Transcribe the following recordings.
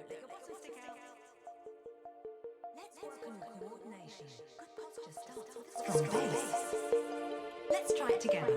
Let your bottom stick out. Let's work on your coordination. Good posture starts with a strong base. Let's try it together.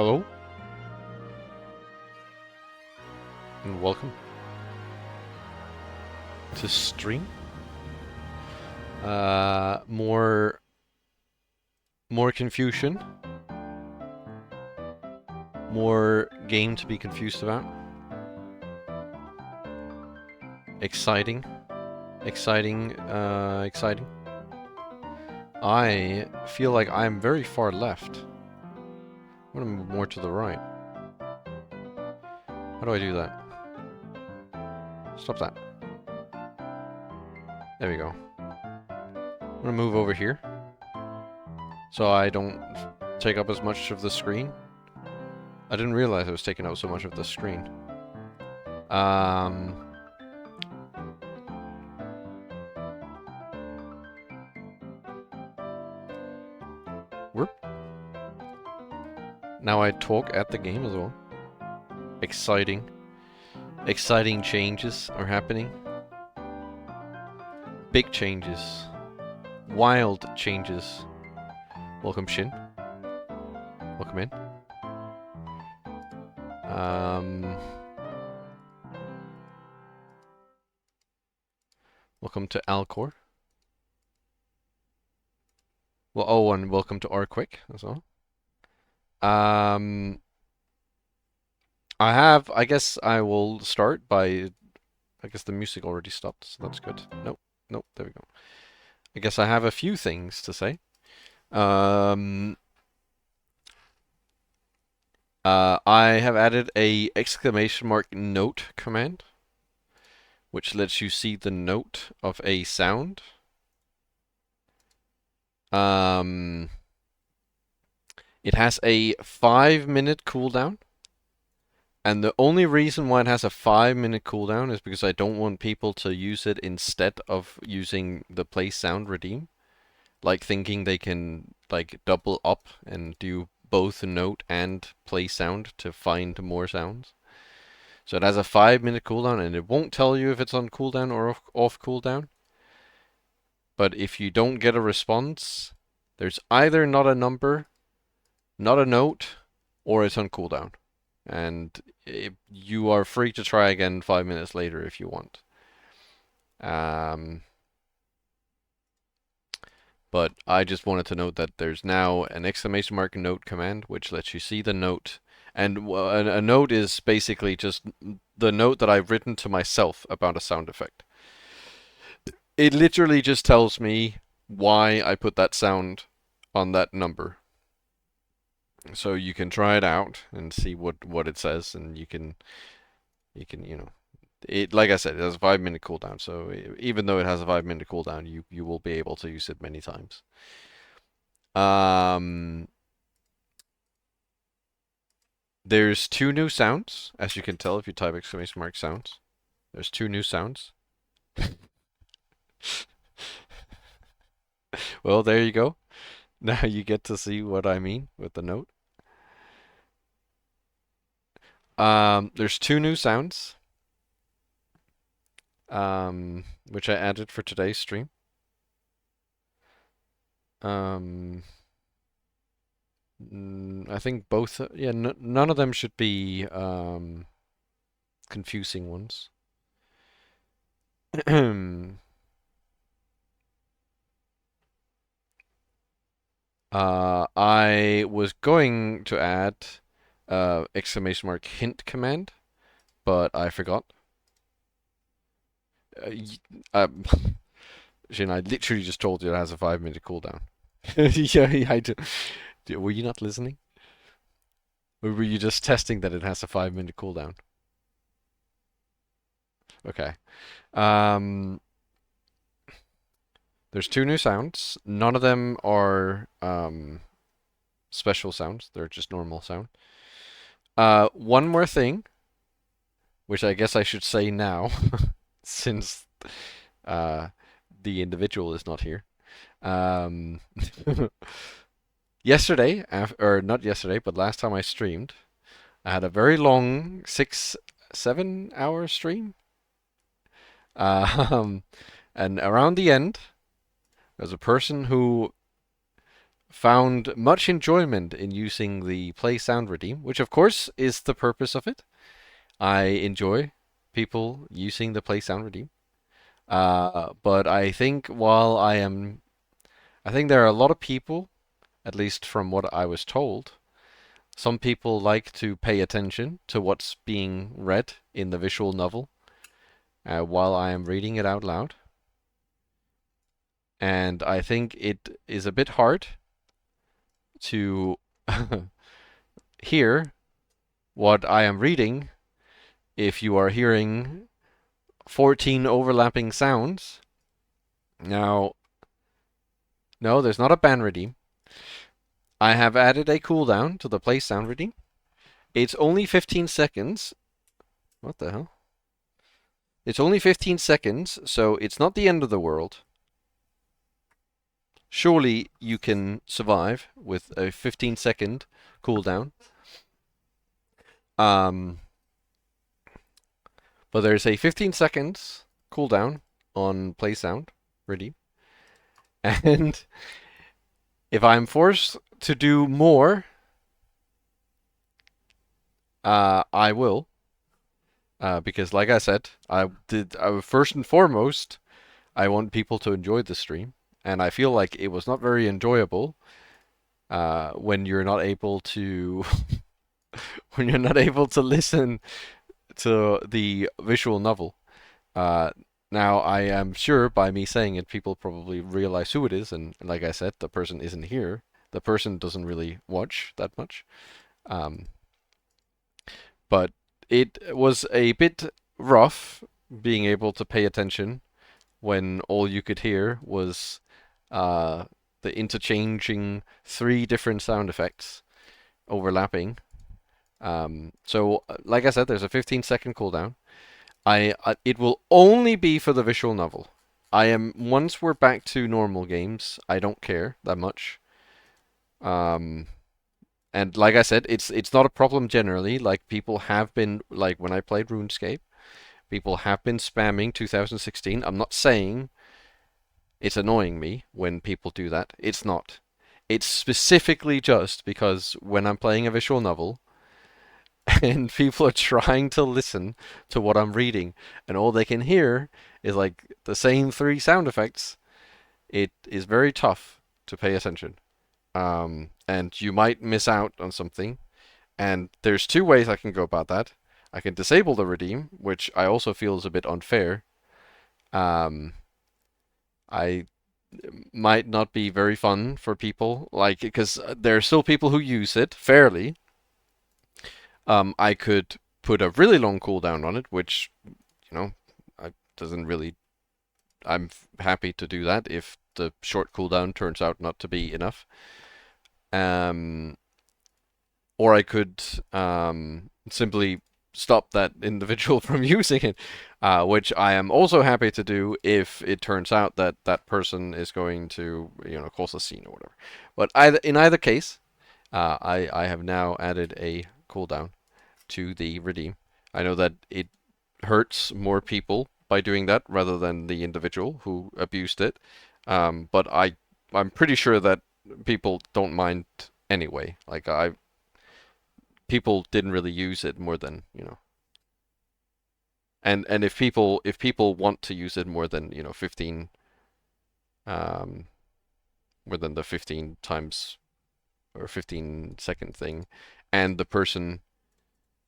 Hello, and welcome to stream. More confusion, more game to be confused about. Exciting, exciting. I feel like I'm very far left. I'm gonna move more to the right. How do I do that? Stop that. There we go. I'm gonna move over here so I don't take up as much of the screen. I didn't realize I was taking up so much of the screen. Whoop. Now I talk at the game as well. Exciting. Exciting changes are happening. Big changes. Wild changes. Welcome, Shin. Welcome in. Welcome to Alcor. Well, oh, and welcome to Arquick as well. I guess I will start by, I guess the music already stopped, so that's good. Nope, nope, there we go. I guess I have a few things to say. I have added a exclamation mark note command, which lets you see the note of a sound. It has a 5-minute cooldown. And the only reason why it has a 5-minute cooldown is because I don't want people to use it instead of using the play sound redeem. Like thinking they can like double up and do both note and play sound to find more sounds. So it has a 5-minute cooldown and it won't tell you if it's on cooldown or off cooldown. But if you don't get a response, there's either not a number, not a note, or it's on cooldown. And you are free to try again 5 minutes later if you want. But I just wanted to note that there's now an exclamation mark note command which lets you see the note. And a note is basically just the note that I've written to myself about a sound effect. It literally just tells me why I put that sound on that number. So you can try it out and see what it says, and you can it, like I said, it has a 5-minute cooldown. So even though it has a 5-minute cooldown, you will be able to use it many times. There's 2 new sounds, as you can tell if you type exclamation mark sounds. There's 2 new sounds. Well, there you go. Now you get to see what I mean with the note. There's 2 new sounds, which I added for today's stream. I think both, yeah, none of them should be confusing ones. I was going to add exclamation mark hint command, but I forgot. Shin, I literally just told you it has a 5-minute cooldown. Yeah, I do. Were you not listening? Or were you just testing that it has a 5-minute cooldown? Okay. There's 2 new sounds. None of them are special sounds. They're just normal sound. One more thing, which I guess I should say now, since the individual is not here. Yesterday, or not yesterday, but last time I streamed, I had a very long 6-7 hour stream. And around the end, there's a person who found much enjoyment in using the play sound redeem, which of course is the purpose of it. I enjoy people using the play sound redeem. But I think I think there are a lot of people, at least from what I was told, some people like to pay attention to what's being read in the visual novel while I am reading it out loud. And I think it is a bit hard to hear what I am reading if you are hearing 14 overlapping sounds. Now, no, there's not a ban redeem. I have added a cooldown to the play sound redeem. It's only 15 seconds. What the hell? It's only 15 seconds, so it's not the end of the world. Surely you can survive with a 15-second cooldown. But there's a 15 seconds cooldown on play sound redeem. And if I'm forced to do more, I will. Because like I said, first and foremost, I want people to enjoy the stream. And I feel like it was not very enjoyable when you're not able to when you're not able to listen to the visual novel. Now, I am sure by me saying it, people probably realize who it is, and like I said, the person isn't here. The person doesn't really watch that much. Um, but it was a bit rough being able to pay attention when all you could hear was the interchanging three different sound effects overlapping. So, like I said, there's a 15-second cooldown. It will only be for the visual novel. Once we're back to normal games, I don't care that much. And like I said, it's not a problem generally. Like people have been like when I played RuneScape, people have been spamming 2016. I'm not saying it's annoying me when people do that. It's not. It's specifically just because when I'm playing a visual novel and people are trying to listen to what I'm reading and all they can hear is like the same three sound effects, it is very tough to pay attention. And you might miss out on something. And there's two ways I can go about that. I can disable the redeem, which I also feel is a bit unfair. I might not be very fun for people, like because there are still people who use it fairly. I could put a really long cooldown on it, which doesn't really. I'm happy to do that if the short cooldown turns out not to be enough. Or I could simply stop that individual from using it, which I am also happy to do if it turns out that that person is going to, cause a scene or whatever. But in either case, I have now added a cooldown to the redeem. I know that it hurts more people by doing that rather than the individual who abused it, but I'm pretty sure that people don't mind anyway. Like people didn't really use it more than, and if people want to use it more than, 15 more than the 15 times or 15-second thing, and the person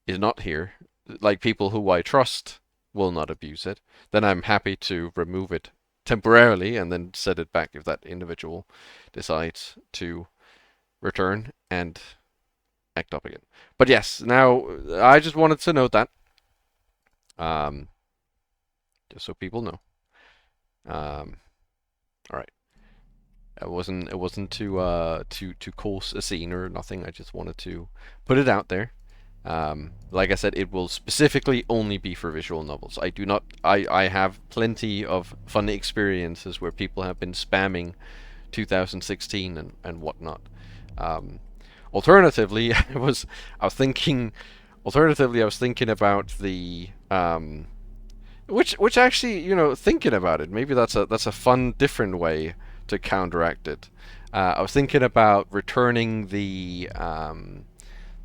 is not here, like people who I trust will not abuse it, then I'm happy to remove it temporarily and then set it back if that individual decides to return and act up again. But yes, now I just wanted to note that, just so people know. All right. It wasn't to cause a scene or nothing. I just wanted to put it out there. Like I said, it will specifically only be for visual novels. I have plenty of funny experiences where people have been spamming 2016 and whatnot. Alternatively, I was thinking about the which actually, thinking about it, maybe that's a fun different way to counteract it. I was thinking about returning the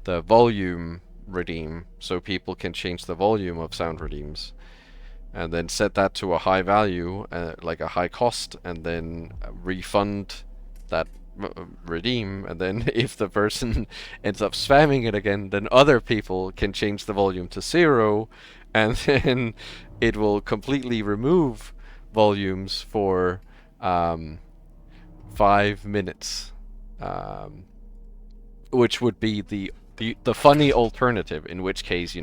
volume redeem so people can change the volume of sound redeems, and then set that to a high value, like a high cost, and then refund that redeem. And then if the person ends up spamming it again, then other people can change the volume to 0, and then it will completely remove volumes for 5 minutes, um, which would be the funny alternative. In which case,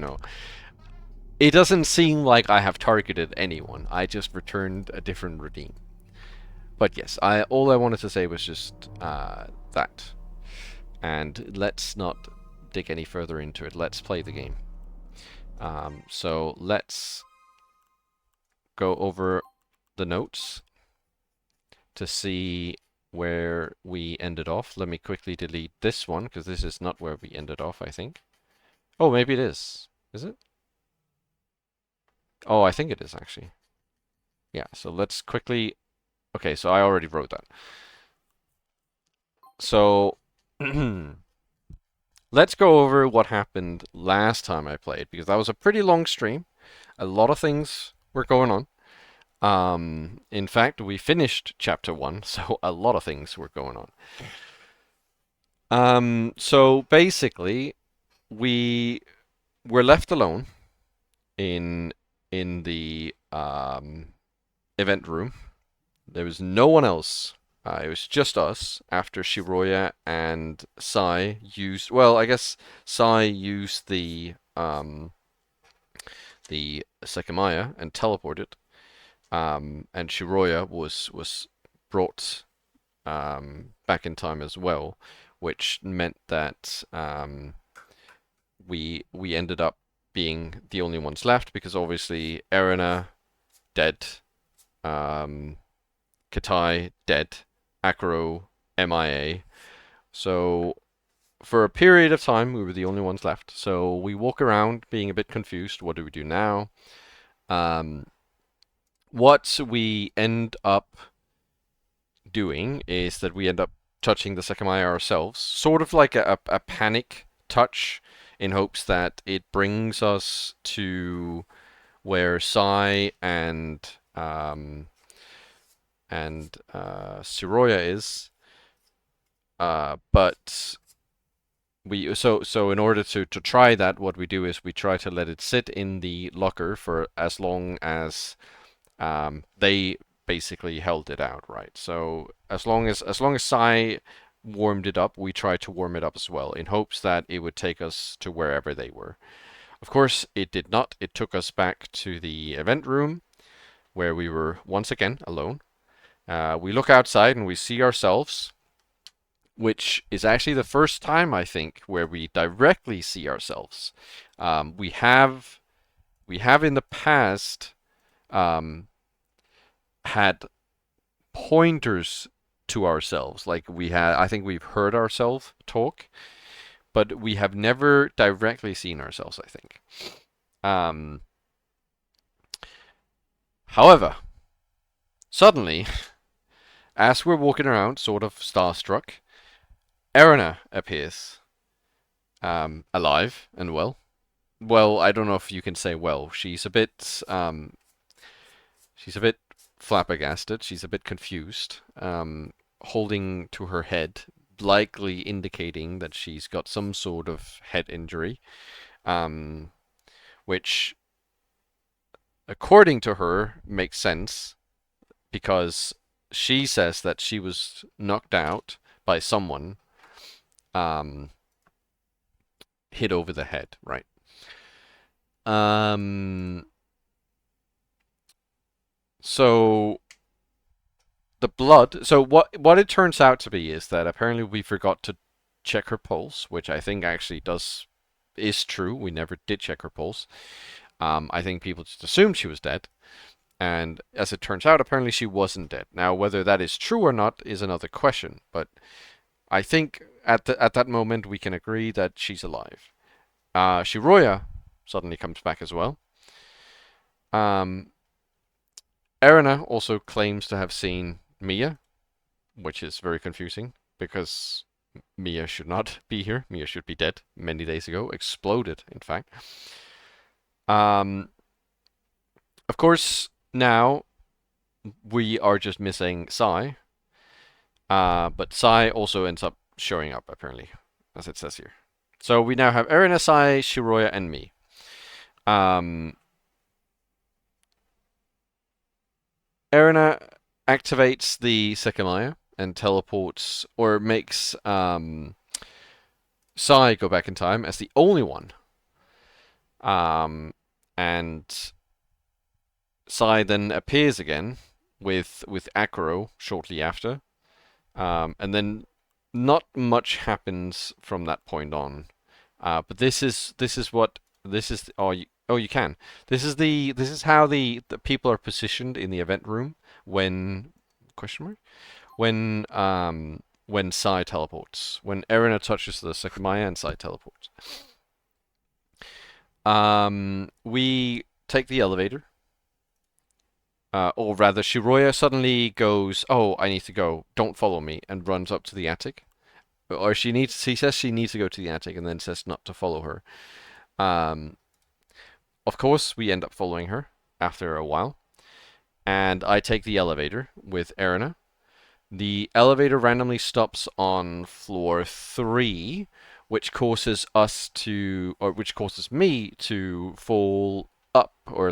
it doesn't seem like I have targeted anyone. I just returned a different redeem. But yes, all I wanted to say was just that. And let's not dig any further into it. Let's play the game. So let's go over the notes to see where we ended off. Let me quickly delete this one, because this is not where we ended off, I think. Oh, maybe it is. Is it? Oh, I think it is, actually. Yeah, so let's quickly... Okay, so I already wrote that. So, let's go over what happened last time I played, because that was a pretty long stream. A lot of things were going on. In fact, we finished chapter 1, so a lot of things were going on. So basically, we were left alone in the event room. There was no one else. It was just us after Shiroya and Sai used... Well, I guess Sai used the Sekimeiya and teleported. And Shiroya was brought back in time as well, which meant that we ended up being the only ones left, because obviously Erina dead, Katai dead, Akuro MIA. So for a period of time we were the only ones left. So we walk around being a bit confused. What do we do now? What we end up doing is that we end up touching the Sekimeiya ourselves, sort of like a panic touch, in hopes that it brings us to where Sai and Shiroya is. But so in order to try that, what we do is we try to let it sit in the locker for as long as they basically held it out, right? So as long as Sai warmed it up, we tried to warm it up as well, in hopes that it would take us to wherever they were. Of course, it did not. It took us back to the event room, where we were once again alone. We look outside and we see ourselves, which is actually the first time, I think, where we directly see ourselves. We have in the past had pointers to ourselves. Like I think we've heard ourselves talk, but we have never directly seen ourselves, I think. However, suddenly, as we're walking around, sort of starstruck, Erina appears, alive and well. Well, I don't know if you can say well. She's a bit flabbergasted. She's a bit confused, holding to her head, likely indicating that she's got some sort of head injury, which, according to her, makes sense, because she says that she was knocked out by someone, hit over the head, right? So the blood. So what it turns out to be is that apparently we forgot to check her pulse, which I think actually is true. We never did check her pulse. I think people just assumed she was dead, and as it turns out, apparently she wasn't dead. Now, whether that is true or not is another question, but I think at that moment we can agree that she's alive. Shiroya suddenly comes back as well. Erina also claims to have seen Mia, which is very confusing. because Mia should not be here. Mia should be dead many days ago. Exploded, in fact. Of course, now we are just missing Sai. But Sai also ends up showing up, apparently, as it says here. So we now have Erina, Sai, Shiroya, and me. Erina activates the Sekimeiya and teleports, or makes Sai go back in time as the only one. And Sai then appears again with Akuro shortly after. And then not much happens from that point on. But this is you can. This is how the people are positioned in the event room when when Sai teleports. When Erina touches the Sekimeiya and Sai teleports. We take the elevator. Or rather, Shiroya suddenly goes, "Oh, I need to go. Don't follow me," and runs up to the attic. Or she says she needs to go to the attic, and then says not to follow her. Of course, we end up following her after a while, and I take the elevator with Erina. The elevator randomly stops on floor 3, which causes me to fall up, or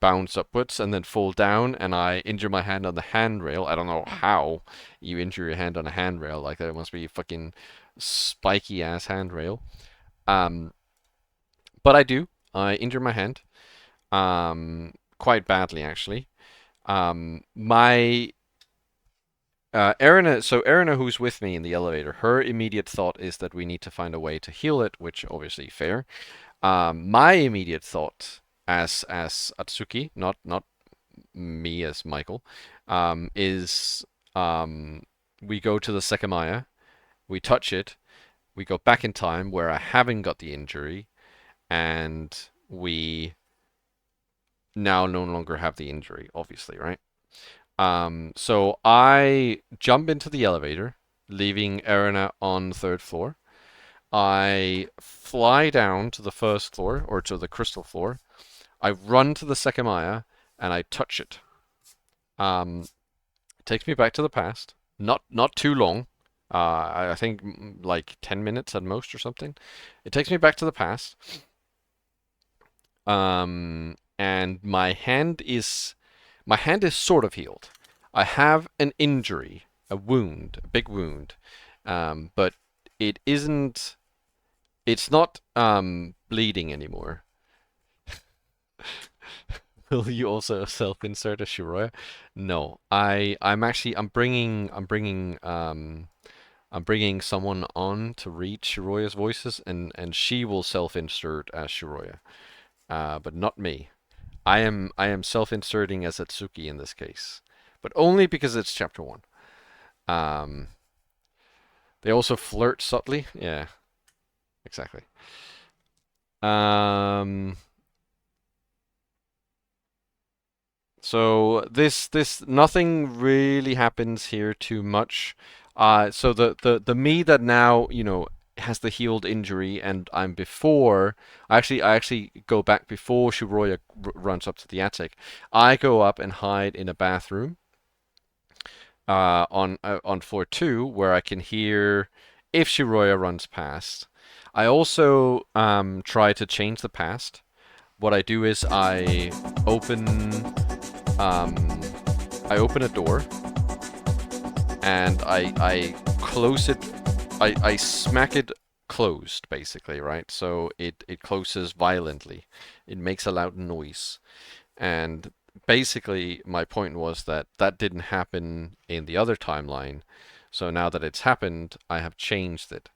bounce upwards and then fall down, and I injure my hand on the handrail. I don't know how you injure your hand on a handrail like that. It must be a fucking spiky ass handrail. But I do. I injure my hand. Quite badly actually. My Erina, who's with me in the elevator, her immediate thought is that we need to find a way to heal it, which obviously fair. My immediate thought as Atsuki, not me as Michael, is we go to the Sekimeiya, we touch it, we go back in time where I haven't got the injury, and we now no longer have the injury, obviously, right? So I jump into the elevator, leaving Erina on the 3rd floor. I fly down to the 1st floor, or to the crystal floor. I run to the Sekimeiya, and I touch it. It takes me back to the past. Not too long. I think like 10 minutes at most or something. It takes me back to the past. And my hand is sort of healed. I have an injury, a wound, a big wound, but it's not bleeding anymore. Will you also self-insert a Shiroya? No, I'm bringing someone on to read Shiroya's voices, and she will self-insert as Shiroya, but not me. I am self-inserting as Atsuki in this case, but only because it's chapter 1. They also flirt subtly. Yeah, exactly. So this nothing really happens here too much. So the me that now has the healed injury, and I'm before. I actually go back before Shiroya runs up to the attic. I go up and hide in a bathroom on floor 2, where I can hear if Shiroya runs past. I also try to change the past. What I do is I open a door, and I close it. I smack it closed, basically, right? So it closes violently. It makes a loud noise. And basically, my point was that didn't happen in the other timeline. So now that it's happened, I have changed it.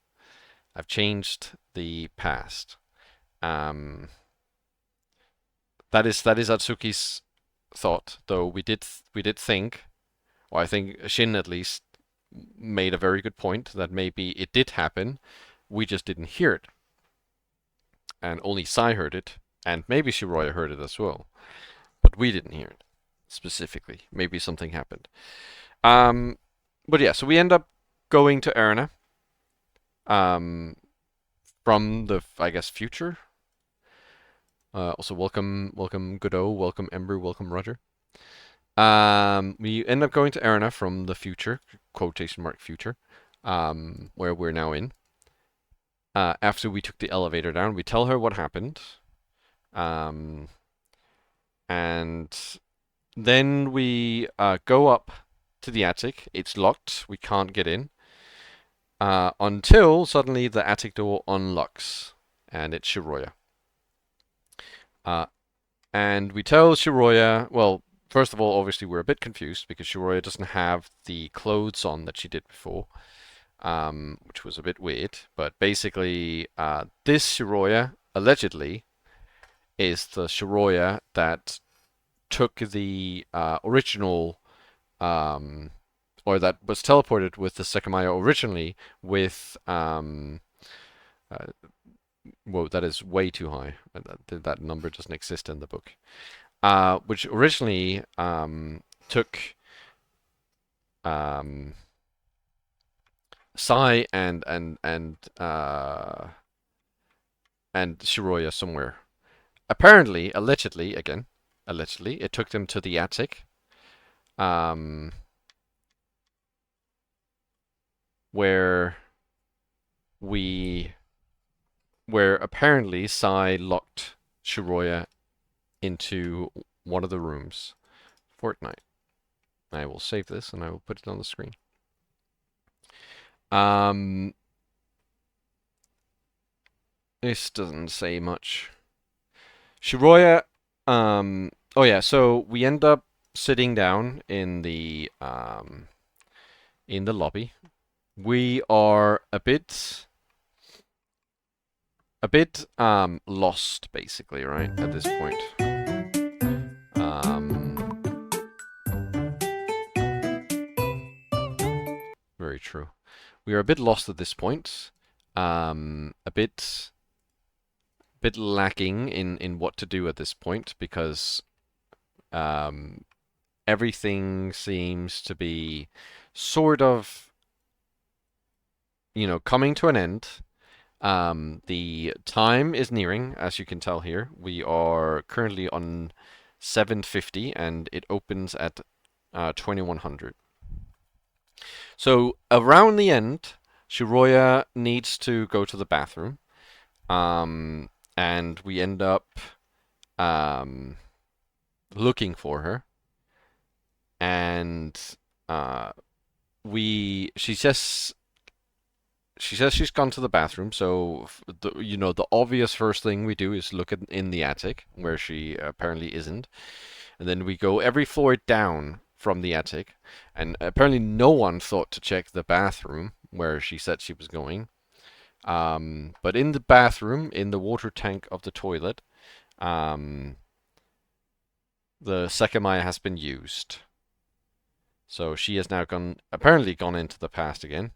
I've changed the past. That is Atsuki's thought, though we did think, or I think Shin at least made a very good point that maybe it did happen, we just didn't hear it, and only Sai heard it, and maybe Shiroya heard it as well, but we didn't hear it specifically. Maybe something happened. But yeah, so we end up going to Erna, um, from the, I guess, future. Also, welcome, Godot, welcome Ember, welcome Roger. We end up going to Erna from the future, quotation mark future, where we're now in. After we took the elevator down, we tell her what happened. And then we go up to the attic. It's locked. We can't get in. Until suddenly the attic door unlocks. And it's Shiroya. And we tell Shiroya, well, first of all, obviously we're a bit confused because Shiroya doesn't have the clothes on that she did before. Which was a bit weird. But basically, this Shiroya, allegedly, is the Shiroya that took the original, or that was teleported with the Sekimeiya originally with, whoa, that is way too high. That number doesn't exist in the book. Which originally took Sai and Shiroya somewhere. Apparently, allegedly, again, allegedly, it took them to the attic, where apparently Sai locked Shiroya into one of the rooms. Fortnite. I will save this and I will put it on the screen. This doesn't say much. Shiroya, oh yeah, so we end up sitting down in the lobby. We are a bit lost, basically, right, at this point. Very true. We are a bit lost at this point. A bit lacking in what to do at this point because everything seems to be sort of, coming to an end. The time is nearing, as you can tell here. We are currently on 7:50 and it opens at 2100. So around the end, Shiroya needs to go to the bathroom. And we end up looking for her. And she says she's gone to the bathroom, so the obvious first thing we do is look in the attic where she apparently isn't, and then we go every floor down from the attic, and apparently no one thought to check the bathroom where she said she was going. But in the bathroom, in the water tank of the toilet, the Sekimeiya has been used. So she has now apparently gone into the past again.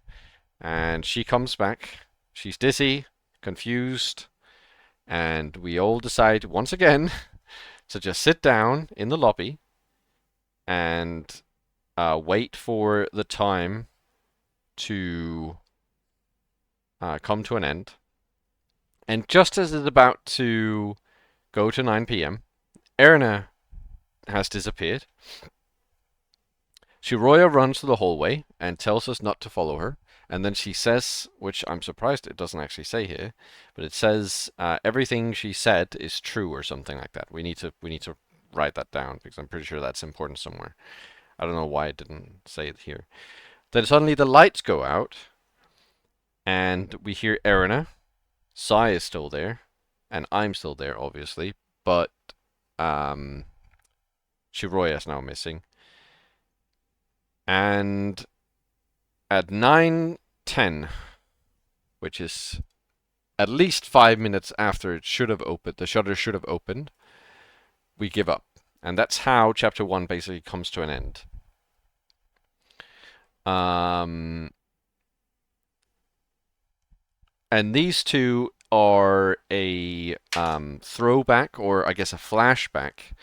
And she comes back. She's dizzy, confused, and we all decide once again to just sit down in the lobby and wait for the time to come to an end. And just as it's about to go to 9 p.m., Erna has disappeared. Shiroya runs to the hallway and tells us not to follow her. And then she says, which I'm surprised it doesn't actually say here, but it says everything she said is true or something like that. We need to write that down because I'm pretty sure that's important somewhere. I don't know why it didn't say it here. Then suddenly the lights go out, and we hear Erna. Sai is still there, and I'm still there, obviously, but Shiroya is now missing. And at 9:10, which is at least 5 minutes after it should have opened, the shutter should have opened, we give up. And that's how chapter 1 basically comes to an end. And these two are a throwback, or I guess a flashback,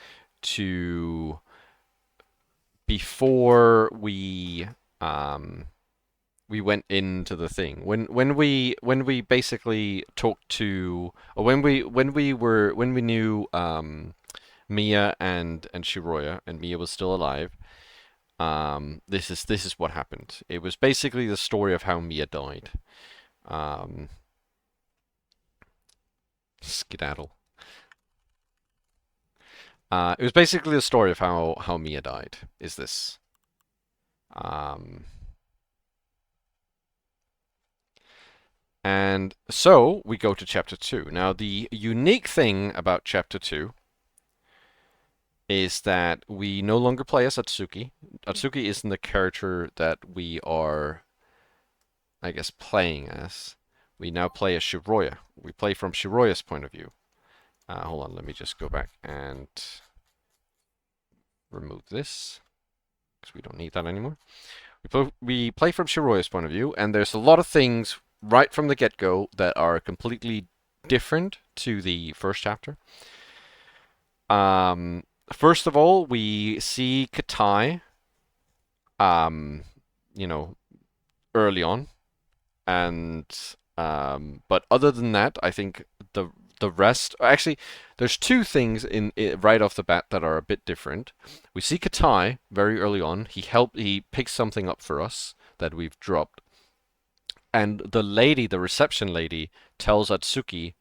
to before we we went into the thing. When we basically talked to, or when we knew Mia and Shiroya, and Mia was still alive. This is what happened. It was basically the story of how Mia died. Um, Skedaddle. It was basically the story of how Mia died. Is this? Um, and so we go to chapter 2. Now, the unique thing about chapter 2 is that we no longer play as Atsuki. Atsuki isn't the character that we are, I guess, playing as. We now play as Shiroya. We play from Shiroya's point of view. Hold on, let me just go back and remove this, because we don't need that anymore. We play from Shiroya's point of view, and there's a lot of things right from the get-go that are completely different to the first chapter. First of all, we see Katai, you know, early on, and but other than that, I think the rest, actually, there's two things in right off the bat that are a bit different. We see Katai very early on. He picks something up for us that we've dropped, and the reception lady, tells Atsuki,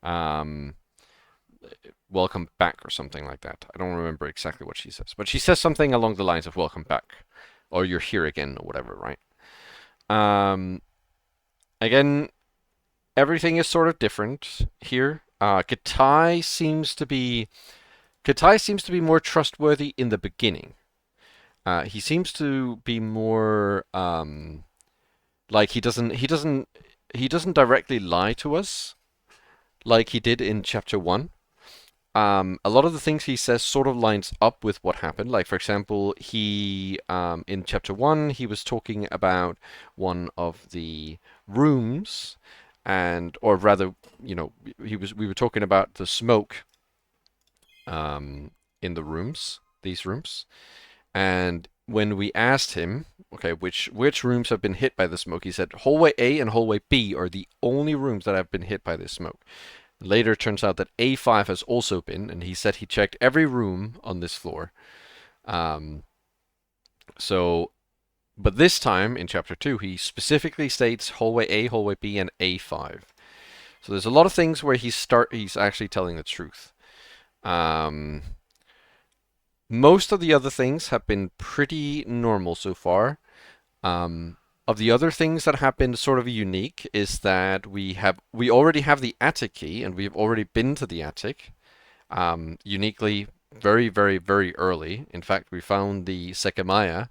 um, welcome back or something like that. I don't remember exactly what she says, but she says something along the lines of welcome back, or you're here again, or whatever, right? Again, everything is sort of different here. Katai seems to be more trustworthy in the beginning. He seems to be more like he doesn't directly lie to us like he did in chapter 1. A lot of the things he says sort of lines up with what happened. Like, for example, he in chapter 1 he was talking about one of the rooms, or rather, we were talking about the smoke in the rooms, these rooms, and when we asked him, okay, which rooms have been hit by the smoke, he said hallway A and hallway B are the only rooms that have been hit by this smoke. Later, it turns out that A5 has also been, and he said he checked every room on this floor. Um, so, but this time in chapter 2, he specifically states hallway A, hallway B, and A5. So there's a lot of things where he's actually telling the truth. Most of the other things have been pretty normal so far. Of the other things that have been sort of unique is that we already have the attic key, and we've already been to the attic. Uniquely, very, very, very early. In fact, we found the Sekimeiya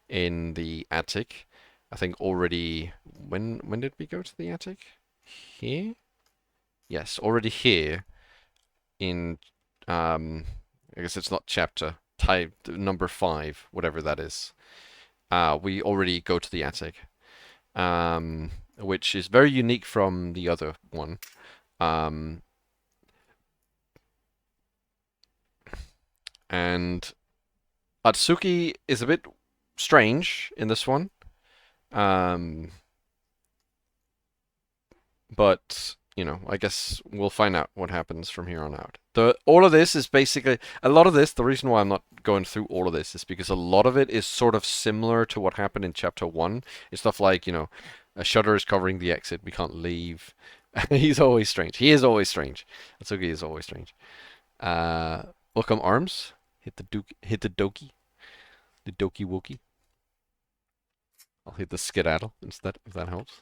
in the attic. I think already. When did we go to the attic? Here? Yes, already here. In I guess it's not chapter type number 5, whatever that is. We already go to the attic, which is very unique from the other one. And Atsuki is a bit strange in this one, but I guess we'll find out what happens from here on out. All of this is basically a lot of this. The reason why I'm not going through all of this is because a lot of it is sort of similar to what happened in chapter 1. It's stuff like, a shutter is covering the exit. We can't leave. He's always strange. He is always strange. Atsuki is always strange. Welcome arms. Hit the doki. The doki woki. I'll hit the skedaddle instead, if that helps.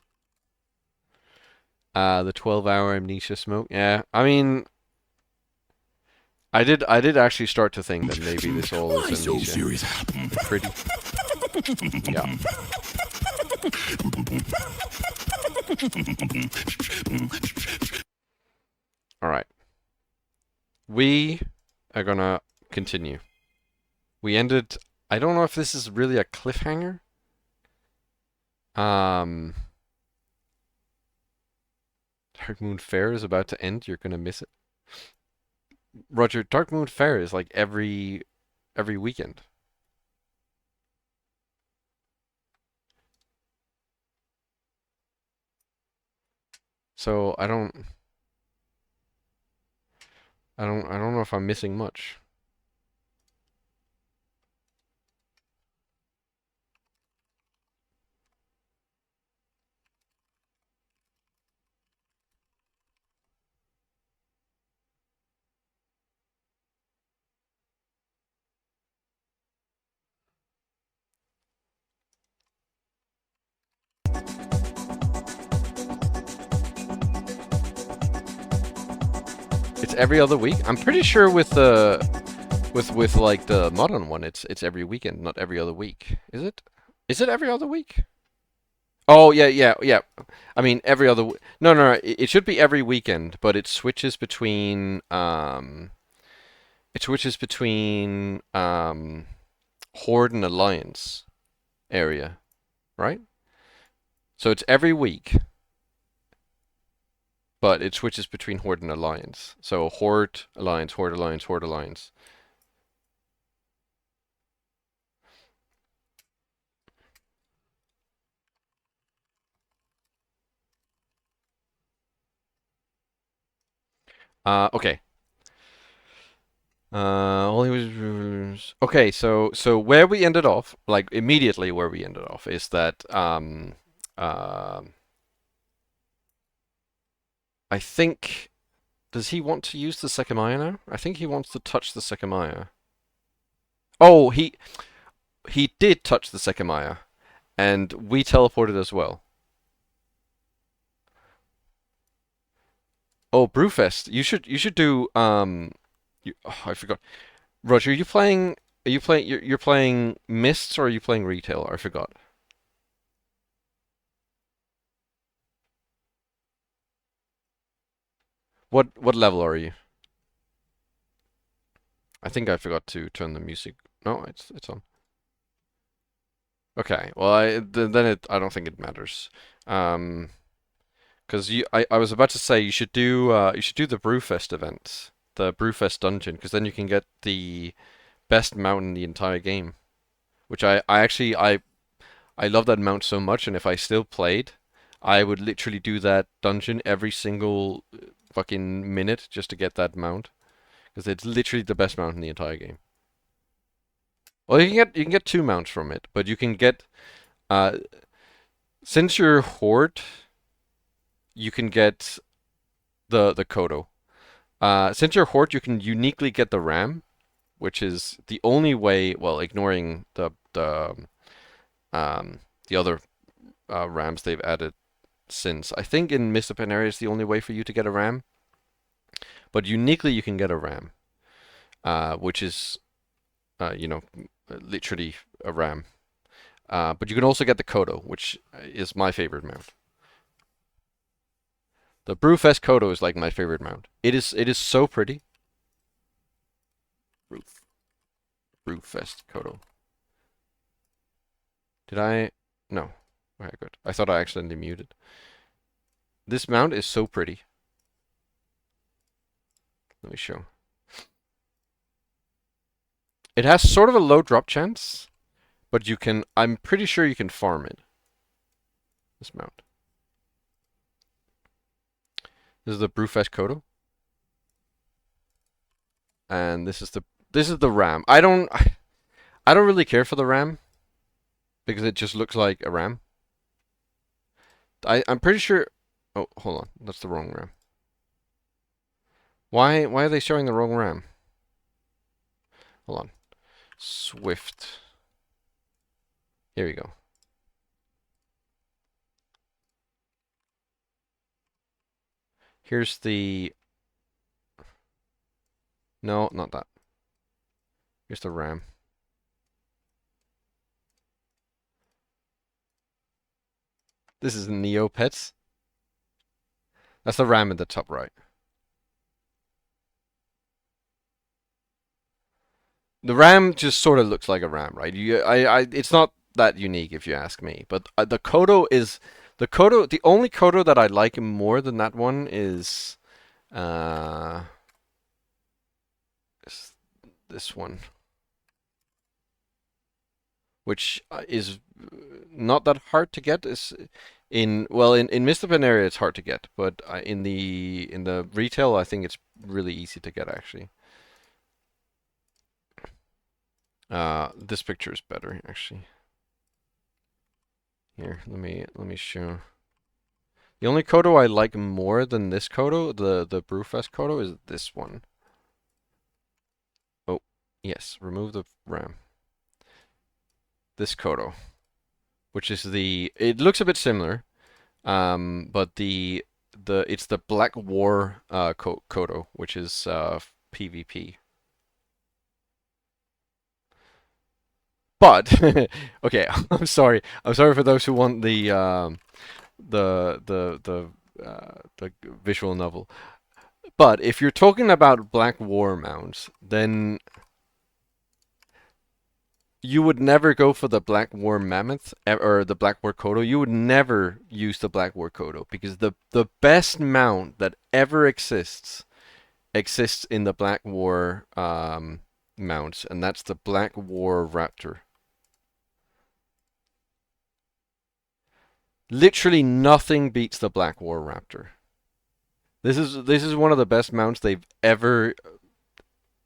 The 12-hour amnesia smoke. Yeah, I mean, I did actually start to think that maybe this all is amnesia. Pretty. Yeah. All right. We are gonna continue. We ended. I don't know if this is really a cliffhanger. Dark Moon Fair is about to end. You're gonna miss it. Roger, Dark Moon Fair is like every weekend. So I don't know if I'm missing much. It's every other week. I'm pretty sure with the with like the modern one, it's every weekend, not every other week. Is it? Is it every other week? Oh yeah, yeah, yeah. I mean every other. No, no, no. It should be every weekend, but it switches between Horde and Alliance area, right? So it's every week, but it switches between Horde and Alliance. So Horde, Alliance, Horde, Alliance, Horde, Alliance. Okay. All he was okay. So where we ended off, like immediately where we ended off, is that uh, I think does he want to use the Sekimeiya now? I think he wants to touch the Sekimeiya. Oh, he did touch the Sekimeiya, and we teleported as well. Oh, Brewfest. You should do I forgot. Roger, are you playing? Are you playing? You're playing Mists or are you playing Retail? I forgot. What level are you? I think I forgot to turn the music. No, it's on. Okay. Well, then I don't think it matters. Um, because I was about to say you should do the Brewfest event, the Brewfest dungeon, because then you can get the best mount in the entire game. Which I love that mount so much, and if I still played, I would literally do that dungeon every single fucking minute just to get that mount, because it's literally the best mount in the entire game. Well, you can get two mounts from it, but you can get uh since you're Horde, you can get the Kodo. Since you're Horde, you can uniquely get the Ram, which is the only way. Well, ignoring um the other Rams they've added since. I think in Mist of Pandaria is the only way for you to get a Ram, but uniquely you can get a Ram, which is literally a Ram. But you can also get the Kodo, which is my favorite mount. The Brewfest Kodo is like my favorite mount. It is so pretty. Brew, Brewfest Kodo. Did I? No. Okay, good. I thought I accidentally muted. This mount is so pretty. Let me show. It has sort of a low drop chance, but you can. I'm pretty sure you can farm it. This mount. This is the Brewfest Kodo, and this is the Ram. I don't really care for the Ram because it just looks like a Ram. I'm pretty sure. Oh, hold on, that's the wrong Ram. Why are they showing the wrong Ram? Hold on. Swift. Here we go. Here's the. No, not that. Here's the RAM. This is the Neopets. That's the RAM in the top right. The RAM just sort of looks like a RAM, right? It's not that unique if you ask me. But the Kodo is the Kodo. The only Kodo that I like more than that one uh, is this one, which is not that hard to get. In Mr. Panera it's hard to get, but in the retail I think it's really easy to get actually. This picture is better actually. Here, let me show. The only Kodo I like more than this Kodo, the Brewfest Kodo, is this one. Oh, yes, remove the RAM. This Kodo, which is it looks a bit similar, but it's the Black War Kodo, which is PvP. But okay, I'm sorry. I'm sorry for those who want the visual novel. But if you're talking about Black War mounts, then you would never go for the Black War Mammoth or the Black War Kodo. You would never use the Black War Kodo because the best mount that ever exists in the Black War mounts, and that's the Black War Raptor. Literally nothing beats the Black War Raptor. This is one of the best mounts they've ever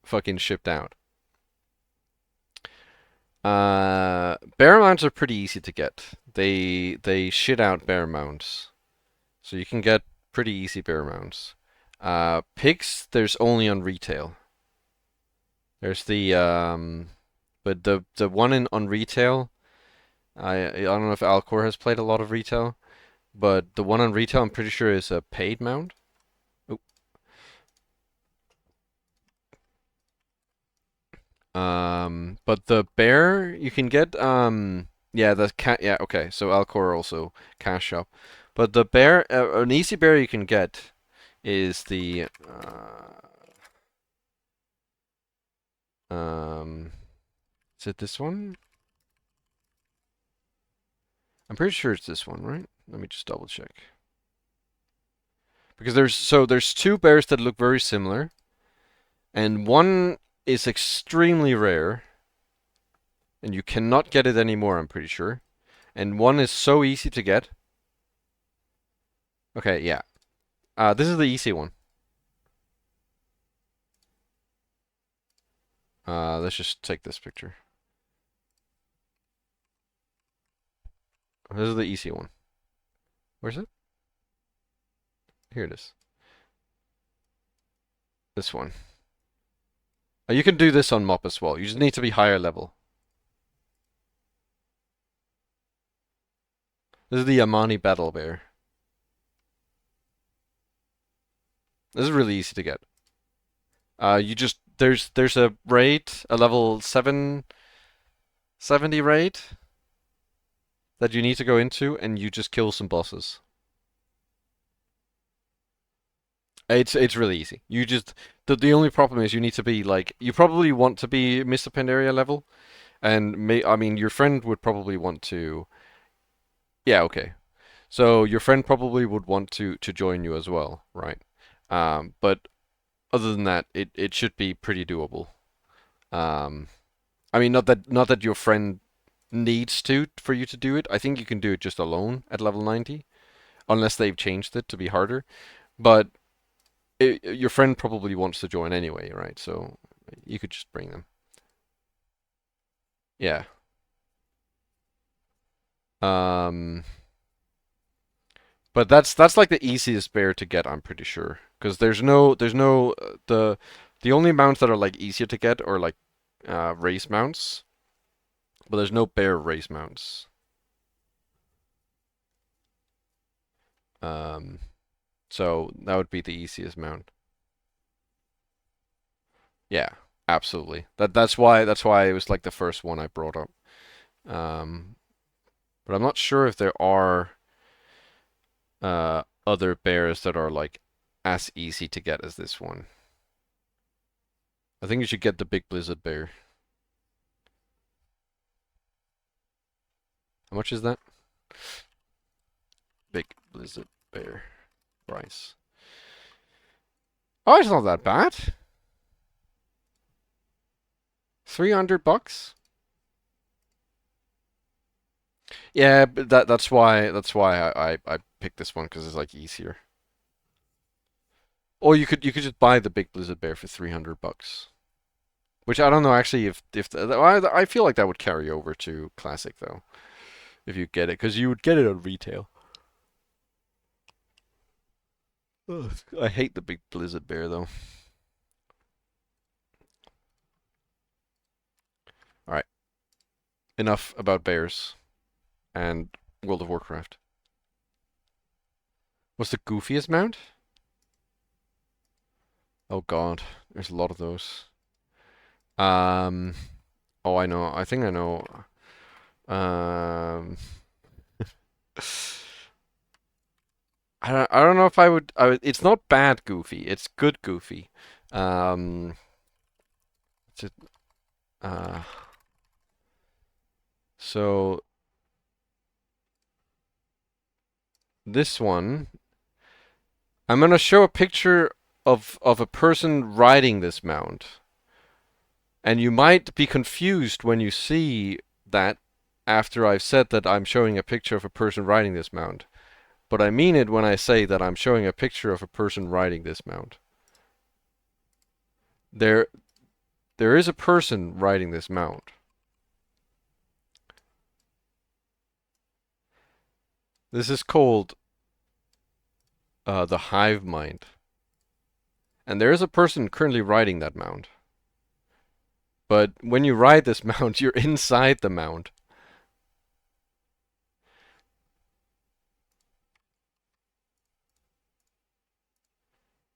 fucking shipped out. Bear mounts are pretty easy to get. They shit out bear mounts, so you can get pretty easy bear mounts. Pigs, there's only on retail. There's but the one on retail, I don't know if Alcor has played a lot of retail, but the one on retail I'm pretty sure is a paid mount. But the bear you can get yeah, the cat, yeah, okay. So Alcor also cash shop. But the bear an easy bear you can get is the is it this one? I'm pretty sure it's this one, right? Let me just double check. Because there's two bears that look very similar, and one is extremely rare, and you cannot get it anymore, I'm pretty sure. And one is so easy to get. Okay, yeah. This is the easy one. Let's just take this picture. This is the easy one. Where's it? Here it is. This one. You can do this on mop as well. You just need to be higher level. This is the Amani Battle Bear. This is really easy to get. You just there's a raid, a level 770 raid that you need to go into, and you just kill some bosses. It's really easy. You just the only problem is you need to be like you probably want to be Mr. Pandaria level, and I mean your friend would probably want to. Yeah, okay. So your friend probably would want to join you as well, right? But other than that, it should be pretty doable. Um, I mean, not that your friend needs to for you to do it. I think you can do it just alone at level 90, unless they've changed it to be harder. But your friend probably wants to join anyway, right? So you could just bring them. Yeah. Um, but that's like the easiest bear to get, I'm pretty sure, because there's no the only mounts that are like easier to get are like race mounts, but there's no bear race mounts. Um, so that would be the easiest mount. Yeah, absolutely. That's why it was like the first one I brought up. Um, but I'm not sure if there are other bears that are like as easy to get as this one. I think you should get the big blizzard bear. How much is that? Big blizzard bear price. Oh, it's not that bad. $300? Yeah, but that's why I picked this one because it's like easier. Or you could just buy the big Blizzard Bear for $300, which I don't know actually if I feel like that would carry over to Classic though if you get it because you would get it on retail. Ugh, I hate the big Blizzard Bear though. All right, enough about bears and World of Warcraft. What's the goofiest mount? Oh God, there's a lot of those. Um, oh I know. I think I know. Um, I don't know if it's not bad goofy. It's good goofy. Um, it's a, uh, so this one, I'm gonna show a picture of a person riding this mount, and you might be confused when you see that after I've said that I'm showing a picture of a person riding this mount. But I mean it when I say that I'm showing a picture of a person riding this mount. There there is a person riding this mount. This is called the hive mind. And there is a person currently riding that mount. But when you ride this mount, you're inside the mount.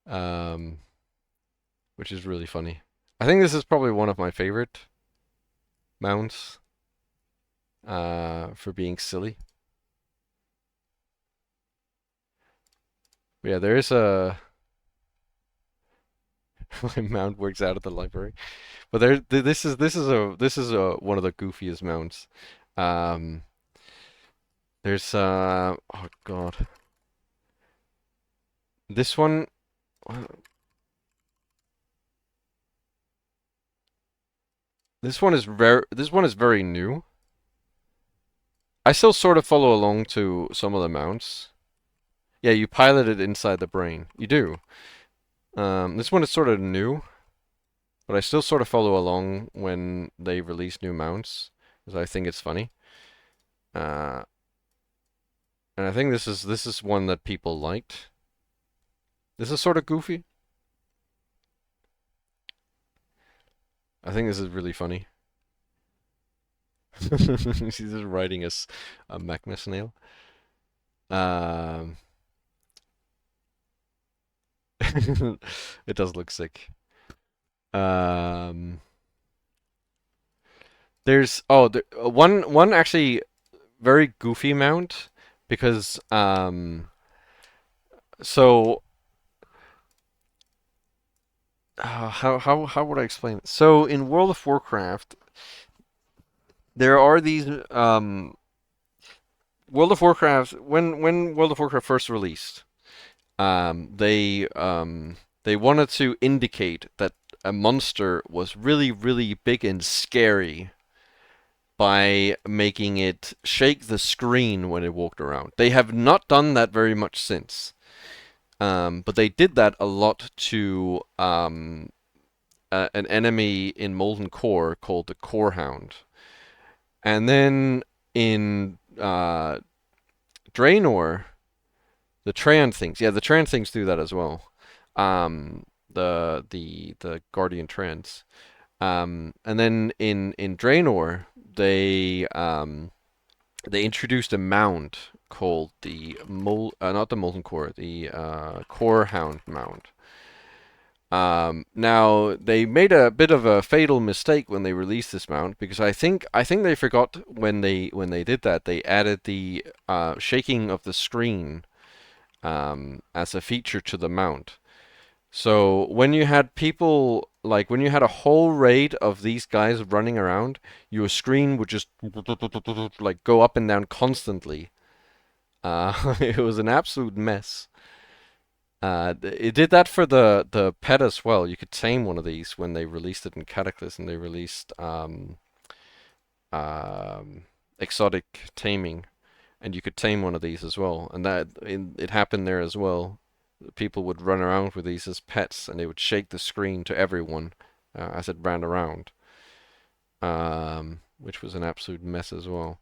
Um, which is really funny. I think this is probably one of my favorite mounts for being silly. But yeah, there is a my mount works out at the library. But this is one of the goofiest mounts. Um, there's oh God, this one. This one is rare. This one is very new. I still sort of follow along to some of the mounts. Yeah, you pilot it inside the brain. You do. This one is sort of new, but I still sort of follow along when they release new mounts because I think it's funny. Uh, and I think this is one that people liked. This is sort of goofy. I think this is really funny. She's just riding a magma snail. Um, it does look sick. Um, there's one actually very goofy mount because so how would I explain it? So in World of Warcraft, there are these World of Warcraft when World of Warcraft first released, they wanted to indicate that a monster was really really big and scary by making it shake the screen when it walked around. They have not done that very much since. But they did that a lot to an enemy in Molten Core called the Core Hound. And then in Draenor, the Tran things, yeah, the Tran things do that as well. The Guardian Trans. And then in Draenor, they introduced a mount called the not the Molten Core, the Core Hound mount. Now they made a bit of a fatal mistake when they released this mount because I think they forgot when they did that they added the shaking of the screen as a feature to the mount. So when you had people like when you had a whole raid of these guys running around, your screen would just like go up and down constantly. It was an absolute mess. It did that for the pet as well. You could tame one of these when they released it in Cataclysm. They released um exotic taming, and you could tame one of these as well. And it happened there as well. People would run around with these as pets, and they would shake the screen to everyone as it ran around, which was an absolute mess as well.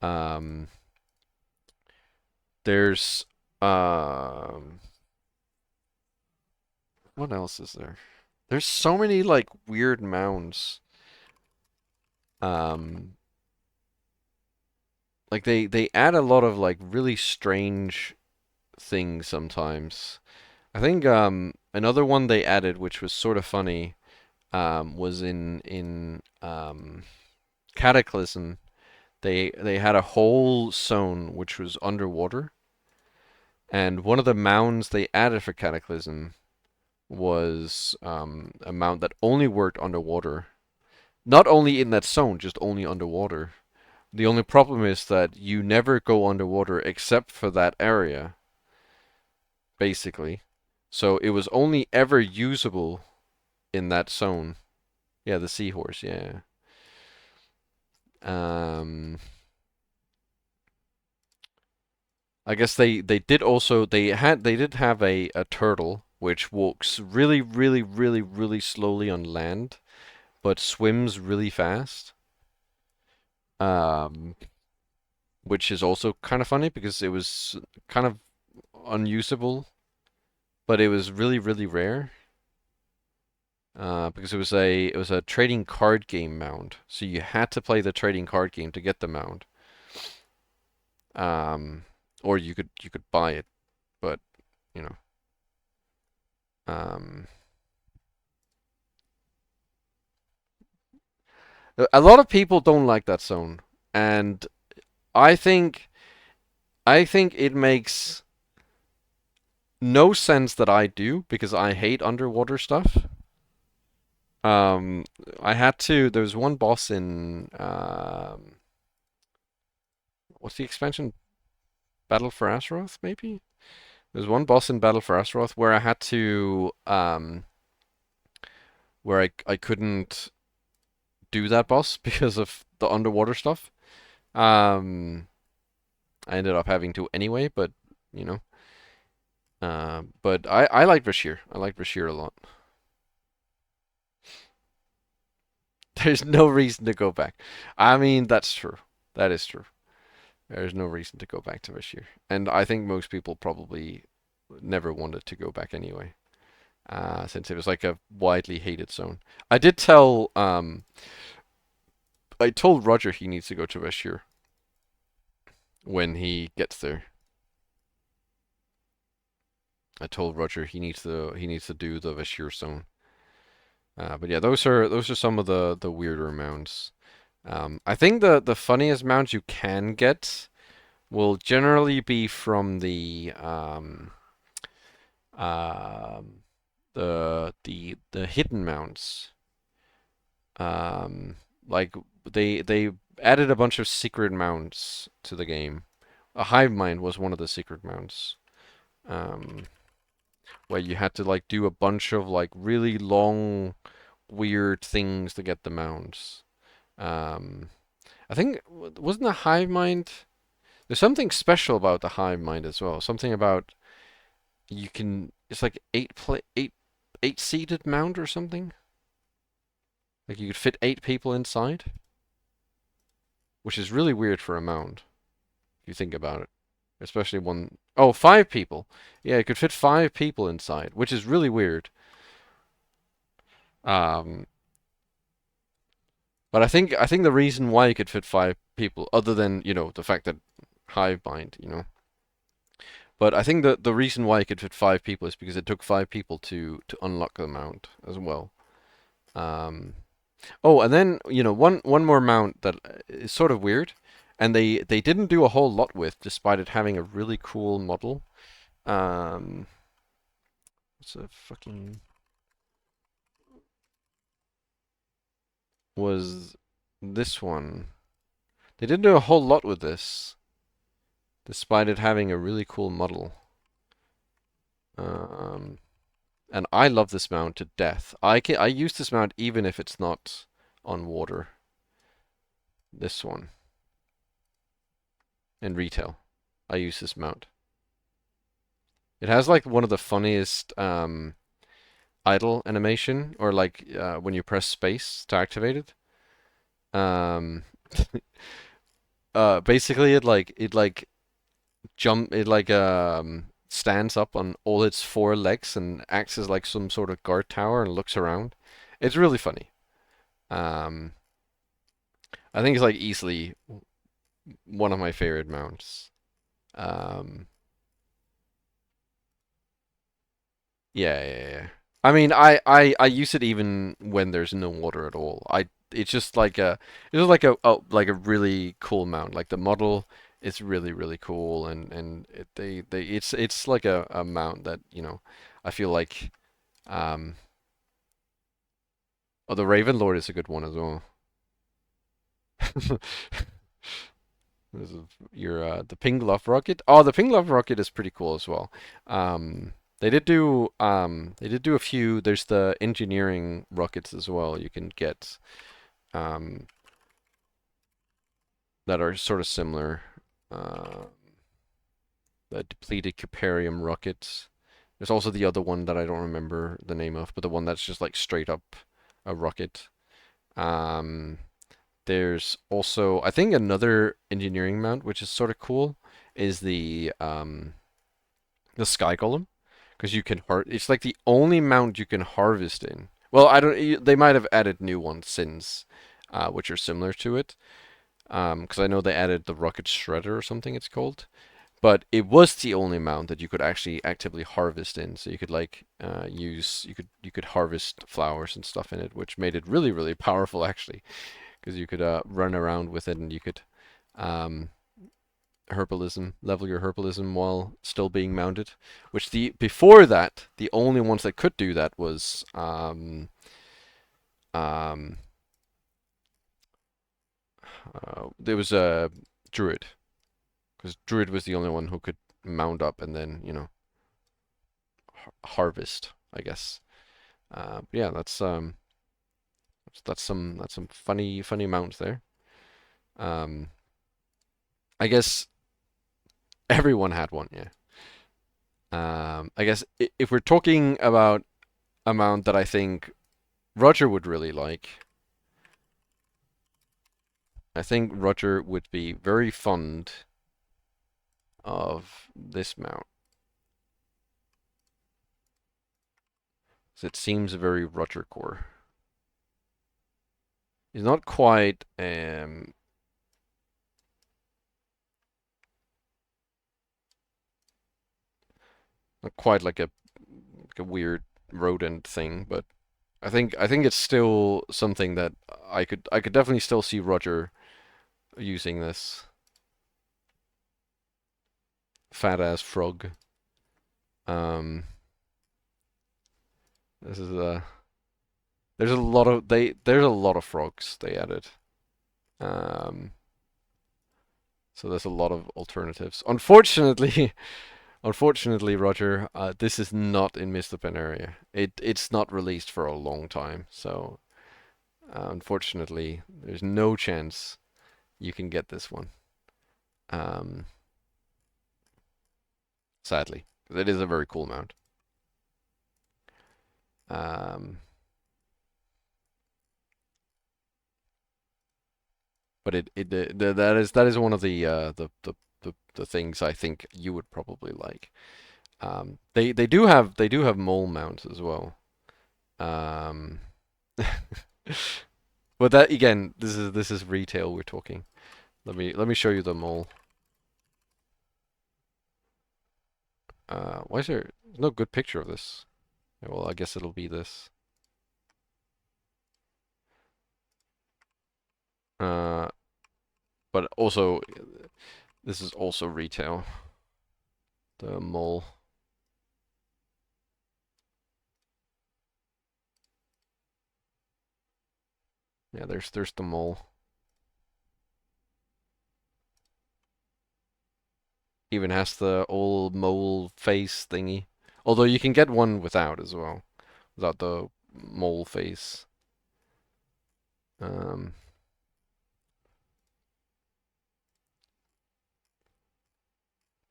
Um, there's what else is there? There's so many like weird mounds. Um, like they add a lot of like really strange things sometimes. I think another one they added, which was sort of funny, was in Cataclysm. They had a whole zone which was underwater, and one of the mounds they added for Cataclysm was a mount that only worked underwater. Not only in that zone, just only underwater. The only problem is that you never go underwater except for that area, basically. So it was only ever usable in that zone. Yeah, the seahorse, yeah. Um, I guess they did also they did have a turtle which walks really really really really slowly on land, but swims really fast. Um, which is also kind of funny because it was kind of unusable, but it was really really rare. Because it was a trading card game mount, so you had to play the trading card game to get the mount. Um, or you could buy it, but you know, um, a lot of people don't like that zone, and I think I think it makes no sense that I do because I hate underwater stuff. Um, I had to. There was one boss in what's the expansion? Battle for Azeroth, maybe. There's one boss in Battle for Azeroth where I had to where I couldn't do that boss because of the underwater stuff. Um, I ended up having to anyway, but you know. But I like Bashir. I like Bashir a lot. There's no reason to go back. I mean, that's true. That is true. There's no reason to go back to Bashir. And I think most people probably never wanted to go back anyway. Since it was like a widely hated zone. I did tell I told Roger he needs to go to Bashir when he gets there. I told Roger he needs to do the Bashir zone. But yeah, those are some of the weirder mounts. I think the funniest mounts you can get will generally be from um, the hidden mounts. Um, like they added a bunch of secret mounts to the game. A hive mind was one of the secret mounts. Um, where you had to like do a bunch of like really long, weird things to get the mounts. Um, I think wasn't the hive mind. There's something special about the hive mind as well. Something about you can. It's like eight seated mount or something. Like you could fit 8 people inside, which is really weird for a mount if you think about it. Especially one oh 5 people. Yeah, you could fit 5 people inside, which is really weird. Um, but I think the reason why you could fit 5 people, other than the fact that hive mind, but I think that the reason why you could fit 5 people is because it took 5 people to unlock the mount as well. Um, oh, and then one more mount that is sort of weird, and they didn't do a whole lot with, despite it having a really cool model. Um, what's a fucking was this one? They didn't do a whole lot with this, despite it having a really cool model. Um, and I love this mount to death. I use this mount even if it's not on water. This one. in retail. I use this mount. It has like one of the funniest idle animation, or like when you press space to activate it. Um, Basically it like stands up on all its four legs and acts as like some sort of guard tower and looks around. It's really funny. Um, I think it's like easily one of my favorite mounts. Um, yeah. I mean, I use it even when there's no water at all. It's just like a really cool mount. Like the model is really cool, and it's like a mount that, I feel like um oh, the Raven Lord is a good one as well. This is your the Ping Love Rocket. Oh, the Ping Love Rocket is pretty cool as well. They did do a few. There's the engineering rockets as well you can get um that are sort of similar. Uh, the depleted Caparium rockets. There's also the other one that I don't remember the name of, but the one that's just like straight up a rocket. Um, there's also, I think, another engineering mount which is sort of cool is the Sky Golem, because you can it's like the only mount you can harvest in. Well, I don't. They might have added new ones since, which are similar to it. Because I know they added the Rocket Shredder or something it's called. But it was the only mount that you could actually actively harvest in. So you could like you could harvest flowers and stuff in it, which made it really powerful actually, because you could run around with it and you could um, level your herbalism while still being mounted. Which the before that, the only ones that could do that was um, there was a druid, because druid was the only one who could mount up and then harvest, I guess. Yeah, that's some funny mounts there. Um, I guess everyone had one, yeah. I guess if we're talking about a mount that I think Roger would really like, I think Roger would be very fond of this mount. It seems very Roger core. He's not quite not quite like a weird rodent thing, but I think it's still something that I could definitely still see Roger using this fat ass frog. Um, this is a there's a lot of frogs they added. Um, so there's a lot of alternatives. Unfortunately, Roger, this is not in Mr. Area. It's not released for a long time, so unfortunately, there's no chance you can get this one. Um, Sadly, 'cause it is a very cool mount. Um, but that is one of the things I think you would probably like. They do have mole mounts as well. Um, but that again, this is retail we're talking. Let me show you the mole. Why is there no good picture of this? Yeah, well, I guess it'll be this. Uh, but also this is also retail. The mole. Yeah, there's the mole. Even has the old mole face thingy. Although you can get one without as well, without the mole face. Um,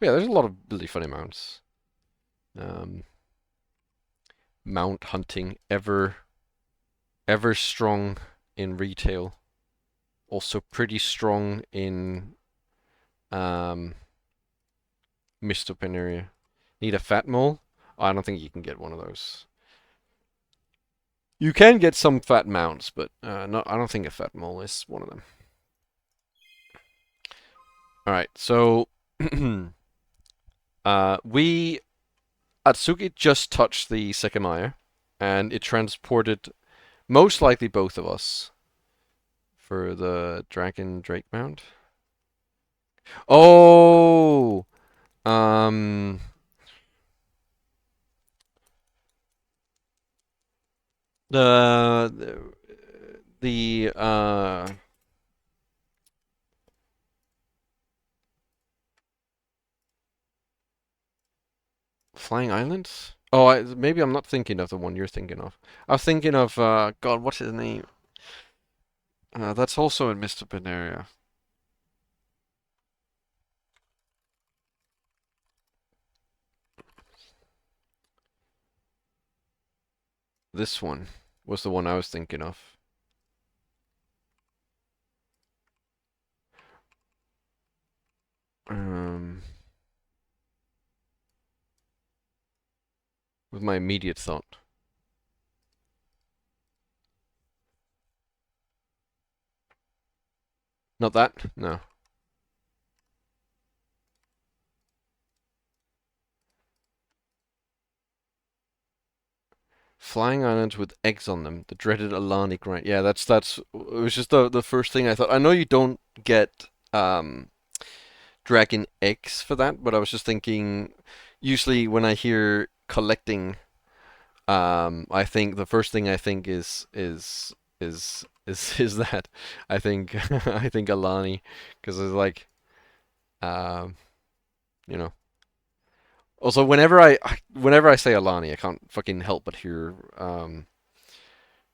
Yeah, there's a lot of really funny mounts. Mount hunting, ever strong in retail. Also pretty strong in mist open area. Need a fat mole? Oh, I don't think you can get one of those. You can get some fat mounts, but no, I don't think a fat mole is one of them. All right, so we Atsuki just touched the Sekimeiya, and it transported most likely both of us for the Dragon Drake mount. Oh, um, the Flying Islands? Oh, maybe I'm not thinking of the one you're thinking of. I was thinking of God, what's his name? That's also in Mr. Benaria. This one was the one I was thinking of. With my immediate thought. Not that? No. Flying islands with eggs on them. The dreaded Alani grind. Yeah, that's it was just the first thing I thought. I know you don't get dragon eggs for that, but I was just thinking usually when I hear collecting, I think the first thing I think is that. I think I think Alani because it's like um you know. Also, whenever I say Alani, I can't fucking help but hear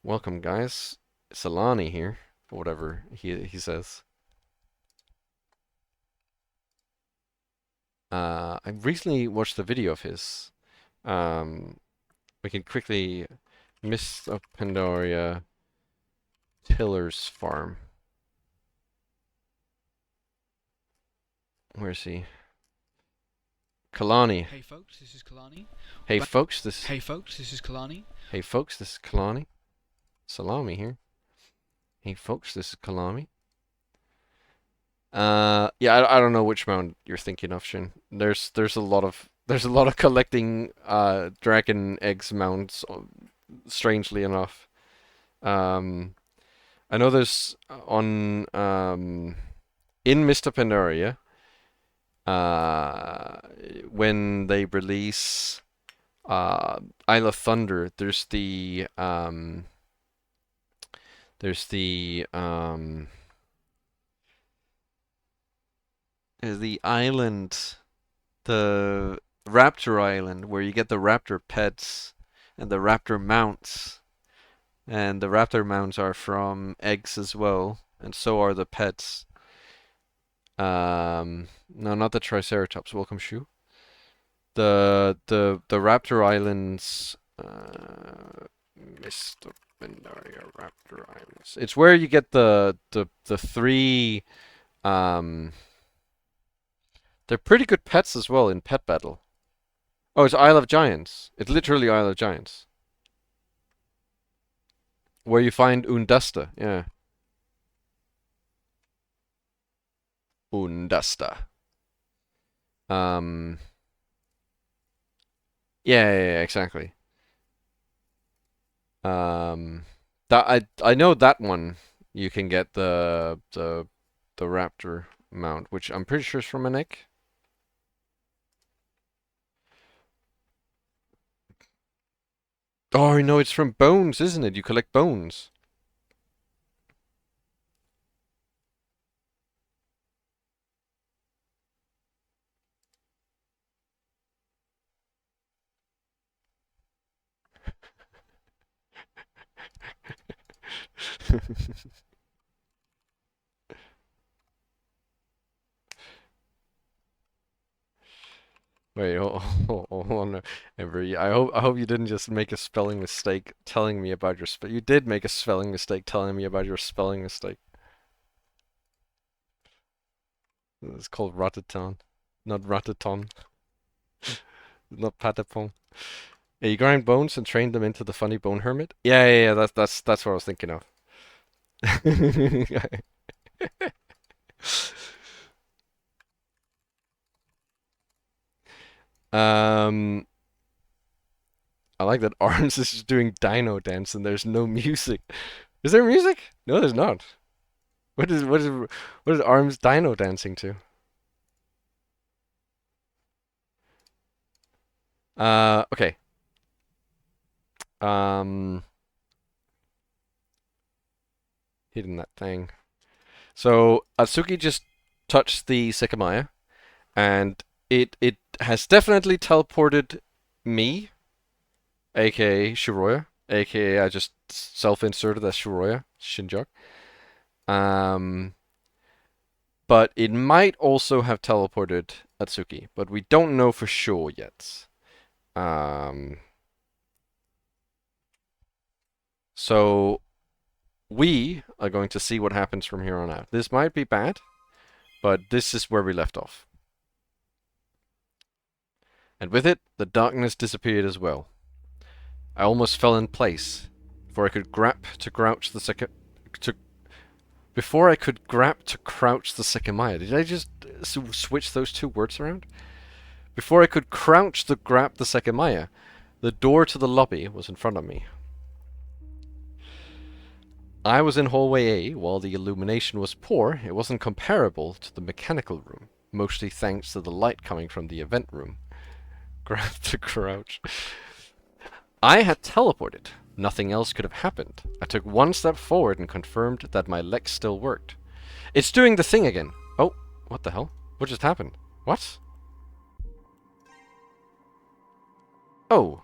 welcome guys, it's Alani here, or whatever he says. I recently watched a video of his. Um, we can quickly Mist of Pandaria Tiller's farm. Where is he? Kalani. Hey folks, this is Kalani. Hey folks, this. Hey folks, this is Kalani. Hey folks, this is Kalani. Salami here. Hey folks, this is Kalami. Yeah, I don't know which mount you're thinking of, Shin. There's a lot of collecting dragon eggs mounts, strangely enough. I know there's on in Mr. Pandaria, when they release Isle of Thunder, there's the island, the Raptor Island, where you get the raptor pets and the raptor mounts. And the raptor mounts are from eggs as well, and so are the pets. No, not the Triceratops. Welcome, Shu. The Raptor Islands, Mr. Pandaria Raptor Islands. It's where you get the three. They're pretty good pets as well in Pet Battle. Oh, it's Isle of Giants. It's literally Isle of Giants. Where you find Undasta, yeah. Undasta. Um. Yeah, exactly. That I know that one. You can get the raptor mount, which I'm pretty sure is from an egg. Oh no, it's from bones, isn't it? You collect bones. Wait, hold on, Avery. I hope you didn't just make a spelling mistake telling me about your You did make a spelling mistake telling me about your spelling mistake. It's called Rataton, not Rataton, not Patapon. Yeah, you grind bones and train them into the funny bone hermit? Yeah. That's what I was thinking of. Um, I like that Arms is just doing dino dance and there's no music. Is there music? No, there's not. What is Arms dino dancing to? Okay. Um, Hidden that thing. So Atsuki just touched the Sekimeiya, and it has definitely teleported me, aka Shiroya, aka I just self-inserted as Shiroya, Shinjok. Um, but it might also have teleported Atsuki, but we don't know for sure yet. So we are going to see what happens from here on out. This might be bad, but this is where we left off. And with it, the darkness disappeared as well. I almost fell in place, before I could grab to crouch the Sekimeiya. Did I just switch those two words around? Before I could crouch to grab the Sekimeiya, the door to the lobby was in front of me. I was in hallway A. While the illumination was poor, it wasn't comparable to the mechanical room, mostly thanks to the light coming from the event room. Grab to crouch. I had teleported. Nothing else could have happened. I took one step forward and confirmed that my legs still worked. It's doing the thing again. Oh, what the hell? What just happened? What? Oh.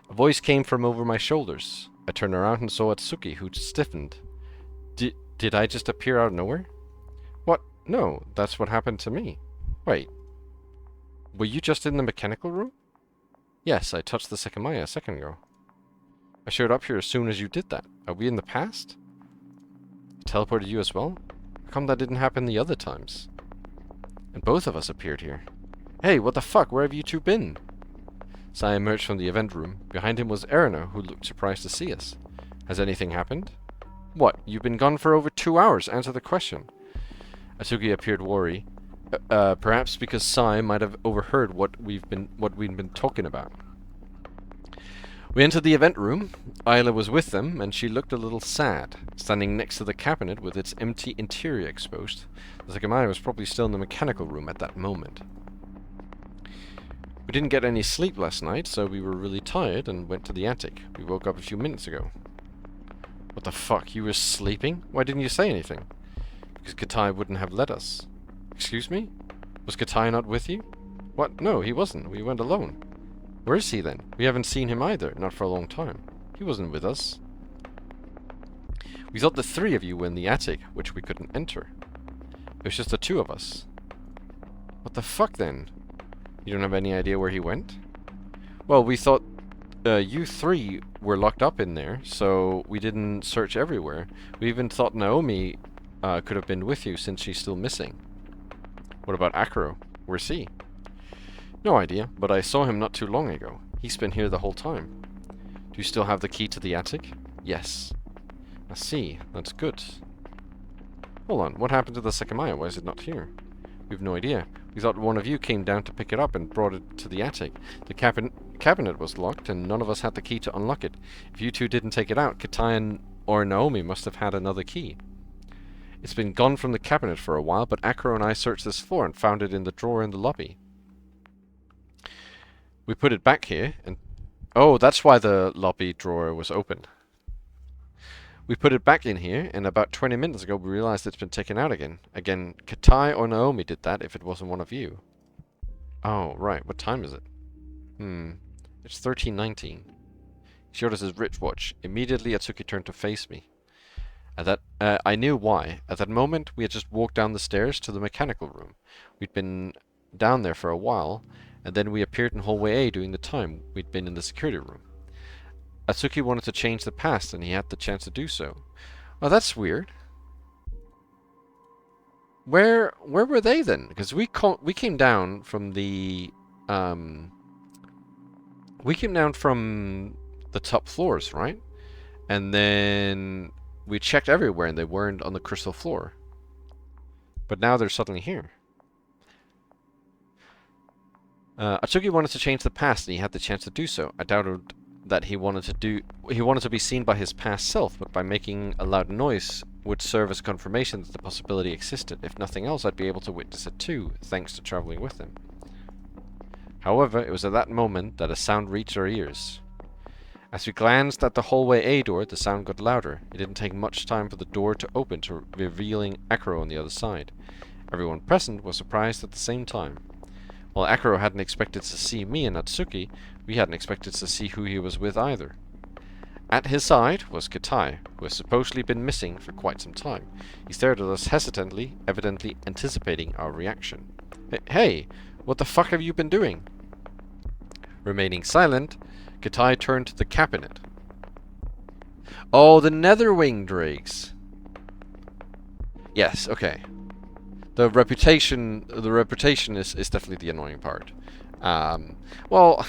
A voice came from over my shoulders. I turned around and saw Atsuki, who'd stiffened. Did I just appear out of nowhere? What? No, that's what happened to me. Wait. Were you just in the mechanical room? Yes, I touched the Sekimeiya a second ago. I showed up here as soon as you did that. Are we in the past? I teleported you as well? How come that didn't happen the other times? And both of us appeared here. Hey, what the fuck? Where have you two been? Sai emerged from the event room. Behind him was Erina, who looked surprised to see us. Has anything happened? What? You've been gone for over 2 hours. Answer the question. Atsuki appeared worried. Perhaps because Sai might have overheard what we'd been talking about. We entered the event room. Ayla was with them, and she looked a little sad, standing next to the cabinet with its empty interior exposed. The Sekimeiya was probably still in the mechanical room at that moment. We didn't get any sleep last night, so we were really tired and went to the attic. We woke up a few minutes ago. What the fuck? You were sleeping? Why didn't you say anything? Because Katai wouldn't have let us. Excuse me? Was Katai not with you? What? No, he wasn't. We went alone. Where is he then? We haven't seen him either, not for a long time. He wasn't with us. We thought the three of you were in the attic, which we couldn't enter. It was just the two of us. What the fuck then? You don't have any idea where he went? Well, we thought you three were locked up in there, so we didn't search everywhere. We even thought Naomi could have been with you since she's still missing. What about Akuro? Where's he? No idea, but I saw him not too long ago. He's been here the whole time. Do you still have the key to the attic? Yes. I see. That's good. Hold on, what happened to the Sekimeiya? Why is it not here? We've no idea. We thought one of you came down to pick it up and brought it to the attic. The cabinet was locked, and none of us had the key to unlock it. If you two didn't take it out, Katai or Naomi must have had another key. It's been gone from the cabinet for a while, but Akuro and I searched this floor and found it in the drawer in the lobby. We put it back here, and... Oh, that's why the lobby drawer was open. We put it back in here, and about 20 minutes ago we realized it's been taken out again. Again, Katai or Naomi did that if it wasn't one of you. Oh, right. What time is it? It's 13:19. He showed us his wristwatch. Immediately Atsuki turned to face me. At that, I knew why. At that moment, we had just walked down the stairs to the mechanical room. We'd been down there for a while, and then we appeared in hallway A during the time we'd been in the security room. Atsuki wanted to change the past, and he had the chance to do so. Oh, that's weird. Where were they then? Because we came down from the top floors, right? And then we checked everywhere, and they weren't on the crystal floor. But now they're suddenly here. Atsuki wanted to change the past, and he had the chance to do so. I doubted that he wanted to be seen by his past self, but by making a loud noise would serve as confirmation that the possibility existed. If nothing else, I'd be able to witness it too, thanks to traveling with him. However, it was at that moment that a sound reached our ears. As we glanced at the hallway A door, the sound got louder. It didn't take much time for the door to open, revealing Akuro on the other side. Everyone present was surprised at the same time. While Akuro hadn't expected to see me and Atsuki, we hadn't expected to see who he was with either. At his side was Katai, who had supposedly been missing for quite some time. He stared at us hesitantly, evidently anticipating our reaction. Hey, what the fuck have you been doing? Remaining silent, Katai turned to the cabinet. Oh, the Netherwing drakes. Yes, okay. The reputation is definitely the annoying part. Well,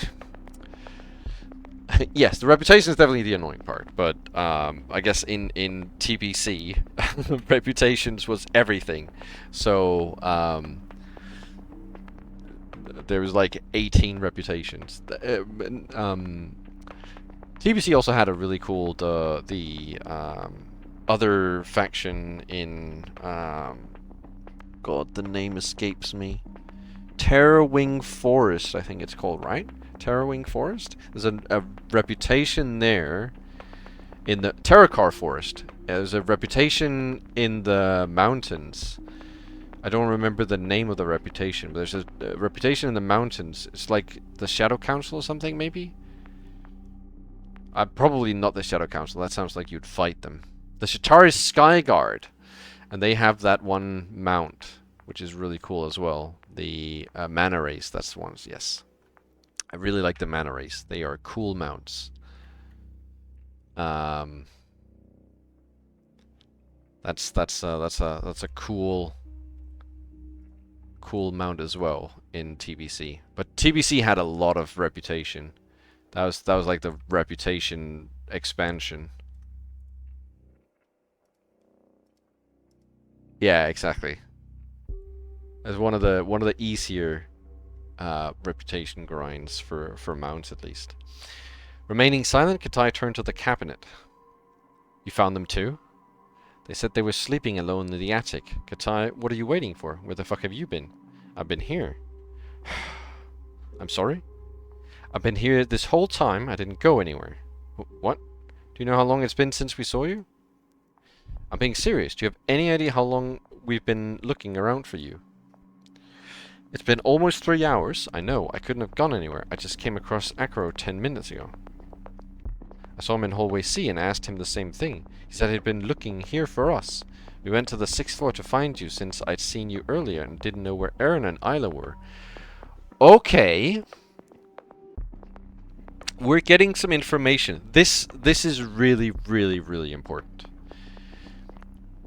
yes, the reputation is definitely the annoying part, but I guess in TBC, reputations was everything. So there was like 18 reputations. TBC also had a really cool other faction in God, the name escapes me. Terrawing Forest, I think it's called, right? Terrawing Forest? There's a reputation there in the Terracar Forest. There's a reputation in the mountains. I don't remember the name of the reputation, but there's a reputation in the mountains. It's like the Shadow Council or something, maybe? Probably not the Shadow Council. That sounds like you'd fight them. The Shatari Sky Guard. And they have that one mount, which is really cool as well. The Mana Rays, that's the ones, yes. I really like the Mana Rays. They are cool mounts. That's a cool mount as well in TBC. But TBC had a lot of reputation. That was like the reputation expansion. Yeah, exactly. As one of the easier reputation grinds for mounts at least. Remaining silent, Katai turned to the cabinet. You found them too? They said they were sleeping alone in the attic. Katai, what are you waiting for? Where the fuck have you been? I've been here. I'm sorry? I've been here this whole time. I didn't go anywhere. What? Do you know how long it's been since we saw you? I'm being serious. Do you have any idea how long we've been looking around for you? It's been almost 3 hours. I know. I couldn't have gone anywhere. I just came across Akuro 10 minutes ago. I saw him in hallway C and asked him the same thing. He said he'd been looking here for us. We went to the 6th floor to find you since I'd seen you earlier and didn't know where Aaron and Isla were. Okay. We're getting some information. This is really, really, really important.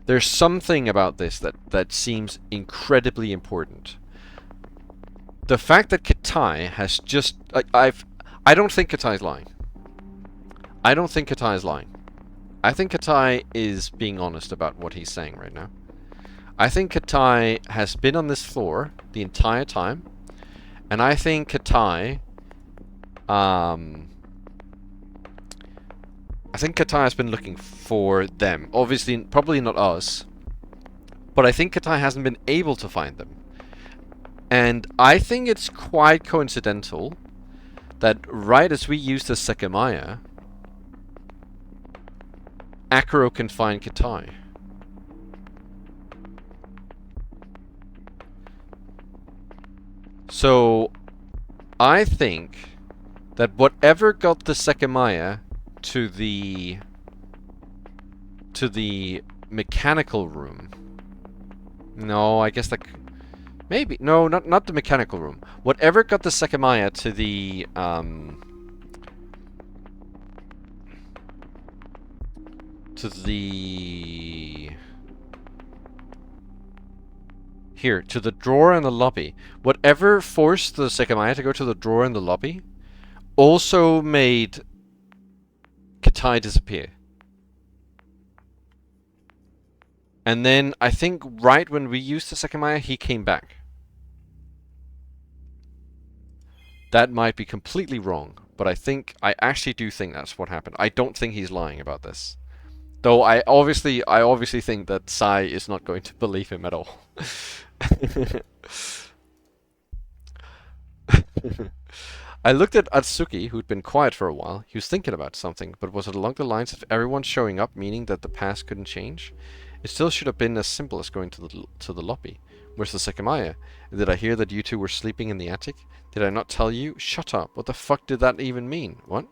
There's something about this that seems incredibly important. The fact that Katai has just... I don't think Katai's lying. I don't think Katai is lying. I think Katai is being honest about what he's saying right now. I think Katai has been on this floor the entire time. And I think Katai... I think Katai has been looking for them. Obviously, probably not us. But I think Katai hasn't been able to find them. And I think it's quite coincidental that right as we use the Sekimeiya, Akuro can find Katai. So, I think that whatever got the Sekimeiya to the mechanical room. No, I guess that Maybe. No, not the mechanical room. Whatever got the Sekimeiya to the, Here, to the drawer in the lobby. Whatever forced the Sekimeiya to go to the drawer in the lobby also made Katai disappear. And then, I think right when we used the Sekimeiya, he came back. That might be completely wrong, but I actually do think that's what happened. I don't think he's lying about this. Though I obviously think that Sai is not going to believe him at all. I looked at Atsuki, who'd been quiet for a while. He was thinking about something, but was it along the lines of everyone showing up, meaning that the past couldn't change? It still should have been as simple as going to the lobby. Where's the Sekimeiya? Did I hear that you two were sleeping in the attic? Did I not tell you? Shut up. What the fuck did that even mean? What?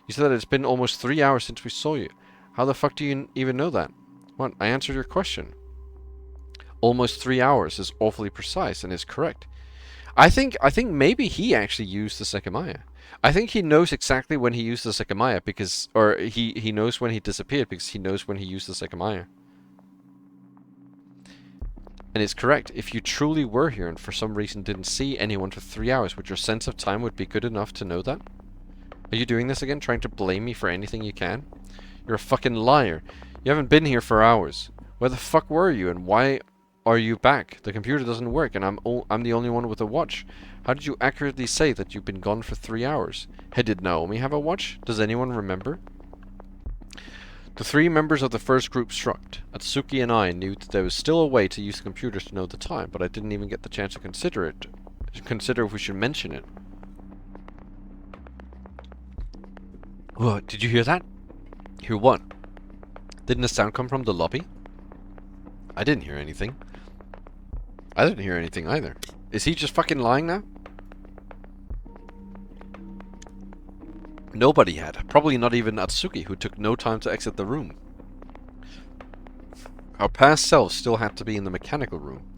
You said that it's been almost 3 hours since we saw you. How the fuck do you even know that? What? I answered your question. Almost 3 hours is awfully precise and is correct. I think maybe he actually used the Sekimeiya. I think he knows exactly when he used the Sekimeiya because, or he knows when he disappeared because he knows when he used the Sekimeiya. And it's correct. If you truly were here and for some reason didn't see anyone for 3 hours, would your sense of time would be good enough to know that? Are you doing this again, trying to blame me for anything you can? You're a fucking liar. You haven't been here for hours. Where the fuck were you and why are you back? The computer doesn't work and I'm the only one with a watch. How did you accurately say that you've been gone for 3 hours? Hey, did Naomi have a watch? Does anyone remember? The 3 members of the first group shrugged. Atsuki and I knew that there was still a way to use the computers to know the time, but I didn't even get the chance to consider if we should mention it. What? Did you hear that? Hear what? Didn't the sound come from the lobby? I didn't hear anything. I didn't hear anything either. Is he just fucking lying now? Nobody had. Probably not even Atsuki, who took no time to exit the room. Our past selves still had to be in the mechanical room.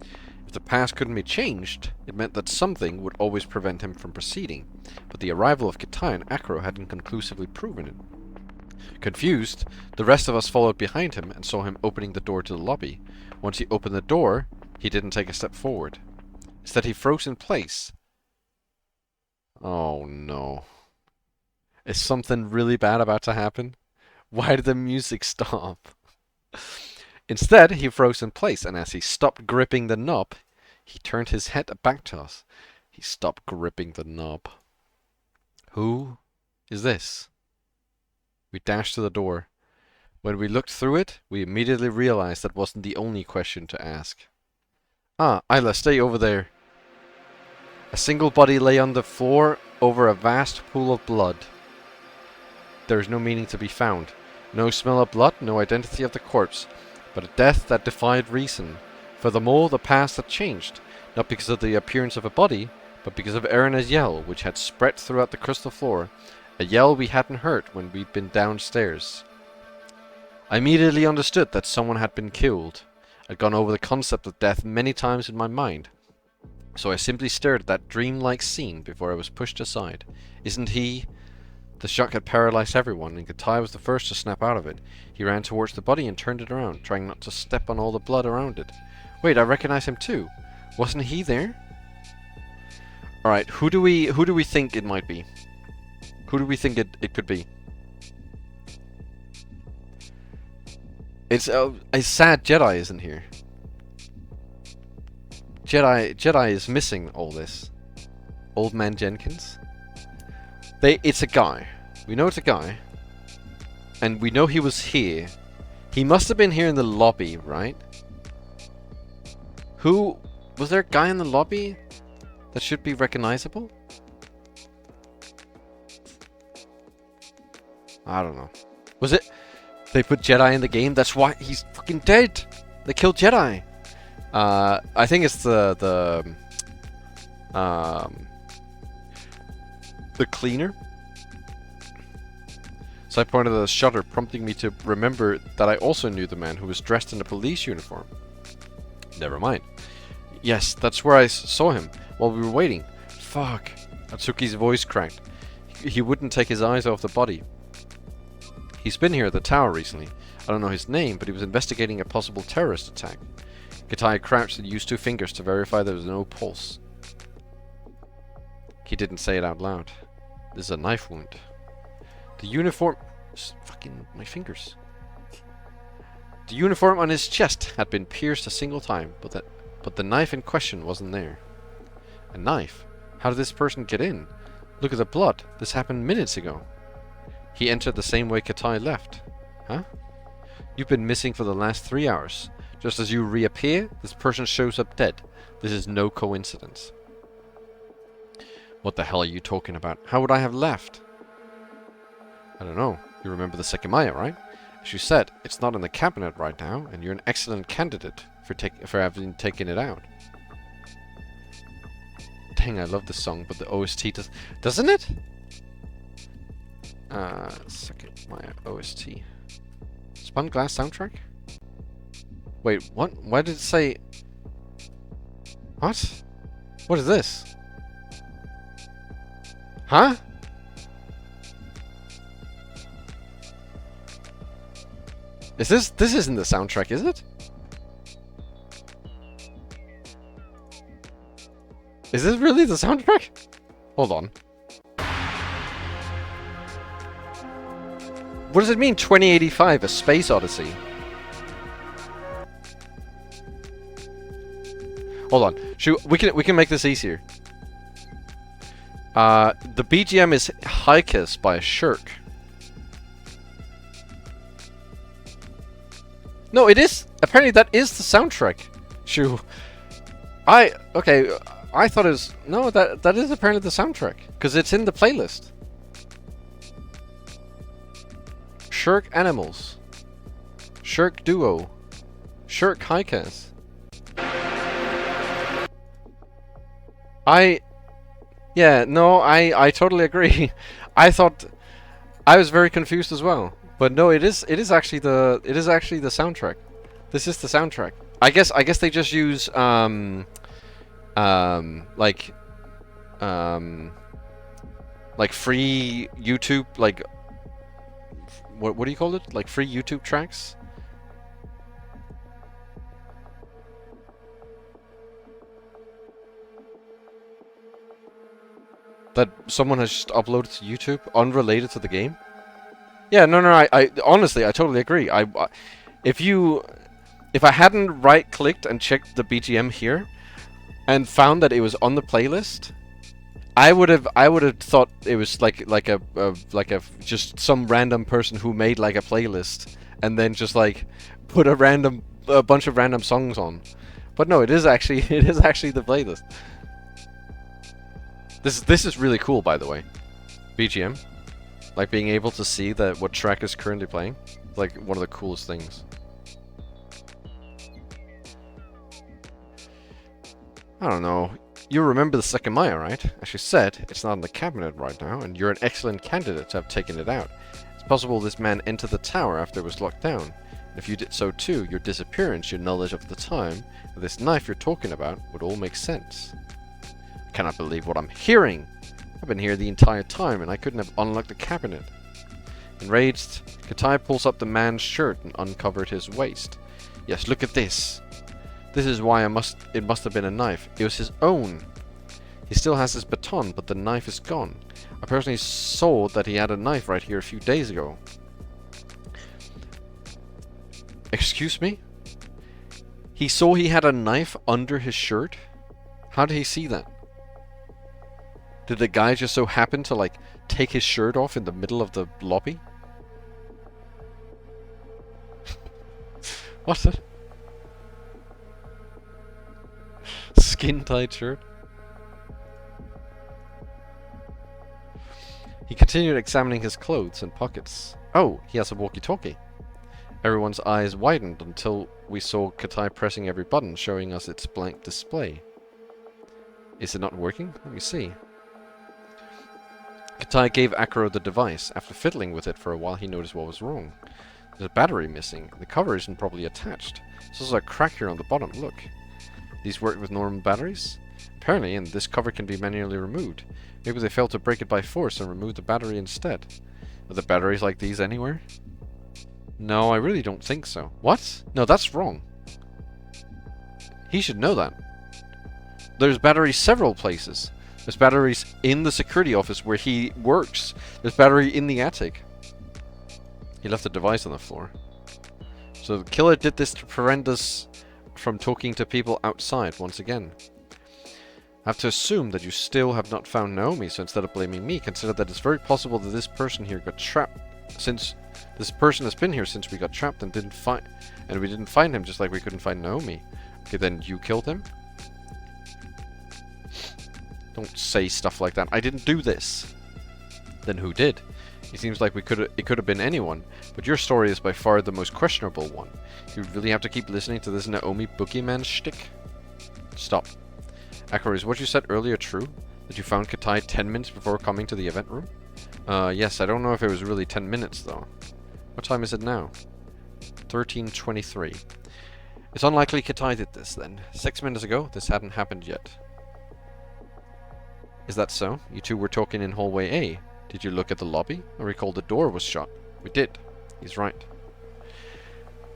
If the past couldn't be changed, it meant that something would always prevent him from proceeding. But the arrival of Katai and Akro hadn't conclusively proven it. Confused, the rest of us followed behind him and saw him opening the door to the lobby. Once he opened the door, he didn't take a step forward. Instead, he froze in place. Oh no. Is something really bad about to happen? Why did the music stop? Instead, he froze in place, and as he stopped gripping the knob, he turned his head back to us. He stopped gripping the knob. Who is this? We dashed to the door. When we looked through it, we immediately realized that wasn't the only question to ask. Ah, Isla, stay over there. A single body lay on the floor over a vast pool of blood. There is no meaning to be found. No smell of blood, no identity of the corpse, but a death that defied reason. Furthermore, the past had changed, not because of the appearance of a body, but because of Erina's yell, which had spread throughout the crystal floor, a yell we hadn't heard when we'd been downstairs. I immediately understood that someone had been killed. I'd gone over the concept of death many times in my mind, so I simply stared at that dreamlike scene before I was pushed aside. Isn't he... The shock had paralyzed everyone, and Katai was the first to snap out of it. He ran towards the body and turned it around, trying not to step on all the blood around it. Wait, I recognize him too. Wasn't he there? Alright, who do we think it might be? Who do we think it could be? It's a sad Jedi isn't here. Jedi is missing all this. Old Man Jenkins? It's a guy. We know it's a guy. And we know he was here. He must have been here in the lobby, right? Was there a guy in the lobby that should be recognizable? I don't know. Was it... They put Jedi in the game, that's why he's fucking dead! They killed Jedi! I think it's the cleaner. So I pointed at the shutter, prompting me to remember that I also knew the man who was dressed in a police uniform. Never mind. Yes, that's where I saw him while we were waiting. Fuck. Atsuki's voice cracked. He wouldn't take his eyes off the body. He's been here at the tower recently. I don't know his name, but he was investigating a possible terrorist attack. Katai crouched and used 2 fingers to verify there was no pulse. He didn't say it out loud. This is a knife wound. The uniform... Fucking my fingers. The uniform on his chest had been pierced a single time, but the knife in question wasn't there. A knife? How did this person get in? Look at the blood. This happened minutes ago. He entered the same way Katai left. Huh? You've been missing for the last 3 hours. Just as you reappear, this person shows up dead. This is no coincidence. What the hell are you talking about? How would I have left? I don't know. You remember the Sekimeiya, right? As you said, it's not in the cabinet right now, and you're an excellent candidate for having taken it out. Dang, I love this song, but the OST doesn't it? Sekimeiya OST. Spun Glass soundtrack? Wait, what? Why did it say... What? What is this? Huh? This isn't the soundtrack, is it? Is this really the soundtrack? Hold on. What does it mean, 2085, A Space Odyssey? Hold on. We can make this easier. The BGM is Hikers by Shirk. No, it is. Apparently that is the soundtrack. Shoo. Okay, I thought it was... No, that is apparently the soundtrack. Because it's in the playlist. Shirk Animals. Shirk Duo. Shirk Hikers. Yeah, no, I totally agree. I thought... I was very confused as well. But no, it is actually the soundtrack. This is the soundtrack. I guess they just use like free YouTube, like what do you call it? Like free YouTube tracks? That someone has just uploaded to YouTube unrelated to the game? Yeah, no, I honestly, I totally agree. If I hadn't right-clicked and checked the BGM here, and found that it was on the playlist, I would have thought it was like a just some random person who made like a playlist and then just like put a bunch of random songs on. But no, it is actually the playlist. This is really cool, by the way. BGM. Like being able to see that what track is currently playing, like one of the coolest things. I don't know. You remember the Sekimeiya, right? As you said, it's not in the cabinet right now, and you're an excellent candidate to have taken it out. It's possible this man entered the tower after it was locked down. And if you did so too, your disappearance, your knowledge of the time, and this knife you're talking about would all make sense. I cannot believe what I'm hearing! I've been here the entire time, and I couldn't have unlocked the cabinet. Enraged, Katai pulls up the man's shirt and uncovered his waist. Yes, look at this. This is why it must have been a knife. It was his own. He still has his baton, but the knife is gone. I personally saw that he had a knife right here a few days ago. Excuse me? He saw he had a knife under his shirt? How did he see that? Did the guy just so happen to, like, take his shirt off in the middle of the lobby? What's it? Skin-tight shirt? He continued examining his clothes and pockets. Oh, he has a walkie-talkie. Everyone's eyes widened until we saw Katai pressing every button, showing us its blank display. Is it not working? Let me see. Katai gave Akuro the device. After fiddling with it for a while, he noticed what was wrong. There's a battery missing. The cover isn't properly attached. There's also a crack here on the bottom. Look. These work with normal batteries? Apparently, and this cover can be manually removed. Maybe they failed to break it by force and remove the battery instead. Are the batteries like these anywhere? No, I really don't think so. What? No, that's wrong. He should know that. There's batteries several places. There's batteries in the security office where he works. There's battery in the attic. He left the device on the floor. So the killer did this to prevent us from talking to people outside once again. I have to assume that you still have not found Naomi, so instead of blaming me, consider that it's very possible that this person here got trapped since this person has been here since we got trapped and we didn't find him, just like we couldn't find Naomi. Okay, then you killed him? Don't say stuff like that. I didn't do this. Then who did? It seems like it could have been anyone, but your story is by far the most questionable one. Do you really have to keep listening to this Naomi boogeyman shtick? Stop. Akira, is what you said earlier true? That you found Katai 10 minutes before coming to the event room? Yes, I don't know if it was really 10 minutes though. What time is it now? 13:23. It's unlikely Katai did this then. 6 minutes ago, this hadn't happened yet. Is that so? You two were talking in hallway A. Did you look at the lobby? I recall the door was shut. We did. He's right.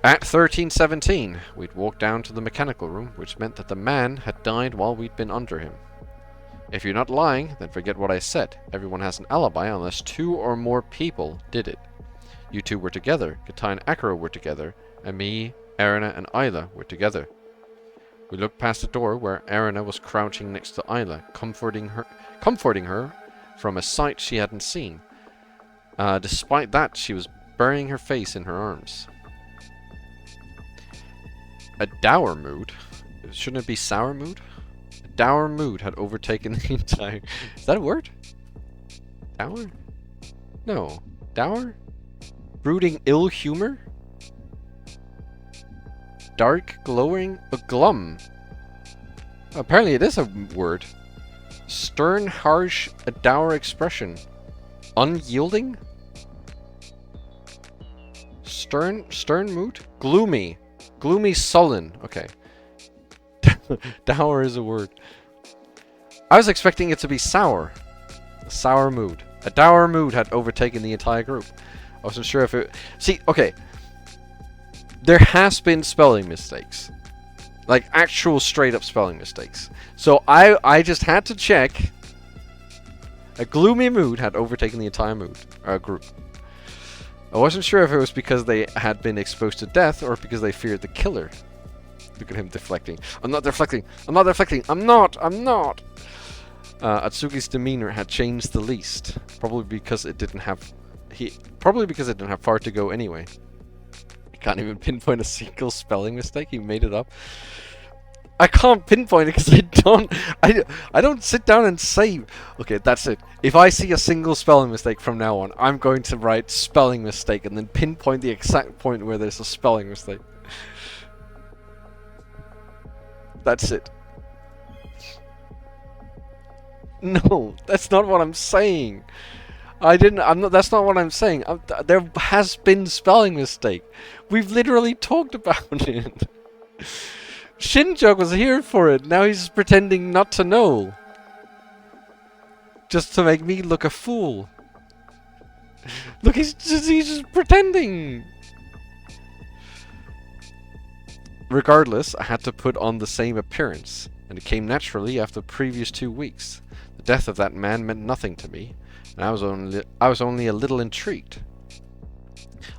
At 13:17, we'd walked down to the mechanical room, which meant that the man had died while we'd been under him. If you're not lying, then forget what I said. Everyone has an alibi unless 2 or more people did it. You two were together, Katai and Akira were together, and me, Erina, and Isla were together. We looked past the door where Erina was crouching next to Isla, comforting her from a sight she hadn't seen. Despite that, she was burying her face in her arms. A dour mood? Shouldn't it be sour mood? A dour mood had overtaken the entire... Is that a word? Dour? No. Dour? Brooding ill humor? Dark, glowing, glum. Apparently it is a word. Stern, harsh, a dour expression. Unyielding? Stern mood? Gloomy. Gloomy, sullen. Okay. Dour is a word. I was expecting it to be sour. A sour mood. A dour mood had overtaken the entire group. I wasn't sure if it... See, okay. There has been spelling mistakes. Like, actual straight-up spelling mistakes. So I just had to check. A gloomy mood had overtaken the entire group. I wasn't sure if it was because they had been exposed to death or because they feared the killer. Look at him deflecting. I'm not deflecting. I'm not deflecting. I'm not. Atsugi's demeanor had changed the least. Probably because it didn't have far to go anyway. He can't even pinpoint a single spelling mistake. He made it up. I can't pinpoint it because I don't sit down and say, okay, that's it. If I see a single spelling mistake from now on, I'm going to write spelling mistake and then pinpoint the exact point where there's a spelling mistake. That's it. No, that's not what I'm saying. That's not what I'm saying. There has been spelling mistake. We've literally talked about it. Shinjok was here for it. Now he's pretending not to know. Just to make me look a fool. Look, he's just pretending. Regardless, I had to put on the same appearance, and it came naturally after the previous 2 weeks. The death of that man meant nothing to me, and I was only a little intrigued.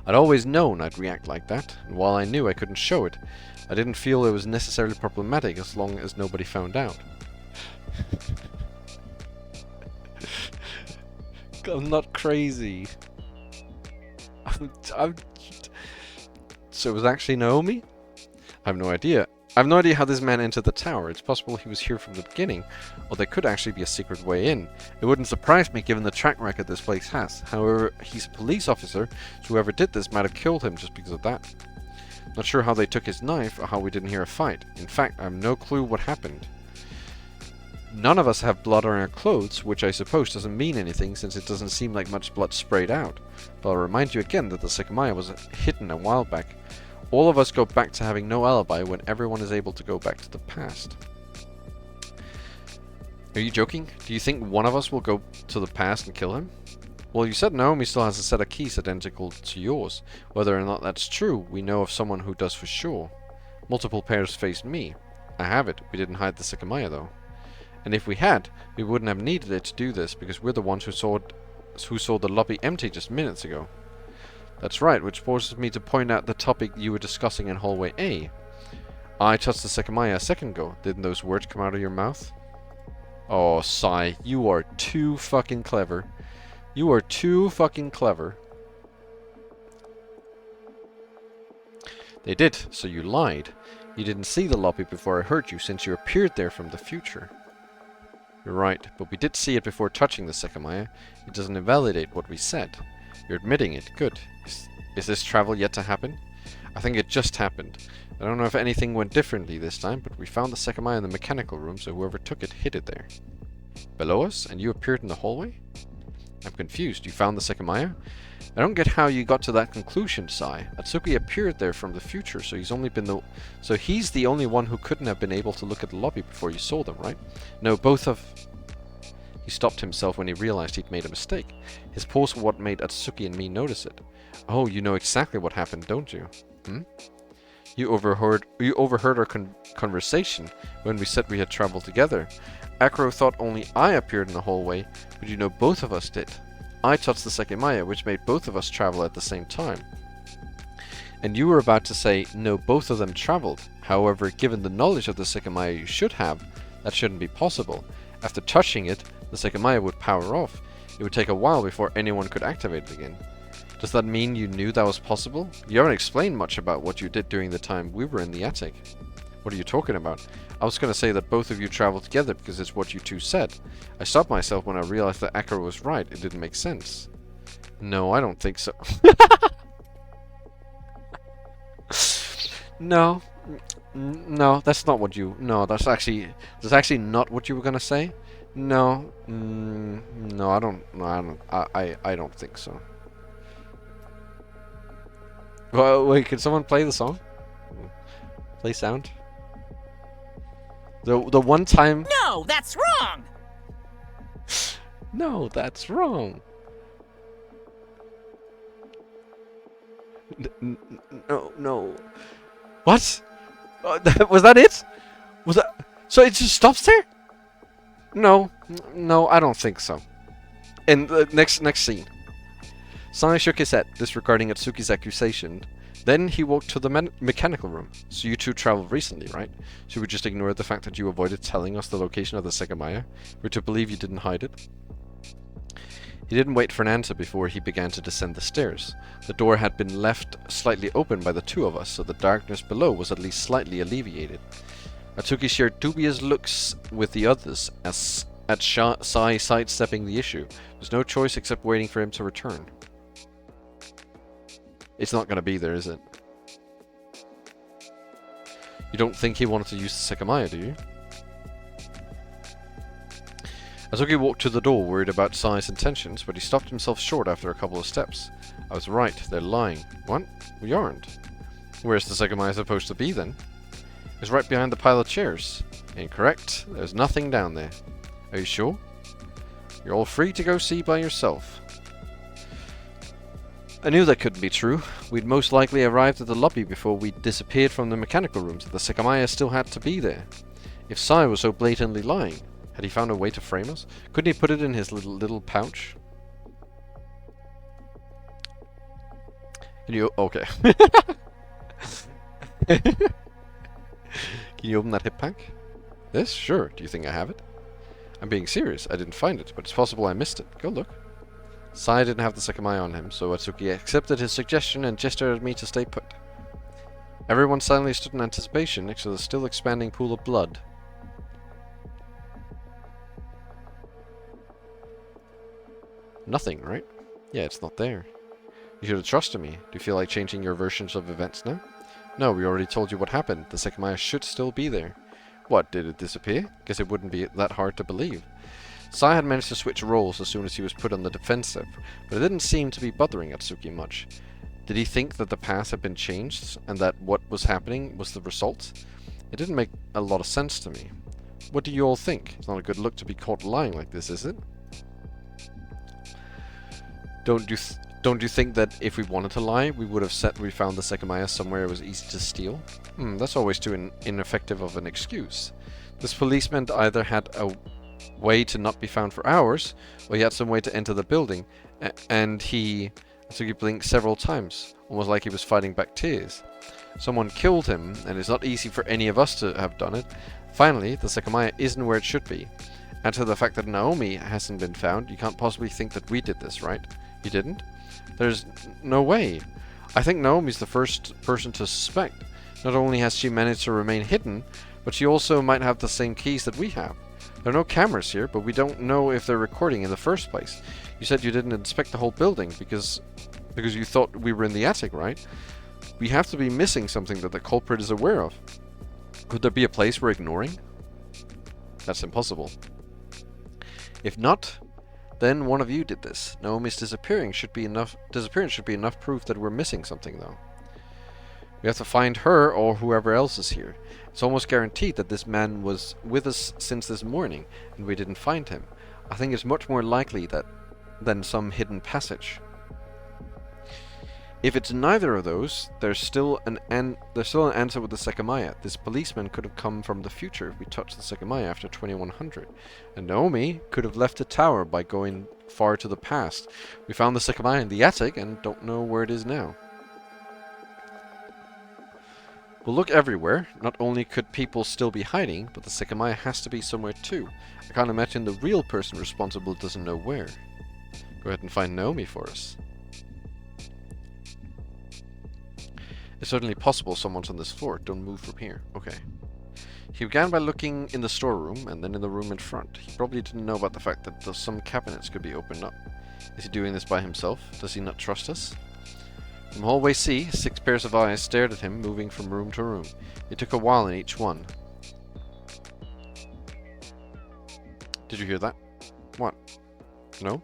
I'd always known I'd react like that, and while I knew I couldn't show it, I didn't feel it was necessarily problematic as long as nobody found out. I'm not crazy. So it was actually Naomi? I have no idea. I have no idea how this man entered the tower. It's possible he was here from the beginning, or there could actually be a secret way in. It wouldn't surprise me given the track record this place has. However, he's a police officer, so whoever did this might have killed him just because of that. Not sure how they took his knife, or how we didn't hear a fight. In fact, I have no clue what happened. None of us have blood on our clothes, which I suppose doesn't mean anything since it doesn't seem like much blood sprayed out. But I'll remind you again that the Sekimeiya was hidden a while back. all of us go back to having no alibi when everyone is able to go back to the past. Are you joking? Do you think one of us will go to the past and kill him? Well, you said Naomi still has a set of keys identical to yours. Whether or not that's true, we know of someone who does for sure. Multiple pairs faced me. I have it. We didn't hide the Sekimeiya though. And if we had, we wouldn't have needed it to do this, because we're the ones who saw the lobby empty just minutes ago. That's right, which forces me to point out the topic you were discussing in hallway A. I touched the Sekimeiya a second ago. Didn't those words come out of your mouth? Oh, Sai, you are too fucking clever. You are too fucking clever. They did, so you lied. You didn't see the lobby before I heard you, since you appeared there from the future. You're right, but we did see it before touching the Sekimeiya. It doesn't invalidate what we said. You're admitting it. Good. Is this travel yet to happen? I think it just happened. I don't know if anything went differently this time, but we found the Sekimeiya in the mechanical room, so whoever took it hid it there. Below us? And you appeared in the hallway? I'm confused. You found the Sekimeiya? I don't get how you got to that conclusion, Sai. Atsuki appeared there from the future, so he's the only one who couldn't have been able to look at the lobby before you saw them, right? No, both of... He stopped himself when he realized he'd made a mistake. His pause was what made Atsuki and me notice it. Oh, you know exactly what happened, don't you? Hmm? You overheard our conversation when we said we had traveled together. Akro thought only I appeared in the hallway, but you know both of us did. I touched the Sekimeiya, which made both of us travel at the same time. And you were about to say, no, both of them traveled. However, given the knowledge of the Sekimeiya you should have, that shouldn't be possible. After touching it, the Sekimeiya would power off. It would take a while before anyone could activate it again. Does that mean you knew that was possible? You haven't explained much about what you did during the time we were in the attic. What are you talking about? I was going to say that both of you traveled together because it's what you two said. I stopped myself when I realized that Akira was right. It didn't make sense. No, I don't think so. No. No, that's not what you... No, that's actually not what you were going to say. No. No, I don't... No, I don't think so. Well, wait, can someone play the song? Play sound? The one time... No, that's wrong! No, that's wrong. No. What? Was that it? Was that... So it just stops there? No, I don't think so. And the next scene. Sai shook his head, disregarding Atsuki's accusation. Then he walked to the mechanical room. So you two traveled recently, right? Should we just ignore the fact that you avoided telling us the location of the Sekimeiya? We're to believe you didn't hide it? He didn't wait for an answer before he began to descend the stairs. The door had been left slightly open by the two of us, so the darkness below was at least slightly alleviated. Atsuki shared dubious looks with the others at Sai sidestepping the issue. There was no choice except waiting for him to return. It's not going to be there, is it? You don't think he wanted to use the Sekimeiya, do you? Atsuki walked to the door, worried about Sai's intentions, but he stopped himself short after a couple of steps. I was right, they're lying. What? We aren't. Where's the Sekimeiya supposed to be, then? It's right behind the pile of chairs. Incorrect. There's nothing down there. Are you sure? You're all free to go see by yourself. I knew that couldn't be true. We'd most likely arrived at the lobby before we disappeared from the mechanical rooms. The Sekimeiya still had to be there. If Sai was so blatantly lying, had he found a way to frame us? Couldn't he put it in his little pouch? Can you... Okay. Can you open that hip pack? This? Sure. Do you think I have it? I'm being serious. I didn't find it, but it's possible I missed it. Go look. Sai didn't have the Sekimeiya on him, so Atsuki accepted his suggestion and gestured at me to stay put. Everyone silently stood in anticipation next to the still expanding pool of blood. Nothing, right? Yeah, it's not there. You should have trusted me. Do you feel like changing your versions of events now? No, we already told you what happened. The Sekimeiya should still be there. What, did it disappear? Guess it wouldn't be that hard to believe. Sai had managed to switch roles as soon as he was put on the defensive, but it didn't seem to be bothering Atsuki much. Did he think that the past had been changed and that what was happening was the result? It didn't make a lot of sense to me. What do you all think? It's not a good look to be caught lying like this, is it? Don't you think that if we wanted to lie, we would have said we found the Sekimeiya somewhere it was easy to steal? That's always too ineffective of an excuse. This policeman either had a way to not be found for hours, or he had some way to enter the building, and he blinked several times, almost like he was fighting back tears. Someone killed him, and it's not easy for any of us to have done it. Finally, the Sekimeiya isn't where it should be. Add to the fact that Naomi hasn't been found, you can't possibly think that we did this, right? You didn't? There's no way. I think Naomi's the first person to suspect. Not only has she managed to remain hidden, but she also might have the same keys that we have. There are no cameras here, but we don't know if they're recording in the first place. You said you didn't inspect the whole building because you thought we were in the attic, right? We have to be missing something that the culprit is aware of. Could there be a place we're ignoring? That's impossible. If not, then one of you did this. Naomi's disappearance should be enough proof that we're missing something, though. We have to find her or whoever else is here. It's almost guaranteed that this man was with us since this morning, and we didn't find him. I think it's much more likely than some hidden passage. If it's neither of those, there's still an answer with the Sekimeiya. This policeman could have come from the future if we touched the Sekimeiya after 2100. And Naomi could have left the tower by going far to the past. We found the Sekimeiya in the attic and don't know where it is now. We'll look everywhere. Not only could people still be hiding, but the Sekimeiya has to be somewhere too. I can't imagine the real person responsible doesn't know where. Go ahead and find Naomi for us. It's certainly possible someone's on this floor. Don't move from here. Okay. He began by looking in the storeroom and then in the room in front. He probably didn't know about the fact that some cabinets could be opened up. Is he doing this by himself? Does he not trust us? From hallway C, 6 pairs of eyes stared at him, moving from room to room. It took a while in each one. Did you hear that? What? No?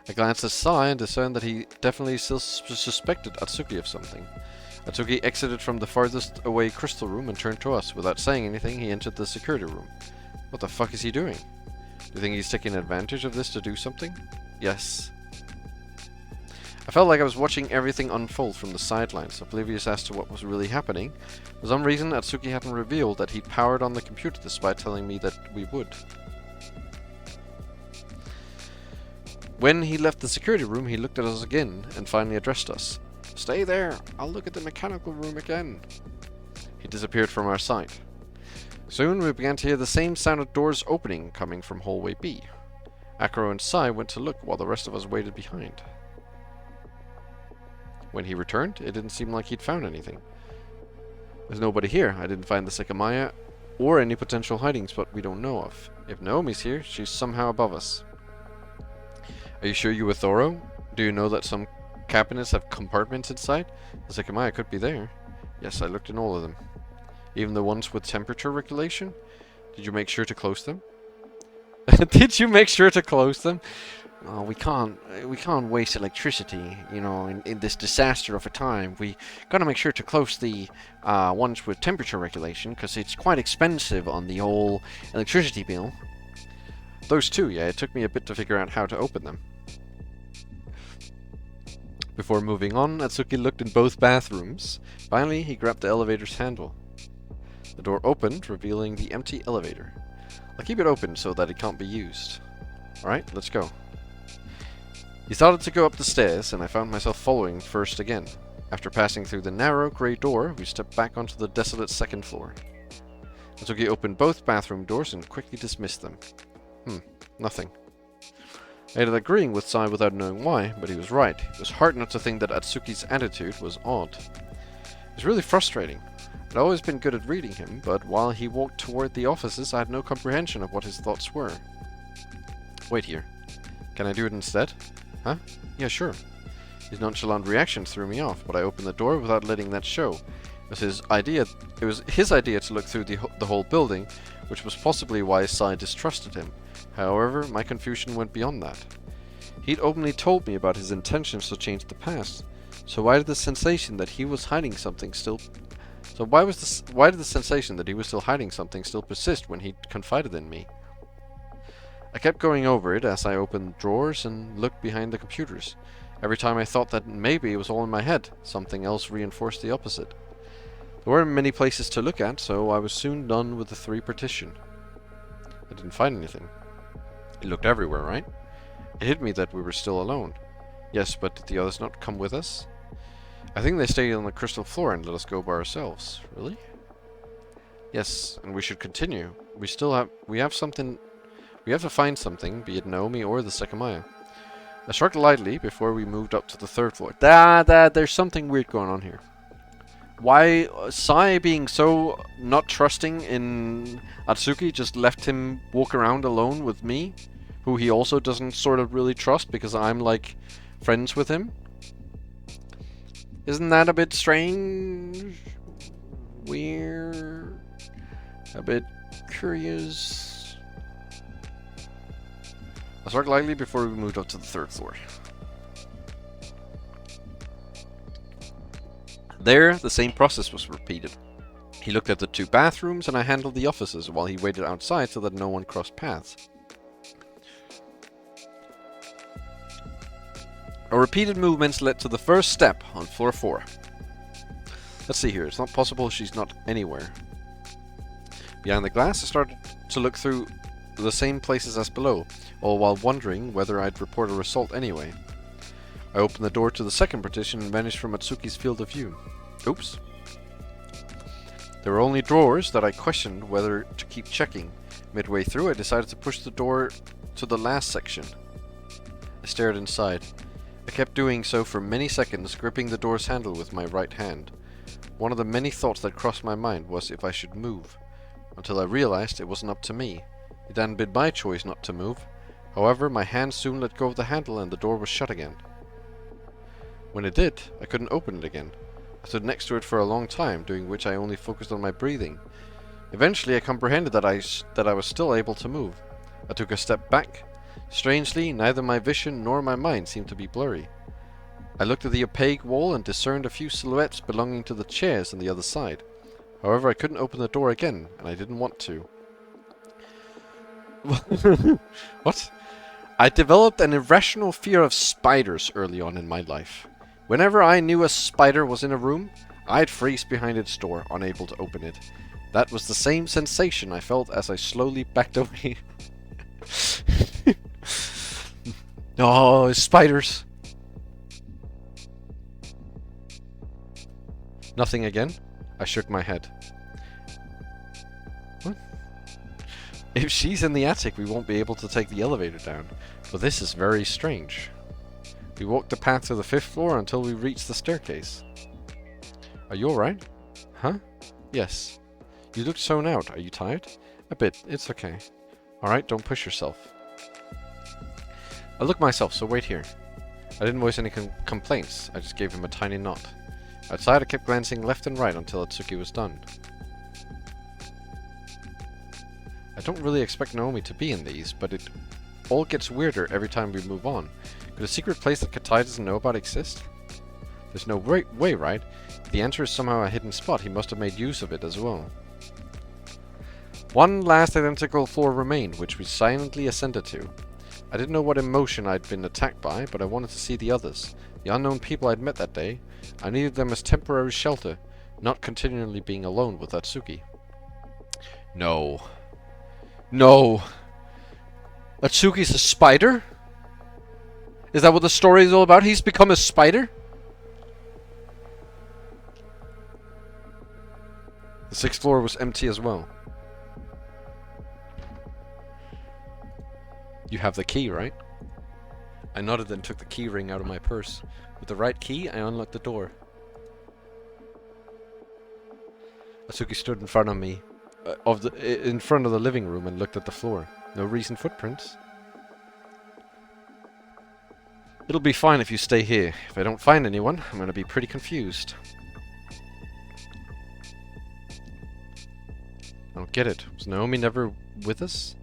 I glanced aside and discerned that he definitely still suspected Atsuki of something. Atsuki exited from the farthest away crystal room and turned to us. Without saying anything, he entered the security room. What the fuck is he doing? Do you think he's taking advantage of this to do something? Yes. I felt like I was watching everything unfold from the sidelines, oblivious as to what was really happening. For some reason, Atsuki hadn't revealed that he'd powered on the computer despite telling me that we would. When he left the security room, he looked at us again and finally addressed us. Stay there, I'll look at the mechanical room again. He disappeared from our sight. Soon we began to hear the same sound of doors opening coming from hallway B. Akro and Sai went to look while the rest of us waited behind. When he returned, it didn't seem like he'd found anything. There's nobody here. I didn't find the Sekimeiya or any potential hiding spot we don't know of. If Naomi's here, she's somehow above us. Are you sure you were thorough? Do you know that some cabinets have compartments inside? The Sekimeiya could be there. Yes, I looked in all of them. Even the ones with temperature regulation? Did you make sure to close them? Did you make sure to close them? Oh, we can't waste electricity, you know, in this disaster of a time. We gotta make sure to close the ones with temperature regulation, because it's quite expensive on the whole electricity bill. Those two, yeah, it took me a bit to figure out how to open them. Before moving on, Atsuki looked in both bathrooms. Finally, he grabbed the elevator's handle. The door opened, revealing the empty elevator. I'll keep it open so that it can't be used. Alright, let's go. He started to go up the stairs, and I found myself following first again. After passing through the narrow grey door, we stepped back onto the desolate second floor. Atsuki opened both bathroom doors and quickly dismissed them. Nothing. I ended agreeing with Sai without knowing why, but he was right. It was hard not to think that Atsuki's attitude was odd. It was really frustrating. I'd always been good at reading him, but while he walked toward the offices, I had no comprehension of what his thoughts were. Wait here. Can I do it instead? Huh? Yeah, sure. His nonchalant reaction threw me off, but I opened the door without letting that show. It was his idea to look through the whole building, which was possibly why Sai distrusted him. However, my confusion went beyond that. He'd openly told me about his intentions to change the past. So why did the sensation that he was hiding something still... why did the sensation that he was still hiding something still persist when he confided in me? I kept going over it as I opened drawers and looked behind the computers. Every time I thought that maybe it was all in my head, something else reinforced the opposite. There weren't many places to look at, so I was soon done with the 3 partition. I didn't find anything. It looked everywhere, right? It hit me that we were still alone. Yes, but did the others not come with us? I think they stayed on the crystal floor and let us go by ourselves. Really? Yes, and we should continue. We have to find something, be it Naomi or the Sekimeiya. I shrugged lightly before we moved up to the 3rd floor. There's something weird going on here. Why Sai, being so not trusting in Atsuki, just left him walk around alone with me, who he also doesn't sort of really trust because I'm like friends with him? Isn't that a bit strange? Weird? A bit curious? I struck lightly before we moved up to the 3rd floor. There, the same process was repeated. He looked at the 2 bathrooms and I handled the offices while he waited outside so that no one crossed paths. Our repeated movements led to the first step on floor 4. Let's see here, it's not possible she's not anywhere. Behind the glass I started to look through the same places as below, all while wondering whether I'd report a result anyway. I opened the door to the 2nd partition and vanished from Atsuki's field of view. Oops. There were only drawers that I questioned whether to keep checking. Midway through I decided to push the door to the last section. I stared inside. I kept doing so for many seconds, gripping the door's handle with my right hand. One of the many thoughts that crossed my mind was if I should move, until I realized it wasn't up to me. It hadn't been my choice not to move. However, my hand soon let go of the handle and the door was shut again. When it did, I couldn't open it again. I stood next to it for a long time, during which I only focused on my breathing. Eventually, I comprehended that I was still able to move. I took a step back. Strangely, neither my vision nor my mind seemed to be blurry. I looked at the opaque wall and discerned a few silhouettes belonging to the chairs on the other side. However, I couldn't open the door again, and I didn't want to. What? I developed an irrational fear of spiders early on in my life. Whenever I knew a spider was in a room, I'd freeze behind its door, unable to open it. That was the same sensation I felt as I slowly backed away. Oh, spiders! Nothing again? I shook my head. What? If she's in the attic, we won't be able to take the elevator down. But this is very strange. We walked the path to the 5th floor until we reached the staircase. Are you alright? Huh? Yes. You look zoned out. Are you tired? A bit. It's okay. Alright, don't push yourself. I look myself, so wait here. I didn't voice any complaints. I just gave him a tiny nod. Outside, I kept glancing left and right until Atsuki was done. I don't really expect Naomi to be in these, but it all gets weirder every time we move on. Could a secret place that Katai doesn't know about exist? There's no way, right? If the answer is somehow a hidden spot, he must have made use of it as well. One last identical floor remained, which we silently ascended to. I didn't know what emotion I'd been attacked by, but I wanted to see the others. The unknown people I'd met that day. I needed them as temporary shelter, not continually being alone with Atsuki. No. No! Atsuki's a spider? Is that what the story is all about? He's become a spider? The 6th floor was empty as well. You have the key, right? I nodded and took the key ring out of my purse. With the right key, I unlocked the door. Atsuki stood in front of me, in front of the living room, and looked at the floor. No recent footprints. It'll be fine if you stay here. If I don't find anyone, I'm gonna be pretty confused. I don't get it. Was Naomi never with us?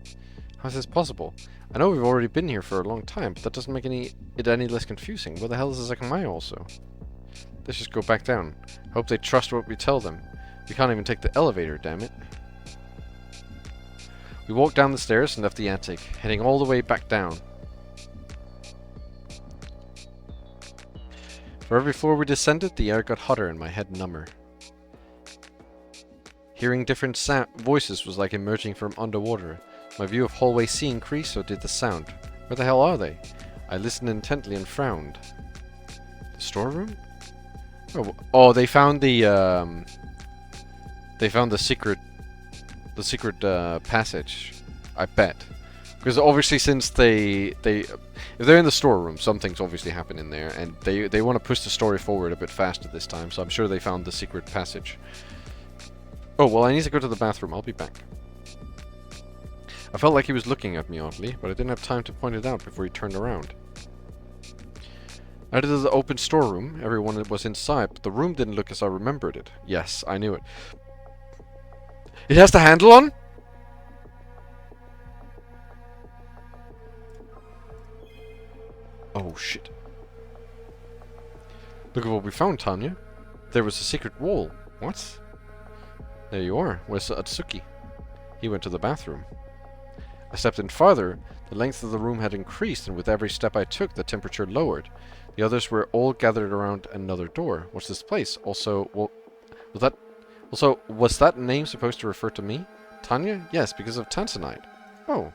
How's this possible? I know we've already been here for a long time, but that doesn't make it any less confusing. Where the hell is the Sekimeiya also? Let's just go back down. Hope they trust what we tell them. We can't even take the elevator, damn it. We walked down the stairs and left the attic, heading all the way back down. For every floor we descended, the air got hotter and my head number. Hearing different voices was like emerging from underwater. My view of hallway C increased, so did the sound. Where the hell are they? I listened intently and frowned. The storeroom? Oh, they found the secret passage. I bet. Because obviously, since if they're in the storeroom, something's obviously happened in there, and they want to push the story forward a bit faster this time. So I'm sure they found the secret passage. Oh well, I need to go to the bathroom. I'll be back. I felt like he was looking at me oddly, but I didn't have time to point it out before he turned around. Out of the open storeroom, everyone was inside, but the room didn't look as I remembered it. Yes, I knew it. It has the handle on? Oh shit. Look at what we found, Tanya. There was a secret wall. What? There you are. Where's Atsuki? He went to the bathroom. I stepped in farther. The length of the room had increased, and with every step I took, the temperature lowered. The others were all gathered around another door. What's this place? Also, was that name supposed to refer to me? Tanya? Yes, because of Tanzanite. Oh.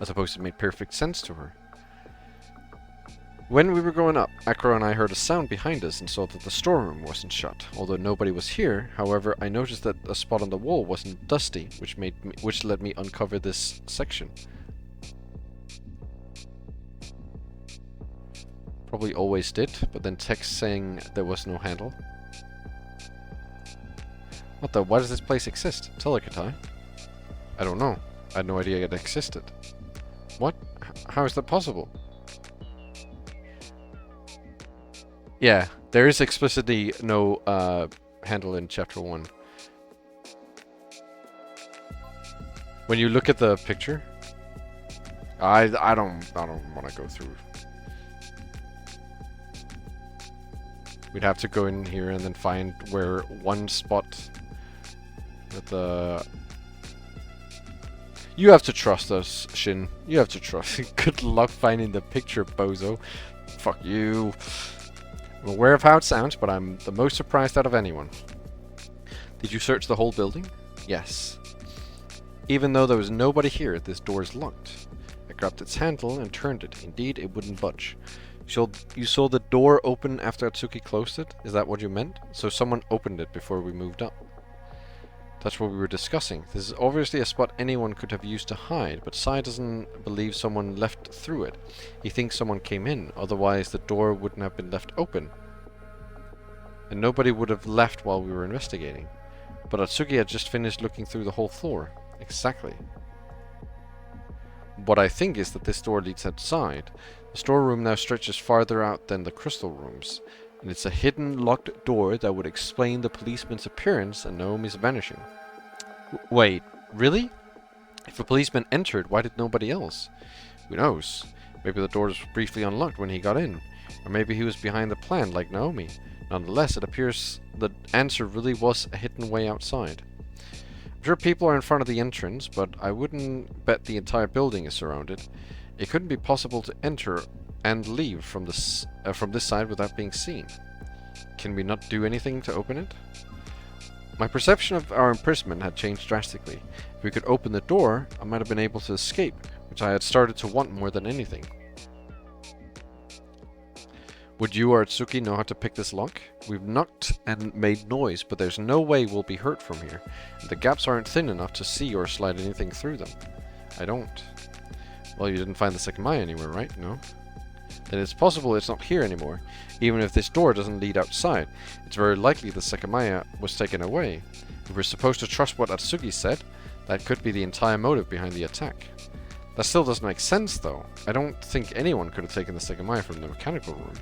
I suppose it made perfect sense to her. When we were going up, Akro and I heard a sound behind us and saw that the storeroom wasn't shut. Although nobody was here, however, I noticed that a spot on the wall wasn't dusty, which let me uncover this section. Probably always did, but then text saying there was no handle. What the? Why does this place exist? Tell her, Katai. I don't know. I had no idea it existed. What? How is that possible? Yeah, there is explicitly no handle in Chapter 1. When you look at the picture, I don't want to go through. We'd have to go in here and then find where one spot that the... You have to trust us, Shin. You have to trust. Good luck finding the picture, bozo. Fuck you. I'm aware of how it sounds, but I'm the most surprised out of anyone. Did you search the whole building? Yes. Even though there was nobody here, this door is locked. I grabbed its handle and turned it. Indeed, it wouldn't budge. You saw the door open after Atsuki closed it? Is that what you meant? So someone opened it before we moved up. That's what we were discussing. This is obviously a spot anyone could have used to hide, but Sai doesn't believe someone left through it. He thinks someone came in, otherwise the door wouldn't have been left open. And nobody would have left while we were investigating. But Atsuki had just finished looking through the whole floor. Exactly. What I think is that this door leads outside. The storeroom now stretches farther out than the crystal rooms. And it's a hidden, locked door that would explain the policeman's appearance and Naomi's vanishing. Wait, really? If a policeman entered, why did nobody else? Who knows? Maybe the door was briefly unlocked when he got in. Or maybe he was behind the plan, like Naomi. Nonetheless, it appears the answer really was a hidden way outside. I'm sure people are in front of the entrance, but I wouldn't bet the entire building is surrounded. It couldn't be possible to enter and leave from this side without being seen. Can we not do anything to open it? My perception of our imprisonment had changed drastically. If we could open the door, I might have been able to escape, which I had started to want more than anything. Would you or Atsuki know how to pick this lock? We've knocked and made noise, but there's no way we'll be hurt from here. The gaps aren't thin enough to see or slide anything through them. I don't. Well, you didn't find the Sekimeiya anywhere, right? No? Then it's possible it's not here anymore. Even if this door doesn't lead outside, it's very likely the Sekimeiya was taken away. If we're supposed to trust what Atsuki said, that could be the entire motive behind the attack. That still doesn't make sense, though. I don't think anyone could have taken the Sekimeiya from the mechanical room.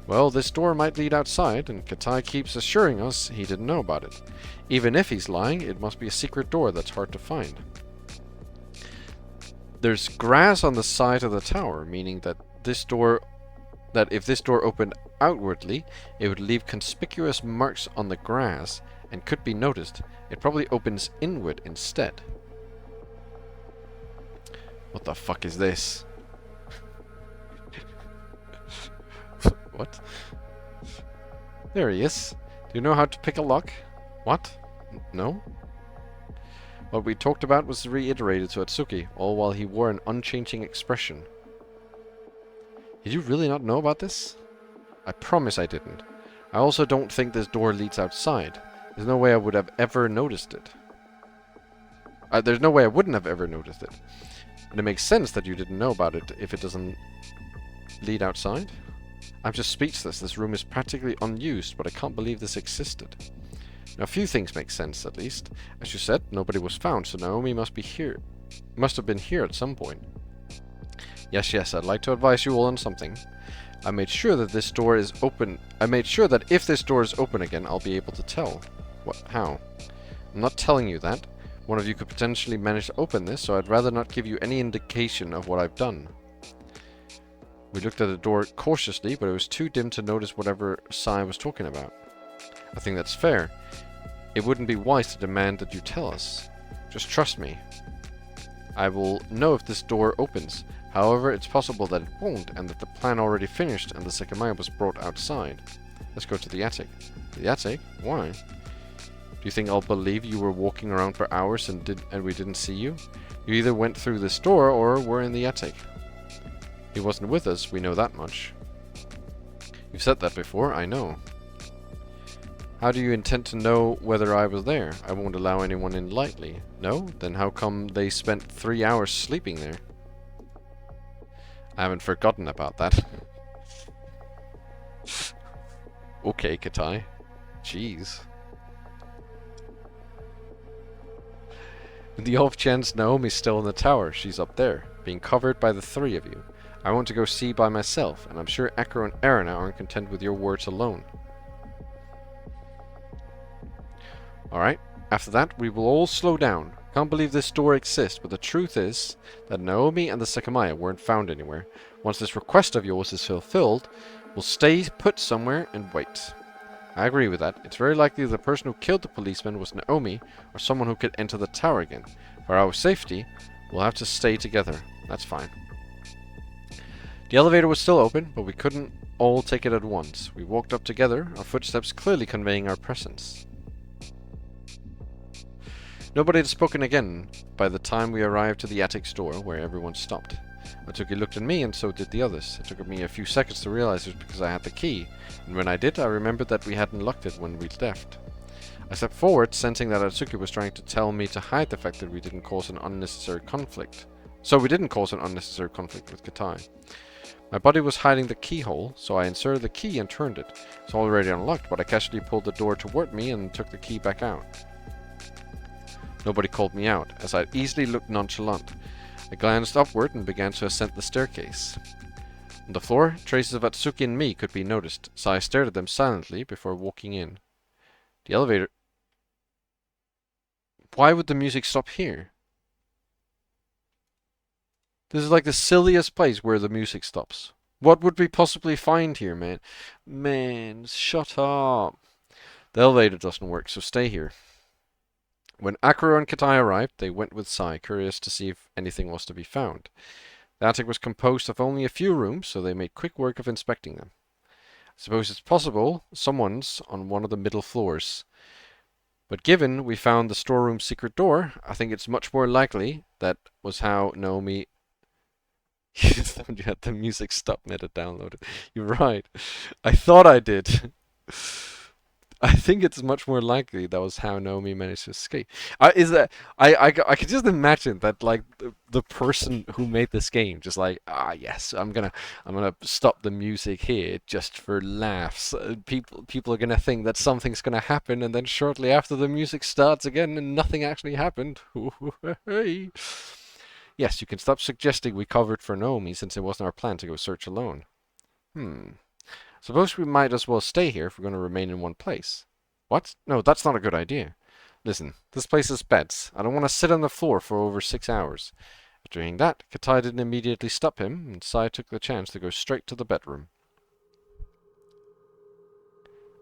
Well, this door might lead outside, and Katai keeps assuring us he didn't know about it. Even if he's lying, it must be a secret door that's hard to find. There's grass on the side of the tower, meaning that if this door opened outwardly, it would leave conspicuous marks on the grass and could be noticed. It probably opens inward instead. What the fuck is this? What? There he is. Do you know how to pick a lock? What? No? What we talked about was reiterated to Atsuki, all while he wore an unchanging expression. Did you really not know about this? I promise I didn't. I also don't think this door leads outside. There's no way I would have ever noticed it. There's no way I wouldn't have ever noticed it. And it makes sense that you didn't know about it if it doesn't lead outside. I'm just speechless. This room is practically unused, but I can't believe this existed. Now, a few things make sense, at least. As you said, nobody was found, so Naomi must have been here at some point. Yes, I'd like to advise you all on something. I made sure that if this door is open again, I'll be able to tell. What? How? I'm not telling you that. One of you could potentially manage to open this, so I'd rather not give you any indication of what I've done. We looked at the door cautiously, but it was too dim to notice whatever Sai was talking about. I think that's fair. It wouldn't be wise to demand that you tell us. Just trust me. I will know if this door opens. However, it's possible that it won't, and that the plan already finished and the Sekimeiya was brought outside. Let's go to the attic. The attic? Why? Do you think I'll believe you were walking around for hours and we didn't see you? You either went through this door or were in the attic. He wasn't with us, we know that much. You've said that before, I know. How do you intend to know whether I was there? I won't allow anyone in lightly. No? Then how come they spent 3 hours sleeping there? I haven't forgotten about that. Okay, Katai. Jeez. In the off chance Naomi's still in the tower, she's up there, being covered by the three of you. I want to go see by myself, and I'm sure Akro and Erina aren't content with your words alone. Alright, after that, we will all slow down. Can't believe this door exists, but the truth is that Naomi and the Sekimeiya weren't found anywhere. Once this request of yours is fulfilled, we'll stay put somewhere and wait. I agree with that. It's very likely the person who killed the policeman was Naomi, or someone who could enter the tower again. For our safety, we'll have to stay together. That's fine. The elevator was still open, but we couldn't all take it at once. We walked up together, our footsteps clearly conveying our presence. Nobody had spoken again by the time we arrived to the attic's door, where everyone stopped. Atsuki looked at me, and so did the others. It took me a few seconds to realize it was because I had the key, and when I did, I remembered that we hadn't locked it when we left. I stepped forward, sensing that Atsuki was trying to tell me to hide the fact that we didn't cause an unnecessary conflict. So we didn't cause an unnecessary conflict with Katai. My body was hiding the keyhole, so I inserted the key and turned it. It's already unlocked, but I casually pulled the door toward me and took the key back out. Nobody called me out, as I easily looked nonchalant. I glanced upward and began to ascend the staircase. On the floor, traces of Atsuki and me could be noticed, so I stared at them silently before walking in. The elevator... Why would the music stop here? This is like the silliest place where the music stops. What would we possibly find here, man? Man, shut up. The elevator doesn't work, so stay here. When Akro and Katai arrived, they went with Sai, curious to see if anything was to be found. The attic was composed of only a few rooms, so they made quick work of inspecting them. I suppose it's possible someone's on one of the middle floors. But given we found the storeroom's secret door, I think it's much more likely that was how Naomi... You had the music stop mid it downloaded. You're right. I thought I did. I think it's much more likely that was how Naomi managed to escape. I could just imagine that, like, the person who made this game just like, yes, I'm gonna stop the music here just for laughs. People are gonna think that something's gonna happen, and then shortly after the music starts again, and nothing actually happened. Yes, you can stop suggesting we covered for Naomi, since it wasn't our plan to go search alone. Suppose we might as well stay here if we're going to remain in one place. What? No, that's not a good idea. Listen, this place is beds. I don't want to sit on the floor for over 6 hours. After hearing that, Katai didn't immediately stop him, and Sai took the chance to go straight to the bedroom.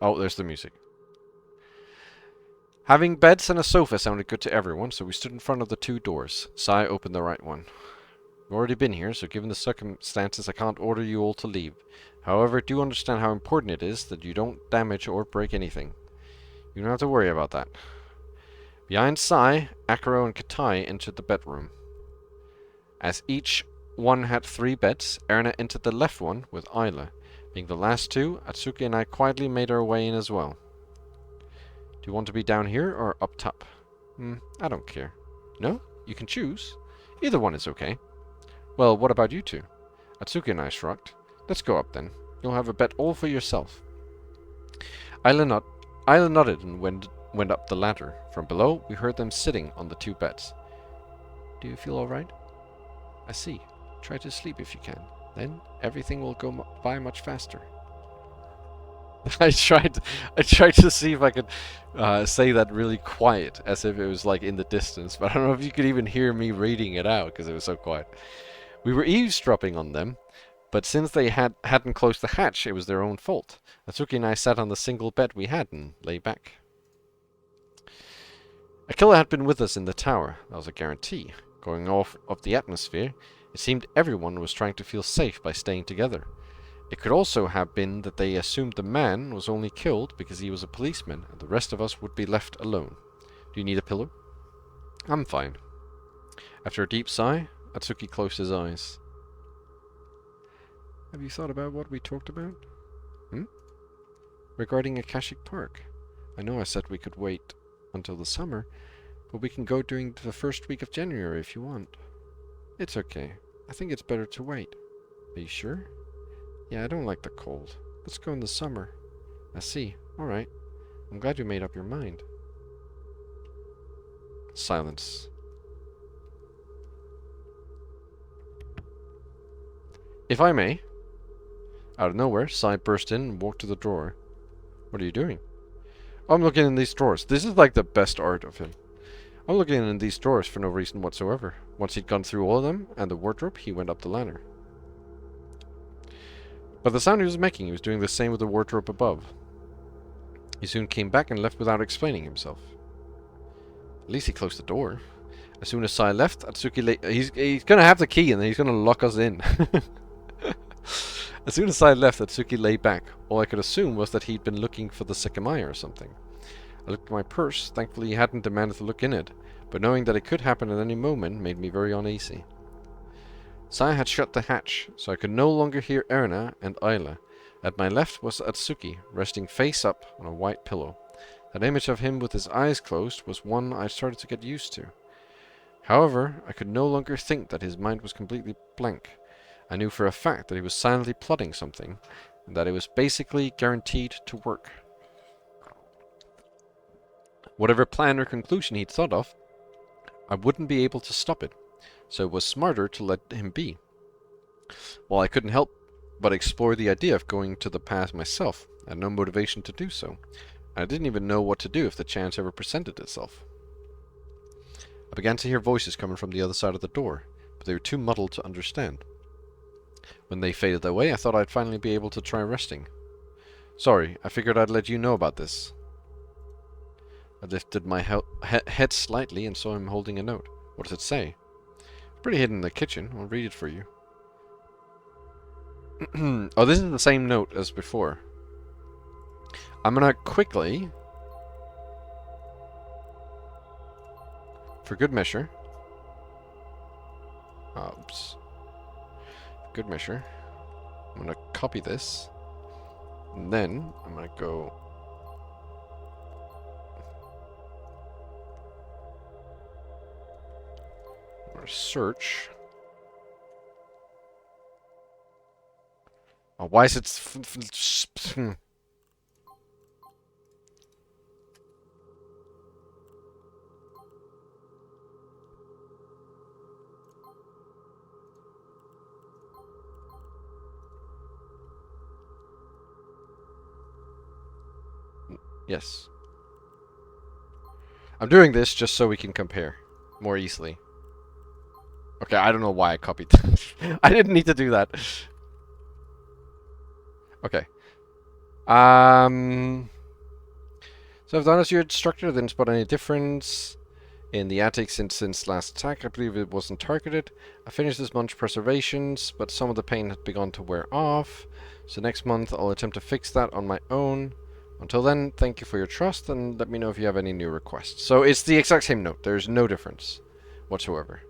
Oh, there's the music. Having beds and a sofa sounded good to everyone, so we stood in front of the two doors. Sai opened the right one. You've already been here, so given the circumstances, I can't order you all to leave. However, do understand how important it is that you don't damage or break anything. You don't have to worry about that. Behind Sai, Akiro and Katai entered the bedroom. As each one had 3 beds, Erna entered the left one with Ayla. Being the last two, Atsuki and I quietly made our way in as well. Do you want to be down here or up top? I don't care. No? You can choose. Either one is okay. Well, what about you two? Atsuki and I shrugged. Let's go up then. You'll have a bed all for yourself. Ayla nodded and went up the ladder. From below, we heard them sitting on the 2 beds. Do you feel alright? I see. Try to sleep if you can. Then everything will go by much faster. I tried to see if I could say that really quiet, as if it was like in the distance, but I don't know if you could even hear me reading it out because it was so quiet. We were eavesdropping on them, but since they hadn't closed the hatch, it was their own fault. Atsuki and I sat on the single bed we had and lay back. Akila had been with us in the tower. That was a guarantee. Going off of the atmosphere, it seemed everyone was trying to feel safe by staying together. It could also have been that they assumed the man was only killed because he was a policeman, and the rest of us would be left alone. Do you need a pillow? I'm fine. After a deep sigh, Atsuki closed his eyes. Have you thought about what we talked about? Regarding Akashic Park. I know I said we could wait until the summer, but we can go during the first week of January if you want. It's okay. I think it's better to wait. Are you sure? Yeah, I don't like the cold. Let's go in the summer. I see. Alright. I'm glad you made up your mind. Silence. If I may. Out of nowhere, Sai burst in and walked to the drawer. What are you doing? I'm looking in these drawers. This is like the best art of him. I'm looking in these drawers for no reason whatsoever. Once he'd gone through all of them and the wardrobe, he went up the ladder. But the sound he was making, he was doing the same with the wardrobe above. He soon came back and left without explaining himself. At least he closed the door. As soon as Sai left, Atsuki he's gonna have the key and then he's gonna lock us in. As soon as Sai left, Atsuki lay back. All I could assume was that he'd been looking for the Sekimeiya or something. I looked at my purse. Thankfully he hadn't demanded to look in it, but knowing that it could happen at any moment made me very uneasy. Sai had shut the hatch, so I could no longer hear Erna and Ayla. At my left was Atsuki, resting face up on a white pillow. That image of him with his eyes closed was one I started to get used to. However, I could no longer think that his mind was completely blank. I knew for a fact that he was silently plotting something, and that it was basically guaranteed to work. Whatever plan or conclusion he'd thought of, I wouldn't be able to stop it, so it was smarter to let him be. While I couldn't help but explore the idea of going to the path myself, I had no motivation to do so. I didn't even know what to do if the chance ever presented itself. I began to hear voices coming from the other side of the door, but they were too muddled to understand. When they faded away, I thought I'd finally be able to try resting. Sorry, I figured I'd let you know about this. I lifted my head slightly and saw him holding a note. What does it say? It's pretty hidden in the kitchen. I'll read it for you. Oh, this is the same note as before. I'm gonna quickly, for good measure, oops. Good measure. I'm gonna copy this, and then I'm gonna go search. Oh, why is it? Yes. I'm doing this just so we can compare more easily. Okay, I don't know why I copied that. I didn't need to do that. Okay. So I've done as you instructed, didn't spot any difference in the attic since last attack. I believe it wasn't targeted. I finished this month's preservations, but some of the paint had begun to wear off. So next month I'll attempt to fix that on my own. Until then, thank you for your trust, and let me know if you have any new requests. So it's the exact same note. There's no difference whatsoever.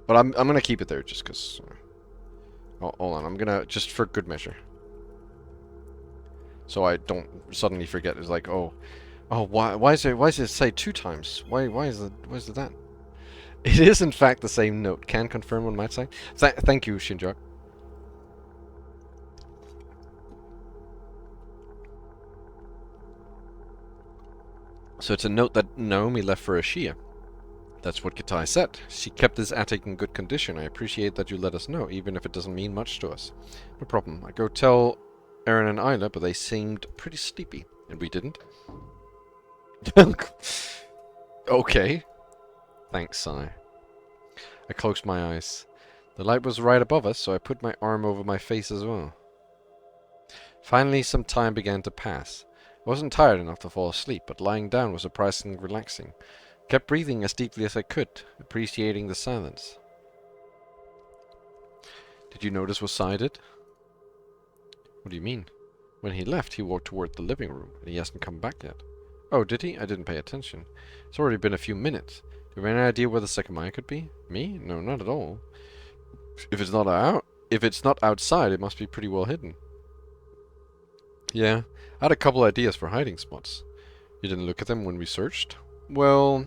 But I'm gonna keep it there just because. Oh, hold on, I'm gonna just for good measure, so I don't suddenly forget. It's like, oh, why is it say 2 times? Why is it that? It is in fact the same note. Can confirm on my side. Thank you, Shinjak. So it's a note that Naomi left for Ashia. That's what Katai said. She kept this attic in good condition. I appreciate that you let us know, even if it doesn't mean much to us. No problem. I go tell Aaron and Isla, but they seemed pretty sleepy. And we didn't. Okay. Thanks, Sai. I closed my eyes. The light was right above us, so I put my arm over my face as well. Finally, some time began to pass. I wasn't tired enough to fall asleep, but lying down was surprisingly relaxing. Kept breathing as deeply as I could, appreciating the silence. Did you notice what Sai did? What do you mean? When he left, he walked toward the living room, and he hasn't come back yet. Oh, did he? I didn't pay attention. It's already been a few minutes. Do you have any idea where the Sekimeiya could be? Me? No, not at all. If it's not outside, it must be pretty well hidden. Yeah, I had a couple ideas for hiding spots. You didn't look at them when we searched? Well,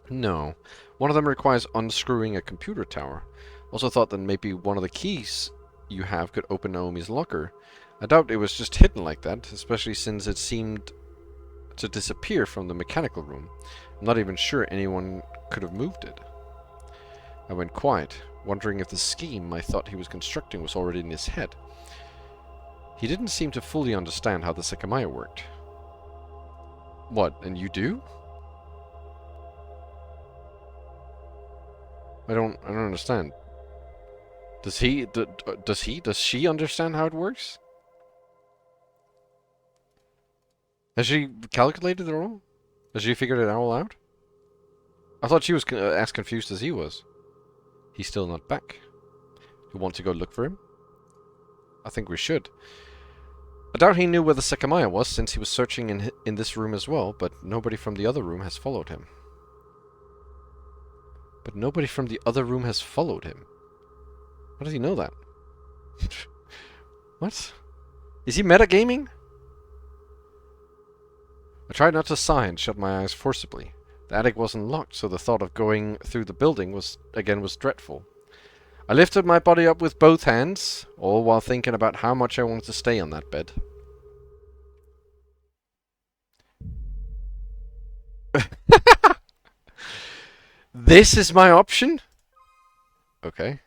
no. One of them requires unscrewing a computer tower. Also thought that maybe one of the keys you have could open Naomi's locker. I doubt it was just hidden like that, especially since it seemed to disappear from the mechanical room. I'm not even sure anyone could have moved it. I went quiet, wondering if the scheme I thought he was constructing was already in his head. He didn't seem to fully understand how the Sekimeiya worked. What, and you do? I don't understand. Does she understand how it works? Has she calculated it all? Has she figured it all out? I thought she was as confused as he was. He's still not back. You want to go look for him? I think we should. I doubt he knew where the Sekimeiya was, since he was searching in this room as well, but nobody from the other room has followed him. But nobody from the other room has followed him. How does he know that? What? Is he metagaming? I tried not to sigh and shut my eyes forcibly. The attic wasn't locked, so the thought of going through the building was dreadful. I lifted my body up with both hands, all while thinking about how much I wanted to stay on that bed. This is my option? Okay.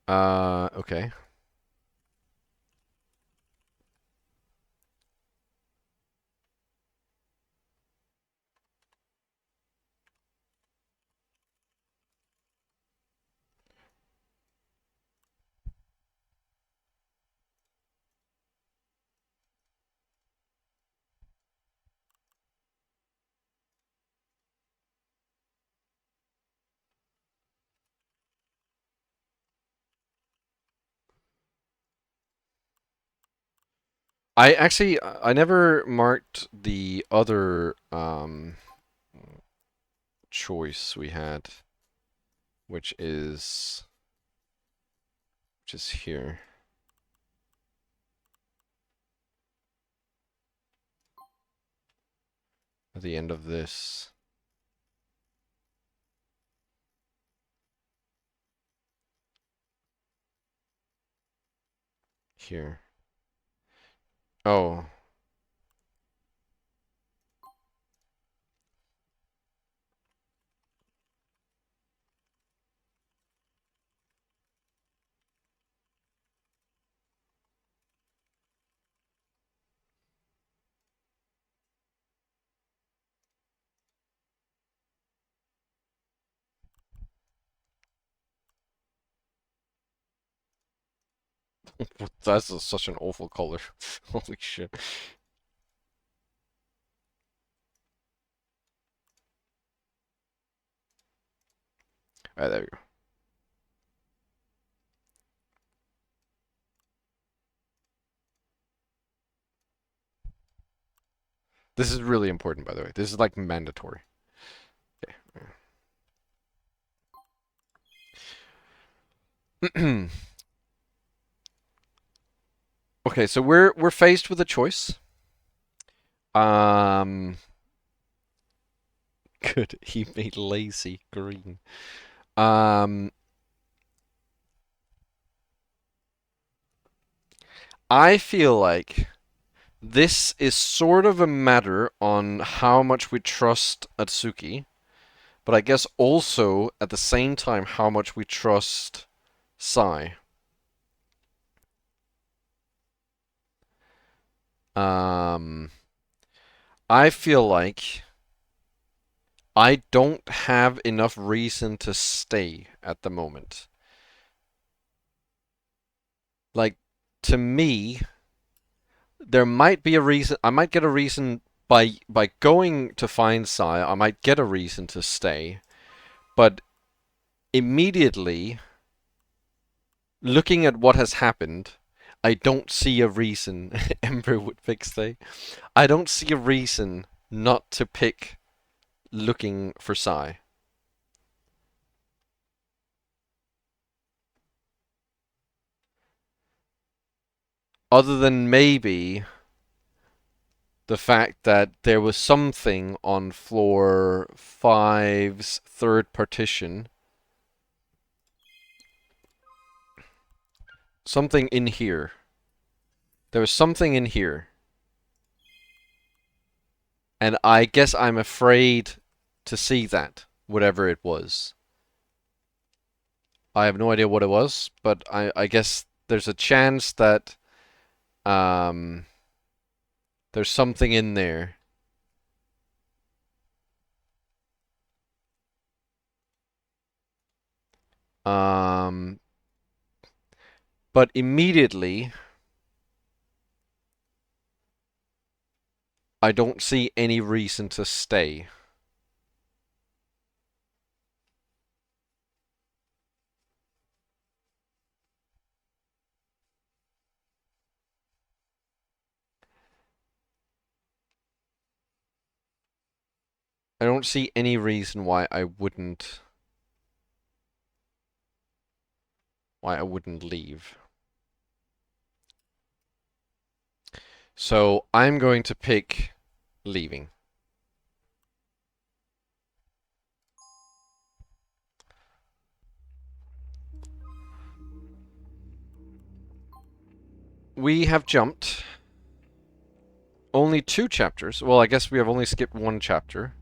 Okay. I never marked the other choice we had, which is here. At the end of this. Here. Oh. That's such an awful color. Holy shit. Alright, there we go. This is really important, by the way. This is like mandatory. Okay. Okay, so we're faced with a choice. Good. He made lazy green. I feel like this is sort of a matter on how much we trust Atsuki, but I guess also at the same time how much we trust Sai. I feel like I don't have enough reason to stay at the moment. Like, to me, there might be a reason. I might get a reason by going to find Sai. I might get a reason to stay, but immediately, looking at what has happened, I don't see a reason. Ember would pick stay. I don't see a reason not to pick looking for Sai. Other than maybe the fact that there was something on floor 5's third partition. Something in here. There was something in here. And I guess I'm afraid to see that, whatever it was. I have no idea what it was, but I guess there's a chance that there's something in there. But immediately, I don't see any reason to stay. I don't see any reason why I wouldn't leave. So I'm going to pick leaving. We have jumped only 2 chapters. Well, I guess we have only skipped 1 chapter.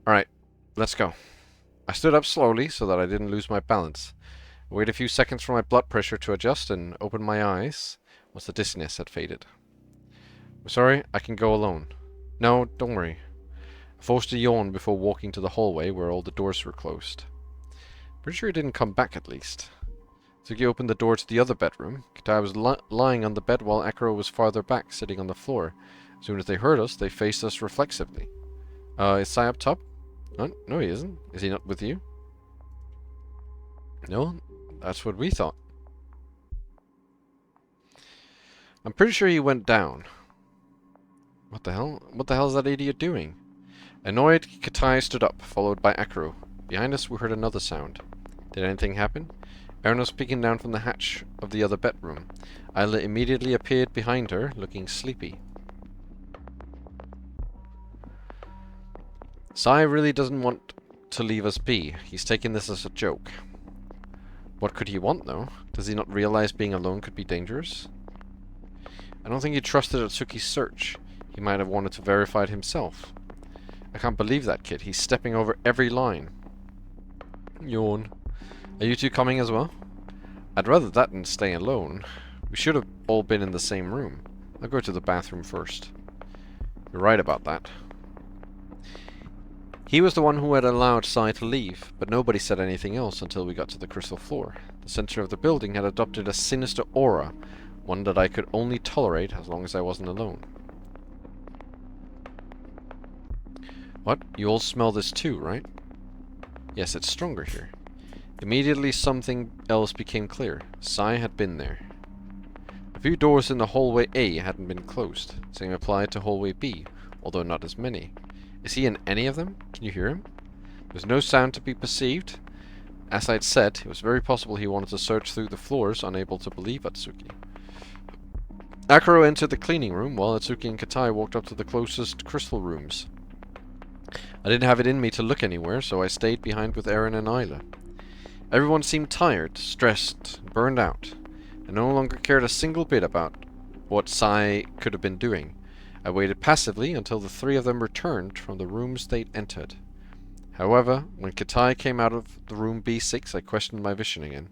Alright, let's go. I stood up slowly so that I didn't lose my balance. I waited a few seconds for my blood pressure to adjust and opened my eyes once the dizziness had faded. I'm sorry, I can go alone. No, don't worry. I forced a yawn before walking to the hallway where all the doors were closed. Pretty sure he didn't come back at least. Suki opened the door to the other bedroom. Kitai was lying on the bed while Akira was farther back, sitting on the floor. As soon as they heard us, they faced us reflexively. Is Sai up top? No, he isn't. Is he not with you? No, that's what we thought. I'm pretty sure he went down. What the hell? What the hell is that idiot doing? Annoyed, Kitai stood up, followed by Akiro. Behind us, we heard another sound. Did anything happen? Erin was peeking down from the hatch of the other bedroom. Isla immediately appeared behind her, looking sleepy. Sai really doesn't want to leave us be. He's taking this as a joke. What could he want, though? Does he not realize being alone could be dangerous? I don't think he trusted Atsuki's search. He might have wanted to verify it himself. I can't believe that kid. He's stepping over every line. Yawn. Are you two coming as well? I'd rather that than stay alone. We should have all been in the same room. I'll go to the bathroom first. You're right about that. He was the one who had allowed Sai to leave, but nobody said anything else until we got to the crystal floor. The center of the building had adopted a sinister aura, one that I could only tolerate as long as I wasn't alone. What? You all smell this too, right? Yes, it's stronger here. Immediately something else became clear. Sai had been there. A few doors in the hallway A hadn't been closed. Same applied to hallway B, although not as many. Is he in any of them? Can you hear him? There was no sound to be perceived. As I'd said, it was very possible he wanted to search through the floors, unable to believe Atsuki. Akuro entered the cleaning room, while Atsuki and Katai walked up to the closest crystal rooms. I didn't have it in me to look anywhere, so I stayed behind with Eren and Ayla. Everyone seemed tired, stressed, burned out, and no longer cared a single bit about what Sai could have been doing. I waited passively until the three of them returned from the rooms they'd entered. However, when Katai came out of the room B6, I questioned my vision again.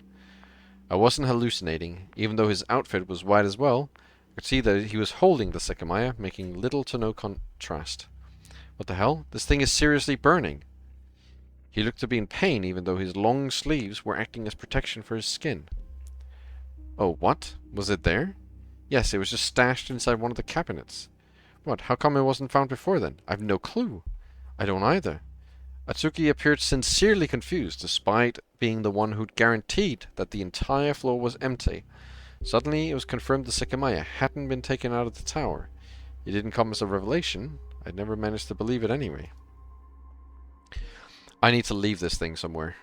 I wasn't hallucinating. Even though his outfit was white as well, I could see that he was holding the Sekimeiya, making little to no contrast. What the hell? This thing is seriously burning. He looked to be in pain, even though his long sleeves were acting as protection for his skin. Oh, what? Was it there? Yes, it was just stashed inside one of the cabinets. What? How come it wasn't found before then? I've no clue. I don't either. Atsuki appeared sincerely confused, despite being the one who'd guaranteed that the entire floor was empty. Suddenly, it was confirmed the Sekimeiya hadn't been taken out of the tower. It didn't come as a revelation. I'd never managed to believe it anyway. I need to leave this thing somewhere.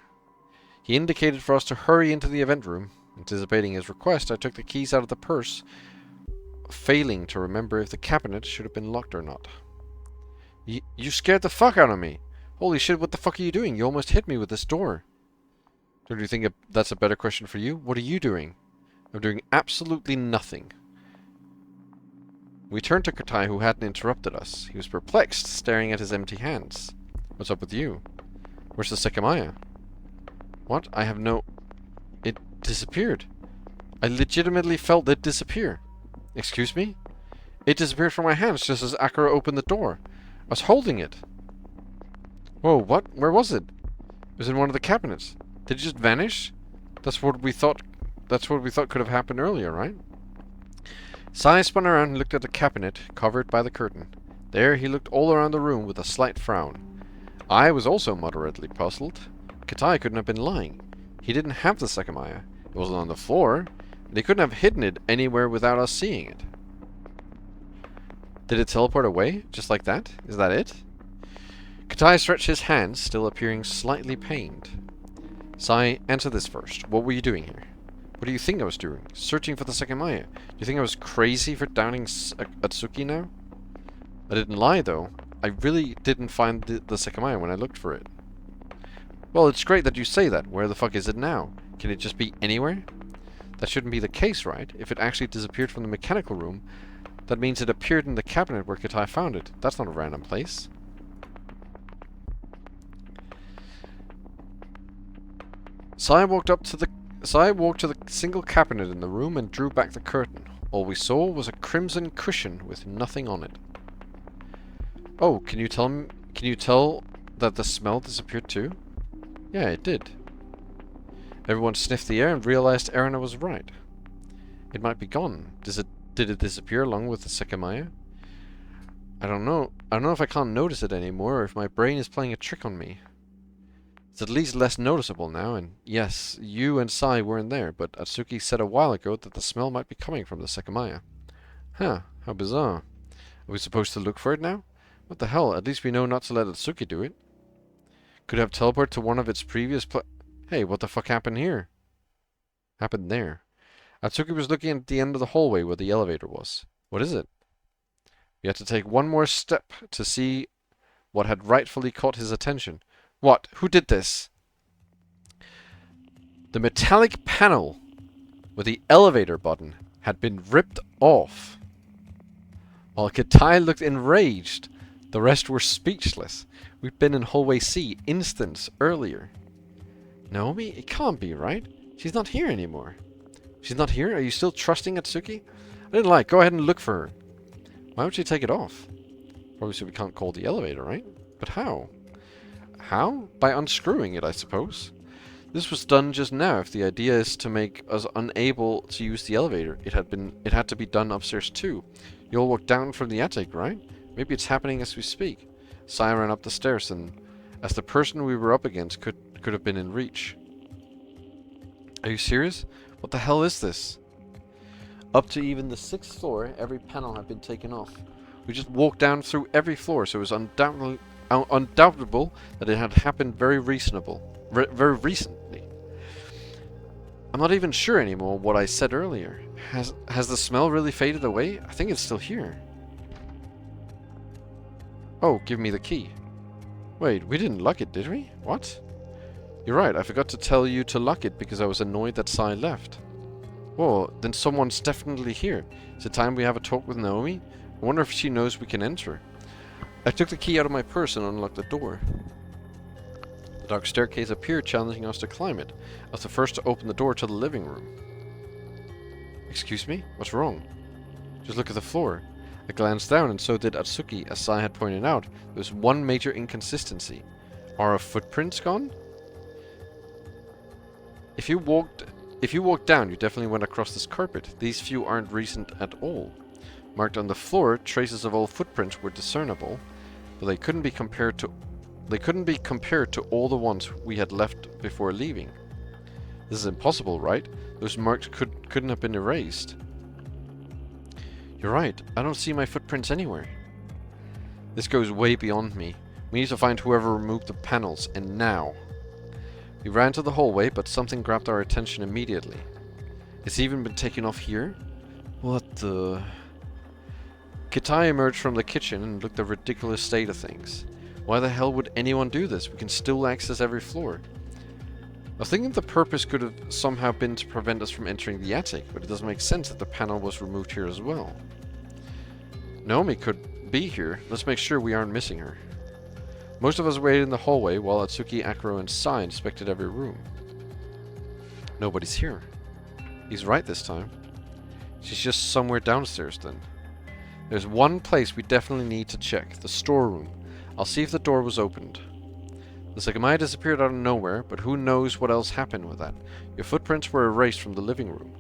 He indicated for us to hurry into the event room. Anticipating his request, I took the keys out of the purse, failing to remember if the cabinet should have been locked or not. You scared the fuck out of me! Holy shit, what the fuck are you doing? You almost hit me with this door. Don't you think that's a better question for you? What are you doing? I'm doing absolutely nothing. We turned to Katai, who hadn't interrupted us. He was perplexed, staring at his empty hands. What's up with you? Where's the Sekimeiya? What? I have no... It disappeared. I legitimately felt it disappear. Excuse me? It disappeared from my hands just as Akira opened the door. I was holding it. Whoa, what? Where was it? It was in one of the cabinets. Did it just vanish? That's what we thought could have happened earlier, right? Sai spun around and looked at the cabinet covered by the curtain. There he looked all around the room with a slight frown. I was also moderately puzzled. Katai couldn't have been lying. He didn't have the Sekimeiya. It wasn't on the floor, and he couldn't have hidden it anywhere without us seeing it. Did it teleport away, just like that? Is that it? Katai stretched his hands, still appearing slightly pained. Sai, answer this first. What were you doing here? What do you think I was doing? Searching for the Sekimeiya. Do you think I was crazy for doubting Atsuki now? I didn't lie, though. I really didn't find the Sekimeiya when I looked for it. Well, it's great that you say that. Where the fuck is it now? Can it just be anywhere? That shouldn't be the case, right? If it actually disappeared from the mechanical room, that means it appeared in the cabinet where Katai found it. That's not a random place. Sai walked to the single cabinet in the room and drew back the curtain. All we saw was a crimson cushion with nothing on it. Oh, can you tell that the smell disappeared too? Yeah, it did. Everyone sniffed the air and realized Erina was right. It might be gone. Did it disappear along with the Sekimeiya? I don't know. I don't know if I can't notice it anymore or if my brain is playing a trick on me. It's at least less noticeable now, and yes, you and Sai weren't there, but Atsuki said a while ago that the smell might be coming from the Sekimeiya. Huh, how bizarre. Are we supposed to look for it now? What the hell, at least we know not to let Atsuki do it. Could have teleported to one of its previous Hey, what the fuck happened here? Happened there. Atsuki was looking at the end of the hallway where the elevator was. What is it? We had to take one more step to see what had rightfully caught his attention. What? Who did this? The metallic panel with the elevator button had been ripped off. While Katai looked enraged, the rest were speechless. We'd been in hallway C instants earlier. Naomi? It can't be, right? She's not here anymore. She's not here? Are you still trusting Atsuki? I didn't lie. Go ahead and look for her. Why would she take it off? Obviously, we can't call the elevator, right? But how? How? By unscrewing it, I suppose. This was done just now. If the idea is to make us unable to use the elevator, it had to be done upstairs too. You all walked down from the attic, right? Maybe it's happening as we speak. Sai ran up the stairs, and as the person we were up against could have been in reach. Are you serious? What the hell is this? Up to even the 6th floor, every panel had been taken off. We just walked down through every floor, so it was undoubtable that it had happened very recently. I'm not even sure anymore what I said earlier. Has the smell really faded away? I think it's still here. Oh, give me the key. Wait, we didn't lock it, did we? What? You're right, I forgot to tell you to lock it because I was annoyed that Sai left. Well, then someone's definitely here. Is it time we have a talk with Naomi? I wonder if she knows we can enter. I took the key out of my purse and unlocked the door. The dark staircase appeared, challenging us to climb it. I was the first to open the door to the living room. Excuse me? What's wrong? Just look at the floor. I glanced down, and so did Atsuki. As Sai had pointed out, there was one major inconsistency. Are our footprints gone? If you walked down, you definitely went across this carpet. These few aren't recent at all. Marked on the floor, traces of old footprints were discernible, but they couldn't be compared to all the ones we had left before leaving. This is impossible, right? Those marks couldn't have been erased. You're right. I don't see my footprints anywhere. This goes way beyond me. We need to find whoever removed the panels, and now. We ran to the hallway, but something grabbed our attention immediately. It's even been taken off here? What the... Kitai emerged from the kitchen and looked at the ridiculous state of things. Why the hell would anyone do this? We can still access every floor. I was thinking the purpose could have somehow been to prevent us from entering the attic, but it doesn't make sense that the panel was removed here as well. Naomi could be here. Let's make sure we aren't missing her. Most of us waited in the hallway while Atsuki, Akuro, and Sai inspected every room. Nobody's here. He's right this time. She's just somewhere downstairs then. There's one place we definitely need to check, the storeroom. I'll see if the door was opened. The Sekimeiya disappeared out of nowhere, but who knows what else happened with that. Your footprints were erased from the living room.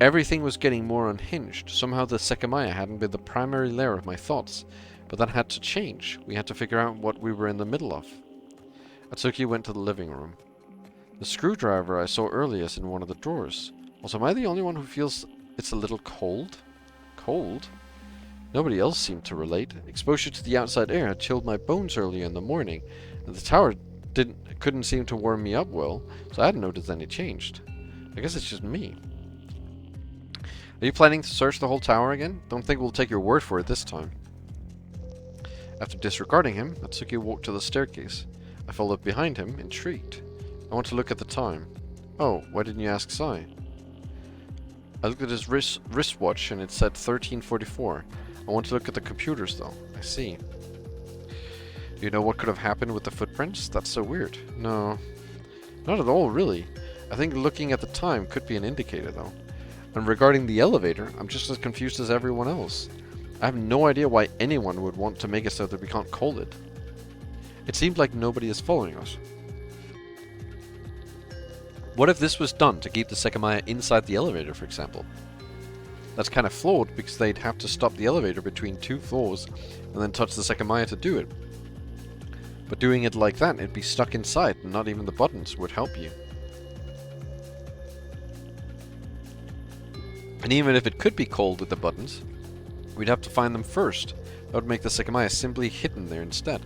Everything was getting more unhinged. Somehow the Sekimeiya hadn't been the primary layer of my thoughts. But that had to change. We had to figure out what we were in the middle of. Atsuki went to the living room. The screwdriver I saw earlier is in one of the drawers. Also, am I the only one who feels it's a little cold? Cold? Nobody else seemed to relate. Exposure to the outside air had chilled my bones earlier in the morning, and the tower couldn't seem to warm me up well, so I hadn't noticed any change. I guess it's just me. Are you planning to search the whole tower again? Don't think we'll take your word for it this time. After disregarding him, Atsuki walked to the staircase. I followed behind him, intrigued. I want to look at the time. Oh, why didn't you ask Sai? I looked at his wristwatch and it said 13:44. I want to look at the computers though. I see. Do you know what could have happened with the footprints? That's so weird. No. Not at all, really. I think looking at the time could be an indicator though. And regarding the elevator, I'm just as confused as everyone else. I have no idea why anyone would want to make it so that we can't call it. It seemed like nobody is following us. What if this was done to keep the Sekimeiya inside the elevator, for example? That's kind of flawed because they'd have to stop the elevator between 2 floors and then touch the Sekimeiya to do it. But doing it like that, it'd be stuck inside and not even the buttons would help you. And even if it could be called with the buttons, we'd have to find them first. That would make the Sekimeiya simply hidden there instead.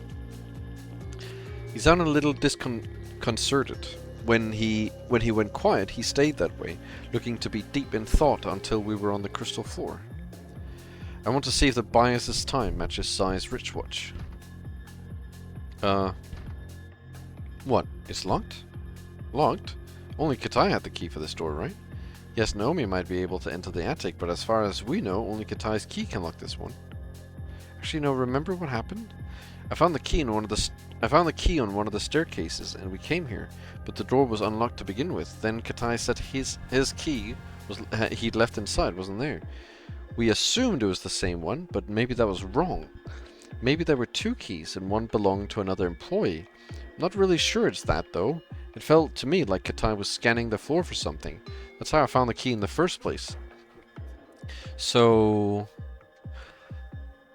He sounded a little disconcerted. When he went quiet, he stayed that way, looking to be deep in thought until we were on the crystal floor. I want to see if the bias this time matches Sai's wristwatch. What? It's locked? Locked? Only Kitai had the key for this door, right? Yes, Naomi might be able to enter the attic, but as far as we know, only Kitai's key can lock this one. Actually, no, remember what happened? I found the key on one of the staircases, and we came here, but the door was unlocked to begin with. Then Kitai said his key he'd left inside wasn't there. We assumed it was the same one, but maybe that was wrong. Maybe there were 2 keys and one belonged to another employee. I'm not really sure it's that, though. It felt to me like Katai was scanning the floor for something. That's how I found the key in the first place. So...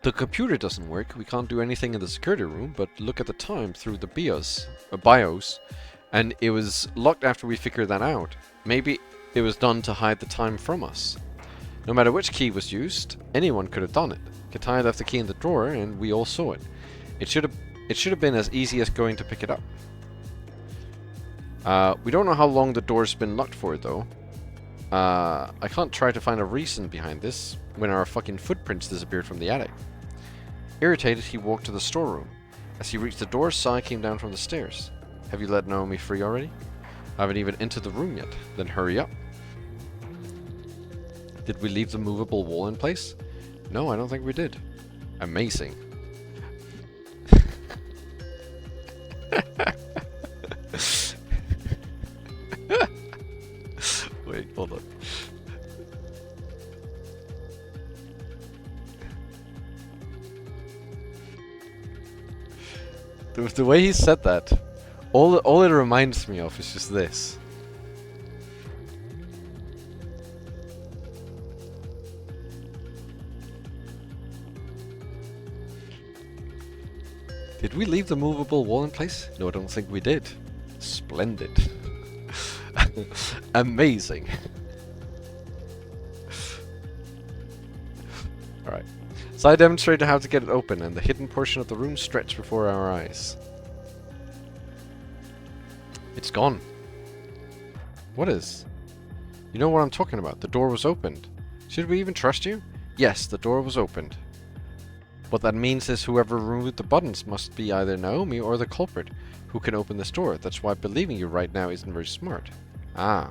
the computer doesn't work, we can't do anything in the security room, but look at the time through the BIOS, and it was locked after we figured that out. Maybe it was done to hide the time from us. No matter which key was used, anyone could have done it. Katai left the key in the drawer, and we all saw it. It should have been as easy as going to pick it up. We don't know how long the door's been locked for, though. I can't try to find a reason behind this when our fucking footprints disappeared from the attic. Irritated, he walked to the storeroom. As he reached the door, Sai came down from the stairs. Have you let Naomi free already? I haven't even entered the room yet. Then hurry up. Did we leave the movable wall in place? No, I don't think we did. Amazing. Wait, hold on. The way he said that, all it reminds me of is just this. Did we leave the movable wall in place? No, I don't think we did. Splendid. Amazing. Alright. So I demonstrated how to get it open, and the hidden portion of the room stretched before our eyes. It's gone. What is? You know what I'm talking about. The door was opened. Should we even trust you? Yes, the door was opened. What that means is whoever removed the buttons must be either Naomi or the culprit who can open this door. That's why believing you right now isn't very smart. Ah.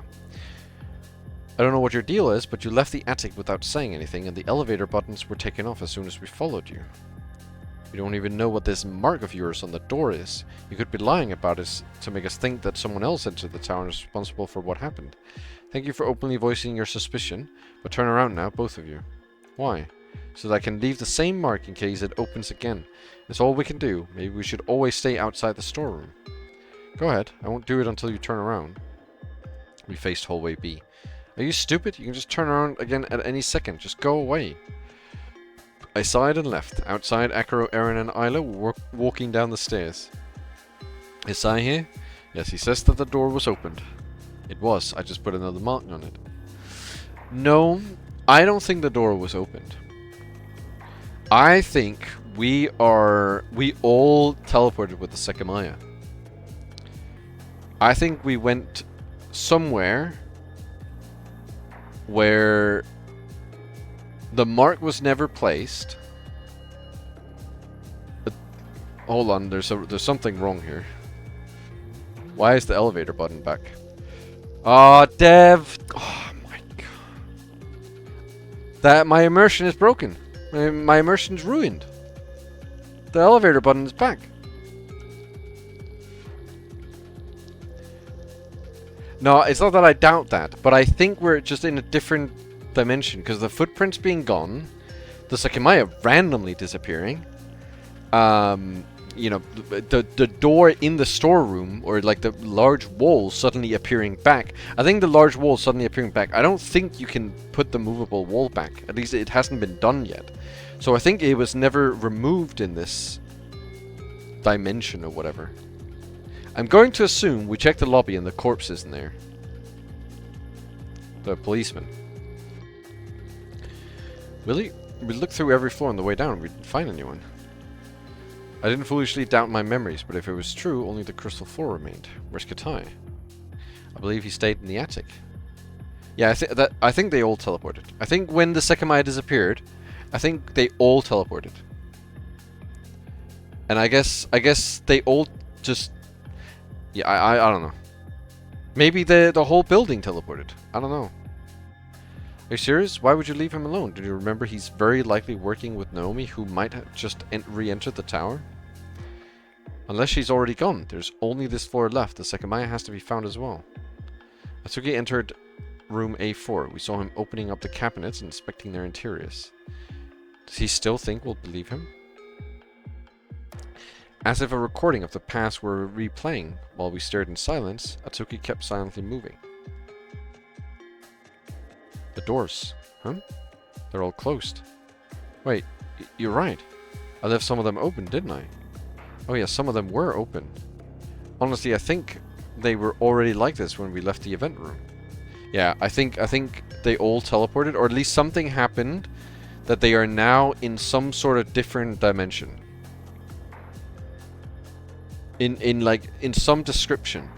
I don't know what your deal is, but you left the attic without saying anything, and the elevator buttons were taken off as soon as we followed you. We don't even know what this mark of yours on the door is. You could be lying about it to make us think that someone else entered the tower and is responsible for what happened. Thank you for openly voicing your suspicion, but turn around now, both of you. Why? So that I can leave the same mark in case it opens again. That's all we can do. Maybe we should always stay outside the storeroom. Go ahead. I won't do it until you turn around. We faced hallway B. Are you stupid? You can just turn around again at any second. Just go away. I sighed and left. Outside, Akiro, Eren, and Isla were walking down the stairs. Is Sai here? Yes, he says that the door was opened. It was. I just put another mark on it. No, I don't think the door was opened. I think we all teleported with the Sekimeiya. I think we went somewhere where the mark was never placed. But hold on, there's something wrong here. Why is the elevator button back? Ah, Dev. Oh my god. That my immersion is broken. My immersion's ruined. The elevator button is back. No, it's not that I doubt that, but I think we're just in a different dimension, because the footprints being gone, the Sekimeiya randomly disappearing, you know, the door in the storeroom, or like the large wall suddenly appearing back. I think the large wall suddenly appearing back. I don't think you can put the movable wall back. At least it hasn't been done yet. So I think it was never removed in this dimension or whatever. I'm going to assume we checked the lobby and the corpse isn't there. The policeman. Really? We looked through every floor on the way down. We didn't find anyone. I didn't foolishly doubt my memories, but if it was true, only the crystal floor remained. Where's Katai? I believe he stayed in the attic. Yeah, I think they all teleported. I think when the Sekimeiya disappeared, I think they all teleported. And I guess they all just... Yeah, I don't know. Maybe the whole building teleported. I don't know. Are you serious? Why would you leave him alone? Do you remember he's very likely working with Naomi, who might have just re-entered the tower? Unless she's already gone. There's only this floor left. The Sekimeiya has to be found as well. Atsuki entered room A4. We saw him opening up the cabinets and inspecting their interiors. Does he still think we'll believe him? As if a recording of the past were replaying, while we stared in silence, Atsuki kept silently moving. The doors. Huh? They're all closed. Wait, you're right. I left some of them open, didn't I? Oh yeah, some of them were open. Honestly, I think they were already like this when we left the event room. Yeah, I think they all teleported, or at least something happened that they are now in some sort of different dimension. In some description,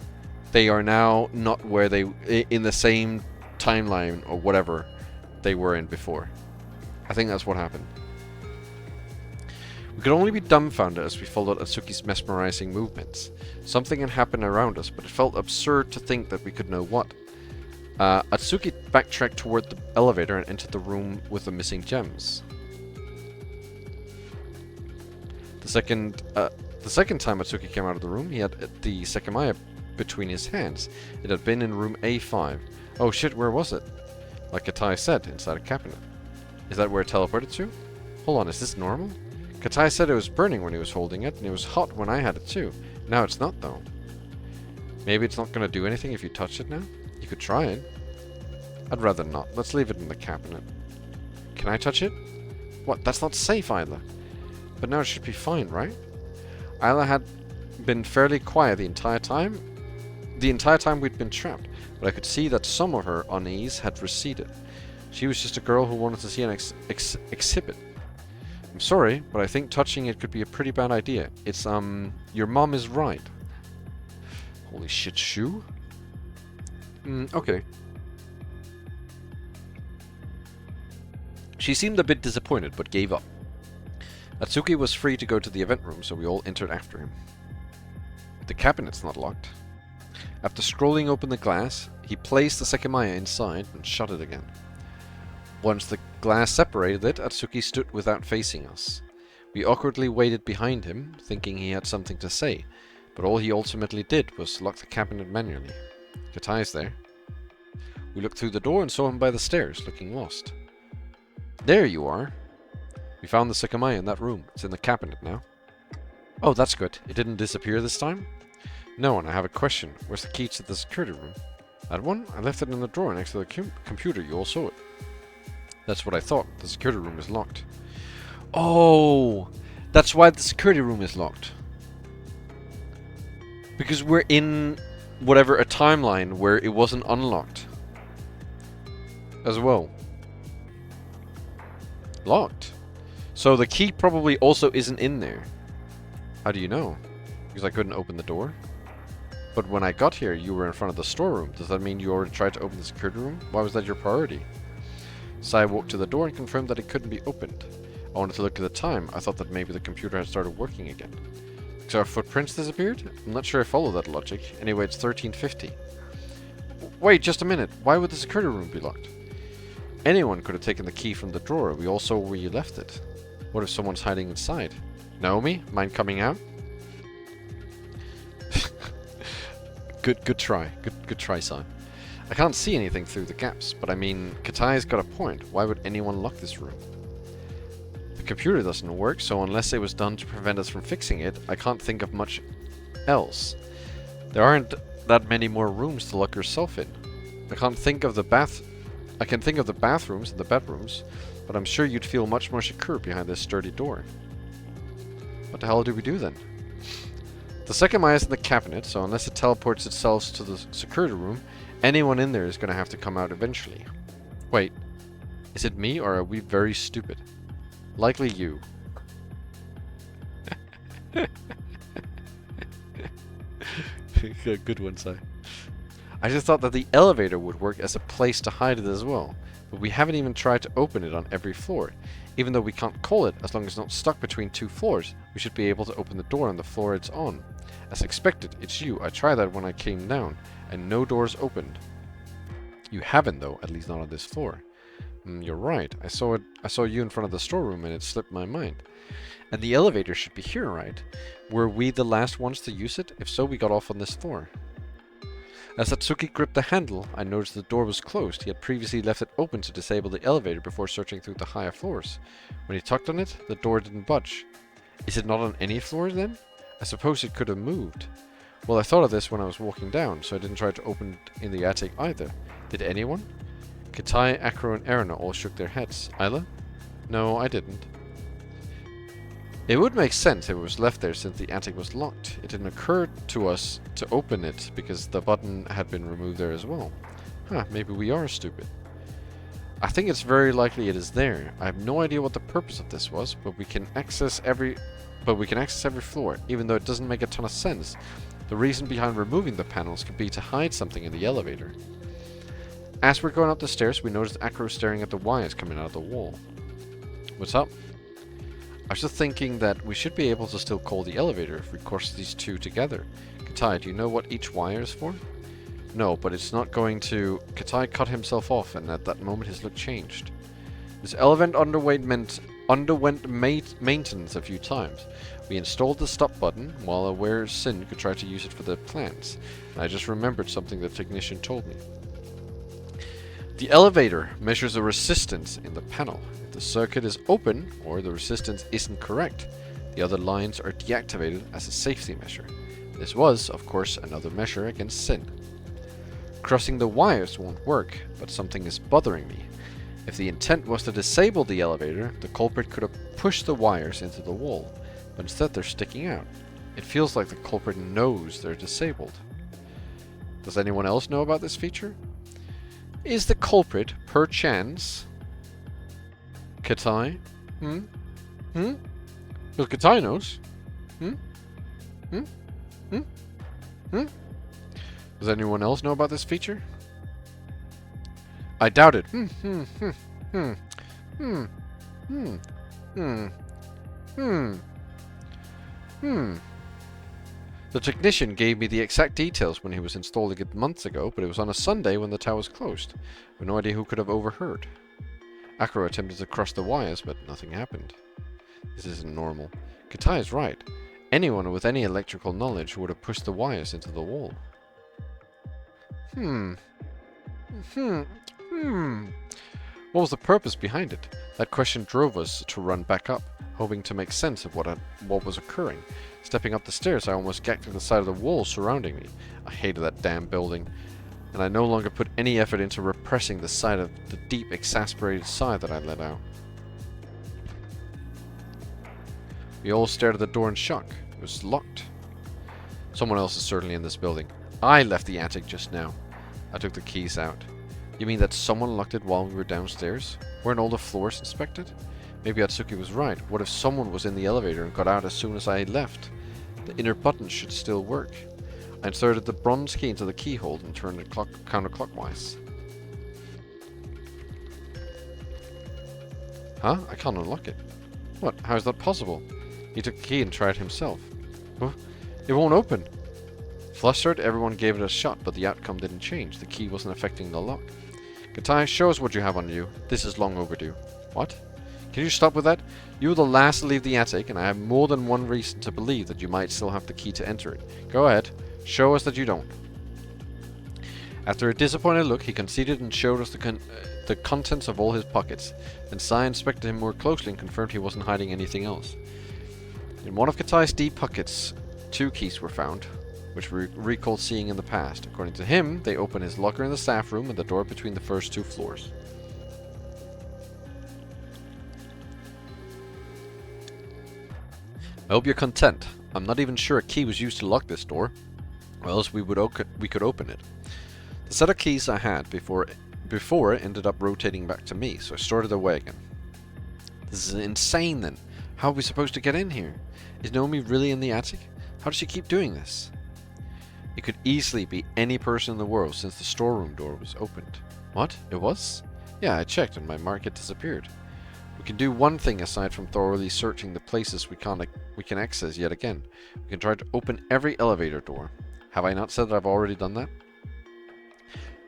they are now not where they in the same timeline or whatever they were in before. I think that's what happened. We could only be dumbfounded as we followed Atsuki's mesmerizing movements. Something had happened around us, but it felt absurd to think that we could know what. Atsuki backtracked toward the elevator and entered the room with the missing gems. The second time Atsuki came out of the room, he had the Sekimeiya between his hands. It had been in room A5. Oh shit, where was it? Like Katai said, inside a cabinet. Is that where it teleported to? Hold on, is this normal? Katai said it was burning when he was holding it, and it was hot when I had it too. Now it's not, though. Maybe it's not going to do anything if you touch it now? You could try it. I'd rather not. Let's leave it in the cabinet. Can I touch it? What? That's not safe, Isla. But now it should be fine, right? Isla had been fairly quiet the entire time. The entire time we'd been trapped, but I could see that some of her unease had receded. She was just a girl who wanted to see an exhibit. I'm sorry, but I think touching it could be a pretty bad idea. It's, your mom is right. Holy shit, shoe? Okay. She seemed a bit disappointed, but gave up. Atsuki was free to go to the event room, so we all entered after him. The cabinet's not locked. After scrolling open the glass, he placed the Sekimeiya inside and shut it again. Once the glass separated it, Atsuki stood without facing us. We awkwardly waited behind him, thinking he had something to say, but all he ultimately did was lock the cabinet manually. Katai's there. We looked through the door and saw him by the stairs, looking lost. There you are. We found the Sekimeiya in that room. It's in the cabinet now. Oh, that's good. It didn't disappear this time? No, and I have a question. Where's the key to the security room? That one? I left it in the drawer next to the computer. You all saw it. That's what I thought. The security room is locked. Oh! That's why the security room is locked. Because we're in whatever, a timeline where it wasn't unlocked. As well. Locked. So the key probably also isn't in there. How do you know? Because I couldn't open the door. But when I got here, you were in front of the storeroom. Does that mean you already tried to open the security room? Why was that your priority? Sai walked to the door and confirmed that it couldn't be opened. I wanted to look at the time. I thought that maybe the computer had started working again. So our footprints disappeared? I'm not sure I follow that logic. Anyway, it's 1350. Wait, just a minute. Why would the security room be locked? Anyone could have taken the key from the drawer. We all saw where you left it. What if someone's hiding inside? Naomi, mind coming out? Good try. Good try, son. I can't see anything through the gaps, but I mean, Katai's got a point. Why would anyone lock this room? The computer doesn't work, so unless it was done to prevent us from fixing it, I can't think of much else. There aren't that many more rooms to lock yourself in. I can think of the bathrooms and the bedrooms, but I'm sure you'd feel much more secure behind this sturdy door. What the hell do we do then? The Sekimeiya is in the cabinet, so unless it teleports itself to the security room, anyone in there is going to have to come out eventually. Wait, is it me or are we very stupid? Likely you. Good one, Si. I just thought that the elevator would work as a place to hide it as well, but we haven't even tried to open it on every floor. Even though we can't call it, as long as it's not stuck between two floors, we should be able to open the door on the floor it's on. As expected, it's you. I tried that when I came down, and no doors opened. You haven't though, at least not on this floor. You're right. I saw you in front of the storeroom and it slipped my mind. And the elevator should be here, right? Were we the last ones to use it? If so, we got off on this floor. As Atsuki gripped the handle, I noticed the door was closed. He had previously left it open to disable the elevator before searching through the higher floors. When he tugged on it, the door didn't budge. Is it not on any floor then? I suppose it could have moved. Well, I thought of this when I was walking down, so I didn't try to open it in the attic either. Did anyone? Katai, Akro, and Erna all shook their heads. Isla? No, I didn't. It would make sense if it was left there since the attic was locked. It didn't occur to us to open it because the button had been removed there as well. Huh, maybe we are stupid. I think it's very likely it is there. I have no idea what the purpose of this was, but we can access every floor, even though it doesn't make a ton of sense. The reason behind removing the panels could be to hide something in the elevator. As we're going up the stairs, we noticed Akro staring at the wires coming out of the wall. What's up? I was just thinking that we should be able to still call the elevator if we cross these two together. Katai, do you know what each wire is for? No, but it's not going to... Katai cut himself off, and at that moment his look changed. This elevator underwent maintenance a few times. We installed the stop button, while aware Sin could try to use it for the plans. And I just remembered something the technician told me. The elevator measures a resistance in the panel. If the circuit is open, or the resistance isn't correct, the other lines are deactivated as a safety measure. This was, of course, another measure against Sin. Crossing the wires won't work, but something is bothering me. If the intent was to disable the elevator, the culprit could have pushed the wires into the wall, but instead they're sticking out. It feels like the culprit knows they're disabled. Does anyone else know about this feature? Is the culprit, perchance, Katai? Because Katai knows. Does anyone else know about this feature? I doubt it. The technician gave me the exact details when he was installing it months ago, but it was on a Sunday when the tower was closed. With no idea who could have overheard. Akro attempted to cross the wires, but nothing happened. This isn't normal. Katai is right. Anyone with any electrical knowledge would have pushed the wires into the wall. What was the purpose behind it? That question drove us to run back up, hoping to make sense of what was occurring. Stepping up the stairs, I almost gagged to the side of the wall surrounding me. I hated that damn building, and I no longer put any effort into repressing the sight of the deep, exasperated sigh that I let out. We all stared at the door in shock. It was locked. Someone else is certainly in this building. I left the attic just now. I took the keys out. You mean that someone locked it while we were downstairs? Weren't all the floors inspected? Maybe Atsuki was right. What if someone was in the elevator and got out as soon as I left? The inner button should still work. I inserted the bronze key into the keyhole and turned it counterclockwise. Huh? I can't unlock it. What? How is that possible? He took the key and tried it himself. Huh? It won't open. Flustered, everyone gave it a shot, but the outcome didn't change. The key wasn't affecting the lock. Katai, show us what you have on you. This is long overdue. What? Can you stop with that? You were the last to leave the attic, and I have more than one reason to believe that you might still have the key to enter it. Go ahead. Show us that you don't. After a disappointed look, he conceded and showed us the contents of all his pockets. Then Sai inspected him more closely and confirmed he wasn't hiding anything else. In one of Katai's deep pockets, 2 keys were found, which we recalled seeing in the past. According to him, they opened his locker in the staff room and the door between the first 2 floors. I hope you're content. I'm not even sure a key was used to lock this door, or else we could open it. The set of keys I had before ended up rotating back to me, so I started away again. This is insane then. How are we supposed to get in here? Is Naomi really in the attic? How does she keep doing this? It could easily be any person in the world since the storeroom door was opened. What? It was? Yeah, I checked and my mark had disappeared. We can do one thing aside from thoroughly searching the places we can access yet again. We can try to open every elevator door. Have I not said that I've already done that?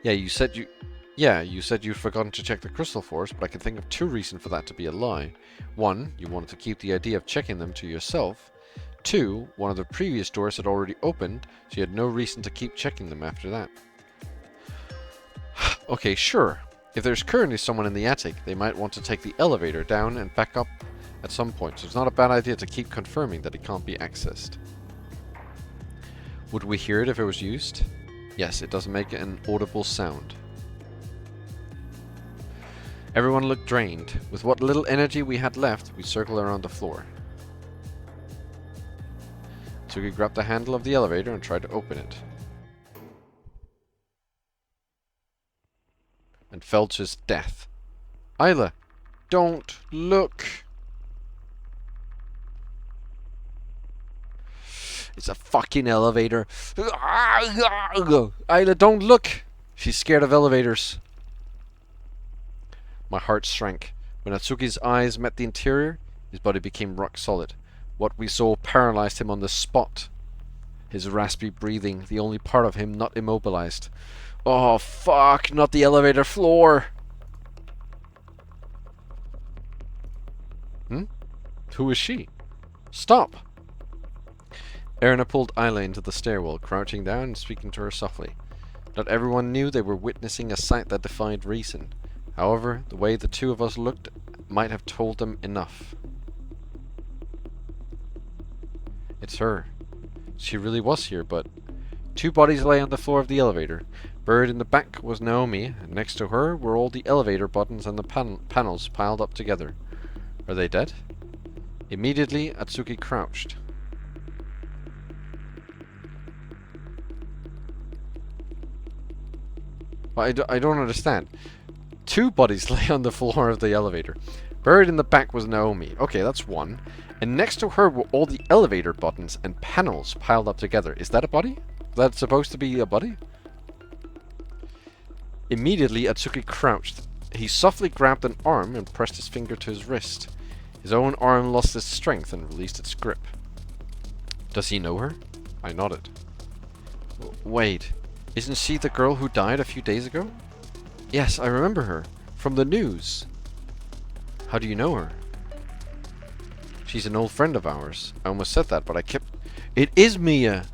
Yeah, you said you'd forgotten to check the crystal floors, but I can think of 2 reasons for that to be a lie. 1, you wanted to keep the idea of checking them to yourself. 2, one of the previous doors had already opened, so you had no reason to keep checking them after that. Okay, sure. If there's currently someone in the attic, they might want to take the elevator down and back up at some point, so it's not a bad idea to keep confirming that it can't be accessed. Would we hear it if it was used? Yes, it does make an audible sound. Everyone looked drained. With what little energy we had left, we circled around the floor. Tsuki grabbed the handle of the elevator and tried to open it. And fell to his death. Isla, don't look! It's a fucking elevator. Isla, don't look! She's scared of elevators. My heart shrank. When Atsuki's eyes met the interior, his body became rock solid. What we saw paralyzed him on the spot. His raspy breathing, the only part of him not immobilized. Oh fuck, not the elevator floor! Who is she? Stop! Erna pulled Isla into the stairwell, crouching down and speaking to her softly. Not everyone knew they were witnessing a sight that defied reason. However, the way the two of us looked might have told them enough. It's her. She really was here, but... Two bodies lay on the floor of the elevator. Buried in the back was Naomi, and next to her were all the elevator buttons and the panels piled up together. Are they dead? Immediately, Atsuki crouched. I don't understand. Two bodies lay on the floor of the elevator. Buried in the back was Naomi. Okay, that's one. And next to her were all the elevator buttons and panels piled up together. Is that a body? That's supposed to be a body? Immediately, Atsuki crouched. He softly grabbed an arm and pressed his finger to his wrist. His own arm lost its strength and released its grip. Does he know her? I nodded. Wait, isn't she the girl who died a few days ago? Yes, I remember her. From the news. How do you know her? She's an old friend of ours. I almost said that, but I kept... It is Mia!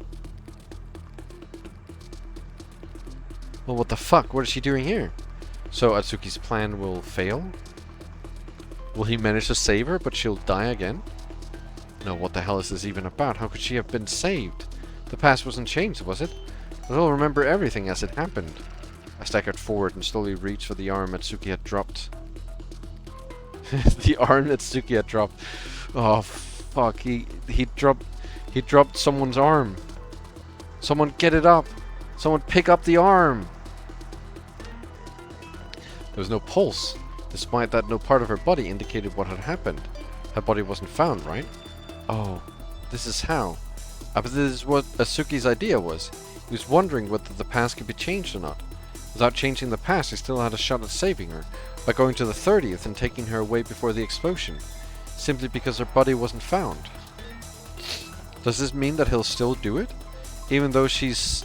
Well, what the fuck? What is she doing here? So Atsuki's plan will fail? Will he manage to save her, but she'll die again? No, what the hell is this even about? How could she have been saved? The past wasn't changed, was it? I will remember everything as it happened. I staggered forward and slowly reached for the arm Atsuki had dropped. The arm Atsuki had dropped. Oh fuck! He dropped someone's arm. Someone get it up. Someone pick up the arm. There was no pulse. Despite that, no part of her body indicated what had happened. Her body wasn't found, right? Oh, this is how. But this is what Atsuki's idea was. He was wondering whether the past could be changed or not. Without changing the past, he still had a shot at saving her, by going to the 30th and taking her away before the explosion, simply because her body wasn't found. Does this mean that he'll still do it? Even though he's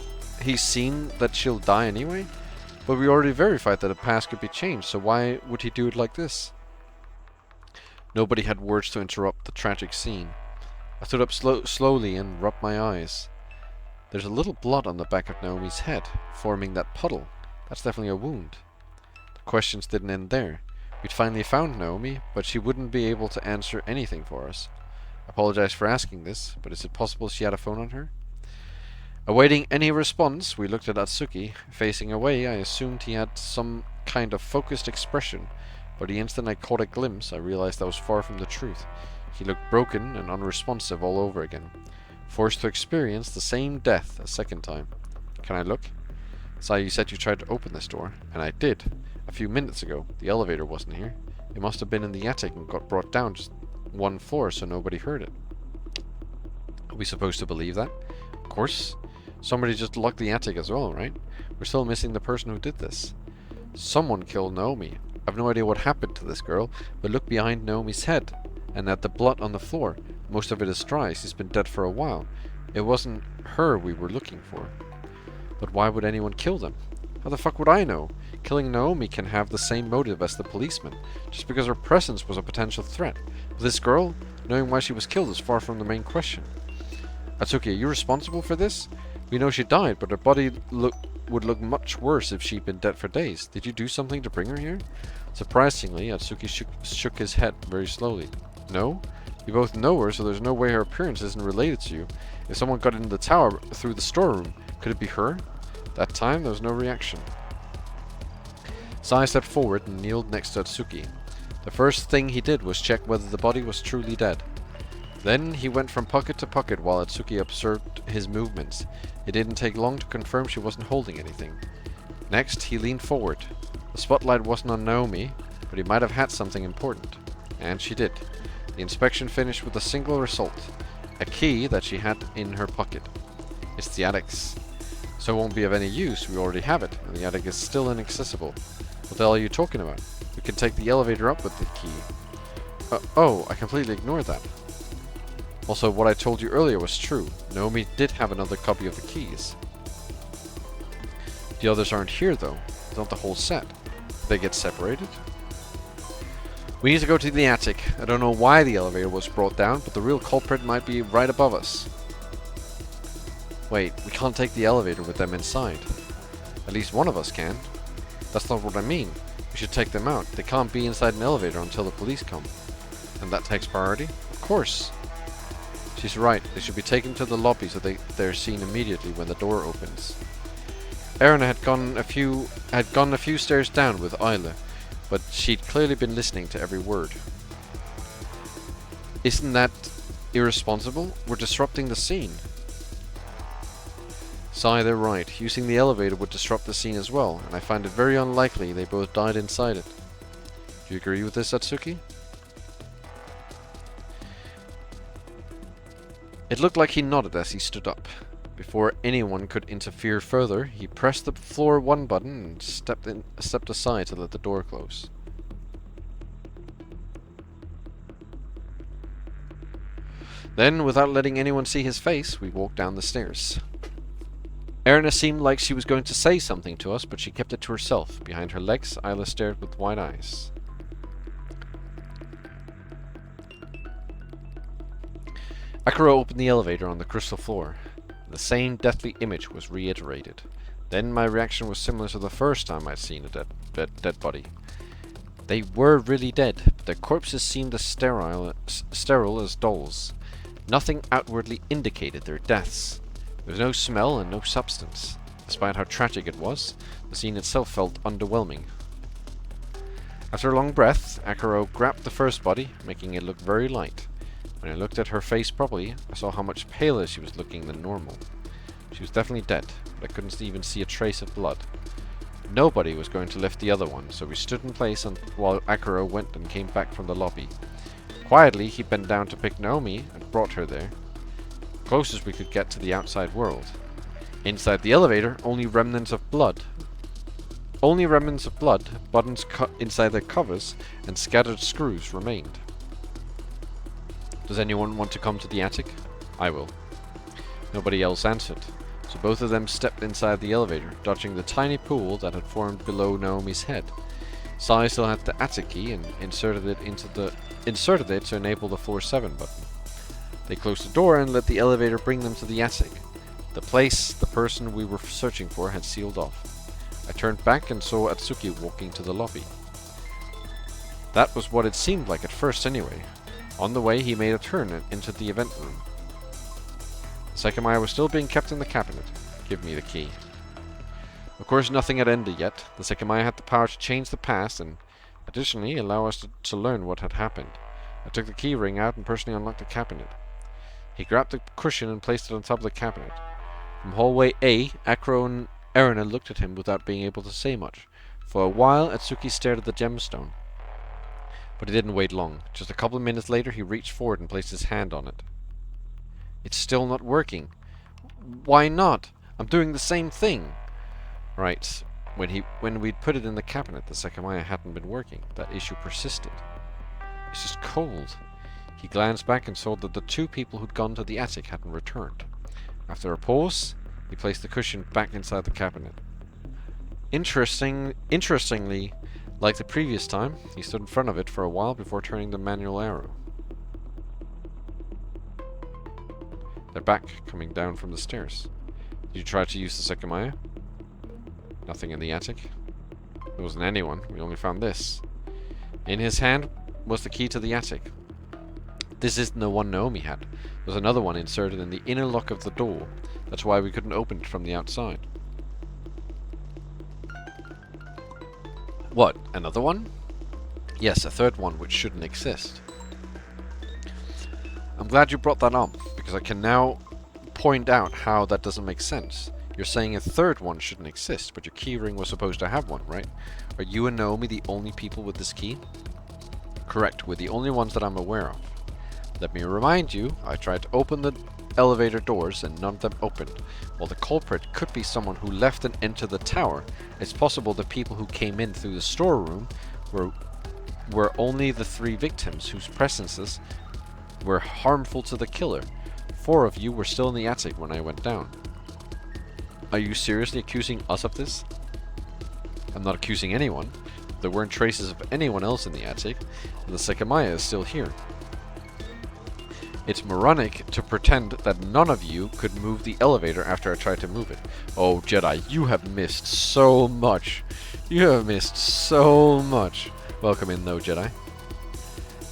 seen that she'll die anyway? But we already verified that the past could be changed, so why would he do it like this? Nobody had words to interrupt the tragic scene. I stood up slowly and rubbed my eyes. There's a little blood on the back of Naomi's head, forming that puddle. That's definitely a wound. The questions didn't end there. We'd finally found Naomi, but she wouldn't be able to answer anything for us. I apologize for asking this, but is it possible she had a phone on her? Awaiting any response, we looked at Atsuki. Facing away, I assumed he had some kind of focused expression, but the instant I caught a glimpse, I realized that was far from the truth. He looked broken and unresponsive all over again, forced to experience the same death a second time. Can I look? Sai, you said you tried to open this door, and I did. A few minutes ago. The elevator wasn't here. It must have been in the attic and got brought down just one floor so nobody heard it. Are we supposed to believe that? Of course. Somebody just locked the attic as well, right? We're still missing the person who did this. Someone killed Naomi. I've no idea what happened to this girl, but look behind Naomi's head, and at the blood on the floor. Most of it is dry. She's been dead for a while. It wasn't her we were looking for. But why would anyone kill them? How the fuck would I know? Killing Naomi can have the same motive as the policeman, just because her presence was a potential threat. But this girl, knowing why she was killed is far from the main question. Atsuki, are you responsible for this? We know she died, but her body would look much worse if she'd been dead for days. Did you do something to bring her here? Surprisingly, Atsuki shook his head very slowly. No? You both know her, so there's no way her appearance isn't related to you. If someone got into the tower through the storeroom, could it be her? That time, there was no reaction. Sai stepped forward and kneeled next to Atsuki. The first thing he did was check whether the body was truly dead. Then he went from pocket to pocket while Atsuki observed his movements. It didn't take long to confirm she wasn't holding anything. Next, he leaned forward. The spotlight wasn't on Naomi, but he might have had something important. And she did. The inspection finished with a single result. A key that she had in her pocket. It's the attic's. So it won't be of any use, we already have it, and the attic is still inaccessible. What the hell are you talking about? We can take the elevator up with the key. Oh, I completely ignored that. Also, what I told you earlier was true. Naomi did have another copy of the keys. The others aren't here though. Not the whole set. Did they get separated? We need to go to the attic. I don't know why the elevator was brought down, but the real culprit might be right above us. Wait, we can't take the elevator with them inside. At least one of us can. That's not what I mean. We should take them out. They can't be inside an elevator until the police come. And that takes priority? Of course. She's right. They should be taken to the lobby so they're seen immediately when the door opens. Erna had gone a few stairs down with Isla, but she'd clearly been listening to every word. Isn't that irresponsible? We're disrupting the scene. Sai, they're right. Using the elevator would disrupt the scene as well, and I find it very unlikely they both died inside it. Do you agree with this, Atsuki? It looked like he nodded as he stood up. Before anyone could interfere further, he pressed the floor 1 button and stepped aside to let the door close. Then, without letting anyone see his face, we walked down the stairs. Erna seemed like she was going to say something to us, but she kept it to herself. Behind her legs, Isla stared with wide eyes. Akira opened the elevator on the crystal floor. The same deathly image was reiterated. Then my reaction was similar to the first time I'd seen a dead body. They were really dead, but their corpses seemed as sterile as dolls. Nothing outwardly indicated their deaths. There was no smell and no substance. Despite how tragic it was, the scene itself felt underwhelming. After a long breath, Akira grabbed the first body, making it look very light. When I looked at her face properly, I saw how much paler she was looking than normal. She was definitely dead, but I couldn't even see a trace of blood. Nobody was going to lift the other one, so we stood in place while Akira went and came back from the lobby. Quietly, he bent down to pick Naomi and brought her there. Closest we could get to the outside world. Inside the elevator, only remnants of blood, buttons cut inside their covers, and scattered screws remained. Does anyone want to come to the attic? I will. Nobody else answered, so both of them stepped inside the elevator, dodging the tiny pool that had formed below Naomi's head. Sai still had the attic key and inserted it to enable the floor 7 button. They closed the door and let the elevator bring them to the attic. The place the person we were searching for had sealed off. I turned back and saw Atsuki walking to the lobby. That was what it seemed like at first anyway. On the way, he made a turn and entered the event room. The Sekimeiya was still being kept in the cabinet. Give me the key. Of course, nothing had ended yet. The Sekimeiya had the power to change the past and, additionally, allow us to learn what had happened. I took the key ring out and personally unlocked the cabinet. He grabbed the cushion and placed it on top of the cabinet. From hallway A, Akira and Erna looked at him without being able to say much. For a while, Atsuki stared at the gemstone. But he didn't wait long. Just a couple of minutes later, he reached forward and placed his hand on it. It's still not working. Why not? I'm doing the same thing. Right. When we'd put it in the cabinet, the Sekimeiya hadn't been working. That issue persisted. It's just cold. He glanced back and saw that the 2 people who'd gone to the attic hadn't returned. After a pause, he placed the cushion back inside the cabinet. Interestingly, like the previous time, he stood in front of it for a while before turning the manual arrow. They're back, coming down from the stairs. Did you try to use the Sekimeiya? Nothing in the attic. There wasn't anyone. We only found this. In his hand was the key to the attic. This isn't the one Naomi had. There's another one inserted in the inner lock of the door. That's why we couldn't open it from the outside. What? Another one? Yes, a third one which shouldn't exist. I'm glad you brought that up, because I can now point out how that doesn't make sense. You're saying a third one shouldn't exist, but your keyring was supposed to have one, right? Are you and Naomi the only people with this key? Correct, we're the only ones that I'm aware of. Let me remind you, I tried to open the elevator doors and none of them opened. While the culprit could be someone who left and entered the tower, it's possible the people who came in through the storeroom were only the 3 victims whose presences were harmful to the killer. 4 of you were still in the attic when I went down. Are you seriously accusing us of this? I'm not accusing anyone. There weren't traces of anyone else in the attic, and the Sekimeiya is still here. It's moronic to pretend that none of you could move the elevator after I tried to move it. Oh, Jedi, you have missed so much. You have missed so much. Welcome in, though, Jedi.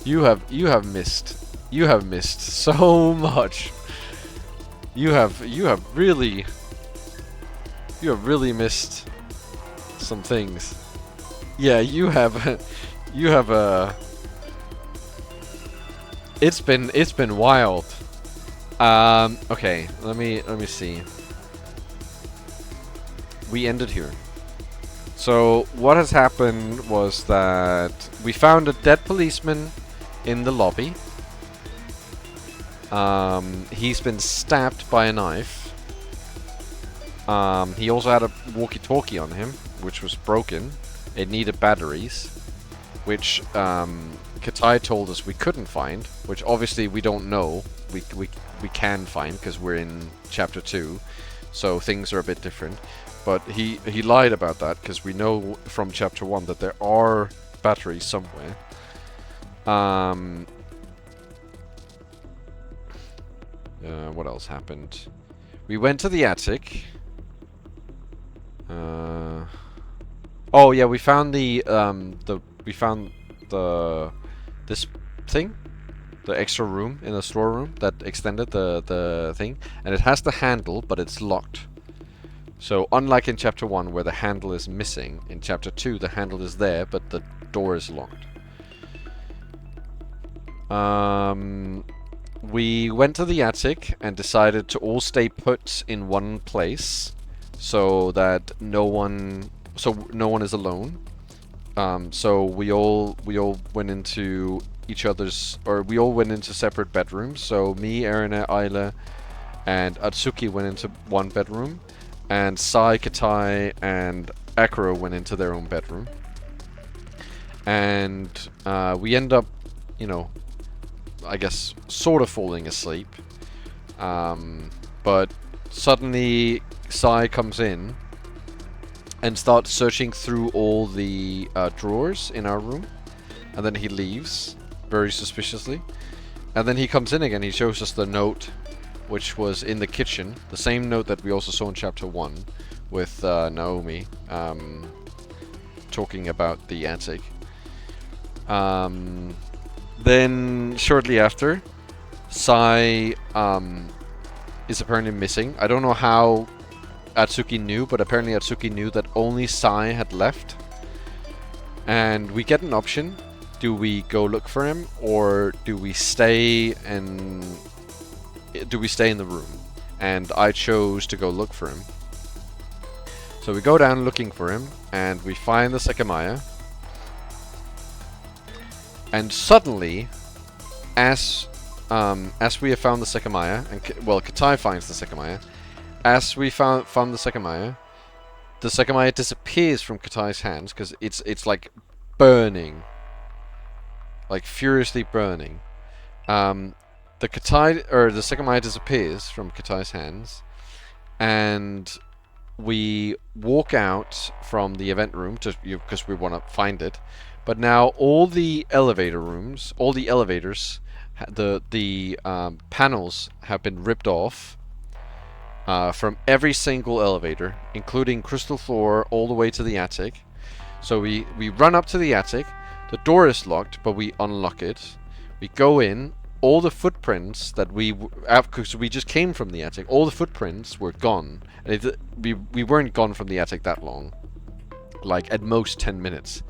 You have missed so much. You have really missed some things. Yeah, you have It's been wild. Okay, let me see. We ended here. So what has happened was that we found a dead policeman in the lobby. He's been stabbed by a knife. He also had a walkie-talkie on him, which was broken. It needed batteries, which Katai told us we couldn't find, which obviously we don't know. We can find because we're in chapter 2, so things are a bit different. But he lied about that because we know from chapter 1 that there are batteries somewhere. What else happened? We went to the attic. Oh yeah, we found this thing, the extra room in the storeroom that extended the thing, and it has the handle, but it's locked. So unlike in chapter 1 where the handle is missing, in chapter 2 the handle is there, but the door is locked. We went to the attic and decided to all stay put in one place, so that no one is alone. So we all went into each other's, or we all went into separate bedrooms. So me, Erina, Ayla, and Atsuki went into one bedroom, and Sai, Katai, and Akira went into their own bedroom. And we end up, I guess, sort of falling asleep. But suddenly Sai comes in and starts searching through all the drawers in our room. And then he leaves, very suspiciously. And then he comes in again, he shows us the note, which was in the kitchen. The same note that we also saw in chapter 1 with Naomi talking about the attic. Then, shortly after, Sai is apparently missing. I don't know how Atsuki knew, but apparently Atsuki knew that only Sai had left. And we get an option. Do we go look for him, or do we stay in the room? And I chose to go look for him. So we go down looking for him, and we find the Sekimeiya. And suddenly, as we have found the Sekimeiya, and Katai finds the Sekimeiya, as we found the Sekimeiya disappears from Katai's hands because it's like burning, like furiously burning. The Sekimeiya disappears from Katai's hands, and we walk out from the event room because we want to find it. But now all the elevator rooms, all the elevators, the panels have been ripped off from every single elevator, including crystal floor all the way to the attic. So we run up to the attic. The door is locked, but we unlock it. We go in, all the footprints that because we just came from the attic, all the footprints were gone. And we weren't gone from the attic that long. Like, at most 10 minutes.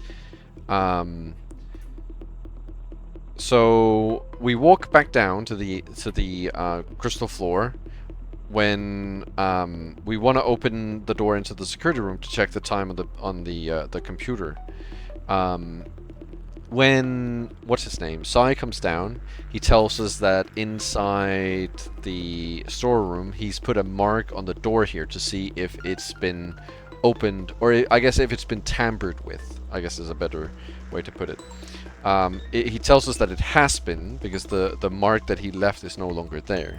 So we walk back down to the crystal floor when we want to open the door into the security room to check the time on the computer. When what's his name? Sai comes down, he tells us that inside the storeroom he's put a mark on the door here to see if it's been opened, or I guess if it's been tampered with, I guess is a better way to put it. He tells us that it has been, because the mark that he left is no longer there.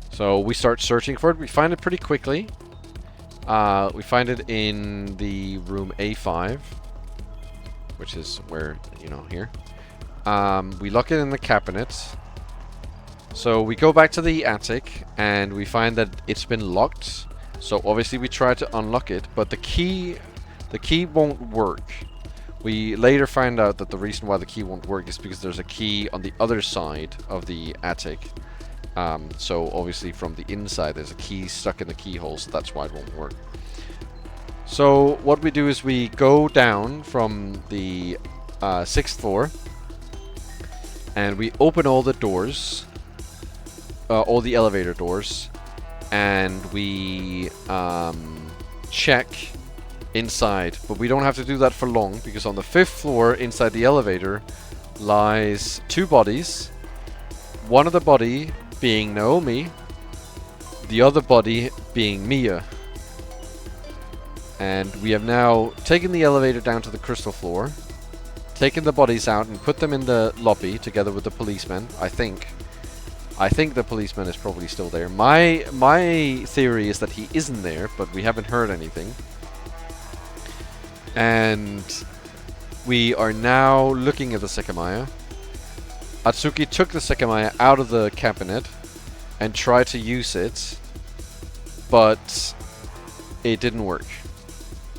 So we start searching for it. We find it pretty quickly. We find it in the room A5, which is where, here. We lock it in the cabinet. So we go back to the attic, and we find that it's been locked. So obviously we try to unlock it, but the key won't work. We later find out that the reason why the key won't work is because there's a key on the other side of the attic. So obviously from the inside there's a key stuck in the keyhole, so that's why it won't work. So what we do is we go down from the 6th floor, and we open all the doors, all the elevator doors, and we check inside. But we don't have to do that for long, because on the 5th floor inside the elevator lies 2 bodies. One of the body being Naomi, the other body being Mia. And we have now taken the elevator down to the crystal floor, taken the bodies out and put them in the lobby together with the policeman. I think the policeman is probably still there. My theory is that he isn't there, but we haven't heard anything. And we are now looking at the Sekimeiya. Atsuki took the Sekimeiya out of the cabinet and tried to use it, but it didn't work.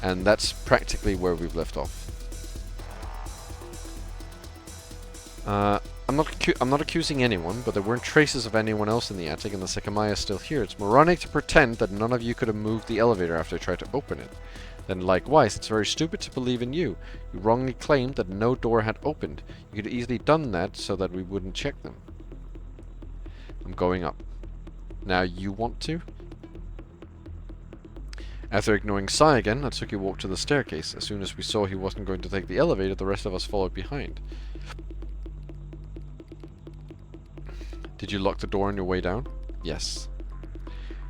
And that's practically where we've left off. I'm not accusing anyone, but there weren't traces of anyone else in the attic, and the Sekimeiya is still here. It's moronic to pretend that none of you could have moved the elevator after I tried to open it. Then likewise, it's very stupid to believe in you. You wrongly claimed that no door had opened. You could have easily done that so that we wouldn't check them. I'm going up. Now you want to? After ignoring Sai again, Natsuki walked to the staircase. As soon as we saw he wasn't going to take the elevator, the rest of us followed behind. Did you lock the door on your way down? Yes.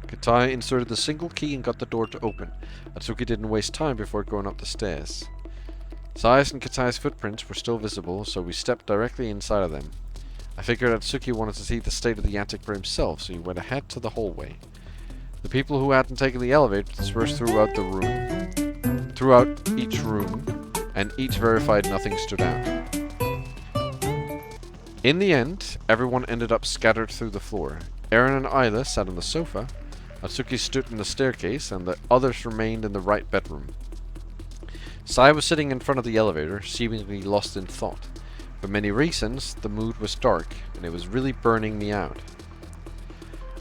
Katai inserted the single key and got the door to open. Atsuki didn't waste time before going up the stairs. Sai's and Katai's footprints were still visible, so we stepped directly inside of them. I figured Atsuki wanted to see the state of the attic for himself, so he went ahead to the hallway. The people who hadn't taken the elevator dispersed throughout each room, and each verified nothing stood out. In the end, everyone ended up scattered through the floor. Eren and Ayla sat on the sofa, Atsuki stood in the staircase, and the others remained in the right bedroom. Sai was sitting in front of the elevator, seemingly lost in thought. For many reasons, the mood was dark, and it was really burning me out.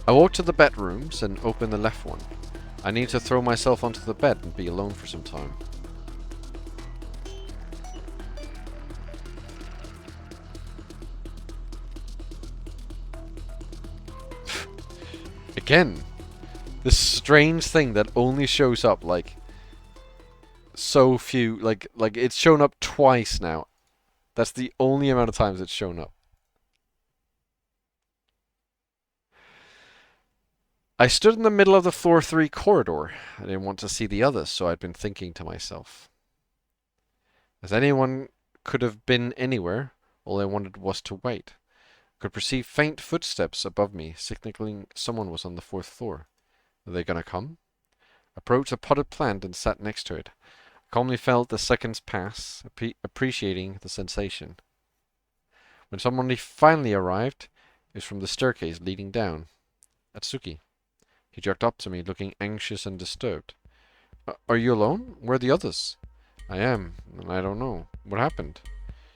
I walked to the bedrooms and opened the left one. I needed to throw myself onto the bed and be alone for some time. Again, this strange thing that only shows up like so few, like it's shown up twice now. That's the only amount of times it's shown up. I stood in the middle of the floor 3 corridor. I didn't want to see the others, so I'd been thinking to myself. As anyone could have been anywhere, all I wanted was to wait. I could perceive faint footsteps above me, signaling someone was on the 4th floor. Are they gonna come? I approached a potted plant and sat next to it. I calmly felt the seconds pass, appreciating the sensation. When someone finally arrived, it was from the staircase leading down. Atsuki. He jerked up to me, looking anxious and disturbed. Are you alone? Where are the others? I am, and I don't know. What happened?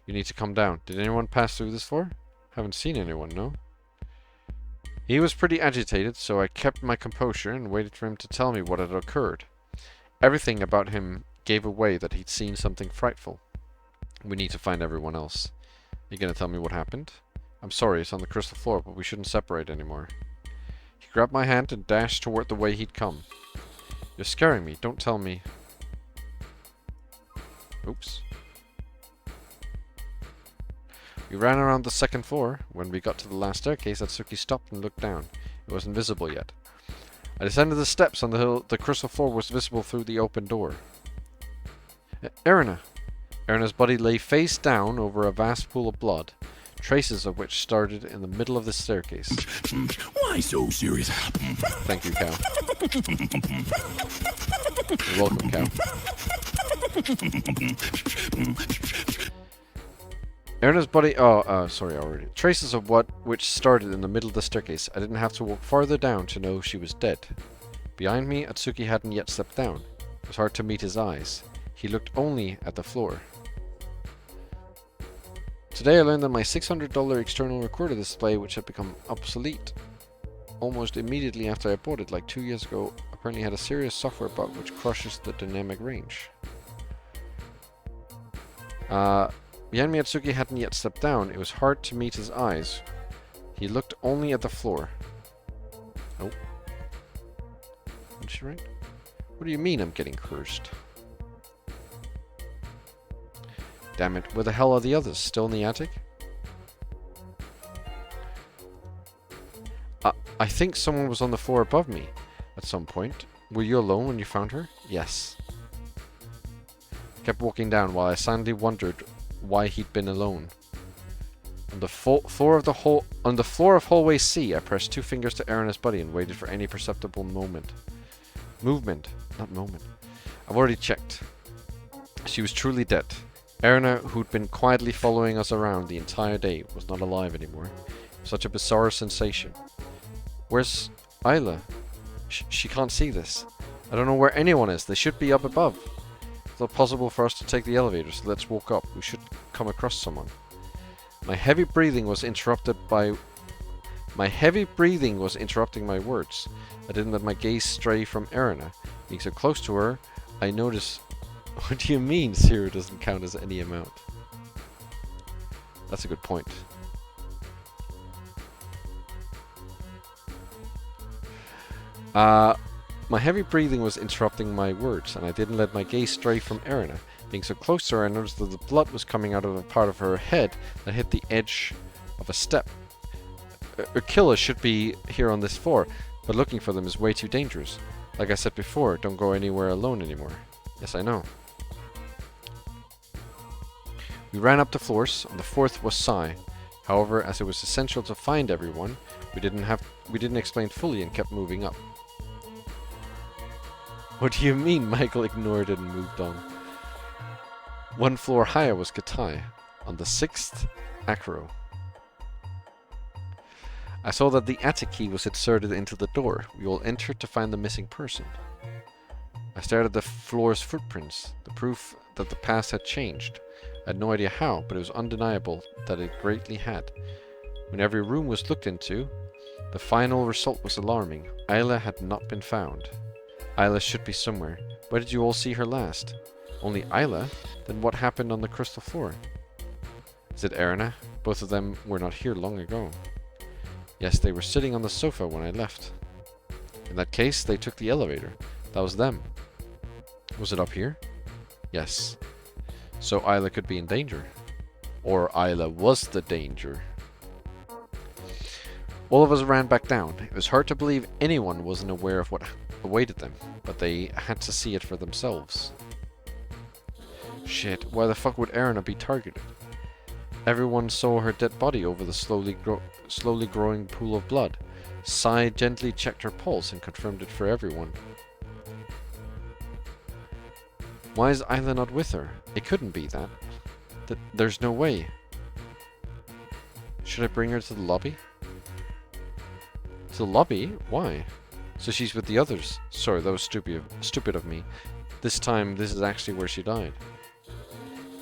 You need to come down. Did anyone pass through this floor? Haven't seen anyone, no? He was pretty agitated, so I kept my composure and waited for him to tell me what had occurred. Everything about him gave away that he'd seen something frightful. We need to find everyone else. You gonna tell me what happened? I'm sorry, it's on the crystal floor, but we shouldn't separate anymore. He grabbed my hand and dashed toward the way he'd come. You're scaring me, don't tell me. Oops. We ran around the second floor. When we got to the last staircase, Atsuki stopped and looked down. It wasn't visible yet. I descended the steps on the hill. The crystal floor was visible through the open door. Erina! Erina's body lay face down over a vast pool of blood, traces of which started in the middle of the staircase. Why so serious? Thank you, Cow. You're welcome, Cow. Erina's body... sorry, already. Traces of which started in the middle of the staircase. I didn't have to walk farther down to know she was dead. Behind me, Atsuki hadn't yet stepped down. It was hard to meet his eyes. He looked only at the floor. Today I learned that my $600 external recorder display, which had become obsolete almost immediately after I bought it like 2 years ago, apparently had a serious software bug which crushes the dynamic range. Behind me, Atsuki hadn't yet stepped down. It was hard to meet his eyes. He looked only at the floor. Oh. Did she right? What do you mean I'm getting cursed? Damn it, where the hell are the others? Still in the attic? I think someone was on the floor above me at some point. Were you alone when you found her? Yes. I kept walking down while I silently wondered why he'd been alone. On the floor of hallway C, I pressed 2 fingers to Erina's body and waited for any perceptible movement. Not moment. I've already checked. She was truly dead. Erina, who'd been quietly following us around the entire day, was not alive anymore. Such a bizarre sensation. Where's Isla? She can't see this. I don't know where anyone is. They should be up above. It's not possible for us to take the elevator, so let's walk up. We should come across someone. My heavy breathing was interrupting my words. I didn't let my gaze stray from Erina. Being so close to her, I noticed... What do you mean 0 doesn't count as any amount? That's a good point. My heavy breathing was interrupting my words, and I didn't let my gaze stray from Erina. Being so close to her, I noticed that the blood was coming out of a part of her head that hit the edge of a step. A killer should be here on this floor, but looking for them is way too dangerous. Like I said before, don't go anywhere alone anymore. Yes, I know. We ran up the floors. On the 4th was Sai. However, as it was essential to find everyone, we didn't explain fully and kept moving up. What do you mean? Michael ignored it and moved on. 1 floor higher was Katai. On the 6th, Acro. I saw that the attic key was inserted into the door. We all entered to find the missing person. I stared at the floor's footprints, the proof that the past had changed. I had no idea how, but it was undeniable that it greatly had. When every room was looked into, the final result was alarming. Isla had not been found. Isla should be somewhere. Where did you all see her last? Only Isla? Then what happened on the crystal floor? Is it Erina? Both of them were not here long ago. Yes, they were sitting on the sofa when I left. In that case, they took the elevator. That was them. Was it up here? Yes. So Isla could be in danger. Or Isla was the danger. All of us ran back down. It was hard to believe anyone wasn't aware of what awaited them, but they had to see it for themselves. Shit, why the fuck would Erina be targeted? Everyone saw her dead body over the slowly growing pool of blood. Sai gently checked her pulse and confirmed it for everyone. Why is Isla not with her? It couldn't be that. There's no way. Should I bring her to the lobby? To the lobby? Why? So she's with the others. Sorry, that was stupid of me. This time, this is actually where she died.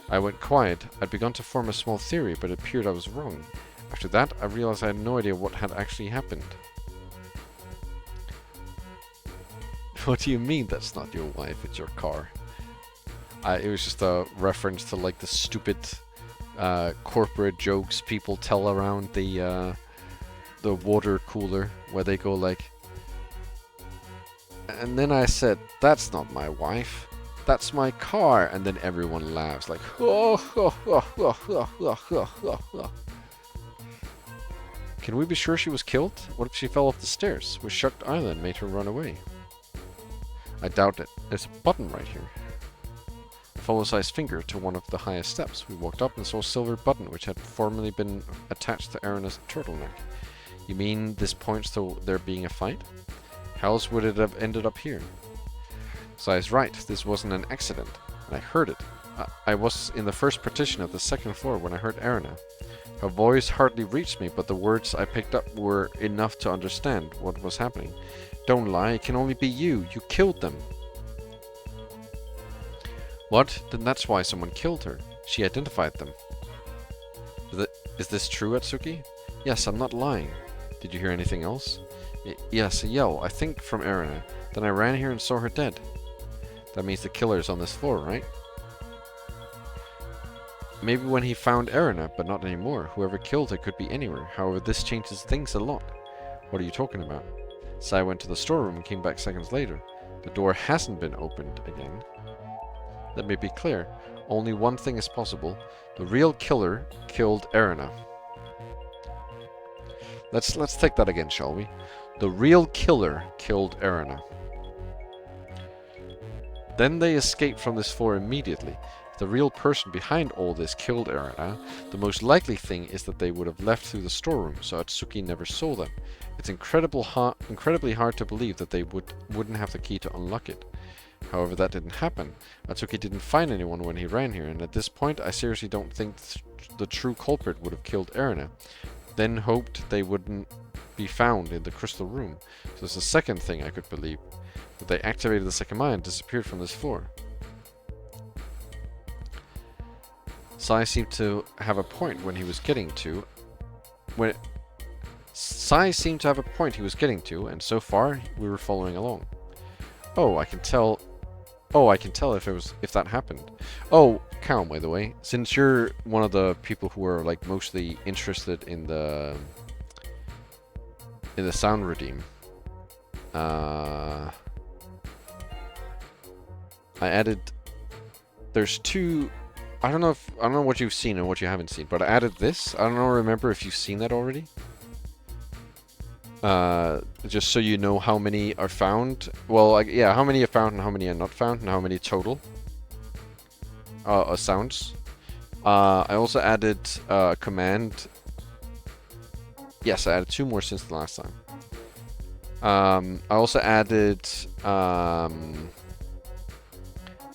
I went quiet. I'd begun to form a small theory, but it appeared I was wrong. After that, I realized I had no idea what had actually happened. What do you mean that's not your wife, it's your car? It was just a reference to like the stupid corporate jokes people tell around the water cooler, where they go like, and then I said, that's not my wife, that's my car, and then everyone laughs like, Can we be sure she was killed? What if she fell off the stairs? Was shocked Island made her run away? I doubt it. There's a button right here. I followed Sai's finger to one of the highest steps. We walked up and saw a silver button which had formerly been attached to Erina's turtleneck. You mean this points to there being a fight? How else would it have ended up here? Sai's right. This wasn't an accident. And I heard it. I was in the first partition of the second floor when I heard Erina. Her voice hardly reached me, but the words I picked up were enough to understand what was happening. Don't lie, it can only be you. You killed them. What? Then that's why someone killed her. She identified them. Is this true, Atsuki? Yes, I'm not lying. Did you hear anything else? Yes, a yell, I think from Erina. Then I ran here and saw her dead. That means the killer is on this floor, right? Maybe when he found Erina, but not anymore. Whoever killed her could be anywhere. However, this changes things a lot. What are you talking about? Sai went to the storeroom and came back seconds later. The door hasn't been opened again. Let me be clear. Only one thing is possible. The real killer killed Erina. Let's take that again, shall we? The real killer killed Erina. Then they escaped from this floor immediately. If the real person behind all this killed Erina, the most likely thing is that they would have left through the storeroom, so Atsuki never saw them. It's incredibly hard to believe that they wouldn't have the key to unlock it. However, that didn't happen. Atsuki didn't find anyone when he ran here, and at this point I seriously don't think the true culprit would have killed Erina. Then hoped they wouldn't be found in the crystal room. So there's a second thing I could believe. That they activated the Sekimeiya and disappeared from this floor. Sai seemed to have a point when he was getting to... Sai seemed to have a point he was getting to, and so far we were following along. Oh, I can tell if that happened. Oh, Cal, by the way, since you're one of the people who are like mostly interested in the sound redeem, I added. There's two. I don't know what you've seen and what you haven't seen, but I added this. I don't remember if you've seen that already. Just so you know how many are found. Well, yeah, how many are found and how many are not found, and how many total sounds. I also added a command. Yes, I added 2 more since the last time. I also added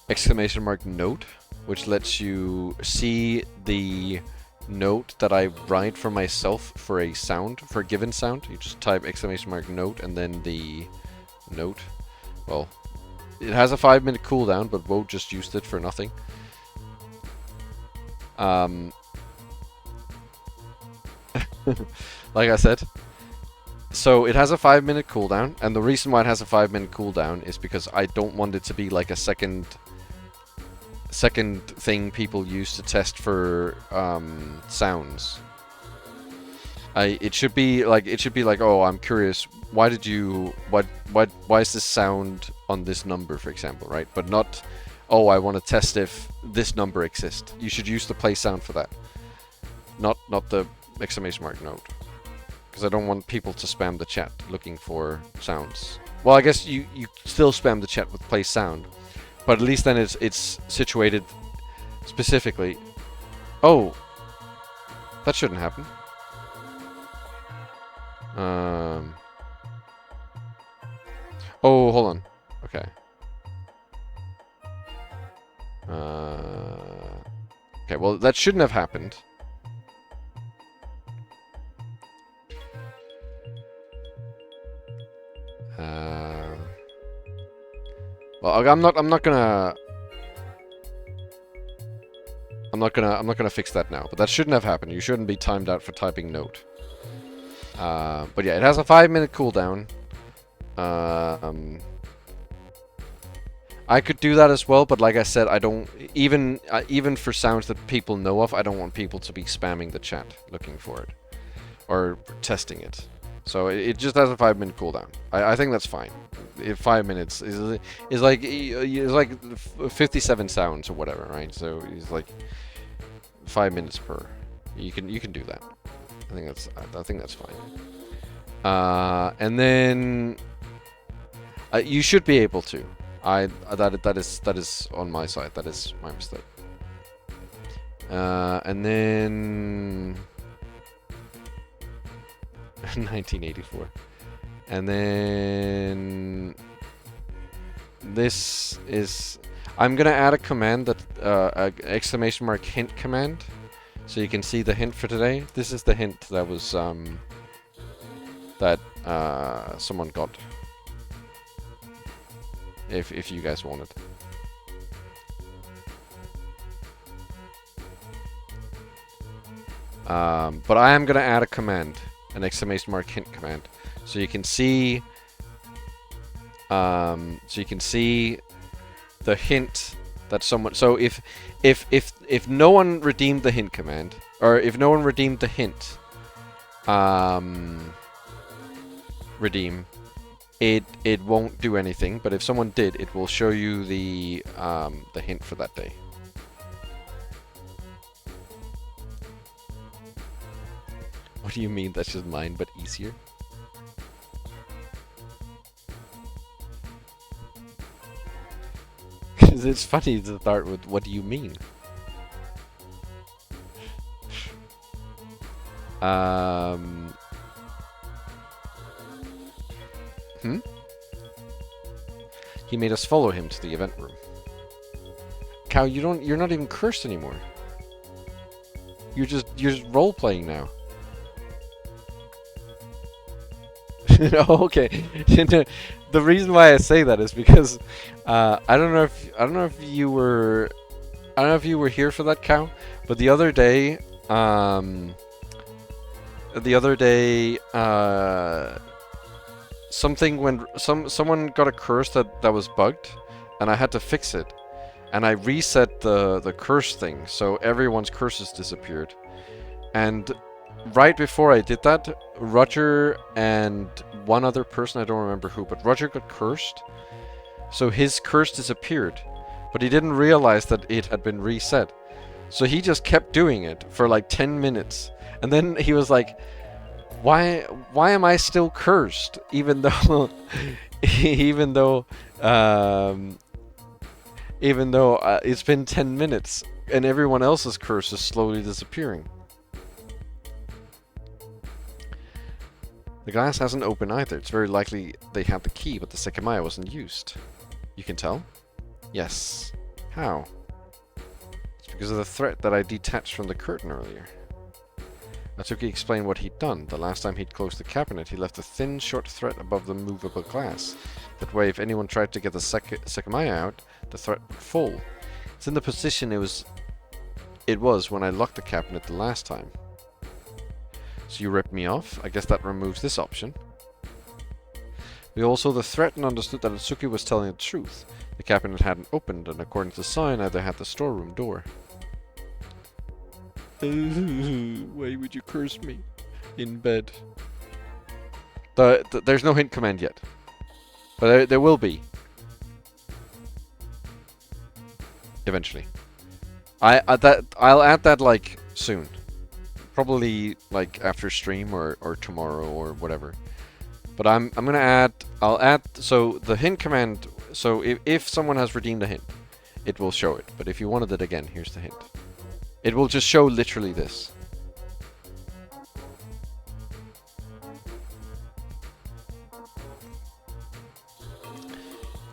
exclamation mark note, which lets you see the note that I write for myself for a sound, for a given sound. You just type exclamation mark note and then the note. Well, it has a 5-minute cooldown, but Woe just used it for nothing. Like I said. So it has a 5-minute cooldown, and the reason why it has a 5-minute cooldown is because I don't want it to be like a second thing people use to test for sounds. It should be like, oh, I'm curious, why is this sound on this number, for example, right? But not, oh, I want to test if this number exists. You should use the play sound for that, not the exclamation mark note, because I don't want people to spam the chat looking for sounds. Well, I guess you still spam the chat with play sound. But at least then it's situated specifically. Oh, that shouldn't happen. Oh, hold on. Okay. Okay, well, that shouldn't have happened. Well, I'm not gonna... I'm not gonna fix that now. But that shouldn't have happened. You shouldn't be timed out for typing note. But yeah, it has a 5-minute cooldown. I could do that as well, but like I said, I don't even for sounds that people know of, I don't want people to be spamming the chat looking for it or testing it. So it just has a 5-minute cooldown. I think that's fine. 5 minutes is like 57 sounds or whatever, right? So it's like 5 minutes per. You can do that. I think that's fine. And then you should be able to. That is on my side. That is my mistake. And then 1984. And then this is. I'm gonna add a command that exclamation mark hint command, so you can see the hint for today. This is the hint that was that someone got. If you guys want it. But I am gonna add a command, an exclamation mark hint command, so you can see the hint that someone. So if no one redeemed the hint command, or if no one redeemed the hint, redeem. It won't do anything, but if someone did, it will show you the hint for that day. What do you mean? That's just mine, but easier. Because it's funny to start with, what do you mean? He made us follow him to the event room. Cow, you're not even cursed anymore. You're just role playing now. Okay. The reason why I say that is because I don't know if you were here for that, Cow, but the other day someone got a curse that was bugged, and I had to fix it, and I reset the curse thing, so everyone's curses disappeared. And right before I did that, Roger and one other person, I don't remember who, but Roger got cursed, so his curse disappeared, but he didn't realize that it had been reset, so he just kept doing it for like 10 minutes, and then he was like, Why am I still cursed? Even though it's been 10 minutes and everyone else's curse is slowly disappearing. The glass hasn't opened either. It's very likely they had the key, but the Sekimeiya wasn't used. You can tell? Yes. How? It's because of the threat that I detached from the curtain earlier. Natsuki explained what he'd done. The last time he'd closed the cabinet, he left a thin, short thread above the movable glass. That way, if anyone tried to get the Sekimeiya out, the thread would fall. It's in the position it was when I locked the cabinet the last time. So you ripped me off? I guess that removes this option. We all saw the threat and understood that Natsuki was telling the truth. The cabinet hadn't opened, and according to the sign, neither had the storeroom door. Why would you curse me in bed? There's no hint command yet, but there will be eventually. I'll add that like soon, probably like after stream or tomorrow or whatever. But I'll add so the hint command. So if someone has redeemed a hint, it will show it. But if you wanted it again, here's the hint. It will just show literally this.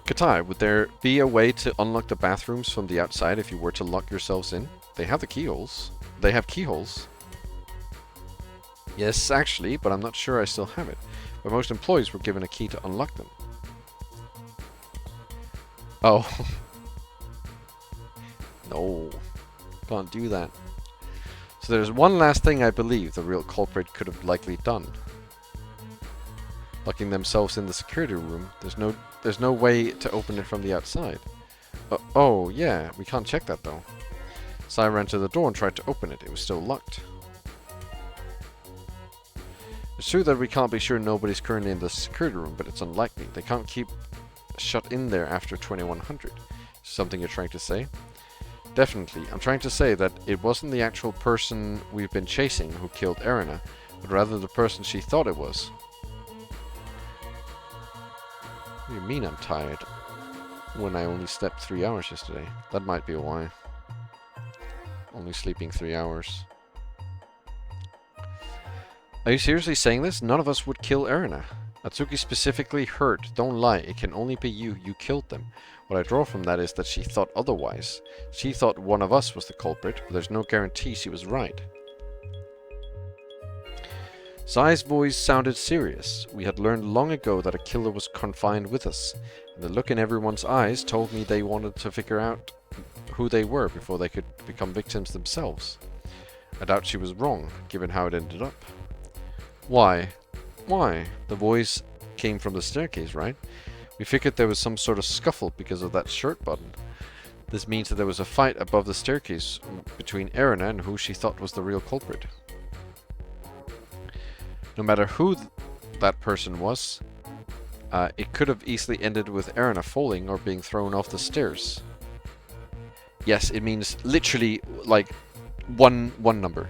Katai, would there be a way to unlock the bathrooms from the outside if you were to lock yourselves in? They have the keyholes. They have keyholes. Yes, actually, but I'm not sure I still have it. But most employees were given a key to unlock them. Oh. No. Can't do that. So there's one last thing I believe the real culprit could have likely done. Locking themselves in the security room. There's no way to open it from the outside. Oh, yeah, we can't check that though. So I ran to the door and tried to open it. It was still locked. It's true that we can't be sure nobody's currently in the security room, but it's unlikely. They can't keep shut in there after 2100. Something you're trying to say? Definitely. I'm trying to say that it wasn't the actual person we've been chasing who killed Erina, but rather the person she thought it was. What do you mean I'm tired? When I only slept 3 hours yesterday. That might be why. Only sleeping 3 hours. Are you seriously saying this? None of us would kill Erina. Atsuki specifically hurt. Don't lie. It can only be you. You killed them. What I draw from that is that she thought otherwise. She thought one of us was the culprit, but there's no guarantee she was right. Sai's voice sounded serious. We had learned long ago that a killer was confined with us. And the look in everyone's eyes told me they wanted to figure out who they were before they could become victims themselves. I doubt she was wrong, given how it ended up. Why? Why? The voice came from the staircase, right? We figured there was some sort of scuffle because of that shirt button. This means that there was a fight above the staircase between Erina and who she thought was the real culprit. No matter who that person was, it could have easily ended with Erina falling or being thrown off the stairs. Yes, it means literally like one number.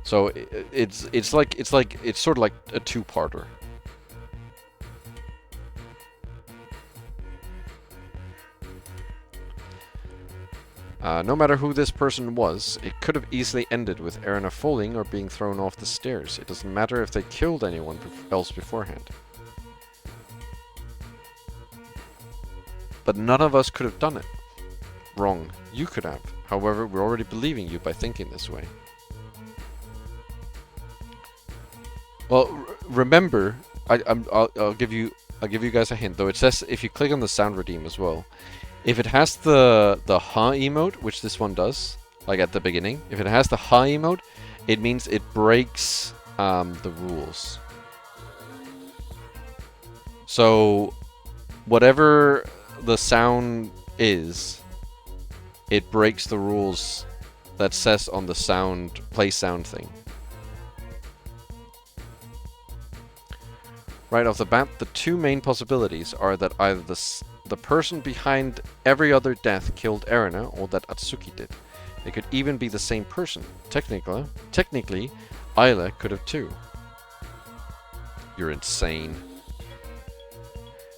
So it's sort of like a two-parter. No matter who this person was, it could have easily ended with Erina falling or being thrown off the stairs. It doesn't matter if they killed anyone else beforehand. But none of us could have done it. Wrong. You could have. However, we're already believing you by thinking this way. Well, remember, I'll give you guys a hint though. It says if you click on the sound redeem as well, if it has the ha emote, which this one does, like at the beginning, if it has the ha emote, it means it breaks the rules. So whatever the sound is, it breaks the rules that says on the sound play sound thing. Right off the bat, the two main possibilities are that either the person behind every other death killed Erina, or that Atsuki did. They could even be the same person. Technically, Ayla could have too. You're insane.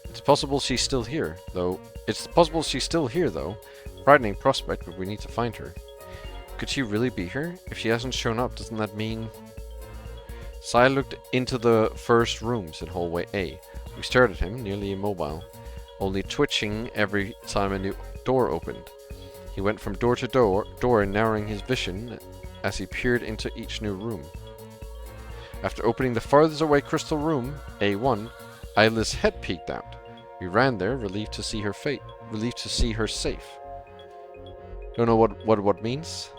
It's possible she's still here, though. Frightening prospect, but we need to find her. Could she really be here? If she hasn't shown up, doesn't that mean... Sai looked into the first rooms in hallway A. We stared at him, nearly immobile, only twitching every time a new door opened. He went from door to door, narrowing his vision as he peered into each new room. After opening the farthest away crystal room, A1, Ayla's head peeked out. We ran there, relieved to see her safe. Don't know what means?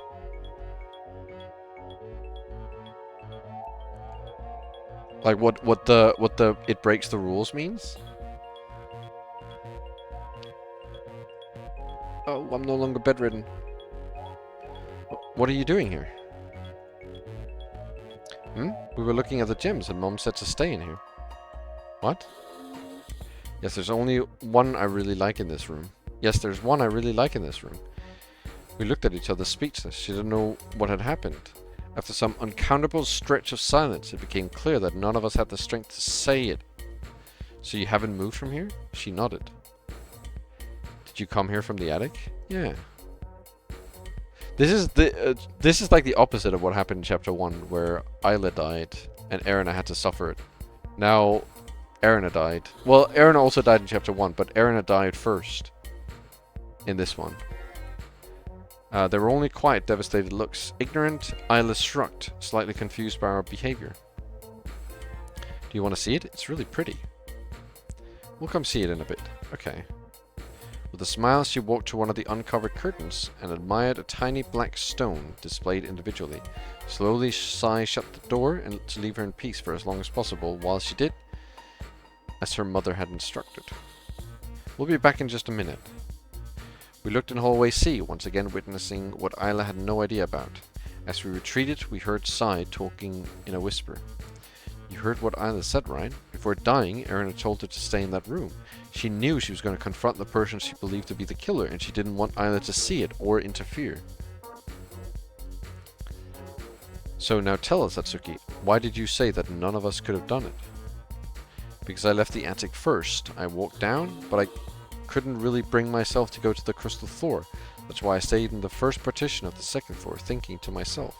Like what the it breaks the rules means? Oh, I'm no longer bedridden. What are you doing here? We were looking at the gems and Mom said to stay in here. What? Yes, there's only one I really like in this room. Yes, there's one I really like in this room. We looked at each other speechless. She didn't know what had happened. After some uncountable stretch of silence, it became clear that none of us had the strength to say it. So you haven't moved from here? She nodded. Did you come here from the attic? Yeah. This is like the opposite of what happened in chapter 1, where Ayla died and Erina had to suffer it. Now, Erina died. Well, Erina also died in chapter 1, but Erina died first in this one. There were only quiet, devastated looks. Ignorant, Ayla shrugged, slightly confused by our behavior. Do you want to see it? It's really pretty. We'll come see it in a bit. Okay. With a smile, she walked to one of the uncovered curtains and admired a tiny black stone displayed individually. Slowly, Sai shut the door and to leave her in peace for as long as possible, while she did as her mother had instructed. We'll be back in just a minute. We looked in hallway C, once again witnessing what Isla had no idea about. As we retreated, we heard Sai talking in a whisper. You heard what Isla said, right? Before dying, Erin had told her to stay in that room. She knew she was going to confront the person she believed to be the killer, and she didn't want Isla to see it or interfere. So now tell us, Atsuki, why did you say that none of us could have done it? Because I left the attic first. I walked down, but I couldn't really bring myself to go to the crystal floor. That's why I stayed in the first partition of the second floor, thinking to myself.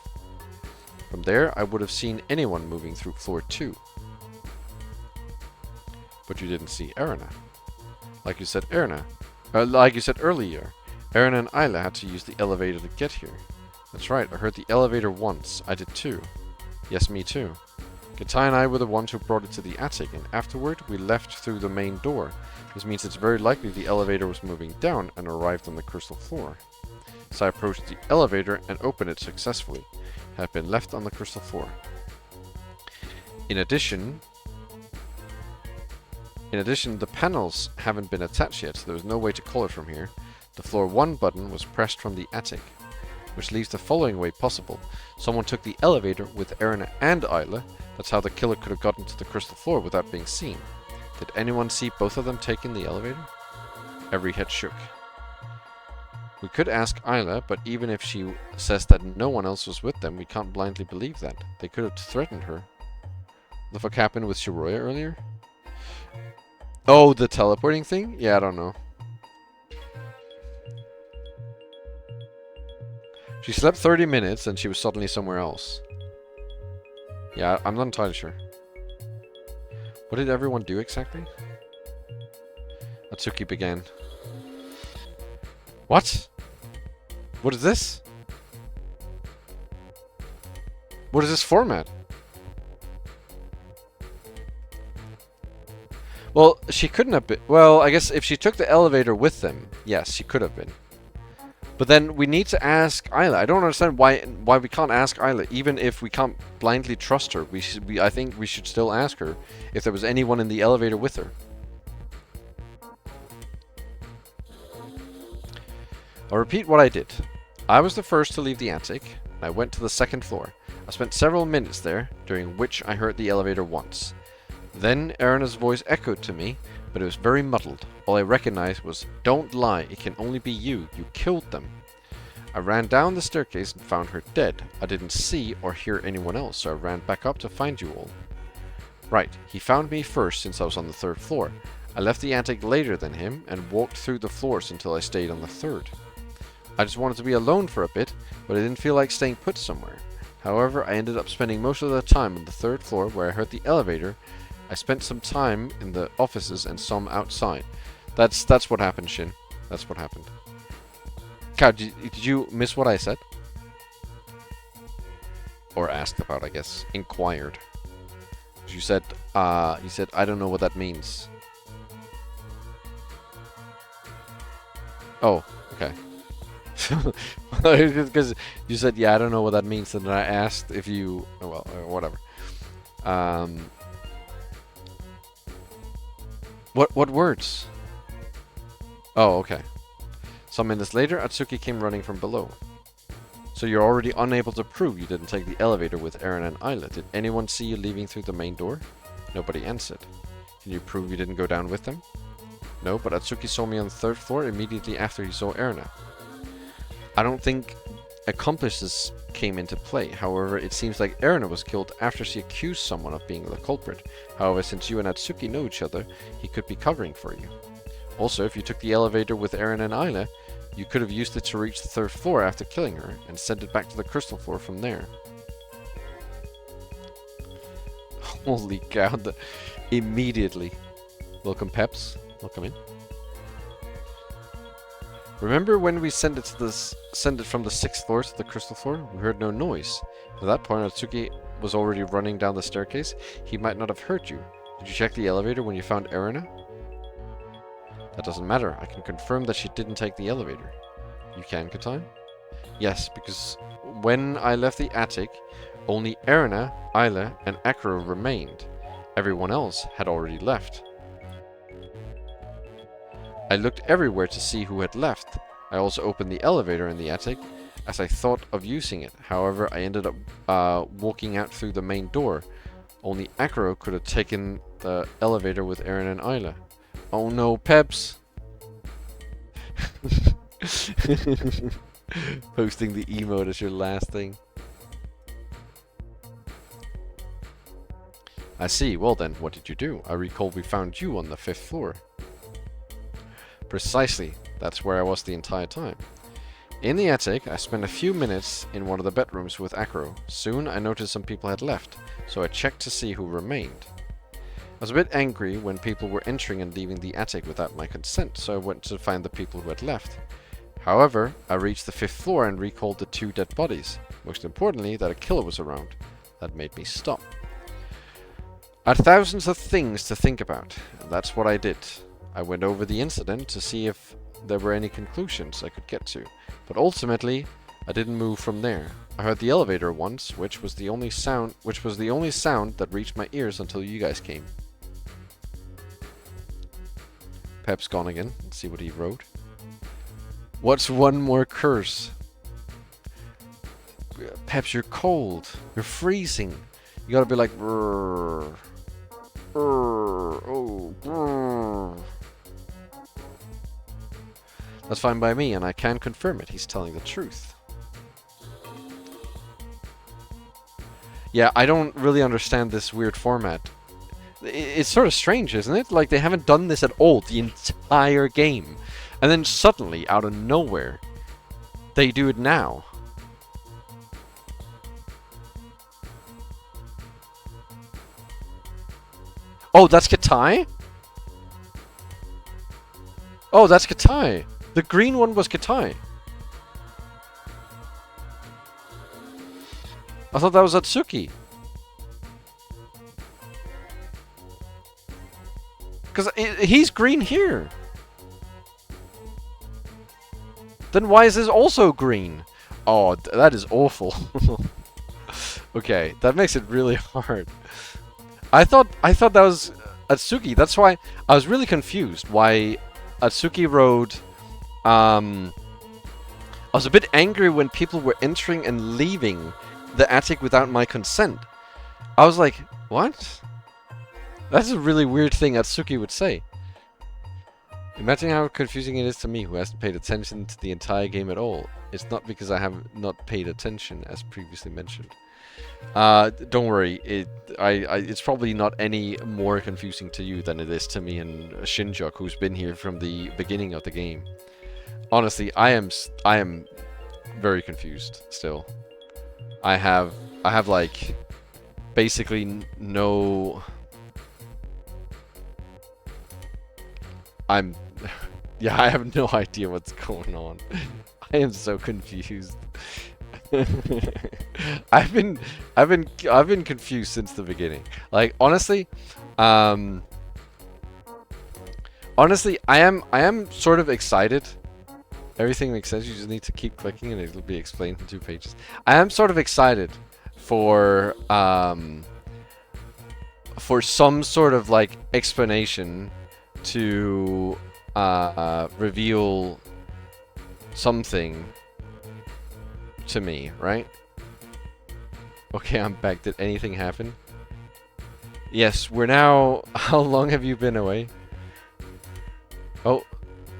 From there, I would have seen anyone moving through floor 2. But you didn't see Erina. Like you said earlier, Erina and Isla had to use the elevator to get here. That's right, I heard the elevator once. I did too. Yes, me too. Katai and I were the ones who brought it to the attic, and afterward we left through the main door. This means it's very likely the elevator was moving down and arrived on the crystal floor. So I approached the elevator and opened it successfully. It had been left on the crystal floor. In addition, the panels haven't been attached yet, so there was no way to call it from here. The floor 1 button was pressed from the attic, which leaves the following way possible. Someone took the elevator with Erina and Isla. That's how the killer could have gotten to the crystal floor without being seen. Did anyone see both of them taking the elevator? Every head shook. We could ask Isla, but even if she says that no one else was with them, we can't blindly believe that. They could have threatened her. The fuck happened with Shiroya earlier? Oh, the teleporting thing? Yeah, I don't know. She slept 30 minutes and she was suddenly somewhere else. Yeah, I'm not entirely sure. What did everyone do exactly? Atsuki began. What? What is this? What is this format? Well, she couldn't have been... Well, I guess if she took the elevator with them, yes, she could have been. But then we need to ask Isla. I don't understand why we can't ask Isla, even if we can't blindly trust her. I think we should still ask her if there was anyone in the elevator with her. I'll repeat what I did. I was the first to leave the attic, and I went to the second floor. I spent several minutes there, during which I heard the elevator once. Then Erina's voice echoed to me, but it was very muddled. All I recognized was, "Don't lie, it can only be you. You killed them." I ran down the staircase and found her dead. I didn't see or hear anyone else, so I ran back up to find you all. Right, he found me first since I was on the 3rd floor. I left the attic later than him and walked through the floors until I stayed on the 3rd. I just wanted to be alone for a bit, but I didn't feel like staying put somewhere. However, I ended up spending most of the time on the 3rd floor where I heard the elevator. I spent some time in the offices and some outside. That's what happened, Shin. That's what happened. Cow, did you miss what I said? Or asked about, I guess. Inquired. You said, I don't know what that means. Oh, okay. Because you said, yeah, I don't know what that means, and then I asked if you... Well, whatever. What words? Oh, okay. Some minutes later, Atsuki came running from below. So you're already unable to prove you didn't take the elevator with Erin and Isla. Did anyone see you leaving through the main door? Nobody answered. Can you prove you didn't go down with them? No, but Atsuki saw me on the 3rd floor immediately after he saw Erina. I don't think accomplices came into play. However, it seems like Erina was killed after she accused someone of being the culprit. However, since you and Atsuki know each other, he could be covering for you. Also, if you took the elevator with Erin and Isla, you could have used it to reach the 3rd floor after killing her, and sent it back to the crystal floor from there. Holy cow, immediately. Welcome, Peps. Welcome in. Remember when we sent it from the 6th floor to the crystal floor? We heard no noise. At that point, Atsuki was already running down the staircase. He might not have heard you. Did you check the elevator when you found Erina? That doesn't matter. I can confirm that she didn't take the elevator. You can, Katan? Yes, because when I left the attic, only Erina, Isla, and Akro remained. Everyone else had already left. I looked everywhere to see who had left. I also opened the elevator in the attic, as I thought of using it. However, I ended up walking out through the main door. Only Akro could have taken the elevator with Erin and Isla. Oh no, Peps! Posting the emote as your last thing. I see. Well then, what did you do? I recall we found you on the 5th floor. Precisely. That's where I was the entire time. In the attic, I spent a few minutes in one of the bedrooms with Akro. Soon, I noticed some people had left, so I checked to see who remained. I was a bit angry when people were entering and leaving the attic without my consent, so I went to find the people who had left. However, I reached the 5th floor and recalled the 2 dead bodies. Most importantly, that a killer was around. That made me stop. I had thousands of things to think about, and that's what I did. I went over the incident to see if there were any conclusions I could get to, but ultimately, I didn't move from there. I heard the elevator once, which was the only sound that reached my ears until you guys came. Pep's gone again. Let's see what he wrote. What's one more curse? Peps, you're cold. You're freezing. You gotta be like, brrr, brrr, oh, brrr. That's fine by me, and I can confirm it. He's telling the truth. Yeah, I don't really understand this weird format. It's sort of strange, isn't it? Like, they haven't done this at all the entire game. And then suddenly, out of nowhere, they do it now. Oh, that's Katai? Oh, that's Katai. The green one was Katai. I thought that was Atsuki. Because he's green here. Then why is this also green? Oh, that is awful. Okay, that makes it really hard. I thought that was Atsuki. That's why I was really confused why Atsuki wrote. I was a bit angry when people were entering and leaving the attic without my consent. I was like, what? That's a really weird thing Atsuki would say. Imagine how confusing it is to me, who hasn't paid attention to the entire game at all. It's not because I have not paid attention, as previously mentioned. Don't worry, it's probably not any more confusing to you than it is to me and Shinjuk, who's been here from the beginning of the game. Honestly, I am very confused still. I have like basically no. Yeah, I have no idea what's going on. I am so confused. I've been confused since the beginning. Like, honestly, I am sort of excited. Everything makes sense. You just need to keep clicking and it'll be explained in 2 pages. I am sort of excited for some sort of like explanation to reveal something to me, right? Okay, I'm back. Did anything happen? Yes, we're now... How long have you been away? Oh,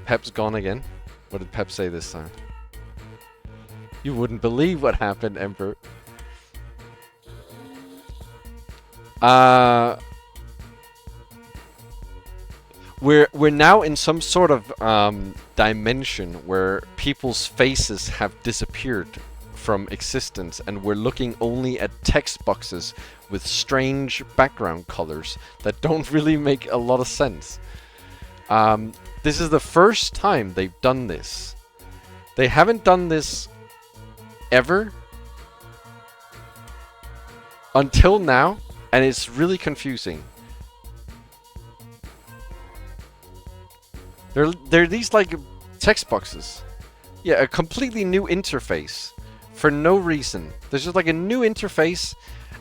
Pep's gone again. What did Pep say this time? You wouldn't believe what happened, Emperor. We're now in some sort of dimension where people's faces have disappeared from existence, and we're looking only at text boxes with strange background colors that don't really make a lot of sense. This is the first time they've done this. They haven't done this ever until now, and it's really confusing. They're these like text boxes. Yeah, a completely new interface for no reason. There's just like a new interface,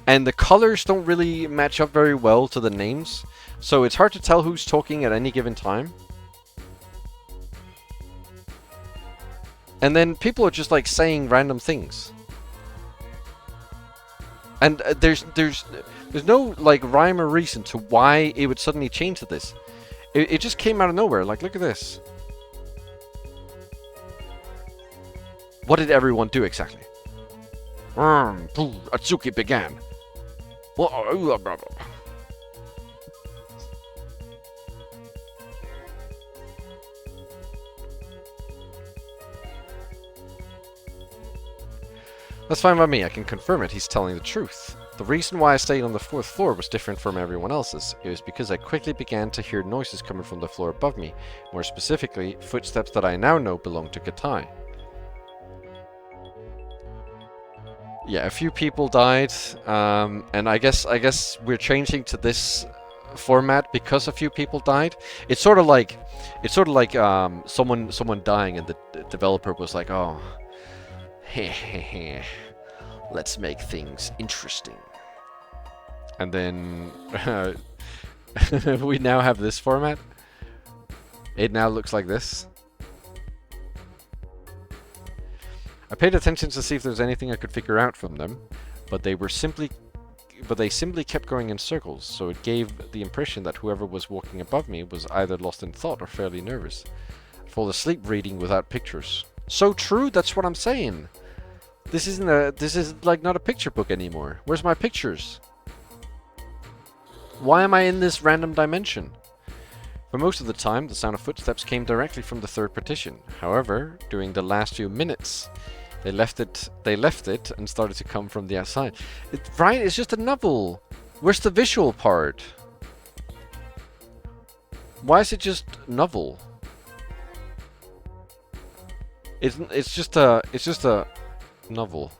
and the colors don't really match up very well to the names, so it's hard to tell who's talking at any given time. And then people are just like saying random things. And there's no like rhyme or reason to why it would suddenly change to this. It just came out of nowhere. Like, look at this. What did everyone do exactly? Atsuki began. That's fine by me, I can confirm it, he's telling the truth. The reason why I stayed on the 4th floor was different from everyone else's. It was because I quickly began to hear noises coming from the floor above me. More specifically, footsteps that I now know belong to Katai. Yeah, a few people died, and I guess we're changing to this format because a few people died. It's sort of like someone dying, and the developer was like, oh, let's make things interesting. And then we now have this format. It now looks like this. I paid attention to see if there was anything I could figure out from them, but they simply kept going in circles, so it gave the impression that whoever was walking above me was either lost in thought or fairly nervous. I fall asleep reading without pictures. So true, that's what I'm saying. This is like not a picture book anymore. Where's my pictures? Why am I in this random dimension? For most of the time, the sound of footsteps came directly from the 3rd partition. However, during the last few minutes, they left it and started to come from the outside. Right? It's just a novel. Where's the visual part? Why is it just novel? It's just a novel.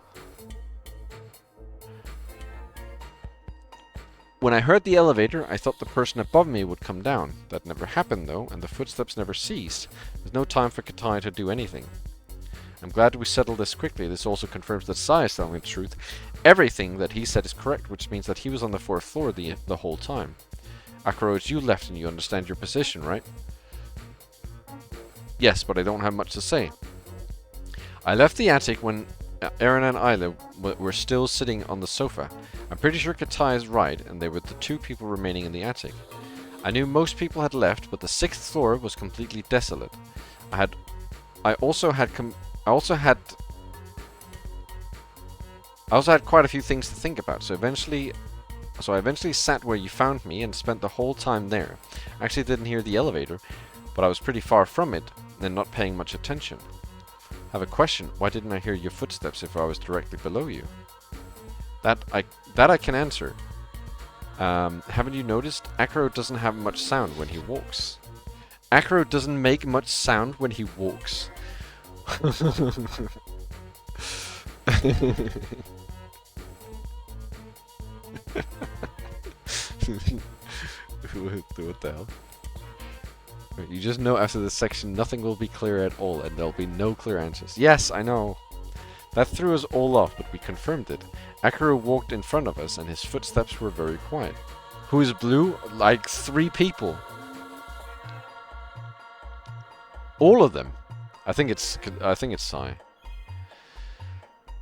When I heard the elevator, I thought the person above me would come down. That never happened though, and the footsteps never ceased. There's no time for Katai to do anything. I'm glad we settled this quickly. This also confirms that Sai is telling the truth. Everything that he said is correct, which means that he was on the 4th floor the whole time. Akuro, it's you left and you understand your position, right? Yes, but I don't have much to say. I left the attic when Aaron and Isla were still sitting on the sofa. I'm pretty sure Katai is right, and they were the 2 people remaining in the attic. I knew most people had left, but the 6th floor was completely desolate. I also had quite a few things to think about, so I eventually sat where you found me and spent the whole time there. I actually didn't hear the elevator, but I was pretty far from it and not paying much attention. I have a question. Why didn't I hear your footsteps if I was directly below you? That I can answer. Haven't you noticed? Akuro doesn't have much sound when he walks. Akuro doesn't make much sound when he walks. What the hell? You just know after this section nothing will be clear at all, and there'll be no clear answers. Yes, I know. That threw us all off, but we confirmed it. Akuro walked in front of us, and his footsteps were very quiet. Who is blue? Like 3 people. All of them. I think it's Sai.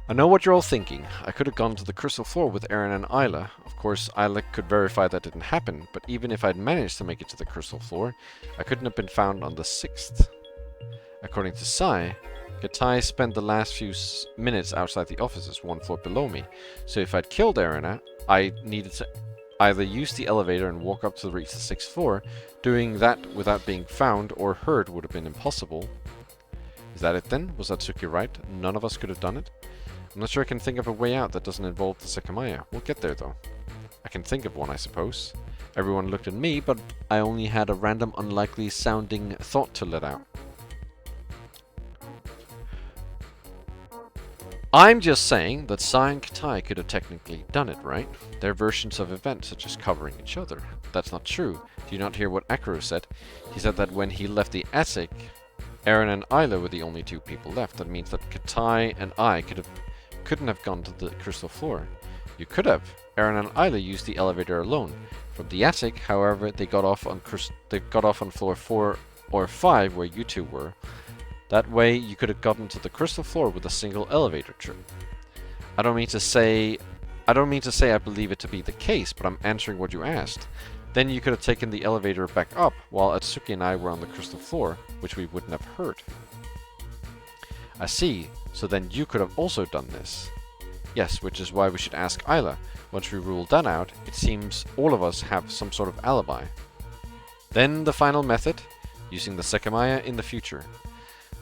I know what you're all thinking. I could have gone to the crystal floor with Aaron and Isla. Of course, Isla could verify that didn't happen, but even if I'd managed to make it to the crystal floor, I couldn't have been found on the 6th. According to Sai, Katai spent the last few minutes outside the offices 1 floor below me, so if I'd killed Arena, I needed to either use the elevator and walk up to reach the 6th floor. Doing that without being found or heard would have been impossible. Is that it then? Was Atsuki right? None of us could have done it? I'm not sure I can think of a way out that doesn't involve the Sekimeiya. We'll get there though. I can think of one, I suppose. Everyone looked at me, but I only had a random unlikely sounding thought to let out. I'm just saying that Sai and Katai could have technically done it, right? They're versions of events such as covering each other. That's not true. Do you not hear what Akiro said? He said that when he left the attic, Aaron and Isla were the only two people left. That means that Katai and I couldn't have gone to the crystal floor. You could have. Aaron and Isla used the elevator alone. From the attic, however, they got off on floor 4 or 5 where you two were. That way, you could have gotten to the crystal floor with a single elevator trip. I don't mean to say I believe it to be the case, but I'm answering what you asked. Then you could have taken the elevator back up while Atsuki and I were on the crystal floor, which we wouldn't have heard. I see. So then you could have also done this. Yes, which is why we should ask Isla. Once we rule that out, it seems all of us have some sort of alibi. Then the final method, using the Sekimeiya in the future.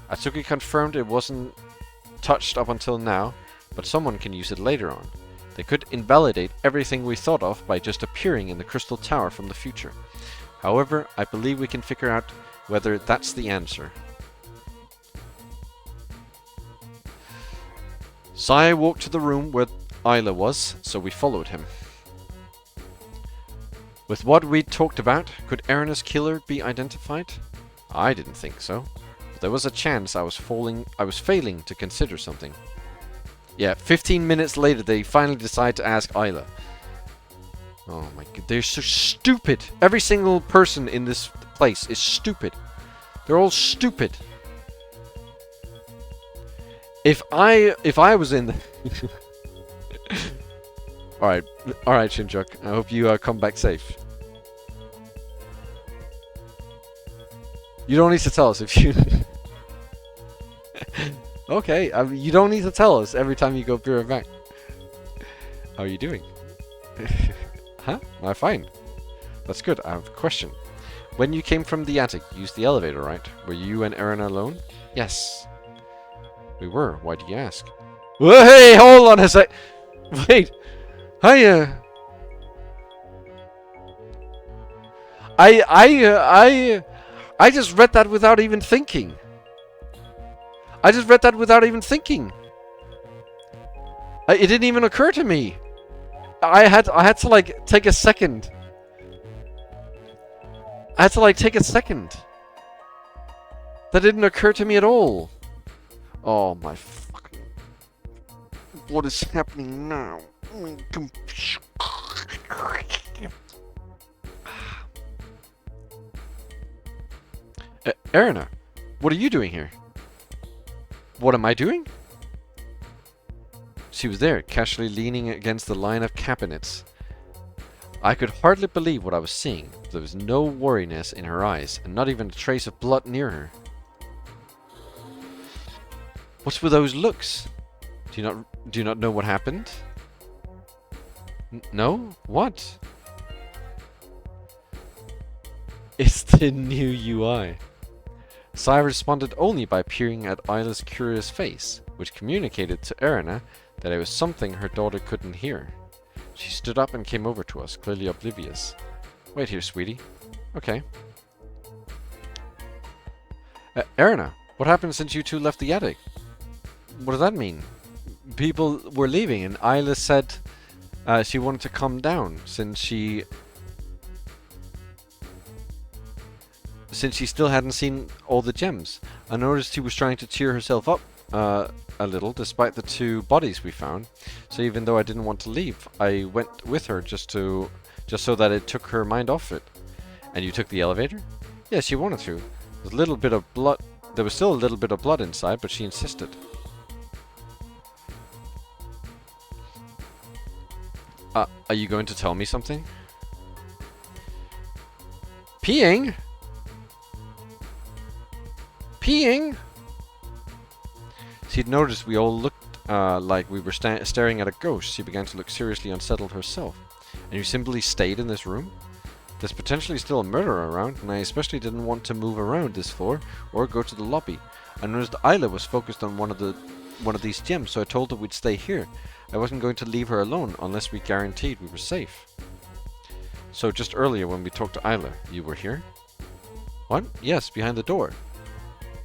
Atsuki confirmed it wasn't touched up until now, but someone can use it later on. They could invalidate everything we thought of by just appearing in the crystal tower from the future. However, I believe we can figure out whether that's the answer. Sai walked to the room where Isla was, so we followed him. With what we'd talked about, could Erina's killer be identified? I didn't think so. But there was a chance I was failing to consider something. Yeah, 15 minutes later they finally decide to ask Isla. Oh my god, they're so stupid! Every single person in this place is stupid. They're all stupid. If I was in the Alright, Shinjuk. I hope you come back safe. You don't need to tell us if you... Okay, you don't need to tell us every time you go through a back. How are you doing? Huh? I'm fine. That's good. I have a question. When you came from the attic, you used the elevator, right? Were you and Erin alone? Yes. We were. Why do you ask? Whoa, hey, hold on a sec. Wait. I just read that without even thinking. It didn't even occur to me. I had to like take a second. That didn't occur to me at all. Oh my fucking... What is happening now? Erina, what are you doing here? What am I doing? She was there, casually leaning against the line of cabinets. I could hardly believe what I was seeing. There was no worriness in her eyes, and not even a trace of blood near her. What's with those looks? Do you not know what happened? No? What? It's the new UI. Sai responded only by peering at Isla's curious face, which communicated to Erina that it was something her daughter couldn't hear. She stood up and came over to us, clearly oblivious. Wait here, sweetie. Okay. Erina, what happened since you two left the attic? What does that mean? People were leaving and Isla said she wanted to come down since she still hadn't seen all the gems. I noticed she was trying to cheer herself up a little despite the two bodies we found. So even though I didn't want to leave, I went with her just so that it took her mind off it. And you took the elevator? Yeah, she wanted to. There was still a little bit of blood inside, but she insisted. Are you going to tell me something? Peeing? Peeing? She'd noticed we all looked like we were staring at a ghost. She began to look seriously unsettled herself. And you simply stayed in this room? There's potentially still a murderer around, and I especially didn't want to move around this floor or go to the lobby. I noticed Isla was focused on one of these gems, so I told her we'd stay here. I wasn't going to leave her alone unless we guaranteed we were safe. So just earlier when we talked to Isla, you were here? What? Yes, behind the door.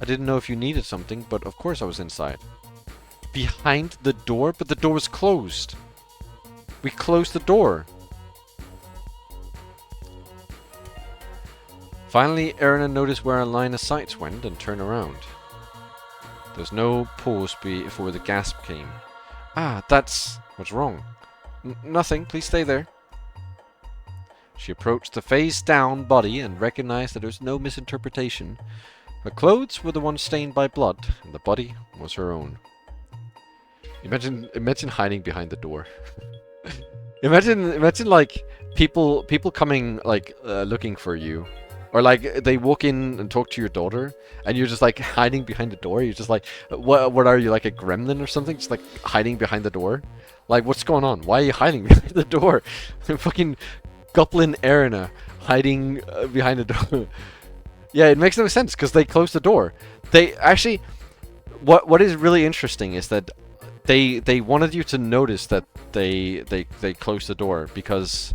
I didn't know if you needed something, but of course I was inside. behind the door, but the door was closed. We closed the door. Finally, Erna noticed where our line of sights went and turned around. There was no pause before the gasp came. Ah, that's... What's wrong? Nothing, please stay there. She approached the face-down body and recognized that there was no misinterpretation. Her clothes were the ones stained by blood, and the body was her own. Imagine hiding behind the door. imagine like people coming like looking for you. Or like they walk in and talk to your daughter, and you're just like hiding behind the door. You're just like, what are you, like a gremlin or something? Just like hiding behind the door. Like, what's going on? Why are you hiding behind the door? Fucking Goblin Erna hiding behind the door. Yeah, it makes no sense because they closed the door. They actually, what is really interesting is that they wanted you to notice that they closed the door because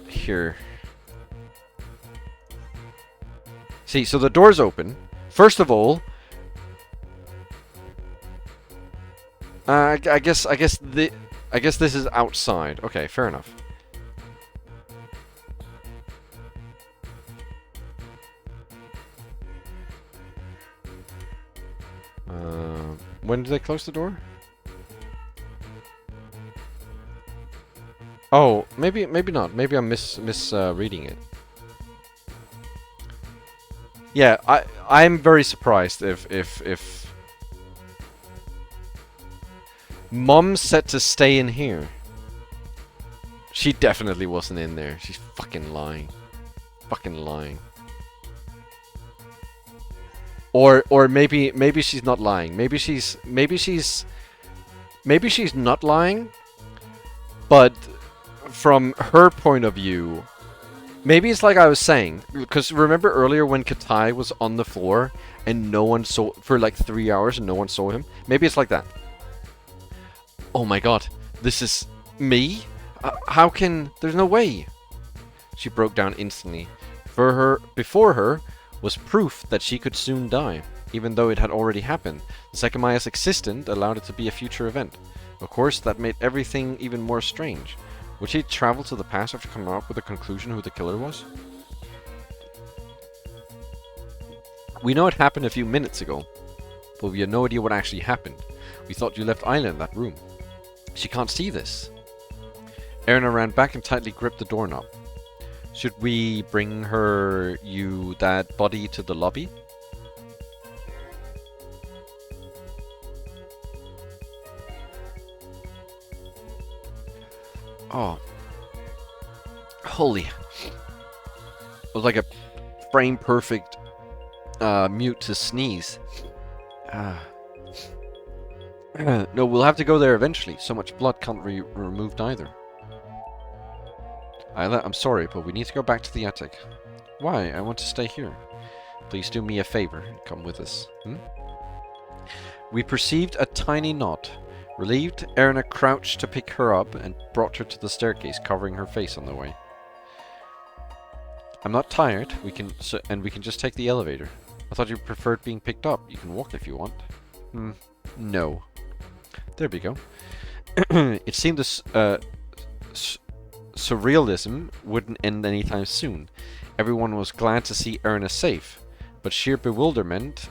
here. See, so the door's open. First of all, I guess this is outside. Okay, fair enough. When did they close the door? Oh, maybe not. Maybe I'm misreading it. Yeah, I'm very surprised if Mom said to stay in here. She definitely wasn't in there. She's fucking lying. Fucking lying. Or maybe she's not lying. Maybe she's not lying, but from her point of view, maybe it's like I was saying, because remember earlier when Katai was on the floor and no one saw for like 3 hours and no one saw him? Maybe it's like that. Oh my god, this is me? How can... There's no way. She broke down instantly. Before her was proof that she could soon die, even though it had already happened. The Sekimeiya's existence allowed it to be a future event. Of course, that made everything even more strange. Would she travel to the past after coming up with a conclusion who the killer was? We know it happened a few minutes ago, but we had no idea what actually happened. We thought you left Isla in that room. She can't see this. Erna ran back and tightly gripped the doorknob. Should we bring that body to the lobby? Oh. Holy. It was like a frame perfect mute to sneeze. No, we'll have to go there eventually. So much blood can't be removed either. I'm sorry, but we need to go back to the attic. Why? I want to stay here. Please do me a favor and come with us. We perceived a tiny knot. Relieved, Erna crouched to pick her up and brought her to the staircase, covering her face on the way. I'm not tired. We can just take the elevator. I thought you preferred being picked up. You can walk if you want. No. There we go. It seemed this surrealism wouldn't end anytime soon. Everyone was glad to see Erna safe, but sheer bewilderment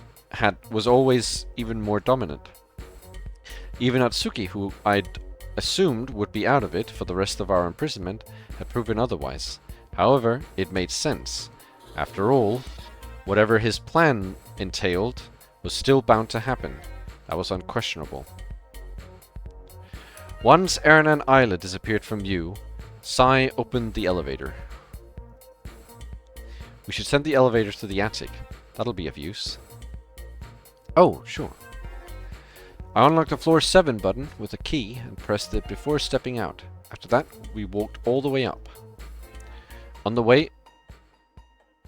was always even more dominant. Even Atsuki, who I'd assumed would be out of it for the rest of our imprisonment, had proven otherwise. However, it made sense. After all, whatever his plan entailed was still bound to happen. That was unquestionable. Once Erna and Isla disappeared from view, Sai opened the elevator. We should send the elevators to the attic. That'll be of use. Oh, sure. I unlocked the floor 7 button with a key and pressed it before stepping out. After that, we walked all the way up. On the way...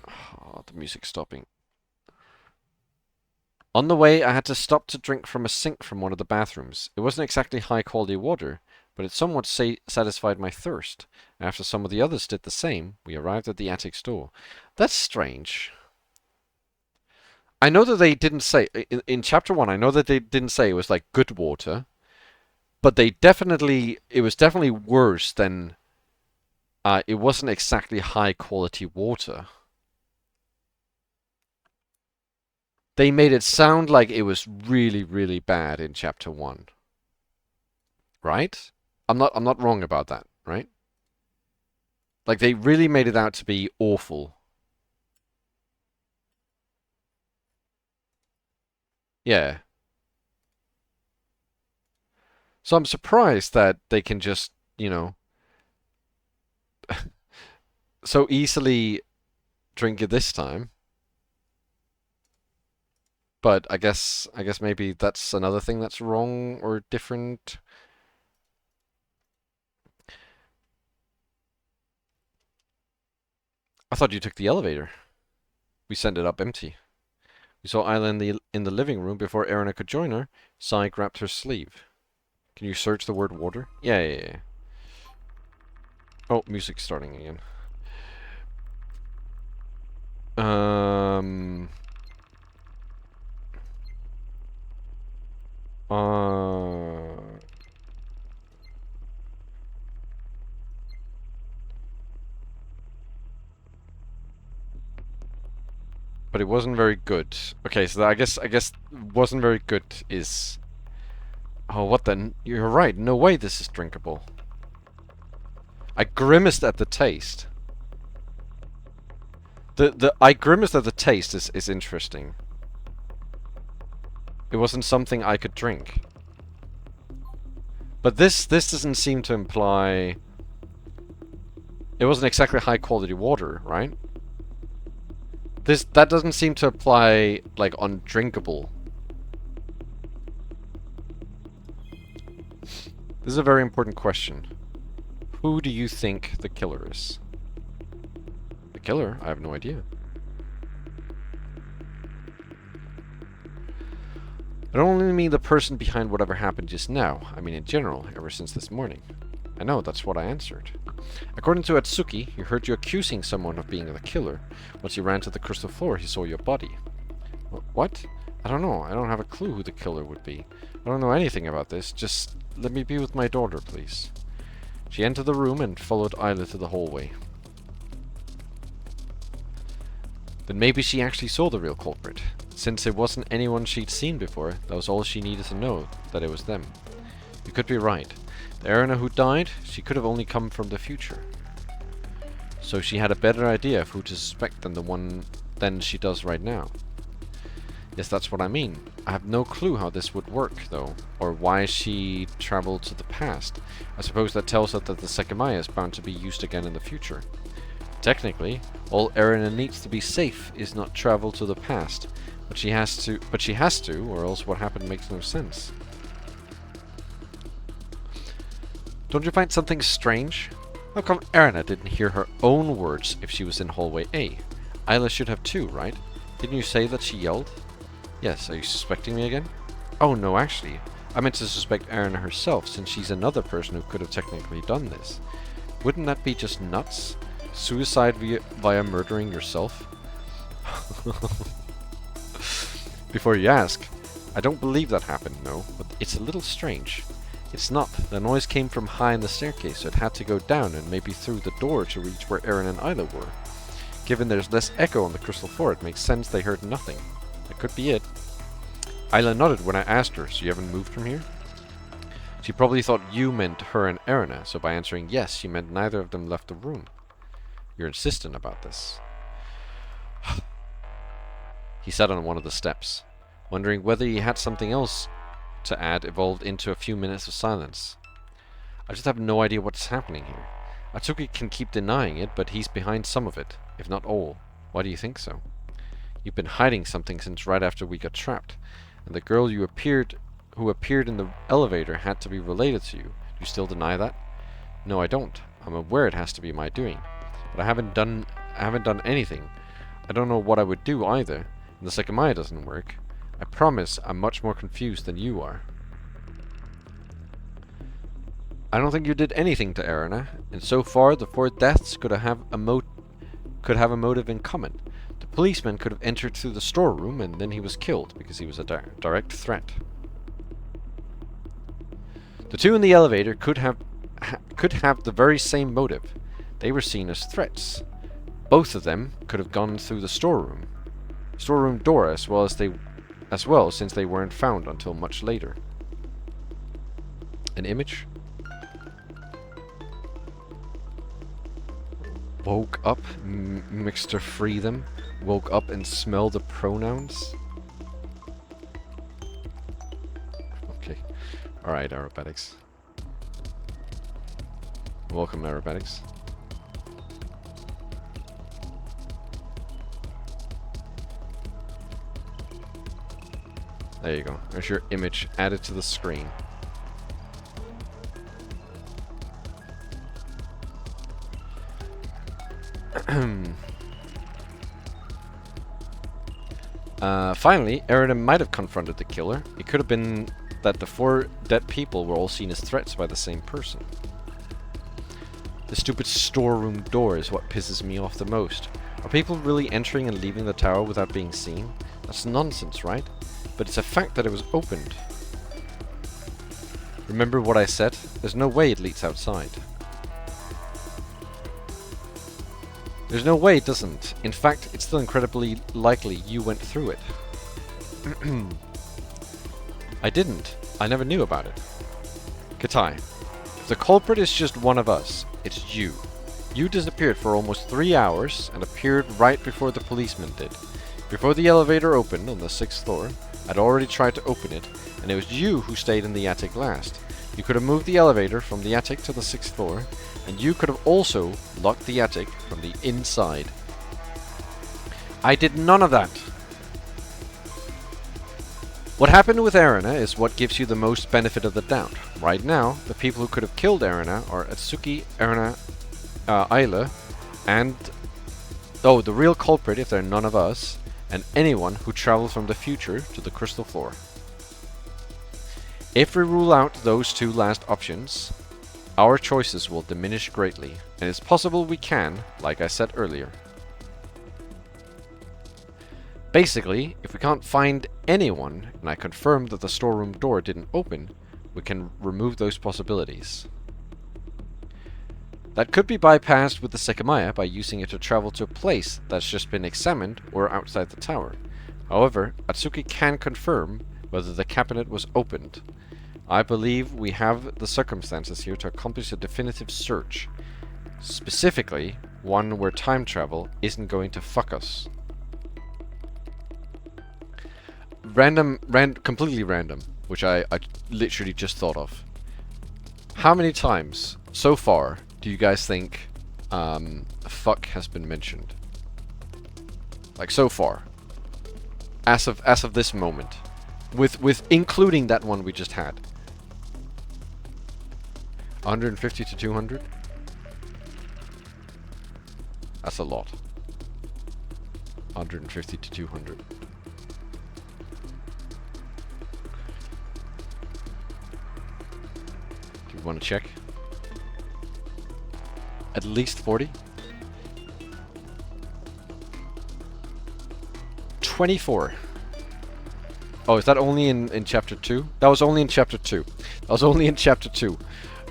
Oh, the music's stopping. On the way, I had to stop to drink from a sink from one of the bathrooms. It wasn't exactly high-quality water, but it somewhat satisfied my thirst. After some of the others did the same, we arrived at the attic's door. That's strange. I know that they didn't say, in chapter 1, I know that they didn't say it was like good water, but it was definitely worse than, it wasn't exactly high quality water. They made it sound like it was really, really bad in chapter 1. Right? I'm not wrong about that, right? Like they really made it out to be awful. Yeah. So I'm surprised that they can just, you know, so easily drink it this time. But I guess maybe that's another thing that's wrong or different. I thought you took the elevator. We sent it up empty. We saw Isla in the living room before Erina could join her. Sai grabbed her sleeve. Can you search the word water? Yeah. Oh, music's starting again. But it wasn't very good. Okay, so I guess wasn't very good is... Oh, what then? You're right. No way this is drinkable. I grimaced at the taste. I grimaced at the taste is interesting. It wasn't something I could drink. But this doesn't seem to imply... It wasn't exactly high quality water, right? That doesn't seem to apply, like, undrinkable. This is a very important question. Who do you think the killer is? The killer? I have no idea. I don't only mean the person behind whatever happened just now. I mean in general, ever since this morning. I know, that's what I answered. According to Atsuki, he heard you accusing someone of being the killer. Once he ran to the crystal floor, he saw your body. What? I don't know. I don't have a clue who the killer would be. I don't know anything about this. Just let me be with my daughter, please. She entered the room and followed Isla to the hallway. Then maybe she actually saw the real culprit. Since it wasn't anyone she'd seen before, that was all she needed to know, that it was them. You could be right. The Erina who died, she could have only come from the future. So she had a better idea of who to suspect than she does right now. Yes, that's what I mean. I have no clue how this would work, though, or why she traveled to the past. I suppose that tells us that the Sekimeiya is bound to be used again in the future. Technically, all Erina needs to be safe is not travel to the past, but she has to, or else what happened makes no sense. Don't you find something strange? How come Erina didn't hear her own words if she was in hallway A? Isla should have too, right? Didn't you say that she yelled? Yes, are you suspecting me again? Oh no, actually. I meant to suspect Erina herself, since she's another person who could have technically done this. Wouldn't that be just nuts? Suicide via murdering yourself? Before you ask, I don't believe that happened, no, but it's a little strange. It's not. The noise came from high in the staircase, so it had to go down and maybe through the door to reach where Erina and Isla were. Given there's less echo on the crystal floor, it makes sense they heard nothing. That could be it. Isla nodded when I asked her, so you haven't moved from here? She probably thought you meant her and Erina, so by answering yes, she meant neither of them left the room. You're insistent about this. He sat on one of the steps, wondering whether he had something else to add evolved into a few minutes of silence. I just have no idea what's happening here. Atsuki can keep denying it, but he's behind some of it, if not all. Why do you think so? You've been hiding something since right after we got trapped, and the girl who appeared in the elevator had to be related to you. Do you still deny that? No, I don't. I'm aware it has to be my doing, but I haven't done anything. I don't know what I would do either, and the Sekimeiya doesn't work. I promise I'm much more confused than you are. I don't think you did anything to Erina, and so far the 4 deaths could have a motive in common. The policeman could have entered through the storeroom and then he was killed because he was a direct threat. The 2 in the elevator could have the very same motive. They were seen as threats. Both of them could have gone through the storeroom door as well since they weren't found until much later. An image? Woke up, Mr. Freedom. Woke up and smelled the pronouns. Okay. Alright, aerobatics. Welcome, aerobatics. There you go. There's your image added to the screen. Finally, Erina might have confronted the killer. It could have been that the 4 dead people were all seen as threats by the same person. The stupid storeroom door is what pisses me off the most. Are people really entering and leaving the tower without being seen? That's nonsense, right? But it's a fact that it was opened. Remember what I said? There's no way it leads outside. There's no way it doesn't. In fact, it's still incredibly likely you went through it. I didn't. I never knew about it. Katai, if the culprit is just one of us, it's you. You disappeared for almost 3 hours and appeared right before the policeman did. Before the elevator opened on the 6th floor, I'd already tried to open it, and it was you who stayed in the attic last. You could have moved the elevator from the attic to the 6th floor, and you could have also locked the attic from the inside. I did none of that. What happened with Erina is what gives you the most benefit of the doubt. Right now, the people who could have killed Erina are Atsuki, Erina, Ayla, and... oh, the real culprit, if they're none of us, and anyone who traveled from the future to the crystal floor. If we rule out those 2 last options, our choices will diminish greatly, and it's possible we can, like I said earlier. Basically, if we can't find anyone, and I confirm that the storeroom door didn't open, we can remove those possibilities. That could be bypassed with the Sekimeiya by using it to travel to a place that's just been examined or outside the tower. However, Atsuki can confirm whether the cabinet was opened. I believe we have the circumstances here to accomplish a definitive search. Specifically, one where time travel isn't going to fuck us. Completely random, which I literally just thought of. How many times so far do you guys think fuck has been mentioned? Like so far, as of this moment, with including that one we just had. 150 to 200. That's a lot. 150 to 200. Do you want to check? At least 40? 24. Oh, is that only in chapter 2? That was only in chapter 2. That was only in chapter 2.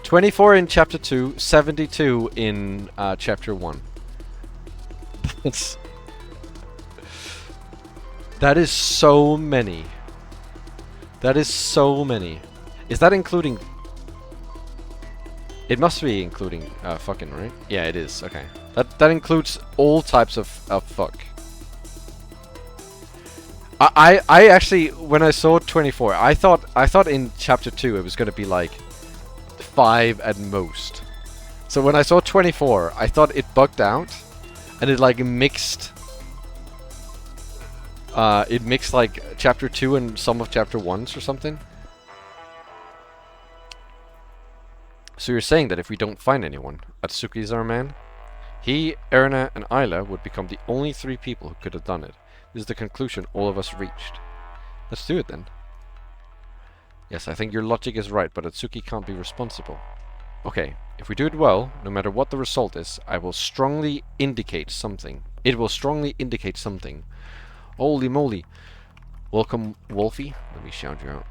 24 in chapter 2, 72 in chapter 1. That is so many. That is so many. Is that including... It must be including fucking, right? Yeah, it is. Okay. That includes all types of fuck. I actually, when I saw 24, I thought in chapter 2 it was going to be like 5 at most. So when I saw 24, I thought it bugged out and it like mixed like chapter 2 and some of chapter 1s or something. So you're saying that if we don't find anyone, Atsuki's our man? He, Erina, and Ayla would become the only 3 people who could have done it. This is the conclusion all of us reached. Let's do it then. Yes, I think your logic is right, but Atsuki can't be responsible. Okay, if we do it well, no matter what the result is, I will strongly indicate something. It will strongly indicate something. Holy moly. Welcome, Wolfie. Let me shout you out.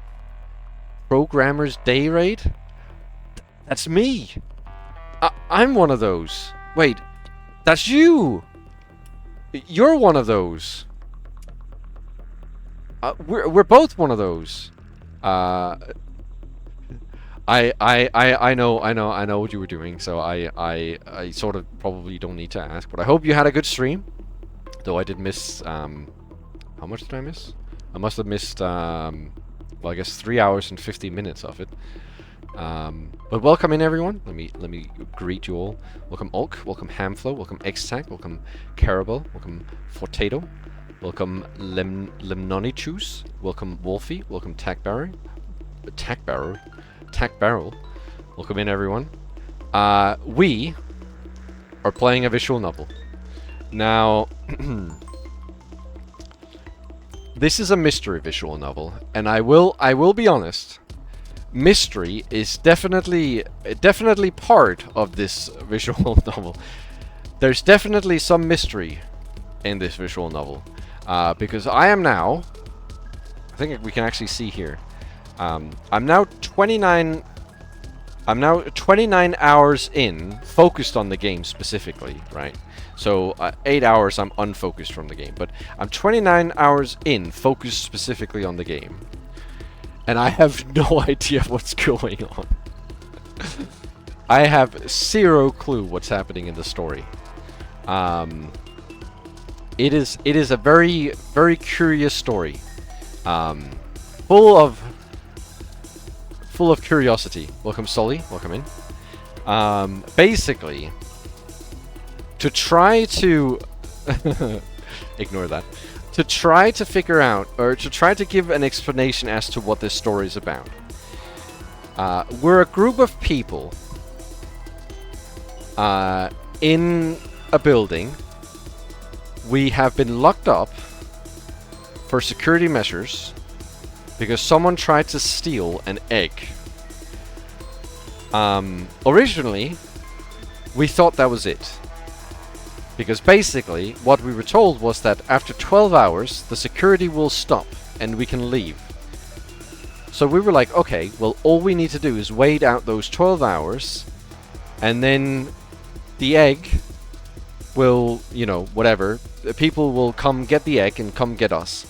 Programmer's Day Raid? That's me! I'm one of those. Wait, that's you! You're one of those. We're both one of those. I know what you were doing, so I sort of probably don't need to ask, but I hope you had a good stream. Though I did miss, how much did I miss? I must have missed, well, I guess 3 hours and 50 minutes of it. But welcome in, everyone. Let me greet you all. Welcome Ulk, welcome Hamflow, welcome Xtac, welcome Carabel, welcome Fortato, welcome Lemnonichus, welcome Wolfie, welcome Tackbarrow. Welcome in, everyone. We are playing a visual novel. Now, this is a mystery visual novel, and I will be honest. Mystery is definitely part of this visual novel. There's definitely some mystery in this visual novel, because I am now. I think we can actually see here. I'm now 29 hours in, focused on the game specifically, right? So 8 hours I'm unfocused from the game, but I'm 29 hours in, focused specifically on the game. And I have no idea what's going on. I have zero clue what's happening in the story. It is a very, very curious story. Full of curiosity. Welcome, Sully. Welcome in. Basically, to try to ignore that. To try to figure out, or to try to give an explanation as to what this story is about. We're a group of people in a building. We have been locked up for security measures because someone tried to steal an egg. Originally, we thought that was it. Because basically, what we were told was that after 12 hours, the security will stop and we can leave. So we were like, okay, well, all we need to do is wait out those 12 hours, and then the egg will, you know, whatever, people will come get the egg and come get us.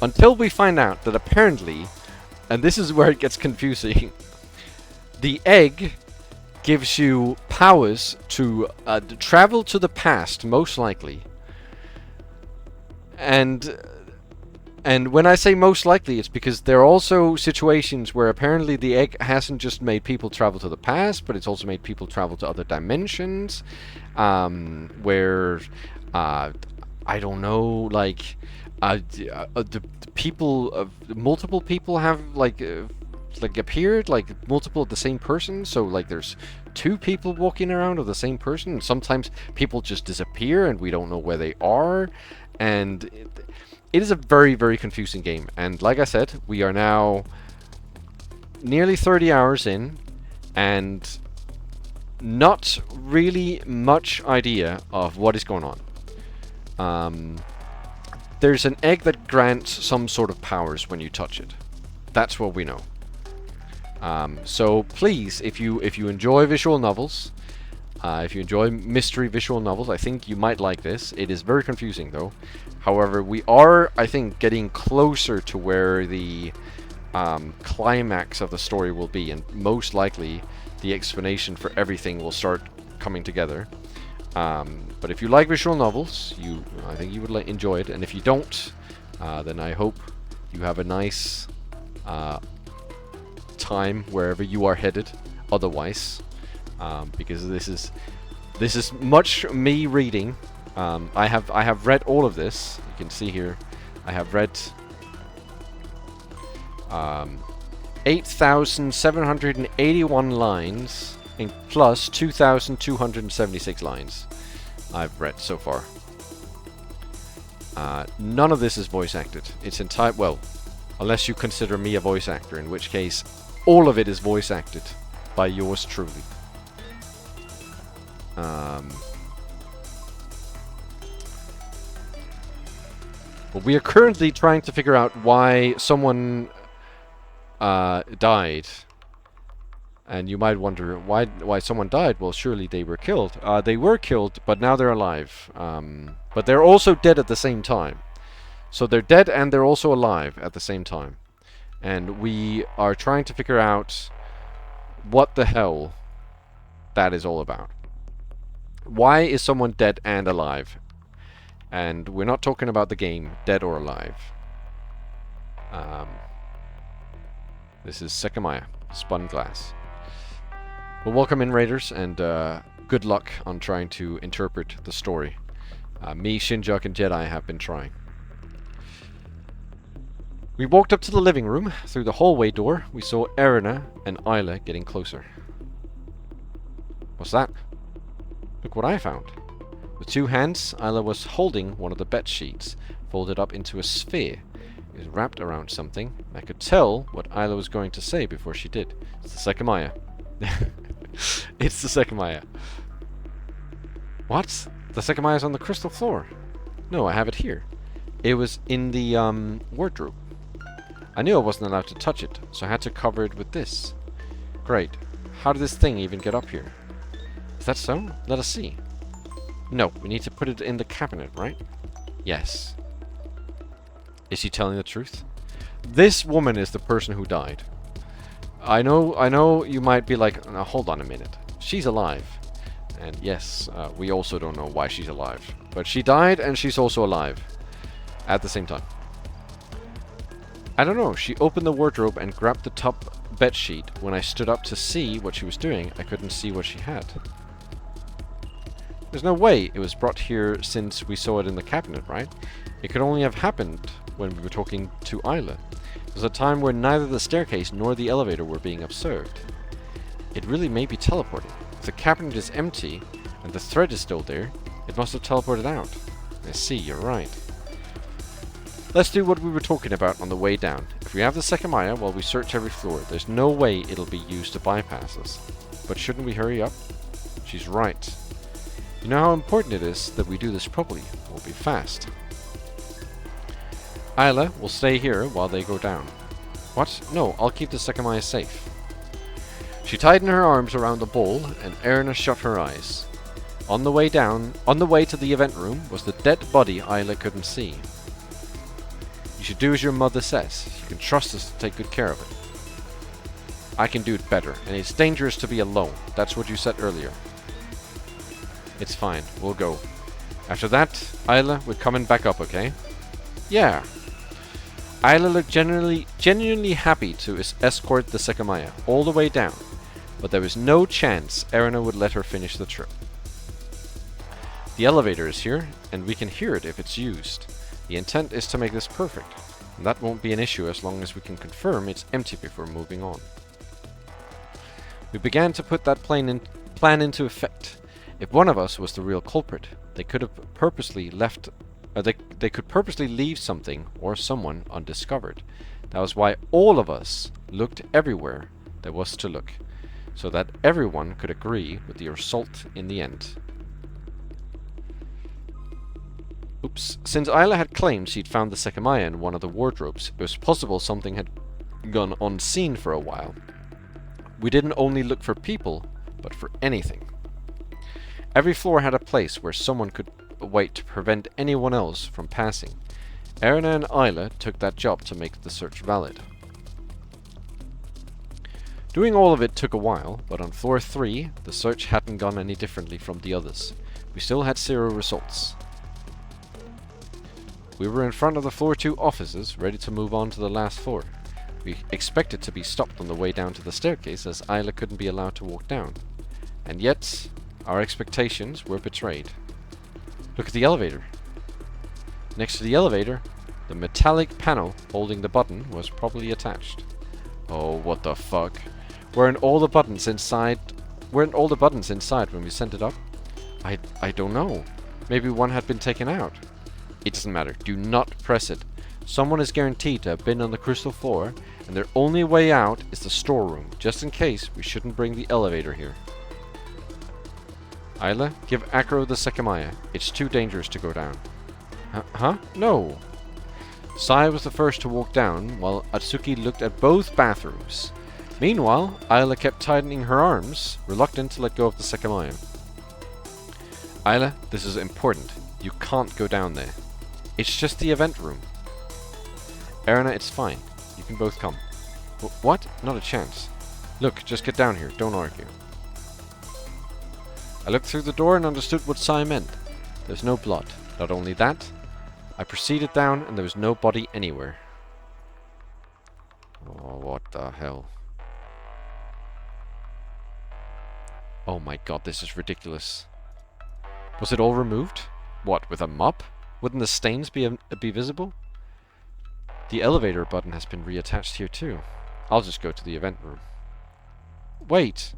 Until we find out that apparently, and this is where it gets confusing, the egg gives you powers to travel to the past, most likely. And when I say most likely, it's because there are also situations where apparently the egg hasn't just made people travel to the past, but it's also made people travel to other dimensions, where I don't know, like the people, multiple people have like appeared, like multiple of the same person. So like there's two people walking around of the same person, and sometimes people just disappear and we don't know where they are, and it is a very, very confusing game. And like I said, we are now nearly 30 hours in and not really much idea of what is going on. There's an egg that grants some sort of powers when you touch it. That's what we know. So please, if you enjoy visual novels, if you enjoy mystery visual novels, I think you might like this. It is very confusing though. However, we are, I think, getting closer to where the climax of the story will be, and most likely the explanation for everything will start coming together. But if you like visual novels, I think you would enjoy it, and if you don't, then I hope you have a nice time wherever you are headed otherwise, because this is much me reading. I have read all of this. You can see here I have read 8,781 lines in plus 2,276 lines I've read so far. None of this is voice acted. It's entire, well, unless you consider me a voice actor, in which case all of it is voice acted. by yours truly. But we are currently trying to figure out why someone died. And you might wonder why someone died. Well, surely they were killed. They were killed, but now they're alive. But they're also dead at the same time. So they're dead and they're also alive at the same time. And we are trying to figure out what the hell that is all about. Why is someone dead and alive? And we're not talking about the game, dead or alive. This is Sekimeiya, Spun Glass. Well, welcome in, Raiders, and good luck on trying to interpret the story. Me, Shinjuk, and Jedi have been trying. We walked up to the living room. Through the hallway door, we saw Erina and Isla getting closer. What's that? Look what I found. With two hands, Isla was holding one of the bed sheets, folded up into a sphere. It was wrapped around something. I could tell what Isla was going to say before she did. It's the Sekimeiya. It's the Sekimeiya. What? The Sekimeiya's on the crystal floor. No, I have it here. It was in the wardrobe. I knew I wasn't allowed to touch it, so I had to cover it with this. Great. How did this thing even get up here? Is that so? Let us see. No, we need to put it in the cabinet, right? Yes. Is she telling the truth? This woman is the person who died. I know you might be like, now hold on a minute. She's alive. And yes, we also don't know why she's alive. But she died and she's also alive. At the same time. I don't know, she opened the wardrobe and grabbed the top bed sheet. When I stood up to see what she was doing, I couldn't see what she had. There's no way it was brought here since we saw it in the cabinet, right? It could only have happened when we were talking to Isla. It was a time when neither the staircase nor the elevator were being observed. It really may be teleporting. If the cabinet is empty and the thread is still there, it must have teleported out. I see, you're right. Let's do what we were talking about on the way down. If we have the Sekimeiya while we search every floor, there's no way it'll be used to bypass us. But shouldn't we hurry up? She's right. You know how important it is that we do this properly. We'll be fast. Isla will stay here while they go down. What? No, I'll keep the Sekimeiya safe. She tightened her arms around the bowl, and Erina shut her eyes. On the way to the event room was the dead body Isla couldn't see. You should do as your mother says. You can trust us to take good care of it. I can do it better, and it's dangerous to be alone. That's what you said earlier. It's fine, we'll go. After that, Isla, we're coming back up, okay? Yeah. Isla looked genuinely happy to escort the Sekimeiya all the way down, but there was no chance Erina would let her finish the trip. The elevator is here, and we can hear it if it's used. The intent is to make this perfect, and that won't be an issue as long as we can confirm it's empty before moving on. We began to put that plan into effect. If one of us was the real culprit, they could have purposely left. They could purposely leave something or someone undiscovered. That was why all of us looked everywhere there was to look, so that everyone could agree with the result in the end. Oops. Since Isla had claimed she'd found the Sekimeiya in one of the wardrobes, it was possible something had gone unseen for a while. We didn't only look for people, but for anything. Every floor had a place where someone could wait to prevent anyone else from passing. Erina and Isla took that job to make the search valid. Doing all of it took a while, but on floor 3, the search hadn't gone any differently from the others. We still had 0 results. We were in front of the floor 2 offices, ready to move on to the last floor. We expected to be stopped on the way down to the staircase, as Isla couldn't be allowed to walk down. And yet, our expectations were betrayed. Look at the elevator. Next to the elevator, the metallic panel holding the button was probably attached. Oh, what the fuck? Weren't all the buttons inside when we sent it up? I don't know. Maybe one had been taken out. It doesn't matter. Do not press it. Someone is guaranteed to have been on the crystal floor, And their only way out is the storeroom, just in case we shouldn't bring the elevator here. Isla, give Acro the Sekimeiya. It's too dangerous to go down. Huh? No. Sai was the first to walk down, while Atsuki looked at both bathrooms. Meanwhile, Isla kept tightening her arms, reluctant to let go of the Sekimeiya. Isla, this is important. You can't go down there. It's just the event room. Erina, it's fine. You can both come. What? Not a chance. Look, just get down here. Don't argue. I looked through the door and understood what Sai meant. There's no blood. Not only that, I proceeded down and there was no body anywhere. Oh, what the hell. Oh my god, this is ridiculous. Was it all removed? What, with a mop? Wouldn't the stains be visible? The elevator button has been reattached here too. I'll just go to the event room. Wait!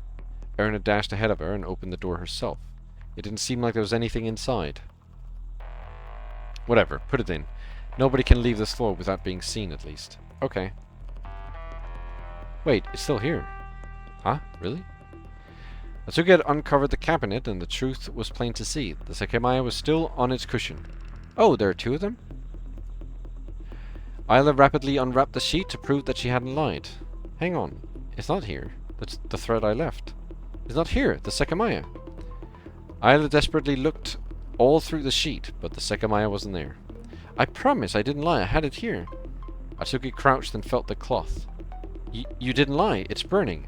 Erina dashed ahead of her and opened the door herself. It didn't seem like there was anything inside. Whatever, put it in. Nobody can leave this floor without being seen, at least. Okay. Wait, it's still here. Huh? Really? Atsuki had uncovered the cabinet, and the truth was plain to see. The Sekimeiya was still on its cushion. Oh, there are two of them? Isla rapidly unwrapped the sheet to prove that she hadn't lied. Hang on. It's not here. That's the thread I left. It's not here. The Sekimeiya. Isla desperately looked all through the sheet, but the Sekimeiya wasn't there. I promise I didn't lie. I had it here. Atsuki crouched and felt the cloth. You didn't lie. It's burning.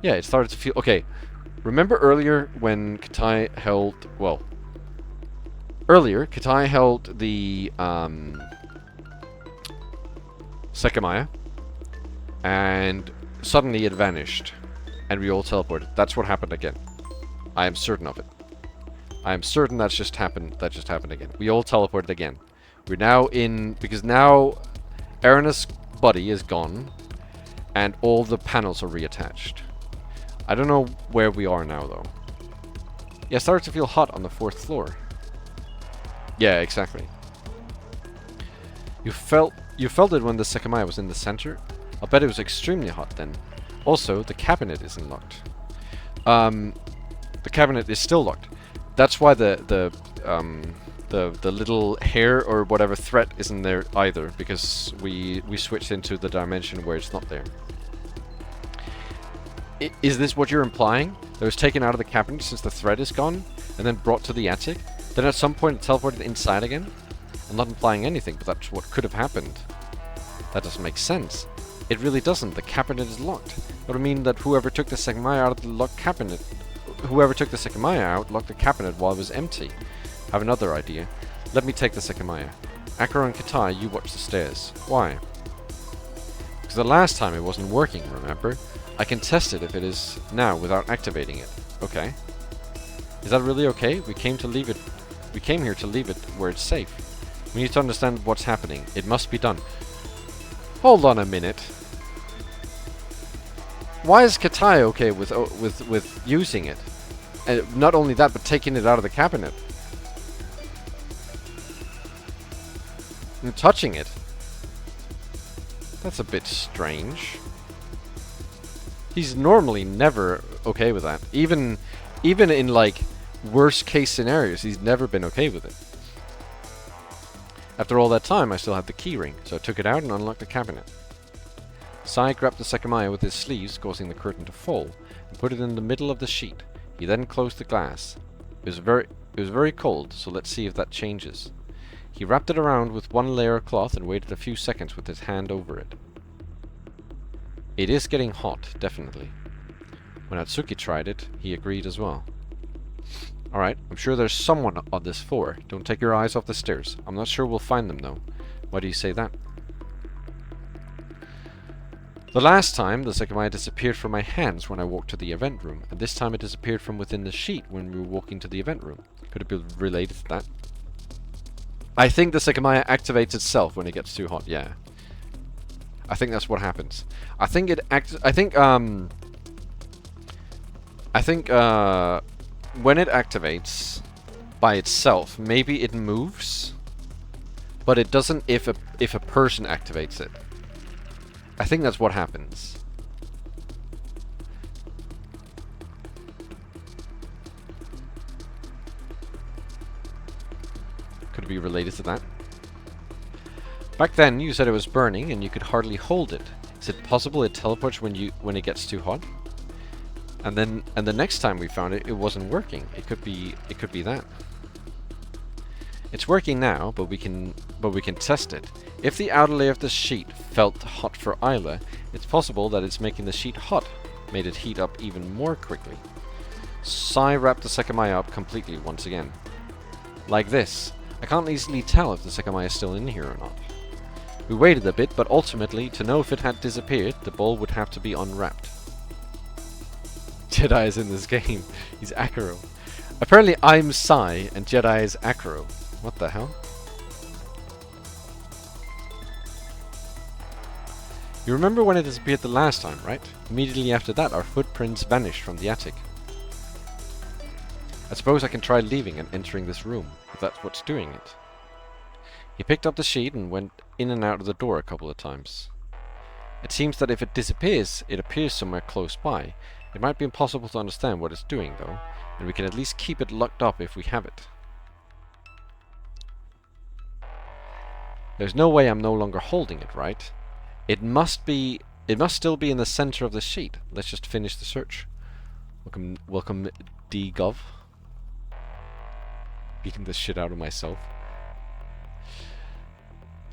Yeah, it started to feel... Okay. Remember earlier when Katai held... Well... Earlier, Katai held the... Sekimeiya. And suddenly it vanished. And we all teleported. That's what happened again. I am certain of it. I am certain that just happened again. We all teleported again. We're now in... Because now Erina's body is gone. And all the panels are reattached. I don't know where we are now, though. Yeah, it started to feel hot on the 4th floor. Yeah, exactly. You felt it when the Sekimeiya was in the center? I'll bet it was extremely hot then. Also, the cabinet isn't locked. The cabinet is still locked. That's why the little hair or whatever threat isn't there either, because we switched into the dimension where it's not there. Is this what you're implying? That it was taken out of the cabinet since the thread is gone, and then brought to the attic? Then at some point it teleported inside again? I'm not implying anything, but that's what could have happened. That doesn't make sense. It really doesn't. The cabinet is locked. That would mean that whoever took the Sekimeiya out of the locked cabinet... Whoever took the Sekimeiya out locked the cabinet while it was empty. I have another idea. Let me take the Sekimeiya. Akira and Katai, you watch the stairs. Why? Because the last time it wasn't working, remember? I can test it if it is now without activating it. Okay. Is that really okay? We came here to leave it where it's safe. We need to understand what's happening. It must be done. Hold on a minute. Why is Katai okay with using it? And not only that, but taking it out of the cabinet. And touching it. That's a bit strange. He's normally never okay with that. Even in like worst case scenarios, he's never been okay with it. After all that time, I still had the keyring, so I took it out and unlocked the cabinet. Sai grabbed the Sekimeiya with his sleeves, causing the curtain to fall, and put it in the middle of the sheet. He then closed the glass. It was very cold, so let's see if that changes. He wrapped it around with one layer of cloth and waited a few seconds with his hand over it. It is getting hot, definitely. When Atsuki tried it, he agreed as well. Alright, I'm sure there's someone on this floor. Don't take your eyes off the stairs. I'm not sure we'll find them, though. Why do you say that? The last time, the Sekimeiya disappeared from my hands when I walked to the event room, and this time it disappeared from within the sheet when we were walking to the event room. Could it be related to that? I think the Sekimeiya activates itself when it gets too hot, yeah. I think that's what happens. I think when it activates by itself, maybe it moves, but it doesn't if a person activates it. I think that's what happens. Could it be related to that? Back then, you said it was burning and you could hardly hold it. Is it possible it teleports when it gets too hot? And the next time we found it, it wasn't working. It could be that. It's working now, but we can test it. If the outer layer of the sheet felt hot for Isla, it's possible that it's making the sheet hot, made it heat up even more quickly. Sai wrapped the Sekimeiya up completely once again. Like this. I can't easily tell if the Sekimeiya is still in here or not. We waited a bit, but ultimately, to know if it had disappeared, the ball would have to be unwrapped. Jedi is in this game. He's Akuro. Apparently I'm Sai and Jedi is Akuro. What the hell? You remember when it disappeared the last time, right? Immediately after that, our footprints vanished from the attic. I suppose I can try leaving and entering this room, if that's what's doing it. He picked up the sheet and went in and out of the door a couple of times. It seems that if it disappears, it appears somewhere close by. It might be impossible to understand what it's doing, though, and we can at least keep it locked up if we have it. There's no way I'm no longer holding it, right? It must still be in the center of the sheet. Let's just finish the search. Welcome D-Gov. Beating the shit out of myself.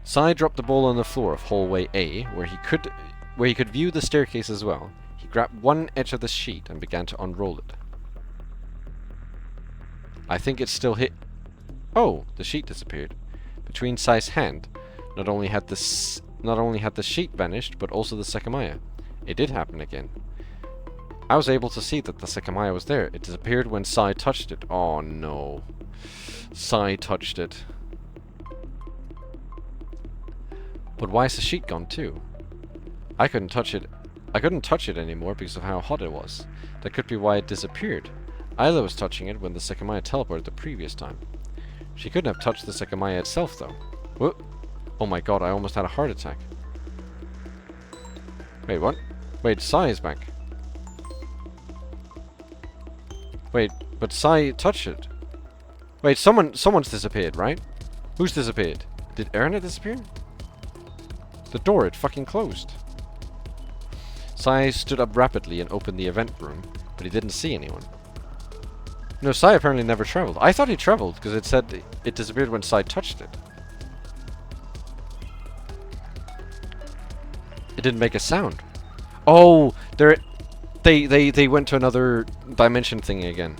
Sai dropped the ball on the floor of hallway A, where he could view the staircase as well. He grabbed one edge of the sheet and began to unroll it. I think it's still hit. Oh, the sheet disappeared. Between Sai's hand, not only had the sheet vanished, but also the Sekimeiya. It did happen again. I was able to see that the Sekimeiya was there. It disappeared when Sai touched it. Oh no. Sai touched it. But why is the sheet gone too? I couldn't touch it anymore because of how hot it was. That could be why it disappeared. Isla was touching it when the Sekimeiya teleported the previous time. She couldn't have touched the Sekimeiya itself though. Whoop. Oh my god, I almost had a heart attack. Wait, what? Wait, Sai is back. Wait, but Sai touched it. Wait, someone's disappeared, right? Who's disappeared? Did Erna disappear? The door, it fucking closed. Sai stood up rapidly and opened the event room, but he didn't see anyone. No, Sai apparently never traveled. I thought he traveled, because it said it disappeared when Sai touched it. It didn't make a sound. Oh, they went to another dimension thingy again.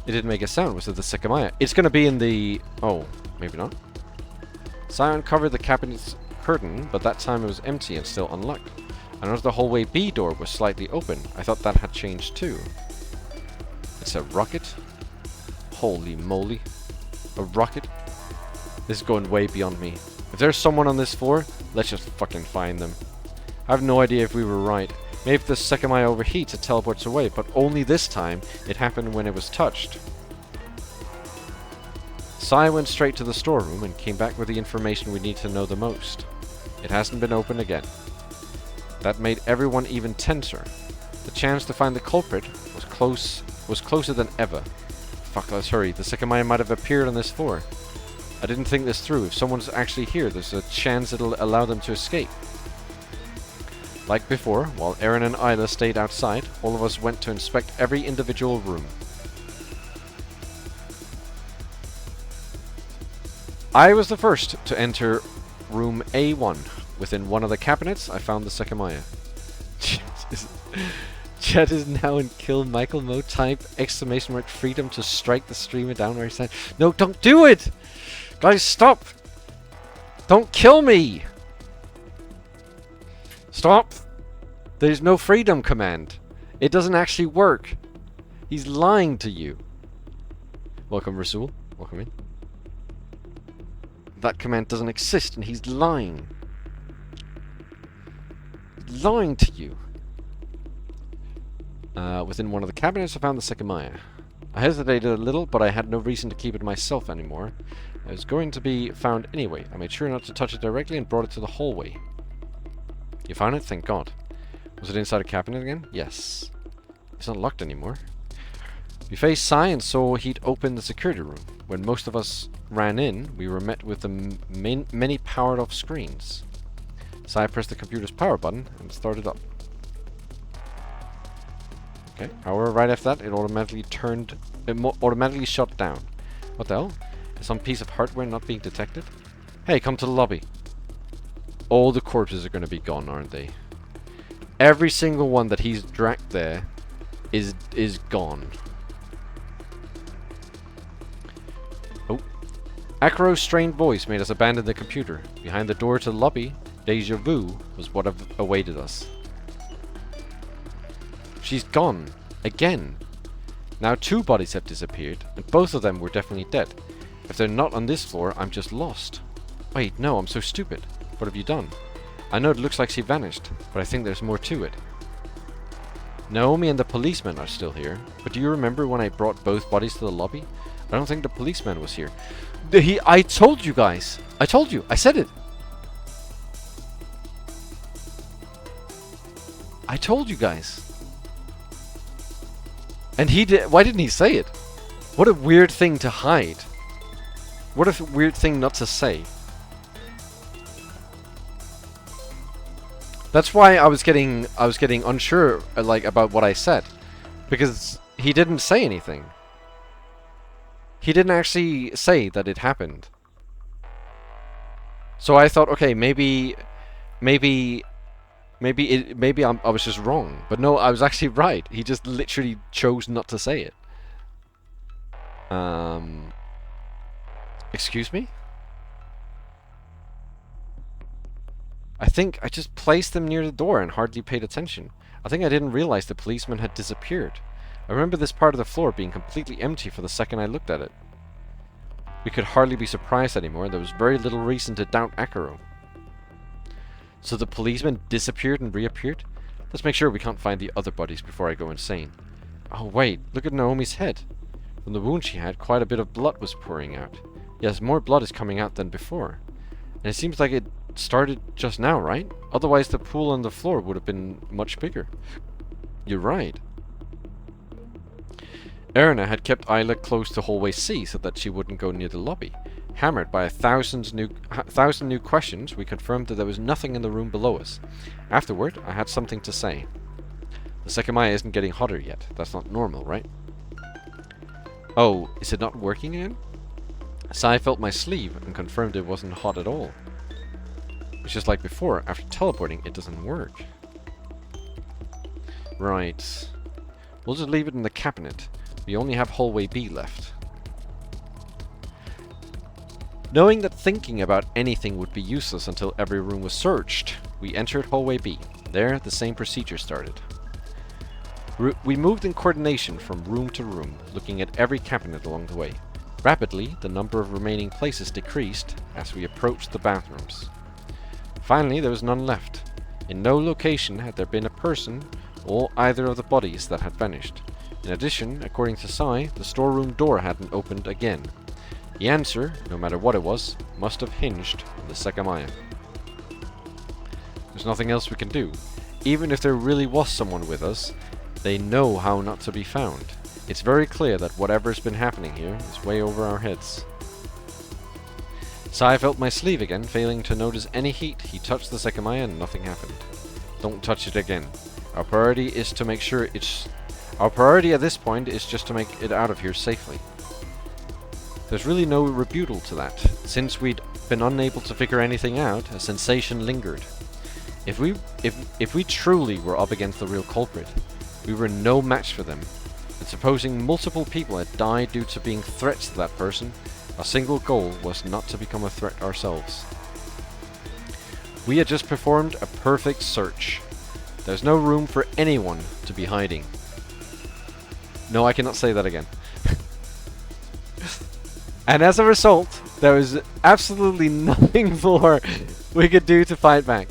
It didn't make a sound. Was it the Sekimeiya? It's gonna be in the... Oh, maybe not. Sai uncovered the cabinet's curtain, but that time it was empty and still unlocked. I noticed the hallway B door was slightly open. I thought that had changed too. It's a rocket? Holy moly. A rocket? This is going way beyond me. If there's someone on this floor, let's just fucking find them. I have no idea if we were right. Maybe if the Sekimeiya overheats, it teleports away, but only this time it happened when it was touched. Sai went straight to the storeroom and came back with the information we need to know the most. It hasn't been opened again. That made everyone even tenser. The chance to find the culprit was closer than ever. Fuck, let's hurry. The Sekimeiya might have appeared on this floor. I didn't think this through. If someone's actually here, there's a chance it'll allow them to escape. Like before, while Eren and Isla stayed outside, all of us went to inspect every individual room. I was the first to enter room A1. Within one of the cabinets, I found the Sekimeiya. Chat is now in kill Michael mode. Type exclamation mark freedom to strike the streamer down where he's at. No, don't do it! Guys, stop! Don't kill me! Stop! There's no freedom command. It doesn't actually work. He's lying to you. Welcome, Rasul. Welcome in. That command doesn't exist and he's lying. He's lying to you. Within one of the cabinets I found the Sekimeiya. I hesitated a little, but I had no reason to keep it myself anymore. It was going to be found anyway. I made sure not to touch it directly and brought it to the hallway. You found it? Thank God. Was it inside a cabinet again? Yes. It's not locked anymore. We faced Sai and saw he'd opened the security room. When most of us ran in, we were met with the many powered off screens. Sai pressed the computer's power button and started up. Okay. However, right after that, it automatically shut down. What the hell? Is some piece of hardware not being detected? Hey, come to the lobby. All the corpses are going to be gone, aren't they? Every single one that he's dragged there is gone. Oh. Akaro's strained voice made us abandon the computer. Behind the door to the lobby, déjà vu was what awaited us. She's gone. Again. Now 2 bodies have disappeared, and both of them were definitely dead. If they're not on this floor, I'm just lost. Wait, no, I'm so stupid. What have you done? I know it looks like she vanished, but I think there's more to it. Naomi and the policeman are still here, but do you remember when I brought both bodies to the lobby? I don't think the policeman was here. I told you guys! I told you! I said it! I told you guys! And he did. Why didn't he say it? What a weird thing to hide. What a weird thing not to say. That's why I was getting unsure like about what I said, because he didn't say anything. He didn't actually say that it happened. So I thought, okay, maybe I was just wrong. But no, I was actually right. He just literally chose not to say it. Excuse me? I think I just placed them near the door and hardly paid attention. I think I didn't realize the policeman had disappeared. I remember this part of the floor being completely empty for the second I looked at it. We could hardly be surprised anymore. There was very little reason to doubt Akaro. So the policeman disappeared and reappeared? Let's make sure we can't find the other bodies before I go insane. Oh wait, look at Naomi's head. From the wound she had, quite a bit of blood was pouring out. Yes, more blood is coming out than before. And it seems like it started just now, right? Otherwise the pool on the floor would have been much bigger. You're right. Erna had kept Isla close to hallway C so that she wouldn't go near the lobby. Hammered by a thousand new questions, we confirmed that there was nothing in the room below us. Afterward, I had something to say. The Sekimeiya isn't getting hotter yet. That's not normal, right? Oh, is it not working again? Sai felt my sleeve and confirmed it wasn't hot at all. It's just like before, after teleporting, it doesn't work. Right. We'll just leave it in the cabinet. We only have hallway B left. Knowing that thinking about anything would be useless until every room was searched, we entered hallway B. There, the same procedure started. We moved in coordination from room to room, looking at every cabinet along the way. Rapidly, the number of remaining places decreased as we approached the bathrooms. Finally, there was none left. In no location had there been a person or either of the bodies that had vanished. In addition, according to Sai, the storeroom door hadn't opened again. The answer, no matter what it was, must have hinged on the Sekimeiya. There's nothing else we can do. Even if there really was someone with us, they know how not to be found. It's very clear that whatever's been happening here is way over our heads. Sai felt my sleeve again, failing to notice any heat. He touched the Sekimeiya and nothing happened. Don't touch it again. Our priority at this point is just to make it out of here safely. There's really no rebuttal to that. Since we'd been unable to figure anything out, a sensation lingered. If we truly were up against the real culprit, we were no match for them. And supposing multiple people had died due to being threats to that person, our single goal was not to become a threat ourselves. We had just performed a perfect search. There's no room for anyone to be hiding. No, I cannot say that again. And as a result, there was absolutely nothing more we could do to fight back.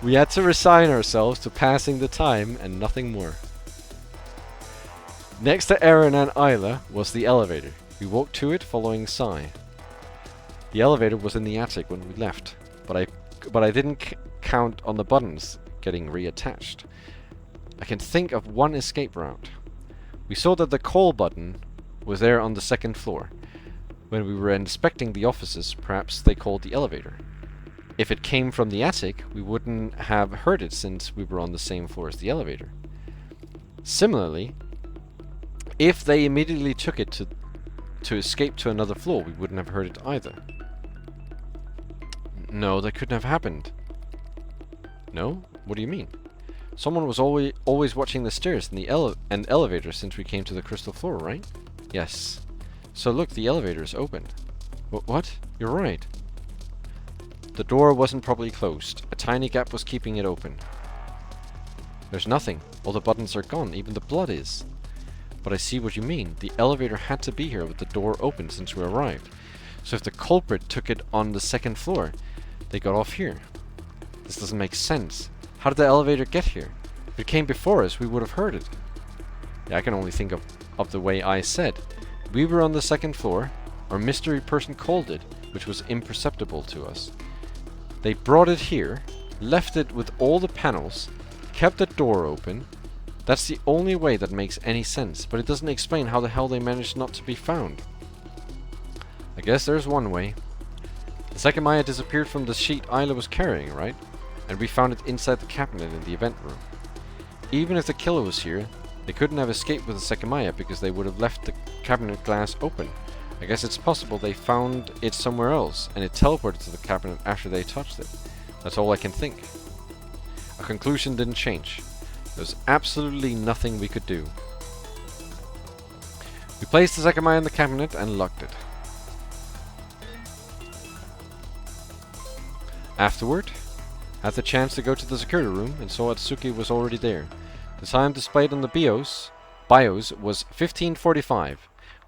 We had to resign ourselves to passing the time and nothing more. Next to Aaron and Isla was the elevator. We walked to it following Sai. The elevator was in the attic when we left, but I didn't count on the buttons getting reattached. I can think of one escape route. We saw that the call button was there on the second floor. When we were inspecting the offices, perhaps they called the elevator. If it came from the attic, we wouldn't have heard it since we were on the same floor as the elevator. Similarly, if they immediately took it to escape to another floor, we wouldn't have heard it either. No, that couldn't have happened. No? What do you mean? Someone was always watching the stairs and elevator since we came to the crystal floor, right? Yes. So look, the elevator is open. What? You're right. The door wasn't properly closed. A tiny gap was keeping it open. There's nothing. All the buttons are gone. Even the blood is. But I see what you mean. The elevator had to be here with the door open since we arrived. So if the culprit took it on the second floor, they got off here. This doesn't make sense. How did the elevator get here? If it came before us, we would have heard it. Yeah, I can only think of the way I said. We were on the second floor. Our mystery person called it, which was imperceptible to us. They brought it here, left it with all the panels, kept the door open. That's the only way that makes any sense, but it doesn't explain how the hell they managed not to be found. I guess there's one way. The Sekimeiya disappeared from the sheet Isla was carrying, right? And we found it inside the cabinet in the event room. Even if the killer was here, they couldn't have escaped with the Sekimeiya because they would have left the cabinet glass open. I guess it's possible they found it somewhere else and it teleported to the cabinet after they touched it. That's all I can think. Our conclusion didn't change. There was absolutely nothing we could do. We placed the Sekimeiya in the cabinet and locked it. Afterward, had the chance to go to the security room and saw Atsuki was already there. The time displayed on the BIOS was 15:45,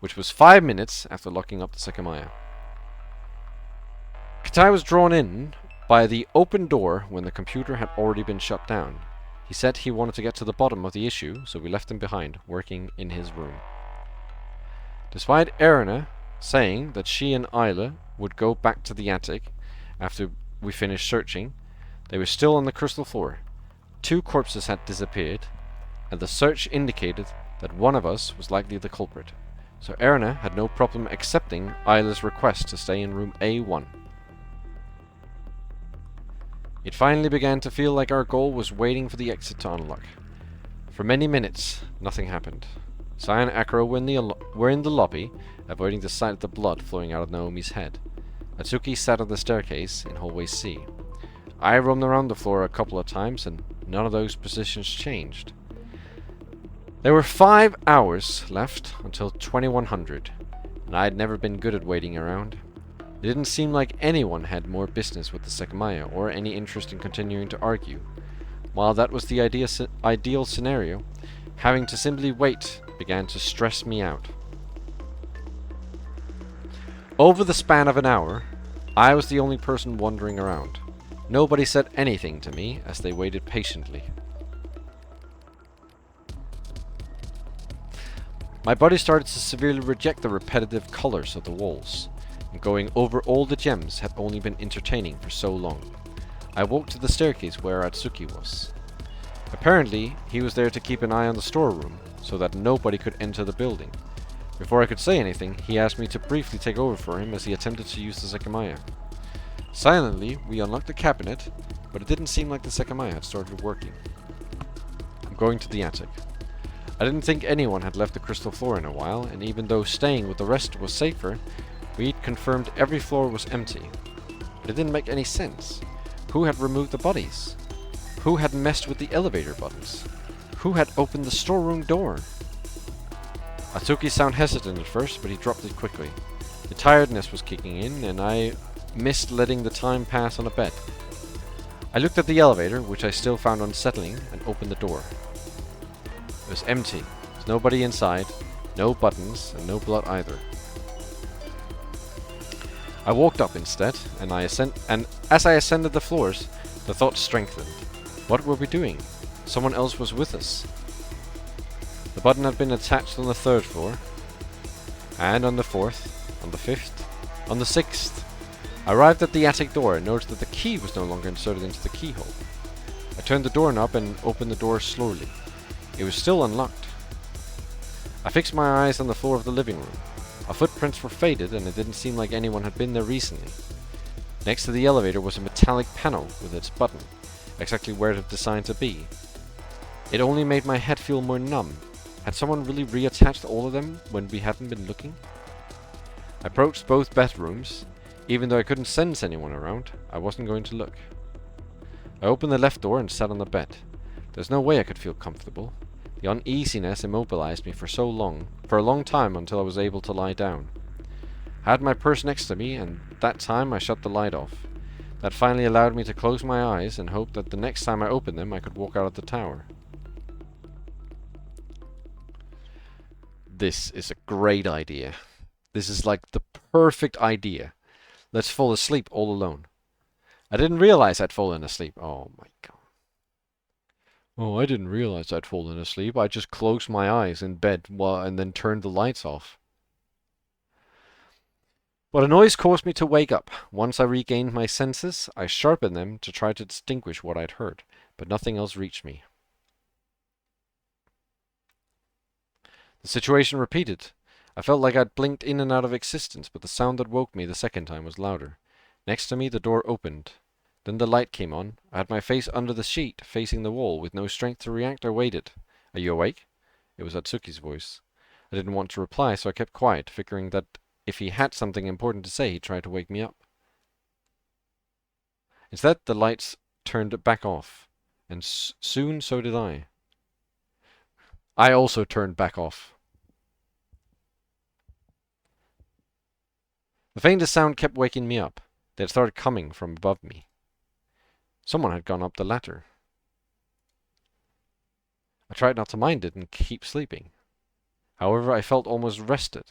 which was 5 minutes after locking up the Sekimeiya. Katai was drawn in by the open door when the computer had already been shut down. He said he wanted to get to the bottom of the issue, so we left him behind, working in his room. Despite Erina saying that she and Isla would go back to the attic after we finished searching, they were still on the crystal floor. 2 corpses had disappeared, and the search indicated that one of us was likely the culprit. So Erina had no problem accepting Isla's request to stay in room A1. It finally began to feel like our goal was waiting for the exit to unlock. For many minutes, nothing happened. Sai and Akira were in the lobby, avoiding the sight of the blood flowing out of Naomi's head. Atsuki sat on the staircase in hallway C. I roamed around the floor a couple of times, and none of those positions changed. There were 5 hours left until 2100, and I had never been good at waiting around. It didn't seem like anyone had more business with the Sekimeiya or any interest in continuing to argue. While that was the ideal scenario, having to simply wait began to stress me out. Over the span of an hour, I was the only person wandering around. Nobody said anything to me as they waited patiently. My body started to severely reject the repetitive colors of the walls, and going over all the gems had only been entertaining for so long. I walked to the staircase where Atsuki was. Apparently, he was there to keep an eye on the storeroom, so that nobody could enter the building. Before I could say anything, he asked me to briefly take over for him as he attempted to use the Sekimeiya. Silently, we unlocked the cabinet, but it didn't seem like the Sekimeiya had started working. I'm going to the attic. I didn't think anyone had left the crystal floor in a while, and even though staying with the rest was safer, we'd confirmed every floor was empty. But it didn't make any sense. Who had removed the bodies? Who had messed with the elevator buttons? Who had opened the storeroom door? Atsuki sounded hesitant at first, but he dropped it quickly. The tiredness was kicking in, and I missed letting the time pass on a bed. I looked at the elevator, which I still found unsettling, and opened the door. It was empty. There was nobody inside, no buttons, and no blood either. I walked up instead, and as I ascended the floors, the thought strengthened. What were we doing? Someone else was with us. The button had been attached on the 3rd floor, and on the 4th, on the 5th, on the 6th. I arrived at the attic door and noticed that the key was no longer inserted into the keyhole. I turned the doorknob and opened the door slowly. It was still unlocked. I fixed my eyes on the floor of the living room. Our footprints were faded and it didn't seem like anyone had been there recently. Next to the elevator was a metallic panel with its button, exactly where it was designed to be. It only made my head feel more numb. Had someone really reattached all of them when we hadn't been looking? I approached both bedrooms. Even though I couldn't sense anyone around, I wasn't going to look. I opened the left door and sat on the bed. There's no way I could feel comfortable. The uneasiness immobilized me for a long time until I was able to lie down. I had my purse next to me, and that time I shut the light off. That finally allowed me to close my eyes and hope that the next time I opened them I could walk out of the tower. This is a great idea. This is like the perfect idea. Let's fall asleep all alone. I didn't realize I'd fallen asleep. Oh my god. Oh, I didn't realize I'd fallen asleep. I just closed my eyes in bed and then turned the lights off. But a noise caused me to wake up. Once I regained my senses, I sharpened them to try to distinguish what I'd heard, but nothing else reached me. The situation repeated. I felt like I'd blinked in and out of existence, but the sound that woke me the second time was louder. Next to me, the door opened. Then the light came on. I had my face under the sheet, facing the wall, with no strength to react. I waited. Are you awake? It was Atsuki's voice. I didn't want to reply, so I kept quiet, figuring that if he had something important to say, he'd try to wake me up. Instead, the lights turned back off, and soon so did I. I also turned back off. The faintest sound kept waking me up. They had started coming from above me. Someone had gone up the ladder. I tried not to mind it and keep sleeping. However, I felt almost rested,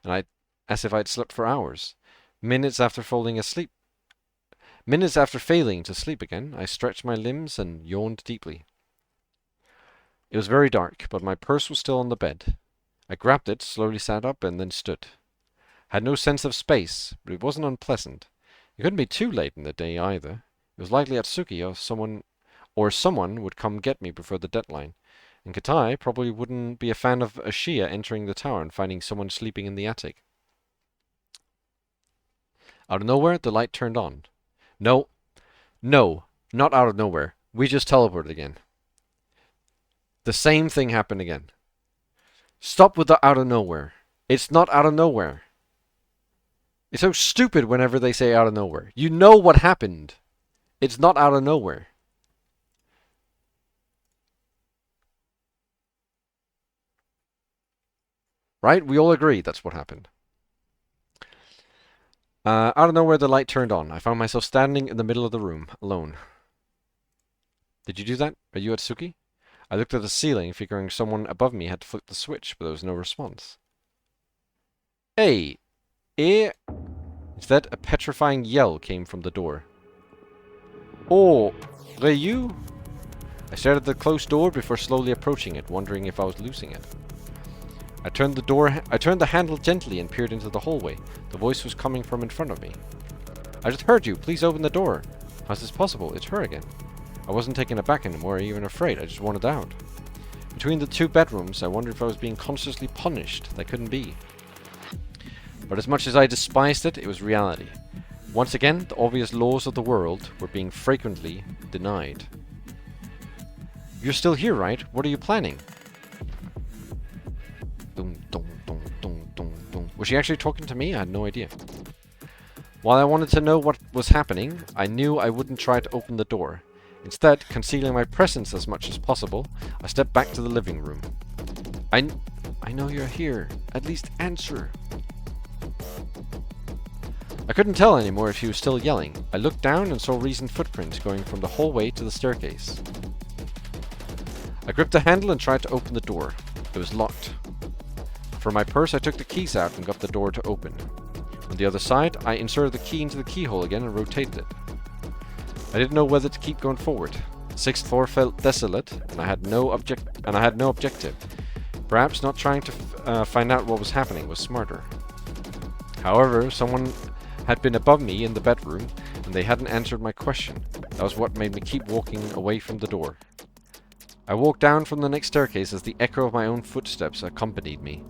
and as if I'd slept for hours. Minutes after failing to sleep again, I stretched my limbs and yawned deeply. It was very dark, but my purse was still on the bed. I grabbed it, slowly sat up, and then stood. Had no sense of space, but it wasn't unpleasant. It couldn't be too late in the day either. It was likely Atsuki or someone would come get me before the deadline. And Katai probably wouldn't be a fan of Ashiya entering the tower and finding someone sleeping in the attic. Out of nowhere, the light turned on. No, not out of nowhere. We just teleported again. The same thing happened again. Stop with the out of nowhere. It's not out of nowhere. It's so stupid whenever they say out of nowhere. You know what happened. It's not out of nowhere. Right? We all agree that's what happened. Out of nowhere, the light turned on. I found myself standing in the middle of the room, alone. Did you do that? Are you Atsuki? I looked at the ceiling, figuring someone above me had flipped the switch, but there was no response. Hey! Instead, a petrifying yell came from the door. Oh, Ryu? I stared at the closed door before slowly approaching it, wondering if I was losing it. I turned the handle gently and peered into the hallway. The voice was coming from in front of me. I just heard you. Please open the door. How's this possible? It's her again. I wasn't taken aback anymore or even afraid. I just wanted out. Between the two bedrooms, I wondered if I was being consciously punished. That couldn't be. But as much as I despised it, it was reality. Once again, the obvious laws of the world were being frequently denied. You're still here, right? What are you planning? Was she actually talking to me? I had no idea. While I wanted to know what was happening, I knew I wouldn't try to open the door. Instead, concealing my presence as much as possible, I stepped back to the living room. I know you're here. At least answer. I couldn't tell anymore if she was still yelling. I looked down and saw recent footprints going from the hallway to the staircase. I gripped the handle and tried to open the door. It was locked. From my purse, I took the keys out and got the door to open. On the other side, I inserted the key into the keyhole again and rotated it. I didn't know whether to keep going forward. The 6th floor felt desolate, and I had no objective. Perhaps not trying to find out what was happening was smarter. However, someone had been above me in the bedroom, and they hadn't answered my question. That was what made me keep walking away from the door. I walked down from the next staircase as the echo of my own footsteps accompanied me.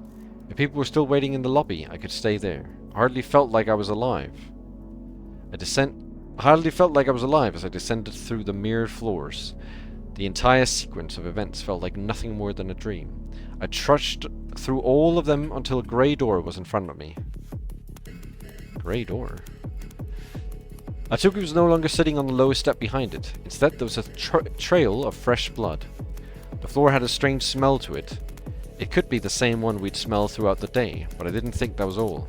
If people were still waiting in the lobby, I could stay there. I hardly felt like I was alive. I hardly felt like I was alive as I descended through the mirrored floors. The entire sequence of events felt like nothing more than a dream. I trudged through all of them until a grey door was in front of me. Grey door? Atsuki was no longer sitting on the lowest step behind it. Instead, there was a trail of fresh blood. The floor had a strange smell to it. It could be the same one we'd smelled throughout the day, but I didn't think that was all.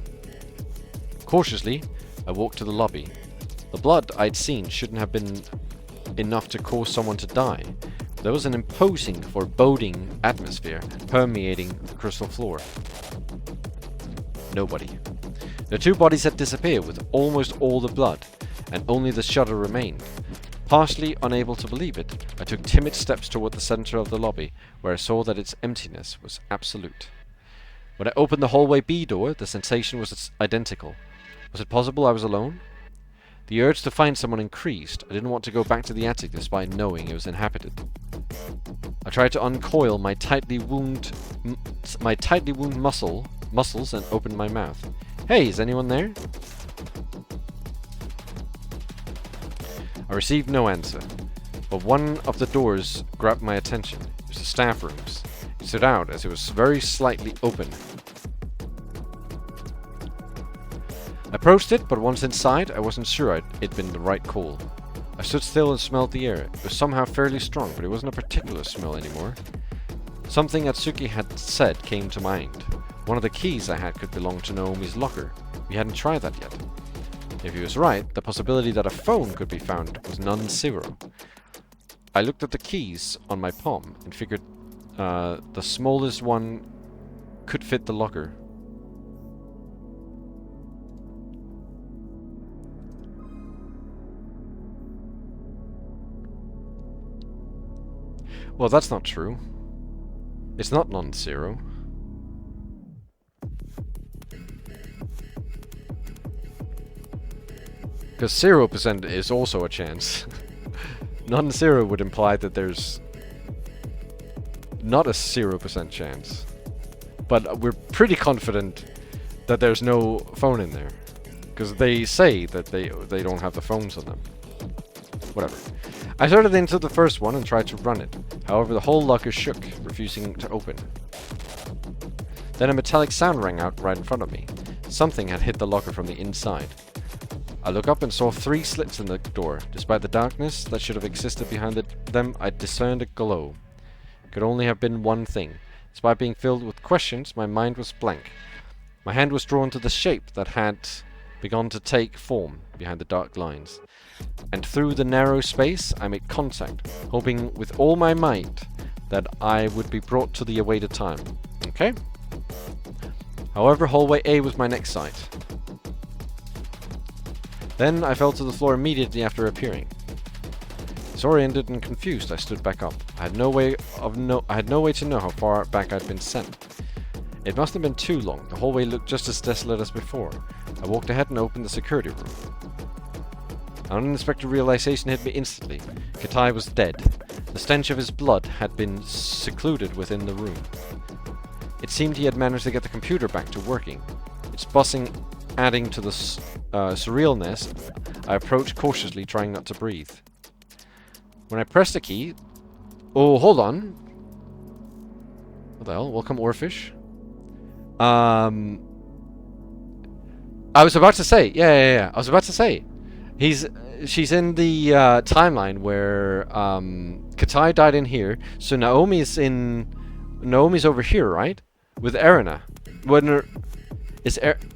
Cautiously, I walked to the lobby. The blood I'd seen shouldn't have been enough to cause someone to die. There was an imposing, foreboding atmosphere permeating the crystal floor. Nobody. The two bodies had disappeared with almost all the blood, and only the shutter remained. Partially unable to believe it, I took timid steps toward the center of the lobby, where I saw that its emptiness was absolute. When I opened the hallway B door, the sensation was identical. Was it possible I was alone? The urge to find someone increased. I didn't want to go back to the attic despite knowing it was inhabited. I tried to uncoil my tightly wound muscles and opened my mouth. Hey, is anyone there? I received no answer, but one of the doors grabbed my attention. It was the staff rooms. It stood out as it was very slightly open. I approached it, but once inside, I wasn't sure it'd been the right call. I stood still and smelled the air. It was somehow fairly strong, but it wasn't a particular smell anymore. Something Atsuki had said came to mind. One of the keys I had could belong to Naomi's locker. We hadn't tried that yet. If he was right, the possibility that a phone could be found was non-zero. I looked at the keys on my palm and figured the smallest one could fit the locker. Well, that's not true. It's not non-zero. Because 0% is also a chance. Non-zero would imply that there's not a 0% chance. But we're pretty confident that there's no phone in there. Because they say that they don't have the phones on them. Whatever. I started into the first one and tried to run it. However, the whole locker shook, refusing to open. Then a metallic sound rang out right in front of me. Something had hit the locker from the inside. I looked up and saw 3 slits in the door. Despite the darkness that should have existed behind them, I discerned a glow. It could only have been one thing. Despite being filled with questions, my mind was blank. My hand was drawn to the shape that had begun to take form behind the dark lines. And through the narrow space, I made contact, hoping with all my might that I would be brought to the awaited time. Okay? However, hallway A was my next site. Then I fell to the floor immediately after appearing. Disoriented and confused, I stood back up. I had no way to know how far back I'd been sent. It must have been too long. The hallway looked just as desolate as before. I walked ahead and opened the security room. An unexpected realization hit me instantly. Katai was dead. The stench of his blood had been secluded within the room. It seemed he had managed to get the computer back to working. Its buzzing adding to the surrealness, I approached cautiously, trying not to breathe. When I pressed the key... Oh, hold on. What the hell? Welcome, Orfish. I was about to say... Yeah. I was about to say... She's in the timeline where Katai died in here, so Naomi's over here, right? With Erina.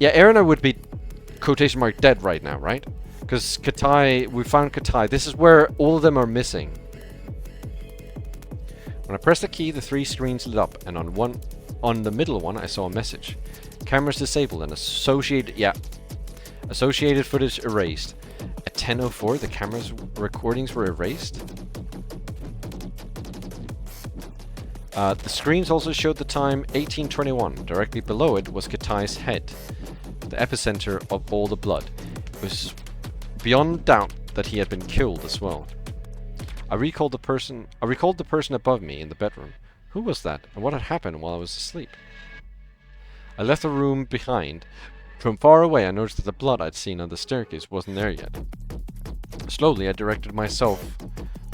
Erina would be quotation mark dead right now, right? Because Katai, we found Katai. This is where all of them are missing. When I pressed the key, the 3 screens lit up, and on the middle one, I saw a message: cameras disabled and associated footage erased. At 10:04, the camera's recordings were erased. The screens also showed the time 1821. Directly below it was Katai's head, the epicenter of all the blood. It was beyond doubt that he had been killed as well. I recalled the person above me in the bedroom. Who was that, and what had happened while I was asleep? I left the room behind. From far away I noticed that the blood I'd seen on the staircase wasn't there yet. Slowly I directed myself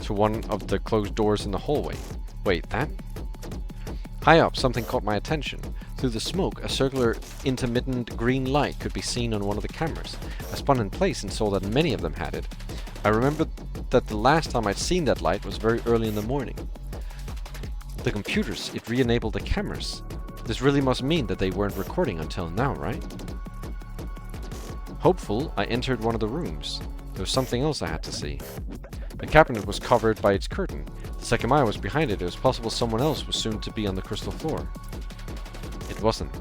to one of the closed doors in the hallway. Wait, that? High up, something caught my attention. Through the smoke, a circular, intermittent green light could be seen on one of the cameras. I spun in place and saw that many of them had it. I remembered that the last time I'd seen that light was very early in the morning. The computers, it re-enabled the cameras. This really must mean that they weren't recording until now, right? Hopeful, I entered one of the rooms. There was something else I had to see. The cabinet was covered by its curtain. The Sekimeiya was behind it. It was possible someone else was soon to be on the crystal floor. It wasn't.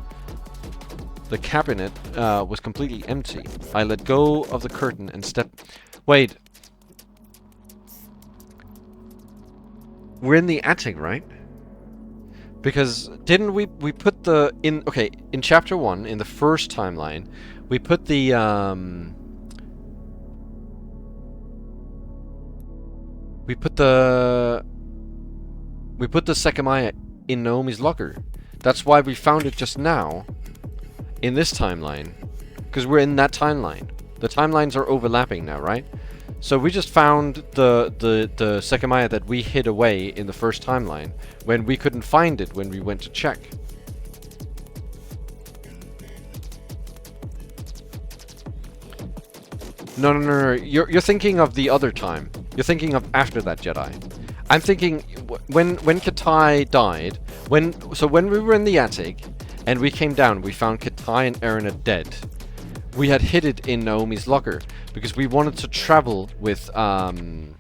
The cabinet was completely empty. I let go of the curtain and stepped... Wait. We're in the attic, right? Because didn't we put the... in chapter 1, in the first timeline, we put the... We put the Sekimeiya in Naomi's locker. That's why we found it just now in this timeline. Because we're in that timeline. The timelines are overlapping now, right? So we just found the Sekimeiya that we hid away in the first timeline when we couldn't find it when we went to check. No. You're thinking of the other time. You're thinking of after that Jedi. I'm thinking when Katai died. When we were in the attic and we came down, we found Katai and Erina dead. We had hid it in Naomi's locker because we wanted to travel with Shiroya.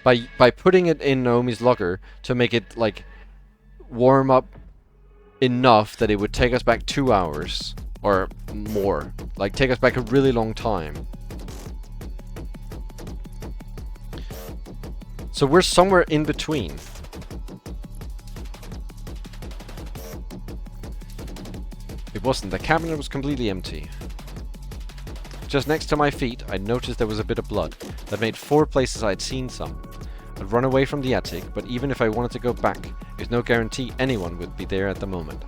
By putting it in Naomi's locker to make it like warm up enough that it would take us back 2 hours or more, like take us back a really long time. So we're somewhere in between. It wasn't. The cabinet was completely empty. Just next to my feet, I noticed there was a bit of blood. That made 4 places I'd seen some. I'd run away from the attic, but even if I wanted to go back, there's no guarantee anyone would be there at the moment.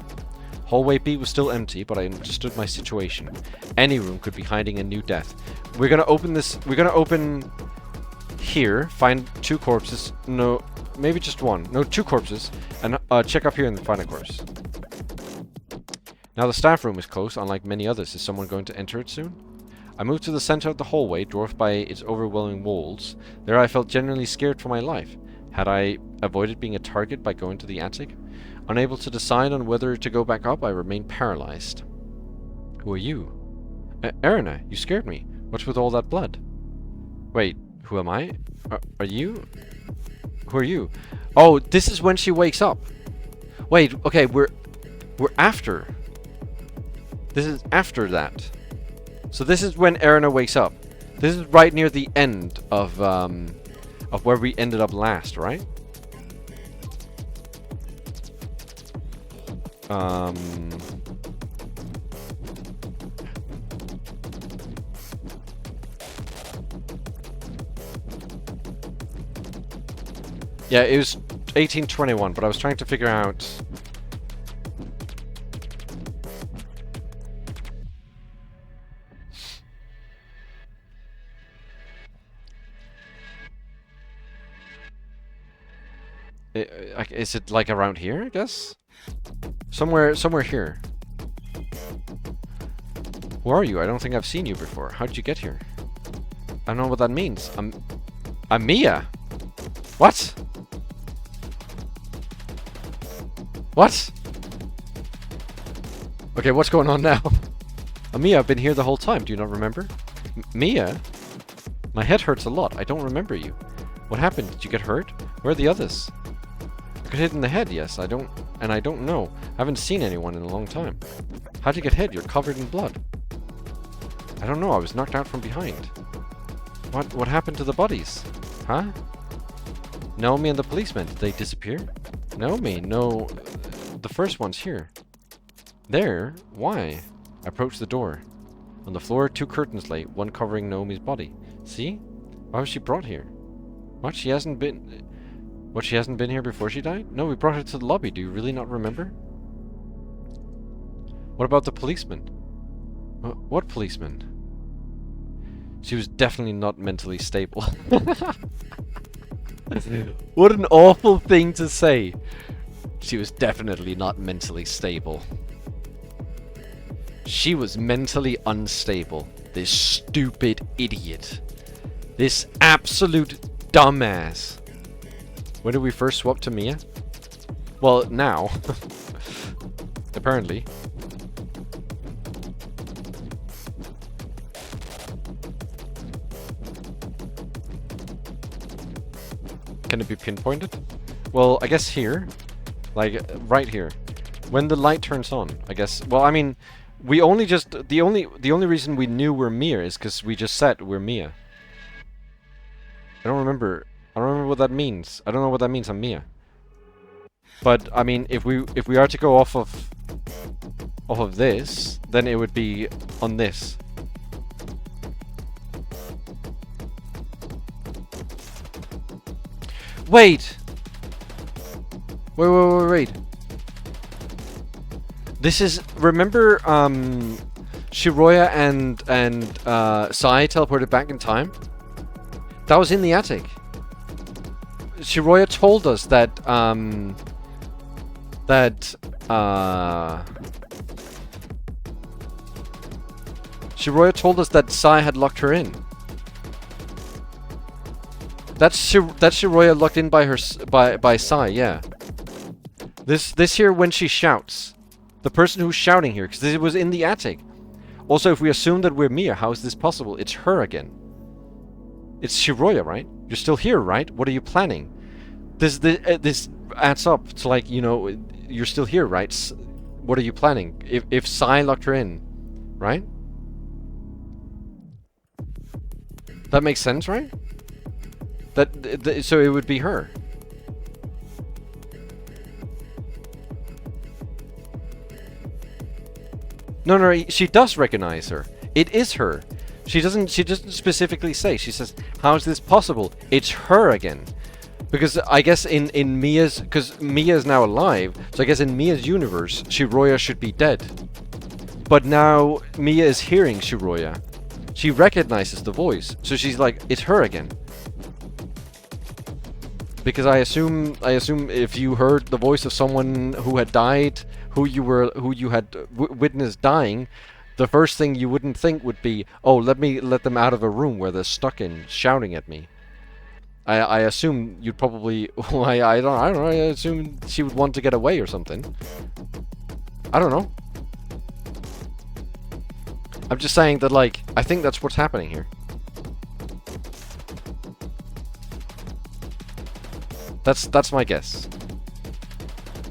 Hallway B was still empty, but I understood my situation. Any room could be hiding a new death. We're gonna open this... We're gonna open... here, find 2 corpses. No, maybe just 1. No, 2 corpses. And check up here and find a corpse. Now the staff room is closed, unlike many others. Is someone going to enter it soon? I moved to the center of the hallway, dwarfed by its overwhelming walls. There I felt genuinely scared for my life. Had I avoided being a target by going to the attic? Unable to decide on whether to go back up, I remained paralyzed. Who are you? Erina, you scared me. What's with all that blood? Wait, who am I? Are you? Who are you? Oh, this is when she wakes up. Wait, okay, we're after. This is after that. So this is when Erina wakes up. This is right near the end of where we ended up last, right? Yeah, it was 1821, but I was trying to figure out... Is it like around here, I guess? Somewhere here. Who are you? I don't think I've seen you before. How did you get here? I don't know what that means. I'm Mia! What? What? Okay, what's going on now? Mia, I've been here the whole time. Do you not remember? Mia? My head hurts a lot. I don't remember you. What happened? Did you get hurt? Where are the others? I got hit in the head, yes. I don't know. I haven't seen anyone in a long time. How'd you get hit? You're covered in blood. I don't know. I was knocked out from behind. What happened to the bodies? Huh? Naomi and the policeman, did they disappear? Naomi, no. The first one's here. There? Why? I approached the door. On the floor, 2 curtains lay, one covering Naomi's body. See? Why was she brought here? What? She hasn't been... What, she hasn't been here before she died? No, we brought her to the lobby. Do you really not remember? What about the policeman? What policeman? She was definitely not mentally stable. What an awful thing to say. She was definitely not mentally stable. She was mentally unstable. This stupid idiot. This absolute dumbass. When did we first swap to Mia? Well, now. Apparently. Can it be pinpointed? Well, I guess here. Like, right here. When the light turns on, I guess. Well, I mean, we only just... The only reason we knew we're Mia is because we just said we're Mia. I don't remember what that means. I don't know what that means on Mia. But I mean, if we are to go off of this, then it would be on this. Wait. Wait. This is, remember Shiroya and Sai teleported back in time? That was in the attic. Shiroya told us that Shiroya told us that Sai had locked her in. That's Shiroya locked in by Sai, yeah. This here when she shouts. The person who's shouting here, because it was in the attic. Also, if we assume that we're Mia, how is this possible? It's her again. It's Shiroya, right? You're still here, right? What are you planning? This adds up to, like, you know, you're still here, right? What are you planning? If Sai locked her in, right? That makes sense, right? So it would be her. No, she does recognize her. It is her. She doesn't specifically say. She says, how is this possible? It's her again. Because I guess in Mia's... Because Mia is now alive, so I guess in Mia's universe, Shiroya should be dead. But now Mia is hearing Shiroya. She recognizes the voice. So she's like, it's her again. Because I assume if you heard the voice of someone who had died, who you had witnessed dying, the first thing you wouldn't think would be, oh, let me let them out of a room where they're stuck in, shouting at me. I assume you'd probably... I don't know. I assume she would want to get away or something. I don't know. I'm just saying that, like, I think that's what's happening here. That's my guess.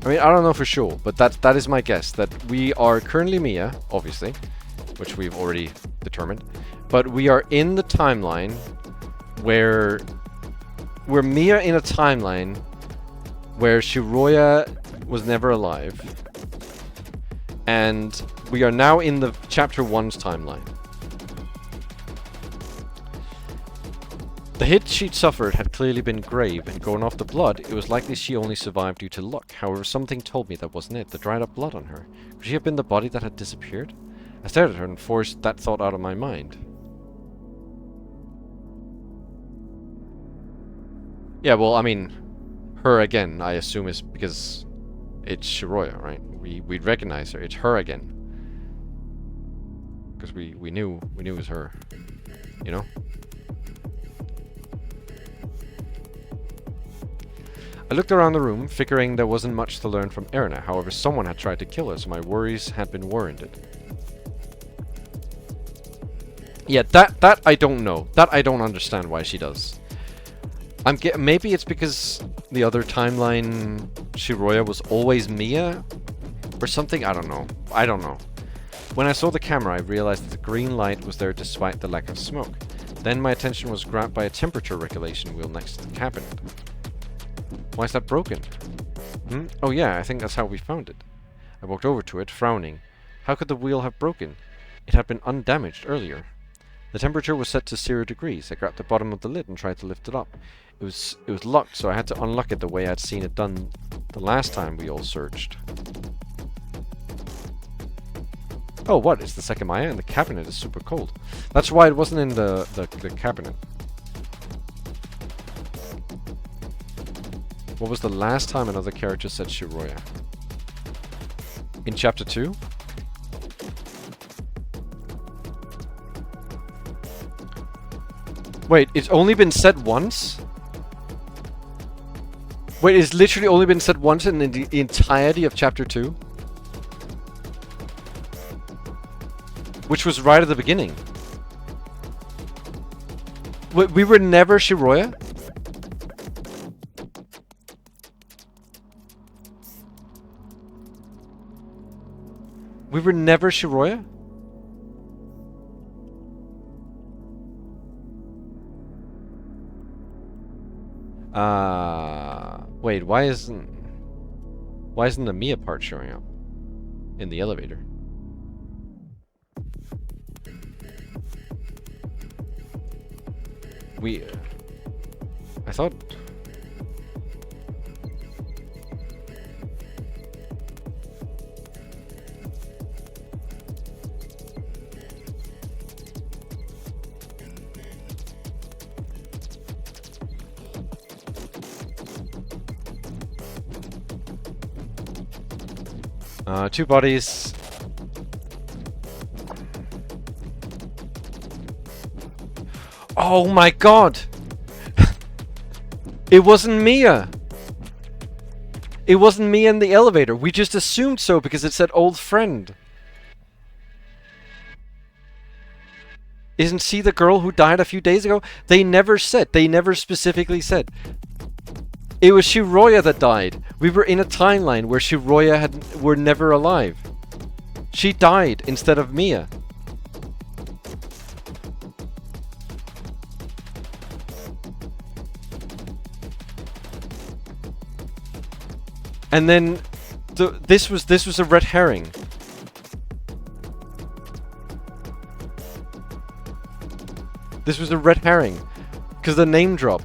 I mean, I don't know for sure, but that is my guess. That we are currently Mia, obviously, which we've already determined. But we are in the timeline where... We're Mia in a timeline where Shiroya was never alive. And we are now in the Chapter 1's timeline. The hit she'd suffered had clearly been grave, and going off the blood, it was likely she only survived due to luck. However, something told me that wasn't it. The dried up blood on her. Could she have been the body that had disappeared? I stared at her and forced that thought out of my mind. Yeah, well, I mean, her again, I assume is because it's Shiroya, right? We'd recognize her. It's her again. Because we knew it was her. You know? I looked around the room, figuring there wasn't much to learn from Erna. However, someone had tried to kill her, so my worries had been warranted. Yeah, that I don't know. That I don't understand why she does. Maybe it's because the other timeline Shiroya was always Mia or something. I don't know. When I saw the camera, I realized that the green light was there despite the lack of smoke. Then my attention was grabbed by a temperature regulation wheel next to the cabinet. Why is that broken? Oh yeah, I think that's how we found it. I walked over to it, frowning. How could the wheel have broken? It had been undamaged earlier. The temperature was set to 0 degrees. I grabbed the bottom of the lid and tried to lift it up. It was locked, so I had to unlock it the way I'd seen it done the last time we all searched. Oh, what? It's the Sekimeiya and the cabinet is super cold. That's why it wasn't in the cabinet. What was the last time another character said Shiroya? In chapter 2? Wait, it's only been said once? Wait, it's literally only been said once in the entirety of chapter 2? Which was right at the beginning. We were never Shiroya? We were never Shiroya? Wait, why isn't the Mia part showing up in the elevator? I thought... two bodies. Oh my god! It wasn't Mia! It wasn't Mia in the elevator. We just assumed so because it said old friend. Isn't she the girl who died a few days ago? They never specifically said. It was Shiroya that died. We were in a timeline where Shiroya were never alive. She died instead of Mia. And then this was a red herring. This was a red herring because the name drop.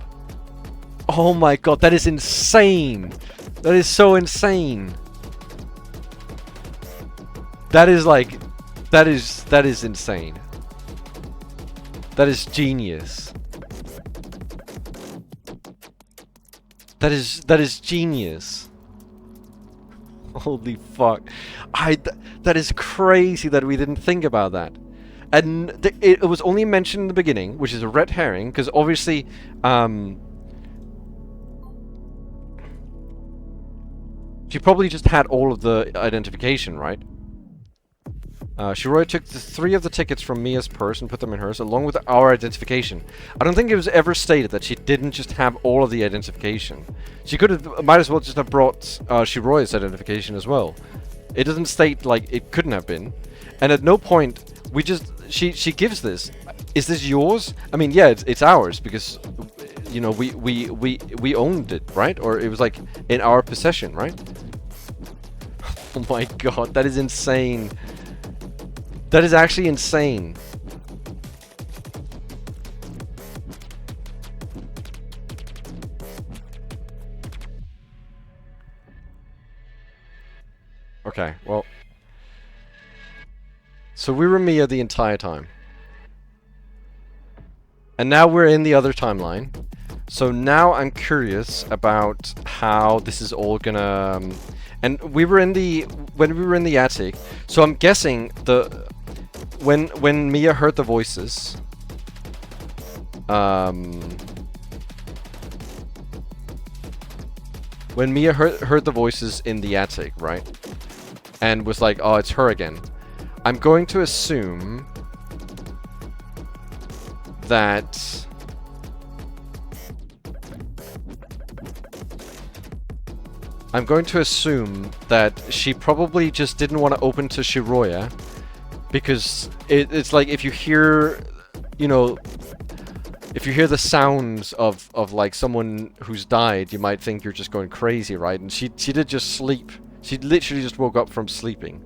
Oh my god, that is insane. That is so insane. That is like that is insane. That is genius. That is genius. Holy fuck. That is crazy that we didn't think about that. And it was only mentioned in the beginning, which is a red herring, because obviously she probably just had all of the identification, right? Shiroya took 3 of the tickets from Mia's purse and put them in hers, along with our identification. I don't think it was ever stated that she didn't just have all of the identification. She might as well just have brought Shiroya's identification as well. It doesn't state, like, it couldn't have been. And at no point, she gives this. Is this yours? I mean, yeah, it's ours, because, you know, we owned it, right? Or it was, like, in our possession, right? Oh my god, that is insane. That is actually insane. Okay, well. So we were Mia the entire time. And now we're in the other timeline. So now I'm curious about how this is all gonna... and when we were in the attic, so I'm guessing when Mia heard the voices, when Mia heard the voices in the attic, right, and was like, oh, it's her again, I'm going to assume that she probably just didn't want to open to Shiroya, because it's like if you hear, you know, If you hear the sounds of like someone who's died, you might think you're just going crazy, right? And she did just sleep. She literally just woke up from sleeping.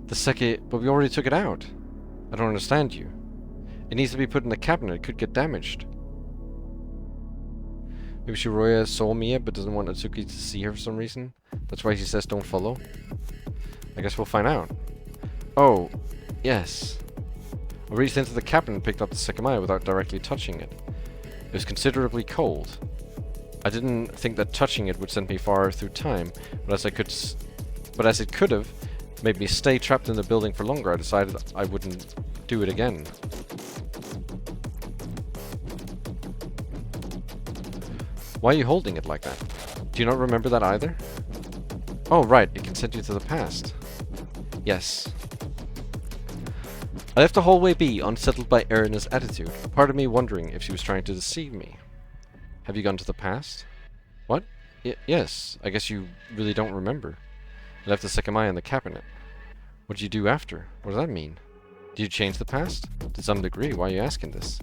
But we already took it out. I don't understand you. It needs to be put in the cabinet. It could get damaged. Maybe Shiroya saw Mia but doesn't want Atsuki to see her for some reason. That's why she says don't follow. I guess we'll find out. Oh, yes. I reached into the cabinet and picked up the Sekimeiya without directly touching it. It was considerably cold. I didn't think that touching it would send me far through time, but as it could have made me stay trapped in the building for longer, I decided I wouldn't do it again. Why are you holding it like that? Do you not remember that either? Oh, right, it can send you to the past. Yes. I left the hallway be, unsettled by Erina's attitude, a part of me wondering if she was trying to deceive me. Have you gone to the past? What? Yes, I guess you really don't remember. I left the Sekimeiya in the cabinet. What did you do after? What does that mean? Did you change the past? To some degree, why are you asking this?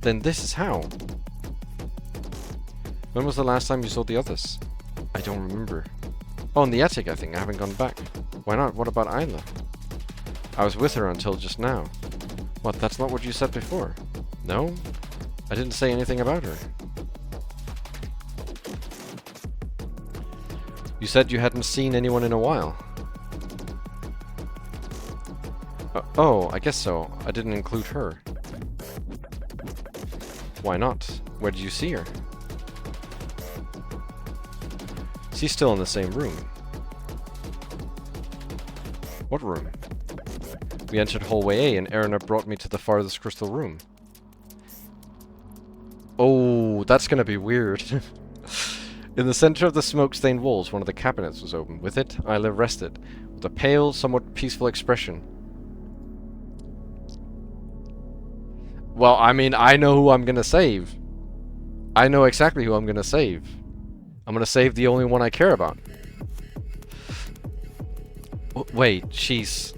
Then this is how. When was the last time you saw the others? I don't remember. Oh, in the attic, I think. I haven't gone back. Why not? What about Isla? I was with her until just now. What, that's not what you said before? No? I didn't say anything about her. You said you hadn't seen anyone in a while. Oh, I guess so. I didn't include her. Why not? Where did you see her? She's still in the same room. What room? We entered hallway A and Erina brought me to the farthest crystal room. Oh, that's gonna be weird. In the center of the smoke-stained walls, one of the cabinets was open. With it, Isla rested, with a pale, somewhat peaceful expression. Well, I mean, I know who I'm gonna save. I know exactly who I'm gonna save. I'm gonna save the only one I care about. Wait, she's...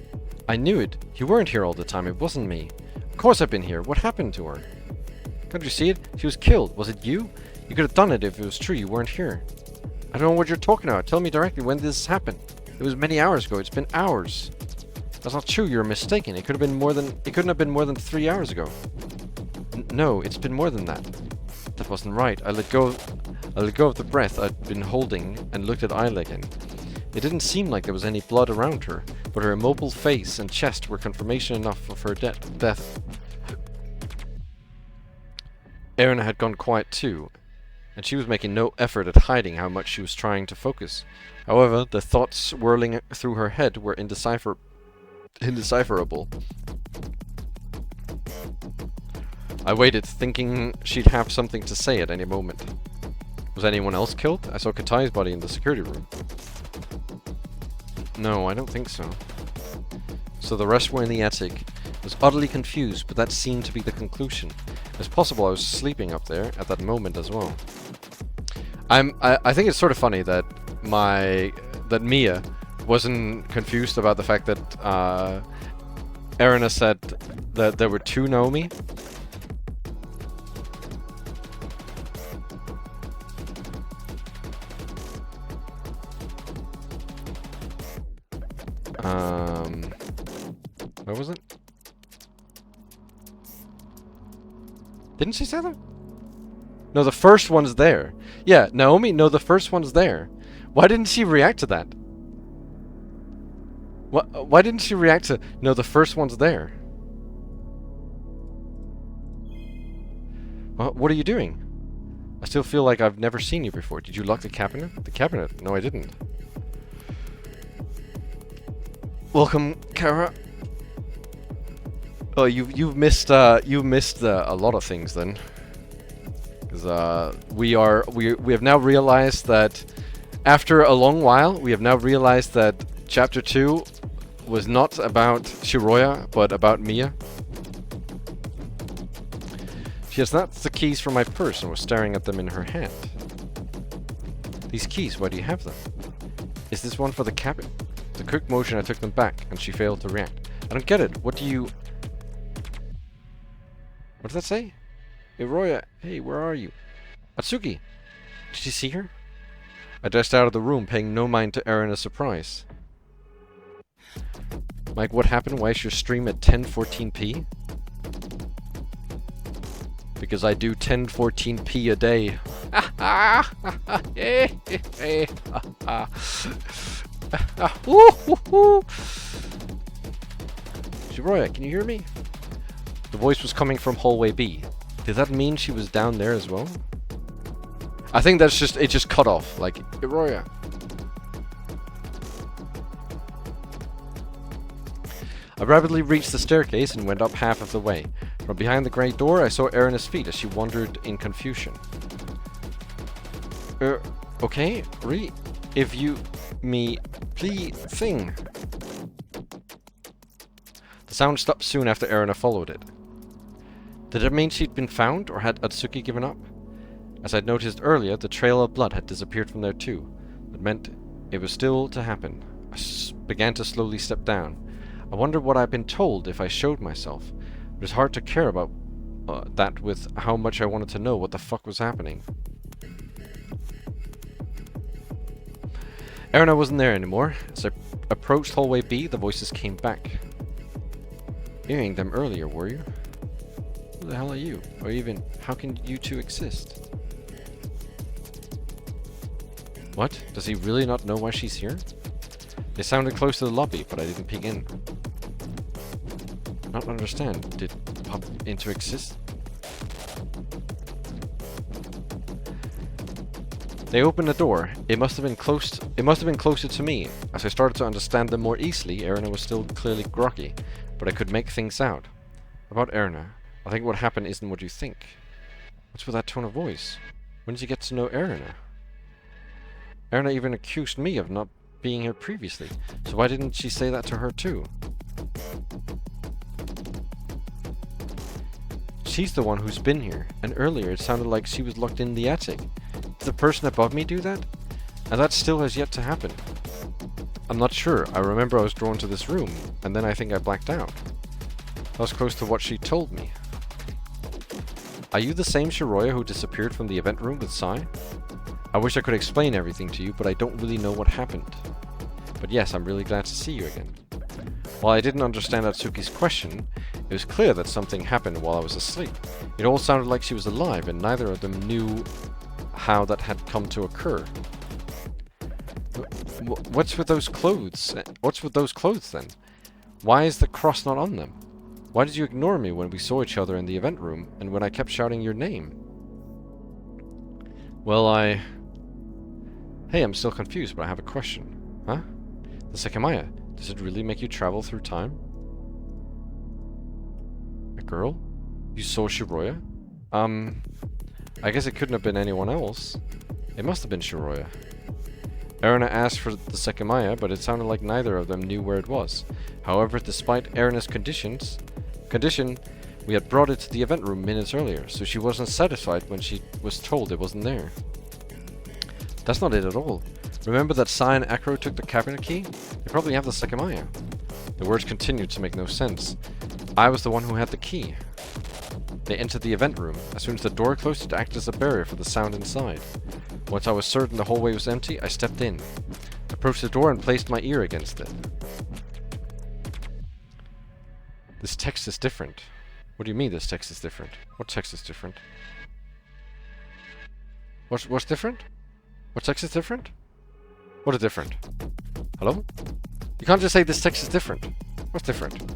I knew it. You weren't here all the time. It wasn't me. Of course I've been here. What happened to her? Can't you see it? She was killed. Was it you? You could have done it if it was true you weren't here. I don't know what you're talking about. Tell me directly when this happened. It was many hours ago. It's been hours. That's not true. You're mistaken. It could have been more than... It couldn't have been more than 3 hours ago. No, it's been more than that. That wasn't right. I let go of the breath I'd been holding and looked at Isla again. It didn't seem like there was any blood around her, but her immobile face and chest were confirmation enough of her death. Erina had gone quiet too, and she was making no effort at hiding how much she was trying to focus. However, the thoughts swirling through her head were indecipherable. I waited, thinking she'd have something to say at any moment. Was anyone else killed? I saw Katai's body in the security room. No, I don't think so. So the rest were in the attic. I was utterly confused, but that seemed to be the conclusion. It's possible I was sleeping up there at that moment as well. I think it's sort of funny that Mia wasn't confused about the fact that Erina said that there were two Naomi. Where was it? Didn't she say that? No, the first one's there. Yeah, Naomi, no, the first one's there. Why didn't she react to that? Why didn't she react to... No, the first one's there. What are you doing? I still feel like I've never seen you before. Did you lock the cabinet? The cabinet? No, I didn't. Welcome, Kara. Oh, you've missed a lot of things then, because we have now realized that after a long while we have now realized that chapter 2 was not about Shiroya but about Mia. She has snapped the keys from my purse and was staring at them in her hand. These keys, why do you have them? Is this one for the cabin? With a quick motion I took them back and she failed to react. I don't get it. What do you... What does that say? Hiroya, hey, where are you? Atsuki! Did you see her? I dashed out of the room, paying no mind to Erina's surprise. Mike, what happened? Why is your stream at 1014p? Because I do 1014p a day. Shiroya, can you hear me? The voice was coming from hallway B. Did that mean she was down there as well? I think that's just, it just cut off, like, Shiroya. I rapidly reached the staircase and went up half of the way. From behind the great door, I saw Erina's feet as she wandered in confusion. Okay? If you... me... please... thing... The sound stopped soon after Erina followed it. Did it mean she'd been found, or had Atsuki given up? As I'd noticed earlier, the trail of blood had disappeared from there too. That meant it was still to happen. I began to slowly step down. I wondered what I'd been told if I showed myself. It was hard to care about that with how much I wanted to know what the fuck was happening. Erina wasn't there anymore. As I approached hallway B, the voices came back. Hearing them earlier, were you? Who the hell are you? Or even, how can you two exist? What? Does he really not know why she's here? They sounded close to the lobby, but I didn't peek in. Not understand. Did pop into exist? They opened the door. It must have been closer to me. As I started to understand them more easily, Erina was still clearly groggy, but I could make things out. About Erina, I think what happened isn't what you think. What's with that tone of voice? When did you get to know Erina? Erina even accused me of not being here previously, so why didn't she say that to her too? She's the one who's been here, and earlier it sounded like she was locked in the attic. Did the person above me do that? And that still has yet to happen. I'm not sure. I remember I was drawn to this room, and then I think I blacked out. That was close to what she told me. Are you the same Shiroya who disappeared from the event room with Sai? I wish I could explain everything to you, but I don't really know what happened. But yes, I'm really glad to see you again. While I didn't understand Atsuki's question, it was clear that something happened while I was asleep. It all sounded like she was alive, and neither of them knew how that had come to occur. What's with those clothes? What's with those clothes then? Why is the cross not on them? Why did you ignore me when we saw each other in the event room, and when I kept shouting your name? Well, Hey, I'm still confused, but I have a question. Huh? The Sekimeiya, does it really make you travel through time? A girl? You saw Shiroya? I guess it couldn't have been anyone else. It must have been Shiroya. Erina asked for the Sekimeiya, but it sounded like neither of them knew where it was. However, despite Erina's condition, we had brought it to the event room minutes earlier, so she wasn't satisfied when she was told it wasn't there. That's not it at all. Remember that Sai and Acro took the cabinet key? They probably have the Sekimeiya. The words continued to make no sense. I was the one who had the key. They entered the event room. As soon as the door closed, it acted as a barrier for the sound inside. Once I was certain the hallway was empty, I stepped in, approached the door and placed my ear against it. This text is different. What do you mean this text is different? What text is different? What's different? What text is different? What is different? Hello? You can't just say this text is different. What's different?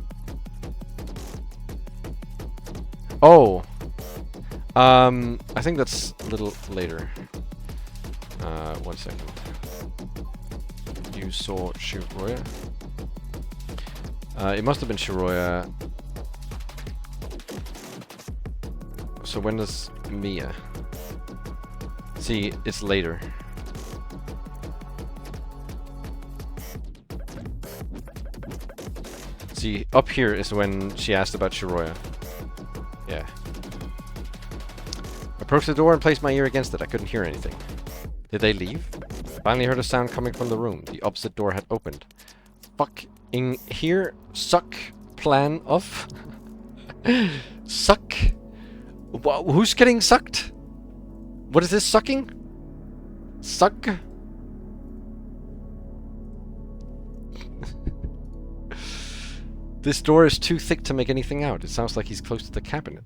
Oh! I think that's a little later. 1 second. You saw Shiroya? It must have been Shiroya. So when does Mia? See, it's later. See, up here is when she asked about Shiroya. Yeah. Approached the door and placed my ear against it. I couldn't hear anything. Did they leave? Finally heard a sound coming from the room. The opposite door had opened. Fuck in here. Suck. Plan of. Suck. Who's getting sucked? What is this sucking? Suck? This door is too thick to make anything out. It sounds like he's close to the cabinet.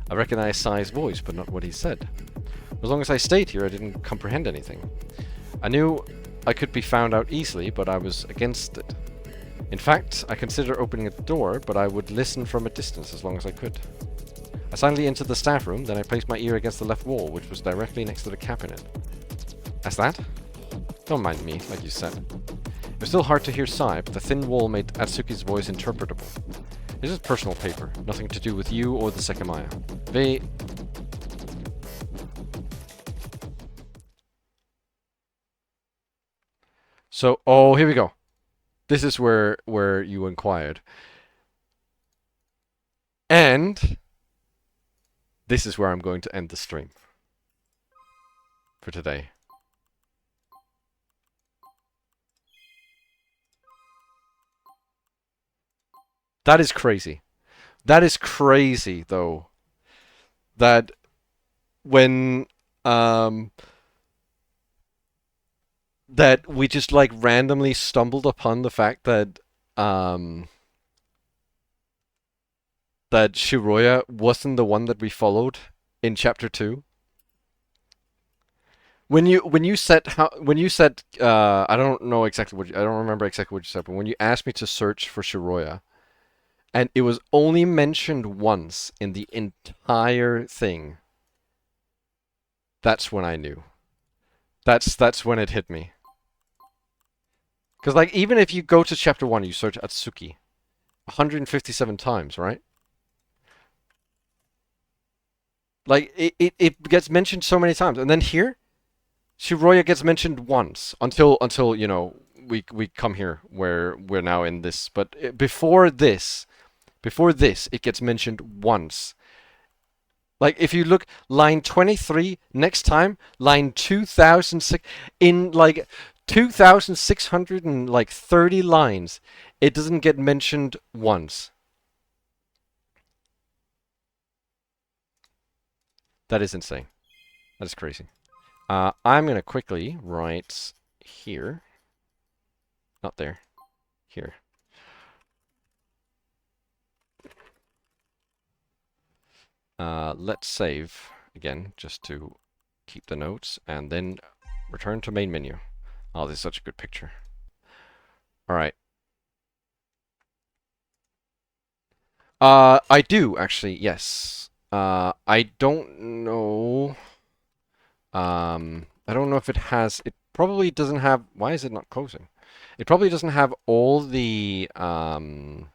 I recognize Sai's voice, but not what he said. As long as I stayed here, I didn't comprehend anything. I knew I could be found out easily, but I was against it. In fact, I considered opening a door, but I would listen from a distance as long as I could. I silently entered the staff room, then I placed my ear against the left wall, which was directly next to the cabinet. As that? Don't mind me, like you said. It was still hard to hear Sai, but the thin wall made Atsuki's voice interpretable. This is personal paper, nothing to do with you or the Sekimeiya. They... So, oh, here we go. This is where you inquired. And this is where I'm going to end the stream for today. That is crazy. That is crazy, though. That when that we just like randomly stumbled upon the fact that that Shiroya wasn't the one that we followed in chapter 2. When you said I don't know exactly what I don't remember exactly what you said, but when you asked me to search for Shiroya, and it was only mentioned once in the entire thing, that's when I knew. That's when it hit me. Because like even if you go to chapter 1, you search Atsuki 157 times, right? Like it gets mentioned so many times, and then here, Shiroya gets mentioned once until you know we come here where we're now in this. But before this, it gets mentioned once. Like if you look line 23 next time, line 2006 in like 2,630 lines, it doesn't get mentioned once. That is insane. That is crazy. I'm gonna quickly write here. Not there. Here. Let's save again, just to keep the notes, and then return to main menu. Oh, this is such a good picture. Alright. I do, actually, yes. I don't know... I don't know if it has... It probably doesn't have... Why is it not closing? It probably doesn't have all the Sekimeiya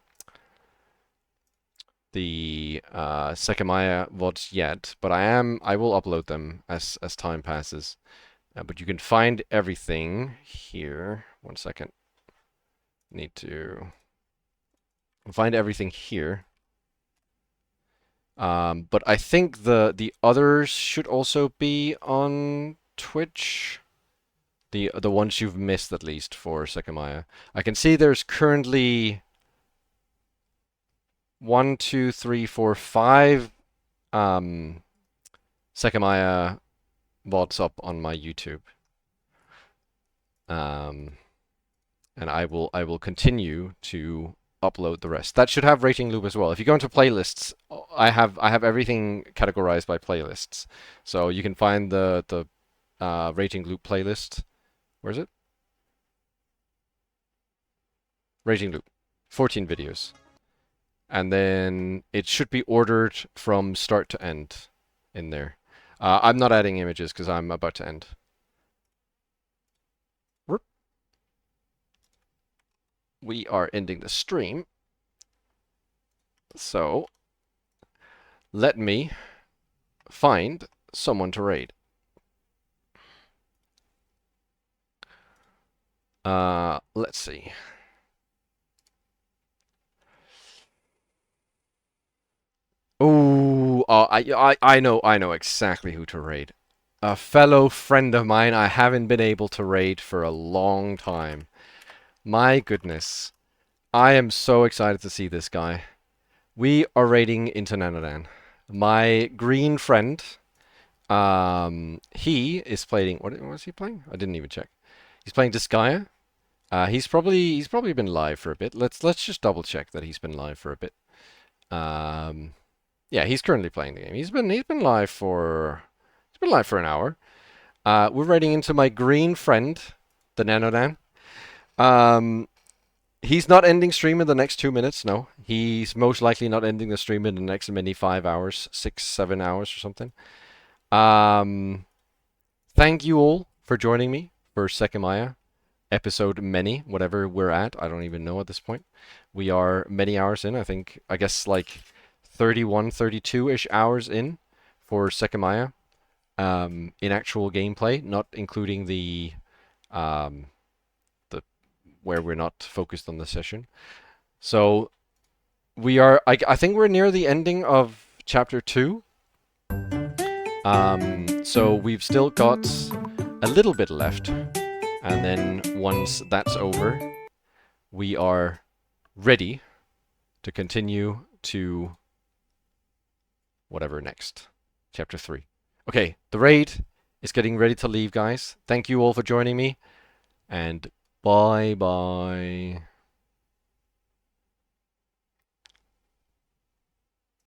VODs yet, but I will upload them as time passes. But you can find everything here. 1 second. Need to find everything here. But I think the others should also be on Twitch. The ones you've missed, at least, for Sekimeiya. I can see there's currently 1, 2, 3, 4, 5 Sekimeiya VODs up on my YouTube. And I will continue to upload the rest. That should have rating loop as well. If you go into playlists, I have everything categorized by playlists. So you can find the rating loop playlist. Where is it? Rating loop. 14 videos. And then it should be ordered from start to end in there. I'm not adding images because I'm about to end. We are ending the stream. So, let me find someone to raid. Let's see. Oh, I know exactly who to raid. A fellow friend of mine I haven't been able to raid for a long time. My goodness. I am so excited to see this guy. We are raiding into Nanodan. My green friend, he is playing. What was he playing? I didn't even check. He's playing Disgaea. He's probably been live for a bit. Let's just double check that he's been live for a bit. Yeah, he's currently playing the game. He's been live for an hour. We're raiding into my green friend, the Nanodan. He's not ending stream in the next 2 minutes. No, he's most likely not ending the stream in the next many 5 hours, 6, 7 hours or something. Thank you all for joining me for Sekimeiya episode many, whatever we're at. I don't even know at this point. We are many hours in. I guess like 31, 32-ish hours in for Sekimeiya. In actual gameplay, not including the where we're not focused on the session. So we are. I think we're near the ending of chapter 2. So we've still got a little bit left, and then once that's over, we are ready to continue to whatever next. Chapter 3. Okay, the raid is getting ready to leave, guys. Thank you all for joining me, and bye-bye.